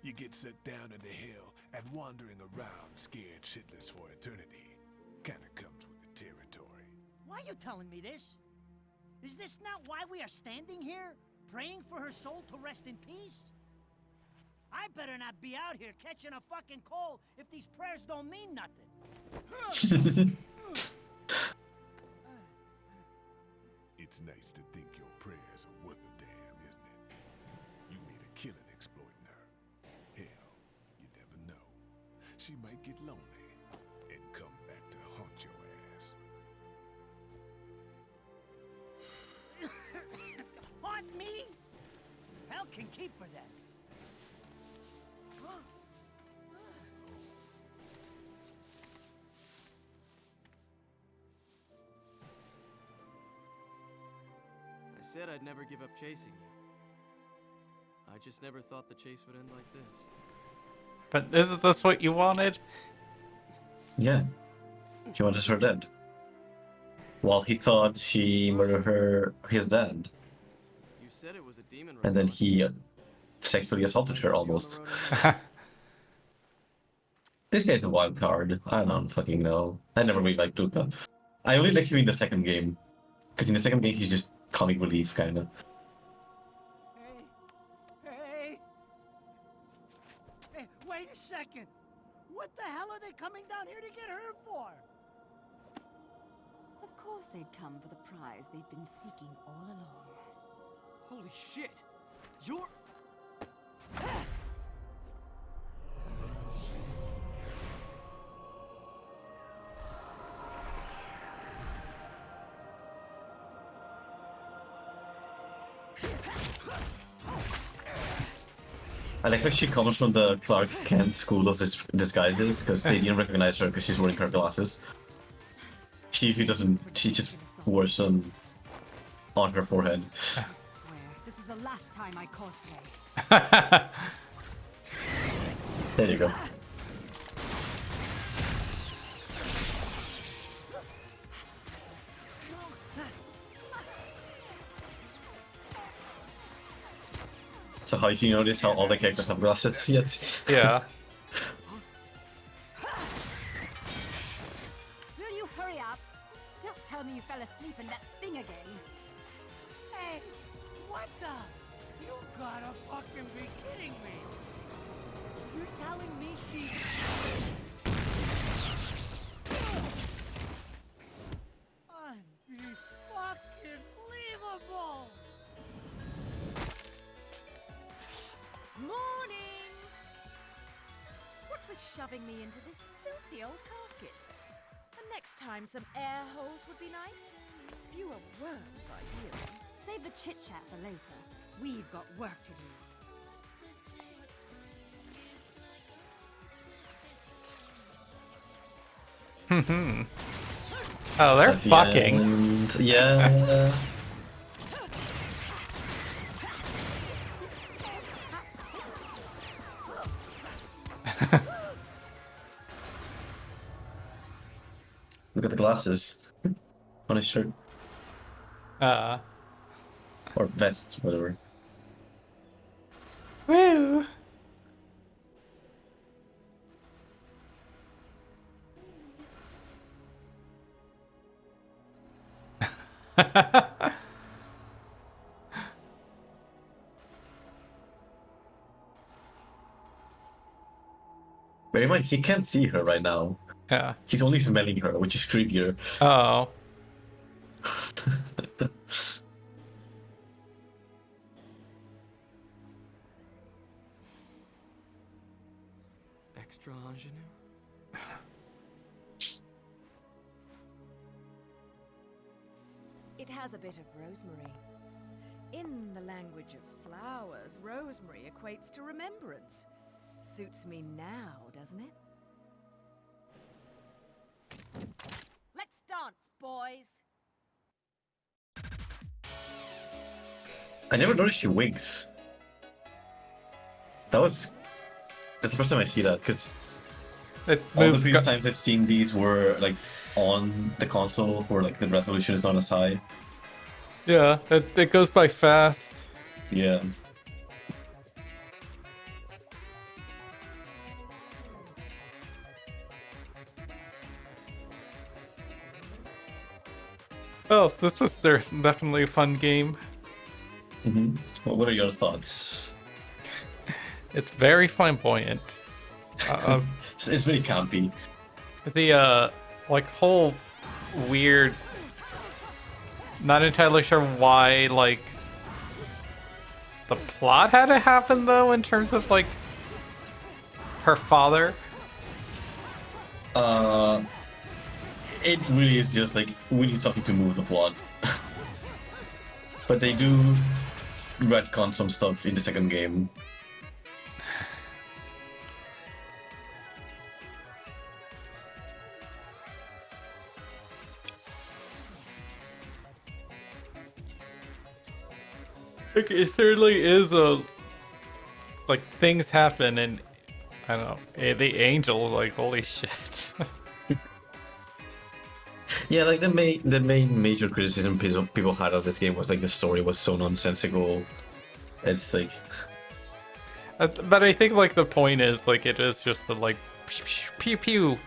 Speaker 4: You get sucked down into hell and wandering around scared shitless for eternity. Kinda comes with the territory.
Speaker 9: Why are you telling me this? Is this not why we are standing here? Praying for her soul to rest in peace? I better not be out here catching a fucking cold if these prayers don't mean nothing.
Speaker 4: It's nice to think your prayers are worth a damn, isn't it? You made a killing exploiting her. Hell, you never know. She might get lonely and come back to haunt your ass.
Speaker 9: Haunt me? Hell can keep her then.
Speaker 6: I said I'd never give up chasing you. I just never thought the chase would end like this.
Speaker 1: But isn't this what you wanted?
Speaker 2: Yeah. He wanted her dead. While he thought she murdered his dad.
Speaker 6: You said it was a demon
Speaker 2: And then
Speaker 6: report.
Speaker 2: he sexually assaulted her almost. This guy's a wild card. I don't fucking know. I never really liked Luca. I only like him in the second game. Because in the second game he's just comic relief, kinda.
Speaker 9: Hey, wait a second. What the hell are they coming down here to get her for?
Speaker 7: Of course they'd come for the prize they've been seeking all along.
Speaker 6: Holy shit! You're...
Speaker 2: I like how she comes from the Clark Kent school of disguises, because they didn't recognize her because she's wearing her glasses. She usually doesn't, she just wears them on her forehead.
Speaker 7: I swear, this is the last time I cosplay.
Speaker 2: There you go. So how you notice how all the characters have glasses yet?
Speaker 1: Yeah.
Speaker 7: Will you hurry up? Don't tell me you fell asleep in that thing again.
Speaker 9: Hey, what the? You gotta fucking be kidding me. You're telling me she's... Unfucking-believable!
Speaker 3: Morning! What was shoving me into this filthy old casket? And next time some air holes would be nice. Fewer worms, ideally.
Speaker 7: Save the chit-chat for later. We've got work to do.
Speaker 1: Oh, they're
Speaker 2: That's the
Speaker 1: fucking.
Speaker 2: end. Yeah. Look at the glasses on his shirt. Or vests, whatever.
Speaker 1: Woo!
Speaker 2: Bear in mind, he can't see her right now.
Speaker 1: Yeah.
Speaker 2: He's only smelling her, which is creepier.
Speaker 1: Oh.
Speaker 6: Extra ingenue?
Speaker 3: It has a bit of rosemary. In the language of flowers, rosemary equates to remembrance. Suits me now, doesn't it? Let's dance, boys!
Speaker 2: I never noticed she winks. That's the first time I see that, because
Speaker 1: It
Speaker 2: all the
Speaker 1: moves.
Speaker 2: previous times I've seen these were like on the console, where like the resolution is not as high.
Speaker 1: Yeah, it goes by fast.
Speaker 2: Yeah.
Speaker 1: Well, this was definitely a fun game.
Speaker 2: Well, what are your thoughts?
Speaker 1: It's very flamboyant.
Speaker 2: It's very campy.
Speaker 1: The like whole weird. Not entirely sure why like the plot had to happen though, in terms of like her father.
Speaker 2: It really is just like, we need something to move the plot. But they do retcon some stuff in the second game.
Speaker 1: Like, it certainly is a like things happen, and I don't know, the angels, like, holy shit.
Speaker 2: Yeah, like the main major criticism people had of this game was like the story was so nonsensical. It's like,
Speaker 1: But I think like the point is like it is just a, like pew pew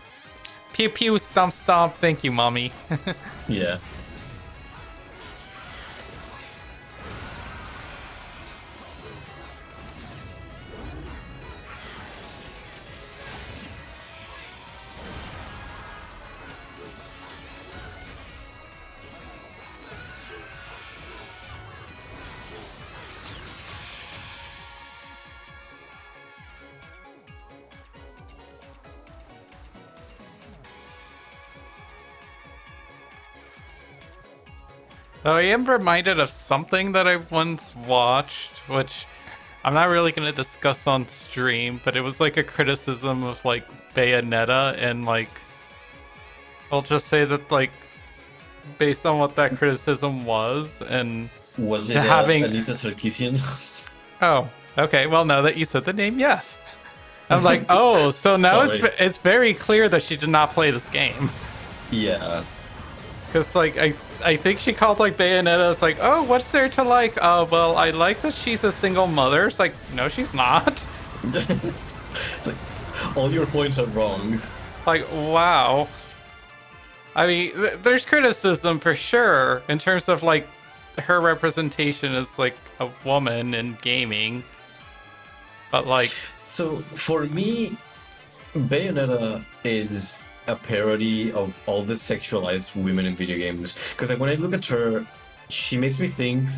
Speaker 1: pew pew stomp stomp, thank you mommy.
Speaker 2: yeah.
Speaker 1: Though I am reminded of something that I once watched, which I'm not really going to discuss on stream, but it was like a criticism of like Bayonetta, and like I'll just say that like based on what that criticism was, and
Speaker 2: Was it
Speaker 1: having
Speaker 2: Anita Sarkeesian?
Speaker 1: oh, okay, well now that you said the name, yes. I'm like, oh, so now
Speaker 2: Sorry.
Speaker 1: it's very clear that she did not play this game.
Speaker 2: Yeah.
Speaker 1: Because, like, I think she called, like, Bayonetta, it's like, oh, what's there to like? Well, I like that she's a single mother. It's like, no, she's not.
Speaker 2: It's like, all your points are wrong.
Speaker 1: Like, wow. I mean, there's criticism for sure in terms of, like, her representation as, like, a woman in gaming. But, like...
Speaker 2: So, for me, Bayonetta is a parody of all the sexualized women in video games. Because like, when I look at her, she makes me think,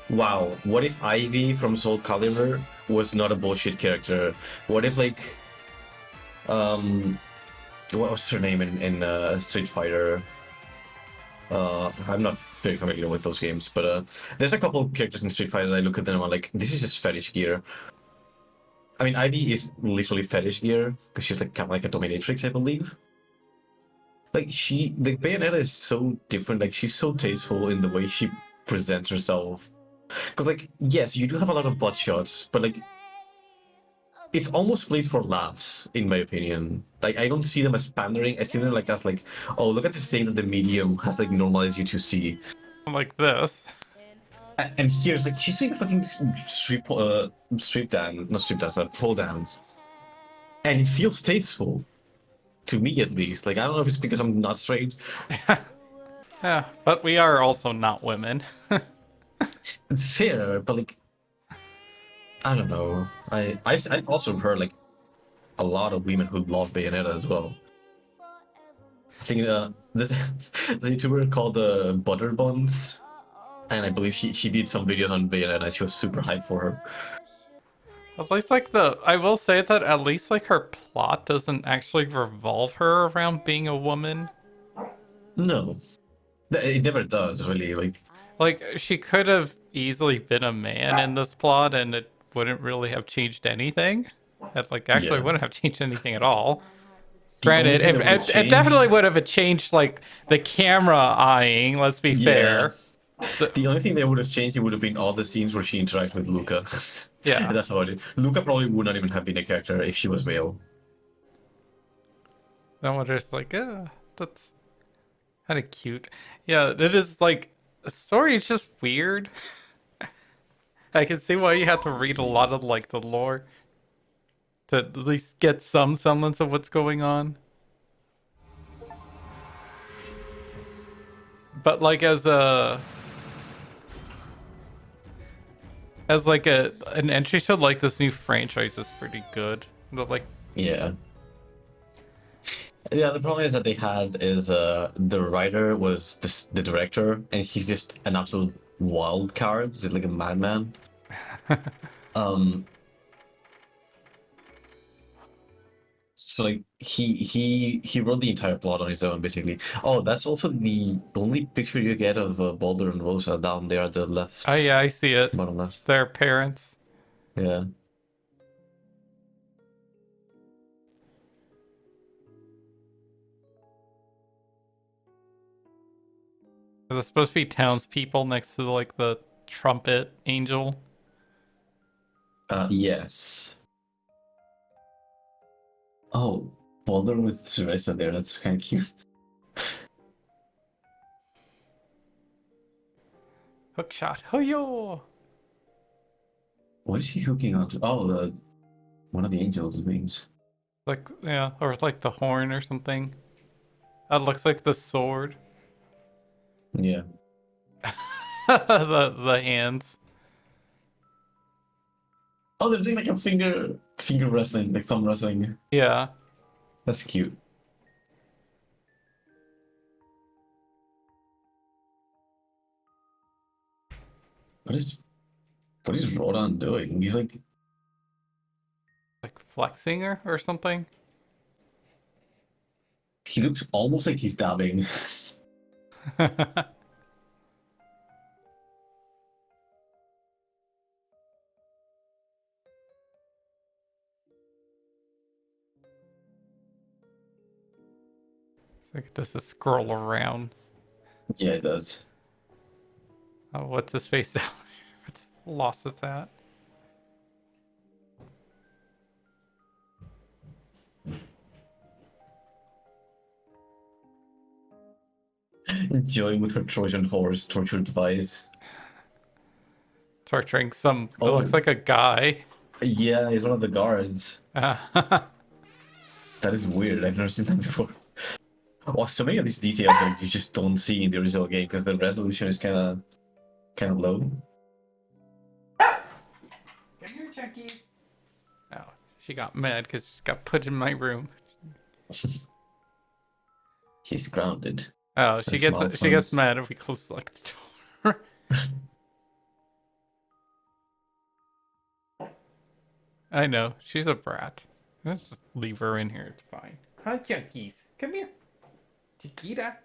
Speaker 2: wow, what if Ivy from Soul Calibur was not a bullshit character? What if like, what was her name in Street Fighter? I'm not very familiar with those games, but there's a couple of characters in Street Fighter that I look at them and I'm like, this is just fetish gear. I mean, Ivy is literally fetish gear because she's like kind of like a dominatrix, I believe. Like the Bayonetta is so different. Like she's so tasteful in the way she presents herself. Because like, yes, you do have a lot of butt shots, but like, it's almost played for laughs, in my opinion. Like I don't see them as pandering. I see them like as like, oh, look at this thing that the medium has like normalized you to see.
Speaker 1: Like this.
Speaker 2: And here's like she's doing a fucking strip dance, not strip dance, pole dance, and it feels tasteful, to me at least. Like I don't know if it's because I'm not straight.
Speaker 1: Yeah, but we are also not women.
Speaker 2: Fair, but like I don't know. I've also heard like a lot of women who love Bayonetta as well. I think this there's a YouTuber called Butter Buns, and I believe she did some videos on Bayonetta. And she was super hyped for her.
Speaker 1: At least like I will say that at least like her plot doesn't actually revolve her around being a woman.
Speaker 2: No, it never does really.
Speaker 1: Like she could have easily been a man in this plot, and it wouldn't really have changed anything. It like actually
Speaker 2: Yeah.
Speaker 1: wouldn't have changed anything at all.
Speaker 2: The only
Speaker 1: Granted,
Speaker 2: thing
Speaker 1: if
Speaker 2: that would have
Speaker 1: it definitely
Speaker 2: changed,
Speaker 1: would have changed like the camera eyeing. Let's be
Speaker 2: yeah,
Speaker 1: fair. The,
Speaker 2: the only thing that would have changed it would have been all the scenes where she interacts with Luca.
Speaker 1: yeah.
Speaker 2: That's about it. Luca probably would not even have been a character if she was male.
Speaker 1: Then we're just like, that's kind of cute. Yeah, it is like the story is just weird. I can see why you have to read a lot of like the lore to at least get some semblance of what's going on. But like as like an entry to like this new franchise is pretty good. But like
Speaker 2: Yeah. Yeah, the problem is that they had is the writer was the director, and he's just an absolute wild card. He's like a madman. Um, so like he wrote the entire plot on his own, basically. Oh, that's also the only picture you get of Baldur and Rosa down there at the left,
Speaker 1: oh yeah, I see it.
Speaker 2: bottom left.
Speaker 1: Their parents.
Speaker 2: Yeah.
Speaker 1: There's supposed to be townspeople next to like the trumpet angel.
Speaker 2: Yes. Oh, Baldur with Teresa there. That's kind of cute.
Speaker 1: Hook shot. Hoyo!
Speaker 2: What is he hooking onto? Oh, the one of the angels' wings.
Speaker 1: Like yeah, or like the horn or something. That looks like the sword.
Speaker 2: Yeah.
Speaker 1: the hands.
Speaker 2: Oh, they're doing like a finger wrestling, like thumb wrestling.
Speaker 1: Yeah.
Speaker 2: That's cute. What is Rodan doing? He's like
Speaker 1: Flexing her or something.
Speaker 2: he looks almost like he's dabbing.
Speaker 1: It's like does it scroll around?
Speaker 2: Yeah, it does.
Speaker 1: Oh, what's his face down there? Lost his hat.
Speaker 2: Joy with her Trojan horse torture device.
Speaker 1: Torturing some. It
Speaker 2: Oh.
Speaker 1: looks like a guy.
Speaker 2: Yeah, he's one of the guards. That is weird. I've never seen that before. Well, so many of these details like you just don't see in the original game because the resolution is kind of low.
Speaker 1: Come here, Chunkies. Oh, she got mad because she got put in my room.
Speaker 2: He's grounded.
Speaker 1: Oh, she gets mad if we close like the door. I know she's a brat. Let's just leave her in here. It's fine. Hi, Chunkies. Come here. Chiquita.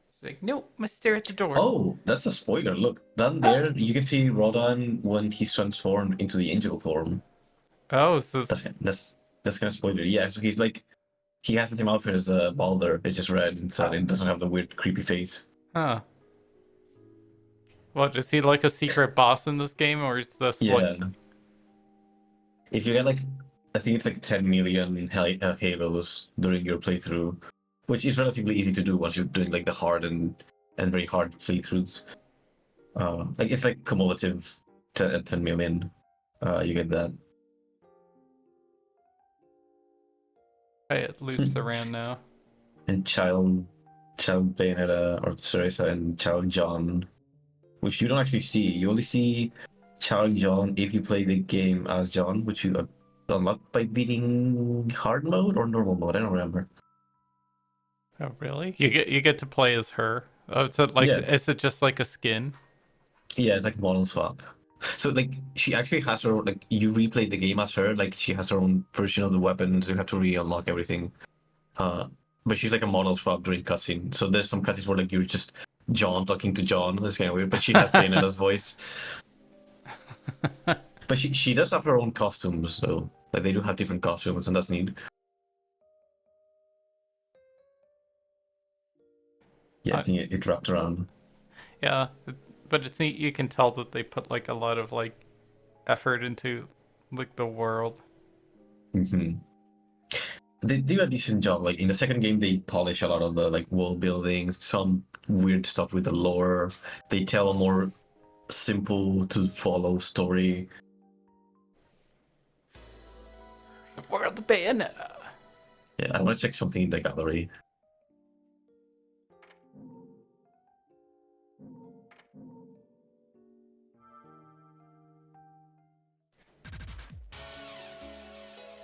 Speaker 1: She's like, no, must stare at the door.
Speaker 2: Oh, that's a spoiler. Look, down there you can see Rodan when he's transformed into the angel form.
Speaker 1: Oh, so
Speaker 2: That's kind of spoiler. Yeah, so he's like he has the same outfit as Baldur. It's just red inside and doesn't have the weird creepy face.
Speaker 1: huh. What, is he like a secret boss in this game, or is this like...
Speaker 2: If you get like, I think it's like 10 million halos during your playthrough, which is relatively easy to do once you're doing like the hard and very hard playthroughs. Like it's like cumulative 10 million. You get that.
Speaker 1: Hey, it loops around now.
Speaker 2: And child Child Bayonetta or Cereza and Child John, which you don't actually see. You only see Child John if you play the game as John, which you unlock by beating hard mode or normal mode. I don't remember.
Speaker 1: Oh, really? You get to play as her? Oh, so like,
Speaker 2: Yeah,
Speaker 1: is it just like a skin?
Speaker 2: yeah, it's like model swap. So like she actually has her like you replay the game as her. Like she has her own version of the weapons. You have to re-unlock everything. Uh, but she's like a model swap during cutscene. So there's some cutscenes where like you're just John talking to John. It's kind of weird, but she has Bayonetta's voice. But she does have her own costumes though. Like they do have different costumes, and that's neat. Yeah, I
Speaker 1: Uh,
Speaker 2: think it wrapped around.
Speaker 1: yeah, but it's neat. You can tell that they put like a lot of like effort into like the world.
Speaker 2: Hmm. They do a decent job. Like in the second game, they polish a lot of the like world building, some weird stuff with the lore. They tell a more simple to follow story.
Speaker 1: The world of Bayonetta.
Speaker 2: Yeah, I want to check something in the gallery.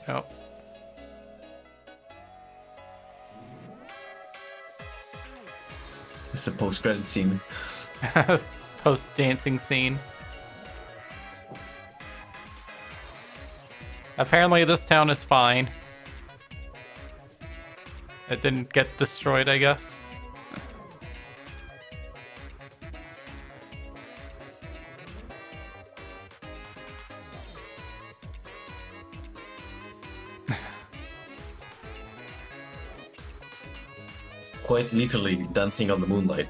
Speaker 1: Oh.
Speaker 2: It's the post-credit scene.
Speaker 1: Post dancing scene. Apparently this town is fine. It didn't get destroyed, I guess.
Speaker 2: Quite literally dancing on the moonlight.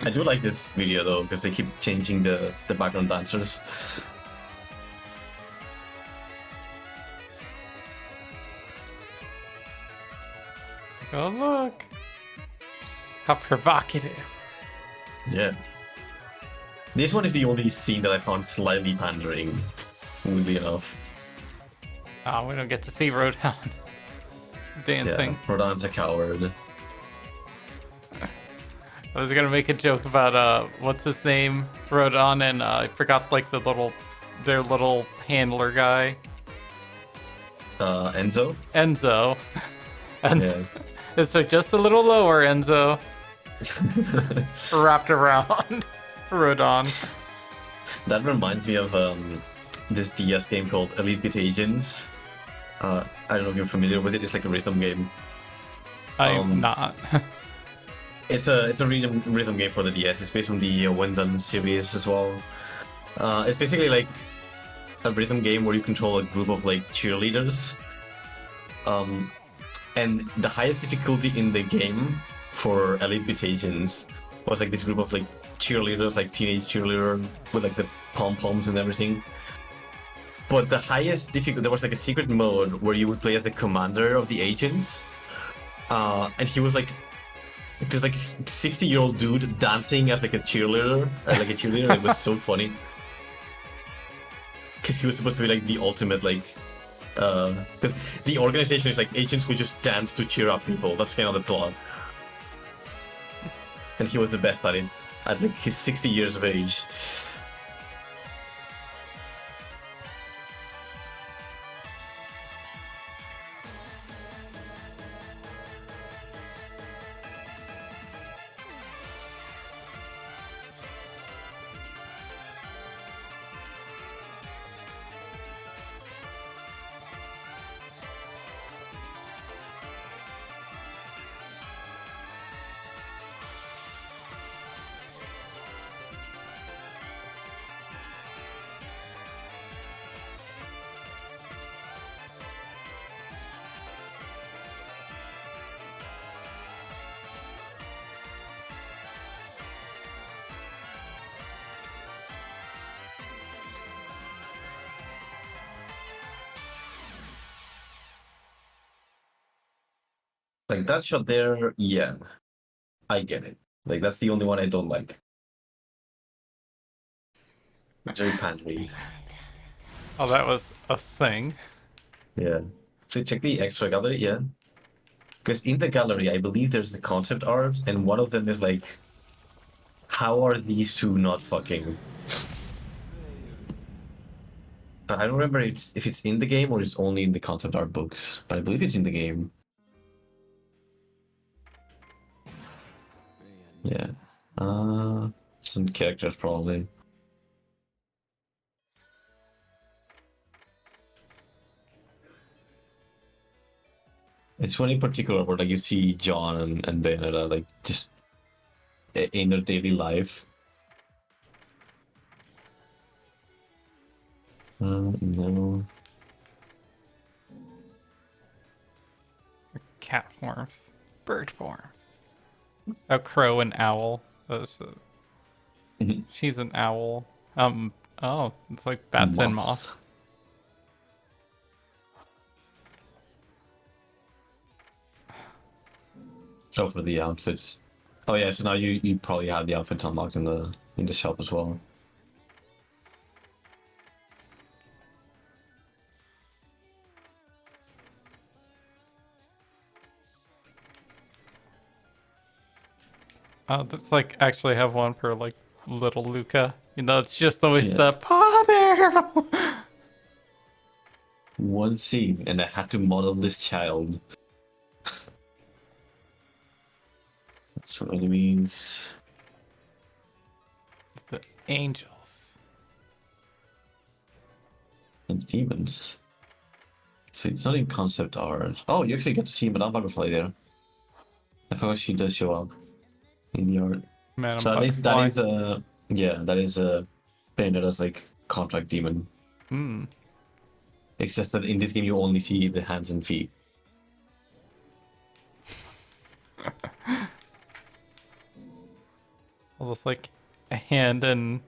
Speaker 2: I do like this video though because they keep changing the background dancers.
Speaker 1: Oh, look. How provocative.
Speaker 2: Yeah. This one is the only scene that I found slightly pandering, weirdly enough.
Speaker 1: Oh, we don't get to see Rodan dancing.
Speaker 2: Yeah, Rodan's a coward.
Speaker 1: I was gonna make a joke about what's his name, Rodan, and I forgot like their little handler guy,
Speaker 2: Enzo?
Speaker 1: Enzo. And
Speaker 2: Yeah.
Speaker 1: it's like just a little lower, Enzo. Wrapped around Rodan.
Speaker 2: That reminds me of this DS game called Elite Beat Agents. I don't know if you're familiar with it. It's like a rhythm game.
Speaker 1: I'm not.
Speaker 2: It's a rhythm game for the DS. It's based on the Wyndham series as well. It's basically like a rhythm game where you control a group of like cheerleaders. And the highest difficulty in the game for Elite Beat Agents was like this group of like cheerleaders, like teenage cheerleader with like the pom-poms and everything. But the highest difficulty, there was like a secret mode where you would play as the commander of the agents. And he was like this like 60-year-old dude dancing as like a cheerleader, It was so funny because he was supposed to be like the ultimate like, because the organization is like agents who just dance to cheer up people. That's kind of the plot. And he was the best at it at like his 60 years of age. Like that shot there, yeah, I get it. Like that's the only one I don't like. It's very pandery.
Speaker 1: Oh, that was a thing.
Speaker 2: Yeah. So check the extra gallery, yeah. Because in the gallery, I believe there's the concept art, and one of them is like, how are these two not fucking? But I don't remember if it's in the game or it's only in the concept art books. But I believe it's in the game. Yeah. Some characters probably. It's one in particular where like you see John and Bayonetta like just in their daily life. No.
Speaker 1: Cat forms, bird forms. A crow and owl. Those. She's an owl. Oh, it's like bats and moth.
Speaker 2: Moth. Oh, for the outfits. Oh yeah, so now you probably have the outfits unlocked in the shop as well.
Speaker 1: Oh, that's like actually have one for like little Luca. You know, it's just always
Speaker 2: Yeah.
Speaker 1: the paw there.
Speaker 2: One scene, and I had to model this child. Some enemies.
Speaker 1: The angels.
Speaker 2: And demons. So it's not in concept art. Oh, you actually get to see Madame Butterfly there. I forgot she does show up in the art.
Speaker 1: Madam
Speaker 2: So that
Speaker 1: Butterfly.
Speaker 2: is that is Bayonetta's like contract demon.
Speaker 1: Hmm.
Speaker 2: It's just that in this game you only see the hands and feet.
Speaker 1: Almost like a hand and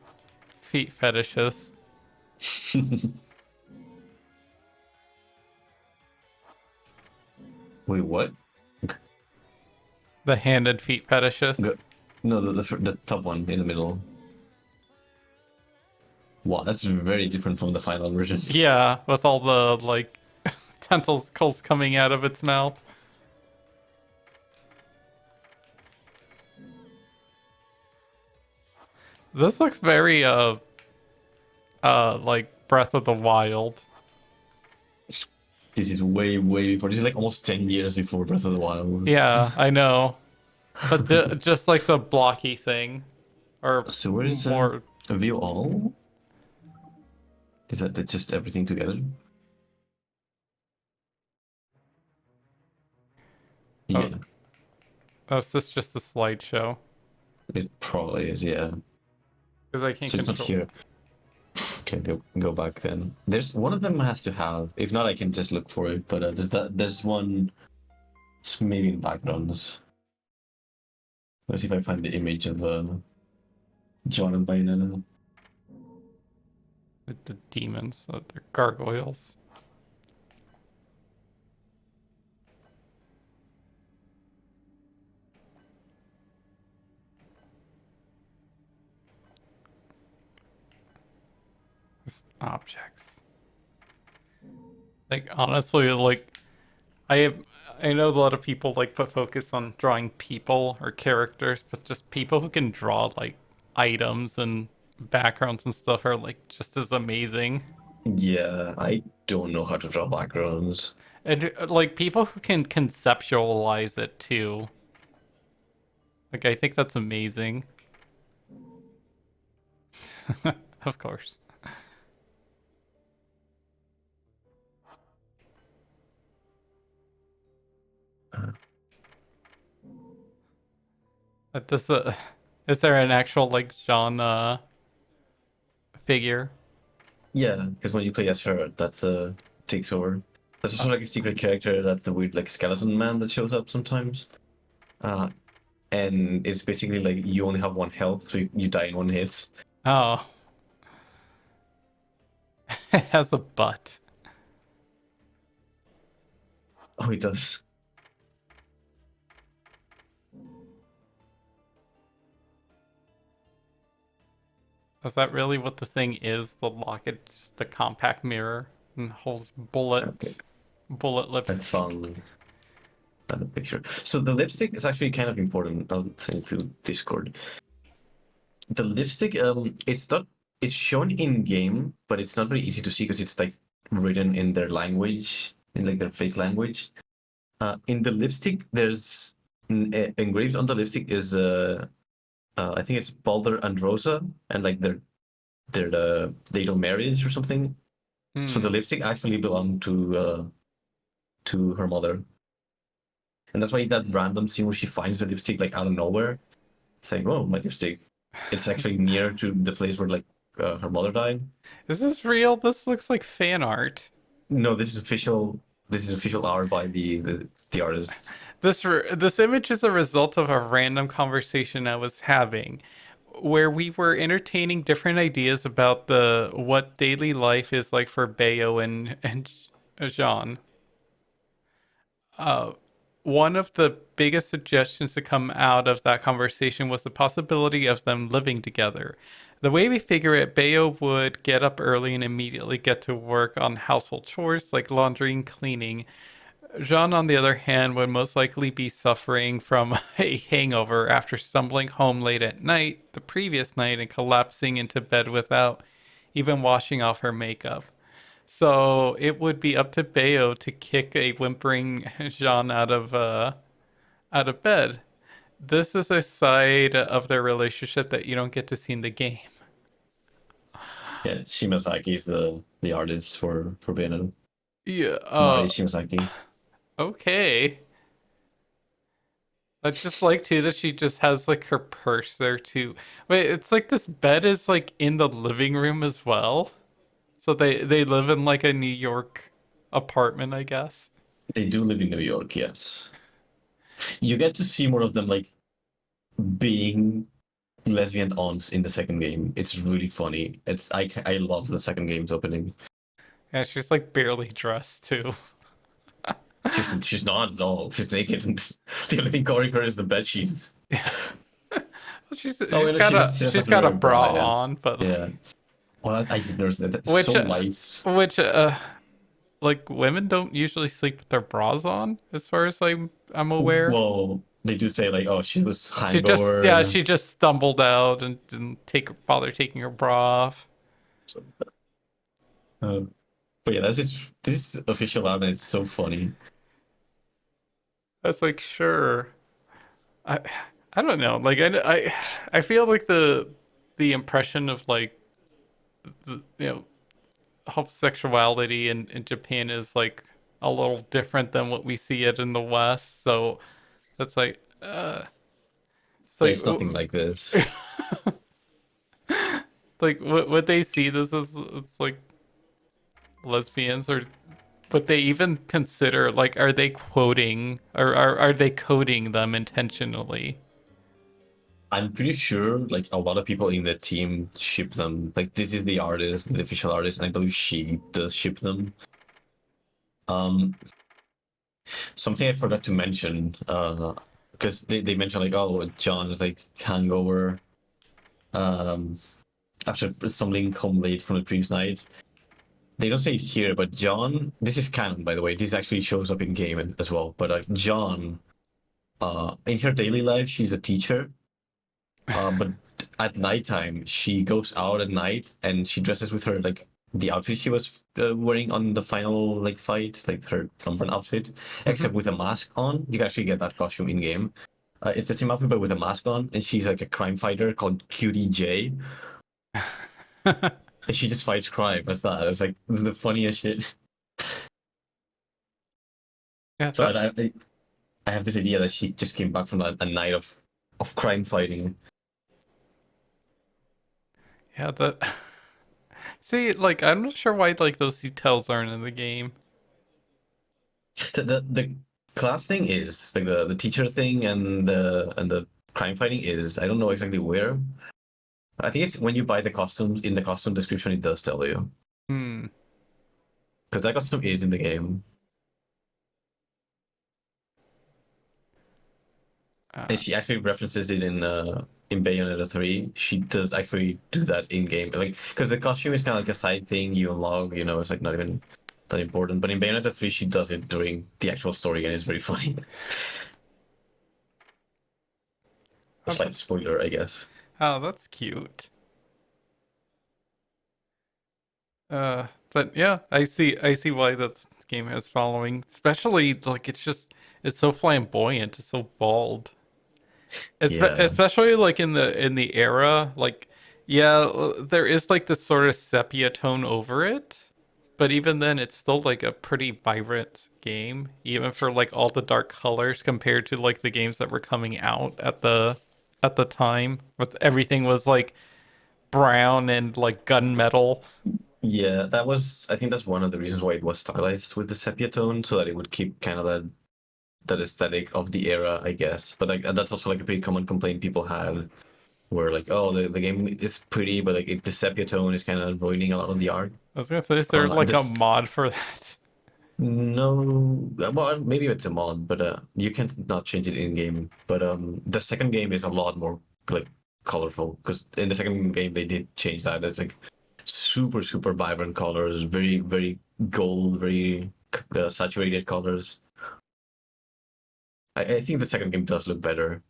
Speaker 1: feet fetishist.
Speaker 2: Wait, what?
Speaker 1: The hand and feet fetishist.
Speaker 2: No, the top one in the middle. Wow, that's very different from the final version.
Speaker 1: Yeah, with all the like tentacles coming out of its mouth. This looks very like Breath of the Wild.
Speaker 2: This is way before. This is like almost 10 years before Breath of the Wild.
Speaker 1: Yeah, I know. But just like the blocky thing, or
Speaker 2: So where is
Speaker 1: more
Speaker 2: view all? Is that just everything together? Yeah,
Speaker 1: oh, is this just a slideshow?
Speaker 2: it probably is. Yeah.
Speaker 1: Because I can't
Speaker 2: So it's not
Speaker 1: control.
Speaker 2: here. Okay, go back then. There's one of them has to have. If not, I can just look for it. But there's one. It's maybe in backgrounds. Let's see if I find the image of John and Bayonetta.
Speaker 1: With the demons, they're gargoyles. Just objects. Like honestly, like I know a lot of people like put focus on drawing people or characters, but just people who can draw like items and backgrounds and stuff are like just as amazing.
Speaker 2: Yeah, I don't know how to draw backgrounds.
Speaker 1: And like people who can conceptualize it too. Like I think that's amazing. Of course. Does the is there an actual like Jean figure?
Speaker 2: Yeah, because when you play as her, that's takes over. There's also like a secret character that's the weird like skeleton man that shows up sometimes. Uh, and it's basically like you only have one health, so you die in one hit.
Speaker 1: Oh. It has a butt.
Speaker 2: Oh, he does.
Speaker 1: Is that really what the thing is? The locket's just a compact mirror and holds
Speaker 2: Okay,
Speaker 1: bullet
Speaker 2: I
Speaker 1: lipstick.
Speaker 2: found another picture. So the lipstick is actually kind of important. I'll send it to Discord. The lipstick, it's not, it's shown in game, but it's not very easy to see because it's like written in their language, in like their fake language. In the lipstick, there's engraved on the lipstick is I think it's Balder and Rosa, and like their date of marriage or something. So the
Speaker 1: Hmm.
Speaker 2: lipstick actually belonged to her mother, and that's why that random scene where she finds the lipstick like out of nowhere, it's like, oh, my lipstick. It's actually near to the place where like her mother died.
Speaker 1: Is this real? This looks like fan art.
Speaker 2: No, this is official. This is official art by the artist.
Speaker 1: This image is a result of a random conversation I was having where we were entertaining different ideas about the what daily life is like for Bayo and Jean. Uh, one of the biggest suggestions to come out of that conversation was the possibility of them living together. The way we figure it, Bayo would get up early and immediately get to work on household chores like laundry and cleaning. Jean, on the other hand, would most likely be suffering from a hangover after stumbling home late at night the previous night and collapsing into bed without even washing off her makeup. So it would be up to Bayo to kick a whimpering Jean out of bed. This is a side of their relationship that you don't get to see in the game.
Speaker 2: Yeah, Shimazaki is the artist for Bayonetta.
Speaker 1: Yeah.
Speaker 2: Mari Shimazaki.
Speaker 1: Okay. I just like too that she just has like her purse there too. Wait, it's like this bed is like in the living room as well. So they live in like a New York apartment, I guess.
Speaker 2: They do live in New York, yes. You get to see more of them like being lesbian aunts in the second game. It's really funny. I love the second game's opening.
Speaker 1: Yeah, she's like barely dressed too.
Speaker 2: She's not at all. She's naked, and the only thing covering her is the bed sheets.
Speaker 1: Yeah.
Speaker 2: Oh, and she just has
Speaker 1: She's
Speaker 2: to
Speaker 1: got
Speaker 2: wear
Speaker 1: a
Speaker 2: a bra.
Speaker 1: bra
Speaker 2: Yeah,
Speaker 1: on, but
Speaker 2: yeah. Well, I didn't notice that. That's so
Speaker 1: which
Speaker 2: light.
Speaker 1: which like women don't usually sleep with their bras on, as far as I'm aware.
Speaker 2: Well, they do say like, oh, she was
Speaker 1: She
Speaker 2: hangover.
Speaker 1: just stumbled out and didn't bother taking her bra off.
Speaker 2: Uh, but yeah, this is official art, and it's so funny.
Speaker 1: That's like sure. I I don't know. Like I feel like the impression of like you know homosexuality in Japan is like a little different than what we see it in the West. So that's like it's
Speaker 2: Yeah,
Speaker 1: like
Speaker 2: it's nothing like this.
Speaker 1: like what they see this as it's like lesbians or but they even consider like are they quoting or are they coding them intentionally?
Speaker 2: I'm pretty sure like a lot of people in the team ship them. Like this is the artist, the official artist, and I believe she does ship them. Um, Something I forgot to mention, because they mentioned like, oh, John is like hangover, um, after stumbling home late from the previous night. They don't say it here, but John, this is canon, by the way. This actually shows up in game as well. But John, in her daily life, she's a teacher. But at nighttime, she goes out at night and she dresses with her like the outfit she was wearing on the final like fight, like her number outfit, except with a mask on. You can actually get that costume in game. It's the same outfit but with a mask on, and she's like a crime fighter called Cutie J, and she just fights crime as that. It's like the funniest shit.
Speaker 1: Yeah,
Speaker 2: So I have this idea that she just came back from a night of crime fighting.
Speaker 1: yeah, that see, like I'm not sure why like those details aren't in the game.
Speaker 2: The class thing is like the teacher thing and the crime fighting is I don't know exactly where. I think it's when you buy the costumes in the costume description it does tell you
Speaker 1: Hmm.
Speaker 2: because that costume is in the game
Speaker 1: Uh,
Speaker 2: and she actually references it in in Bayonetta 3, she does actually do that in game. Like, because the costume is kind of like a side thing you unlock, it's like not even that important. But in Bayonetta 3, she does it during the actual story, and it's very funny. A
Speaker 1: Oh,
Speaker 2: slight spoiler, I guess.
Speaker 1: oh, that's cute. But yeah, I see why that game has following. Especially like it's so flamboyant, it's so bold.
Speaker 2: Yeah.
Speaker 1: Especially like in the era, like yeah, there is like this sort of sepia tone over it, but even then it's still like a pretty vibrant game, even for like all the dark colors compared to like the games that were coming out at the time, with everything was like brown and like gunmetal.
Speaker 2: Yeah, I think that's one of the reasons why it was stylized with the sepia tone, so that it would keep kind of that aesthetic of the era, I guess. But like that's also like a pretty common complaint people had, where like, oh, the game is pretty, but like the sepia tone is kind of ruining a lot of the art.
Speaker 1: I was gonna say, is there like a
Speaker 2: This
Speaker 1: mod for that?
Speaker 2: No, well, maybe it's a mod, but you can't not change it in game. But the second game is a lot more like colorful, because in the second game they did change that. It's like super super vibrant colors, very very gold, very saturated colors. I think the second game does look better.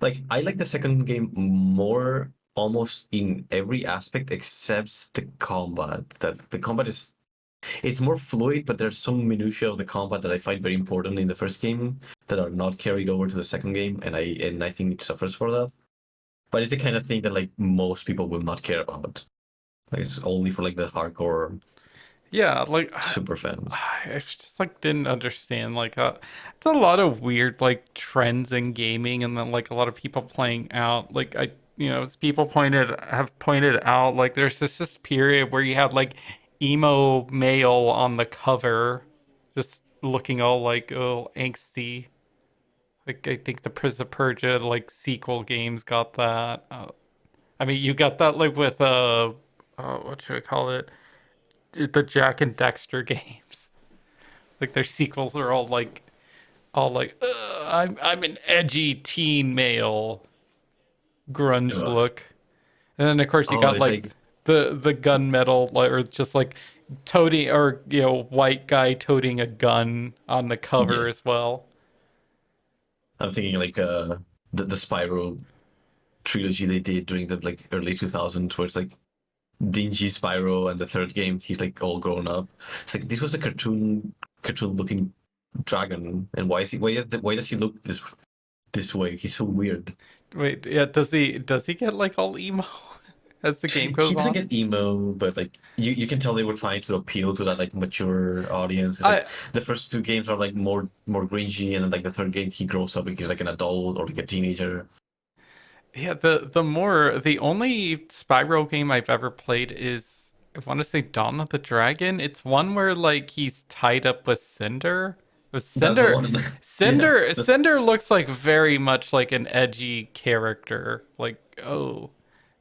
Speaker 2: Like I like the second game more almost in every aspect except the combat. That the combat is it's more fluid, but there's some minutiae of the combat that I find very important in the first game that are not carried over to the second game, and I think it suffers for that. But it's the kind of thing that like most people will not care about. Like it's only for like the hardcore
Speaker 1: Yeah, like
Speaker 2: super fans.
Speaker 1: I just like didn't understand like it's a lot of weird like trends in gaming, and then like a lot of people playing out like people have pointed out like there's this period where you had like emo male on the cover, just looking all like oh angsty. Like I think the Prince of Persia like sequel games got that. I mean you got that like with what should I call it? The Jack and Dexter games. Like their sequels are all like I'm an edgy teen male grunge
Speaker 2: Ugh.
Speaker 1: look. And then of course you
Speaker 2: Oh,
Speaker 1: got
Speaker 2: it's
Speaker 1: like
Speaker 2: like
Speaker 1: the gunmetal like or just like toting or white guy toting a gun on the
Speaker 2: yeah.
Speaker 1: cover as well.
Speaker 2: I'm thinking like the Spyro trilogy they did during the like early 2000s, where it's like dingy Spyro, and the third game he's like all grown up. It's like this was a cartoon looking dragon, and why does he look this way? He's so weird.
Speaker 1: Wait, yeah, does he get like all emo as the game goes
Speaker 2: He doesn't
Speaker 1: on?
Speaker 2: get emo, but like you can tell they were trying to appeal to that like mature audience. It's like
Speaker 1: I
Speaker 2: the first two games are like more grungy, and then like the third game he grows up and he's like an adult or like a teenager.
Speaker 1: Yeah, the only Spyro game I've ever played is I want to say Dawn of the Dragon. It's one where like he's tied up with Cinder. But
Speaker 2: That's the
Speaker 1: Cinder
Speaker 2: one. Yeah,
Speaker 1: Cinder
Speaker 2: that's
Speaker 1: Cinder looks like very much like an edgy character. Like, oh,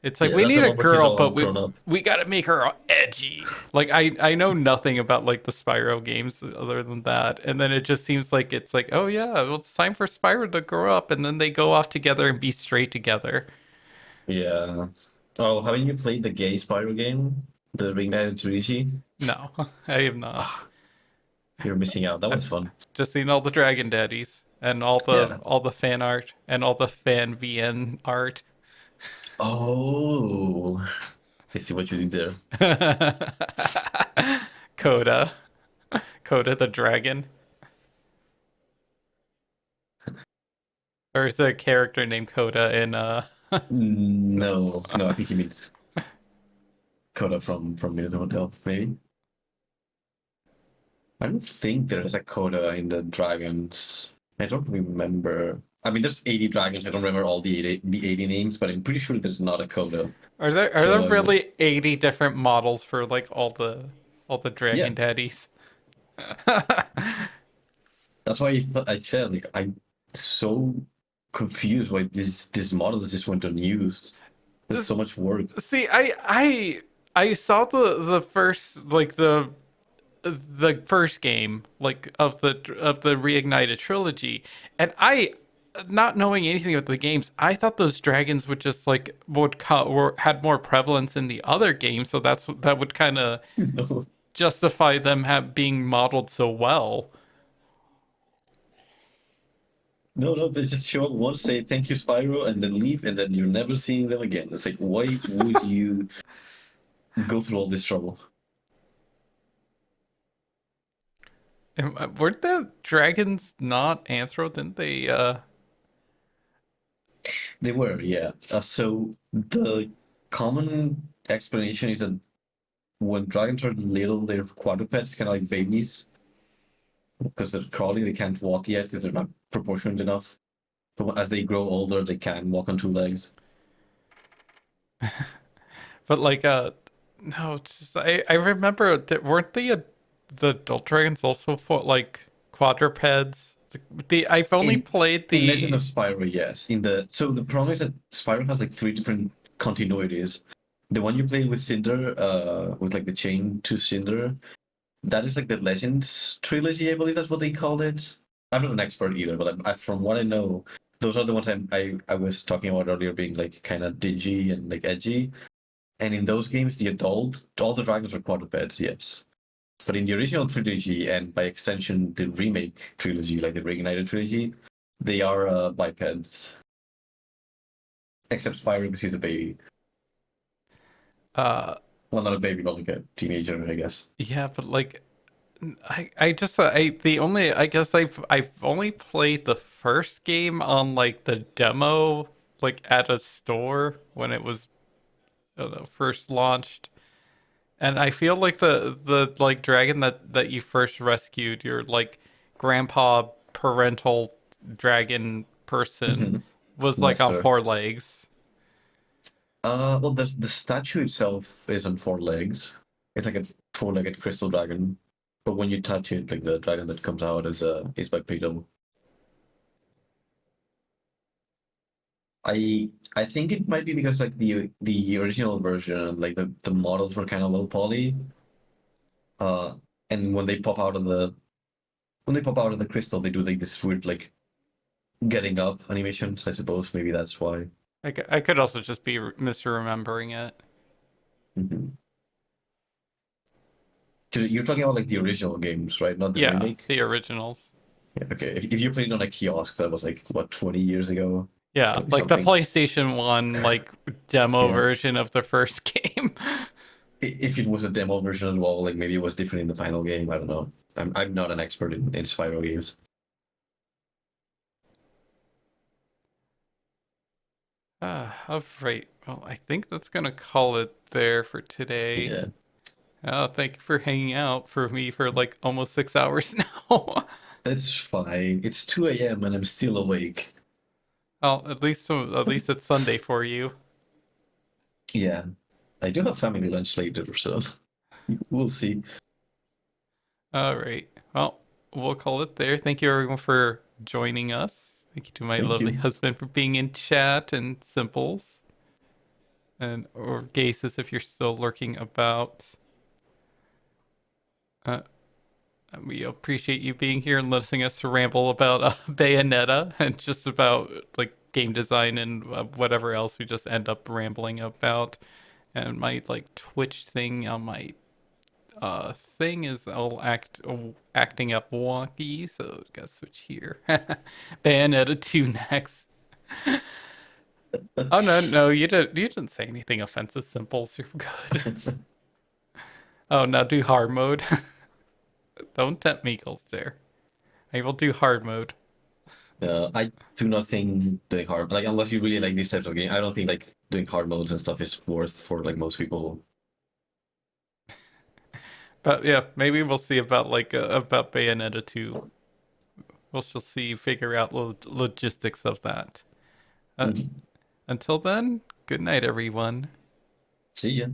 Speaker 1: it's like
Speaker 2: yeah,
Speaker 1: we
Speaker 2: that's the
Speaker 1: need a
Speaker 2: one where he's
Speaker 1: girl,
Speaker 2: all
Speaker 1: but we
Speaker 2: grown up.
Speaker 1: we got to make her edgy. Like I know nothing about like the Spyro games other than that. And then it just seems like it's like, oh yeah, well it's time for Spyro to grow up, and then they go off together and be straight together.
Speaker 2: Yeah. Oh, haven't you played the gay Spyro game? The Ring Knight Tsurushi?
Speaker 1: No, I have not.
Speaker 2: Ah, you're missing out. That
Speaker 1: I've
Speaker 2: one's fun.
Speaker 1: just seen all the Dragon Daddies and all the
Speaker 2: Yeah.
Speaker 1: all the fan art and all the fan VN art.
Speaker 2: Oh, I see what you did there.
Speaker 1: Coda, Coda the dragon, or is there a character named Coda in
Speaker 2: No, no, I think he means Coda from Minute Hotel, maybe. I don't think there's a Coda in the dragons. I don't remember. I mean, there's 80 dragons. I don't remember all the 80 names, but I'm pretty sure there's not a Coda.
Speaker 1: Are there
Speaker 2: So
Speaker 1: really 80 different models for like all the
Speaker 2: yeah,
Speaker 1: Dragon Daddies?
Speaker 2: that's why I said like I'm so confused why these models just went unused. There's so much work.
Speaker 1: See, I saw the first like the first game like of the reignited trilogy, and I not knowing anything about the games, I thought those dragons would just like had more prevalence in the other games, so that would kind of
Speaker 2: No,
Speaker 1: justify them being modeled so well.
Speaker 2: no, they just show up once, say thank you, Spyro, and then leave, and then you're never seeing them again. It's like, why would you go through all this trouble?
Speaker 1: And, weren't the dragons not anthro? Didn't they?
Speaker 2: They were, yeah. So the common explanation is that when dragons are little, they're quadrupeds, kind of like babies, because they're crawling. They can't walk yet because they're not proportionate enough. But as they grow older, they can walk on two legs.
Speaker 1: But like no, it's just I remember that weren't the adult dragons also for like quadrupeds? The I've only
Speaker 2: In
Speaker 1: played
Speaker 2: in Legend
Speaker 1: the
Speaker 2: of Spyro, yes. So the problem is that Spyro has like three different continuities. The one you play with Cinder, with like the chain to Cinder, that is like the Legends trilogy, I believe that's what they called it. I'm not an expert either, but from what I know, those are the ones I was talking about earlier, being like kind of dingy and like edgy. And in those games, all the dragons are quadrupeds, yes. But in the original trilogy, and by extension, the remake trilogy, like the Reignited trilogy, they are bipeds. Except Spyro, because he's a baby.
Speaker 1: uh
Speaker 2: Well, not a baby, but like a teenager, I guess.
Speaker 1: yeah, but like I just I the only I guess I've only played the first game on like the demo like at a store when it was first launched. And I feel like the like dragon that you first rescued, your like grandpa parental dragon person,
Speaker 2: Mhm.
Speaker 1: was like on
Speaker 2: Lester.
Speaker 1: four legs.
Speaker 2: Well, the statue itself is on four legs. It's like a four-legged crystal dragon. But when you touch it, like the dragon that comes out is bipedal. I think it might be because like the original version, like the models were kind of low poly. Uh, and when they pop out of the crystal, they do like this weird like getting up animations. I suppose maybe that's why.
Speaker 1: I could also just be misremembering it.
Speaker 2: Mhm. You're talking about like the original games, right? Not the
Speaker 1: Yeah,
Speaker 2: remake.
Speaker 1: the originals.
Speaker 2: Yeah, okay. If you played on a kiosk, that was like what 20 years ago,
Speaker 1: Yeah,
Speaker 2: 20
Speaker 1: like the
Speaker 2: something.
Speaker 1: PlayStation 1 like demo
Speaker 2: Yeah.
Speaker 1: version of the first game.
Speaker 2: If it was a demo version as well, like maybe it was different in the final game. I don't know. I'm not an expert in Spyro games.
Speaker 1: All right. Well, I think that's gonna call it there for today.
Speaker 2: Yeah,
Speaker 1: Thank you for hanging out for me for like almost 6 hours now.
Speaker 2: that's fine. It's 2 a.m. and I'm still awake.
Speaker 1: Well, at least it's Sunday for you.
Speaker 2: Yeah, I do have family lunch later, so we'll see.
Speaker 1: All right. Well, we'll call it there. Thank you everyone for joining us. Thank you to my
Speaker 2: Thank
Speaker 1: lovely
Speaker 2: you.
Speaker 1: husband for being in chat and Simples and or Gases if you're still lurking about. Uh, we appreciate you being here and letting us ramble about Bayonetta and just about like game design and whatever else we just end up rambling about. And my like Twitch thing on my thing is all acting up wonky, so gotta switch here. Bayonetta 2 next. Oh no, you didn't say anything offensive, Simples. You're good. Oh, now do hard mode. Don't tempt me, Goldstare. I will do hard mode.
Speaker 2: I do not think doing hard, like unless you really like these types of games, I don't think like doing hard modes and stuff is worth for like most people.
Speaker 1: But yeah, maybe we'll see about like about Bayonetta 2. We'll just see, figure out logistics of that. Uh,
Speaker 2: Mhm.
Speaker 1: until then, good night, everyone.
Speaker 2: See ya.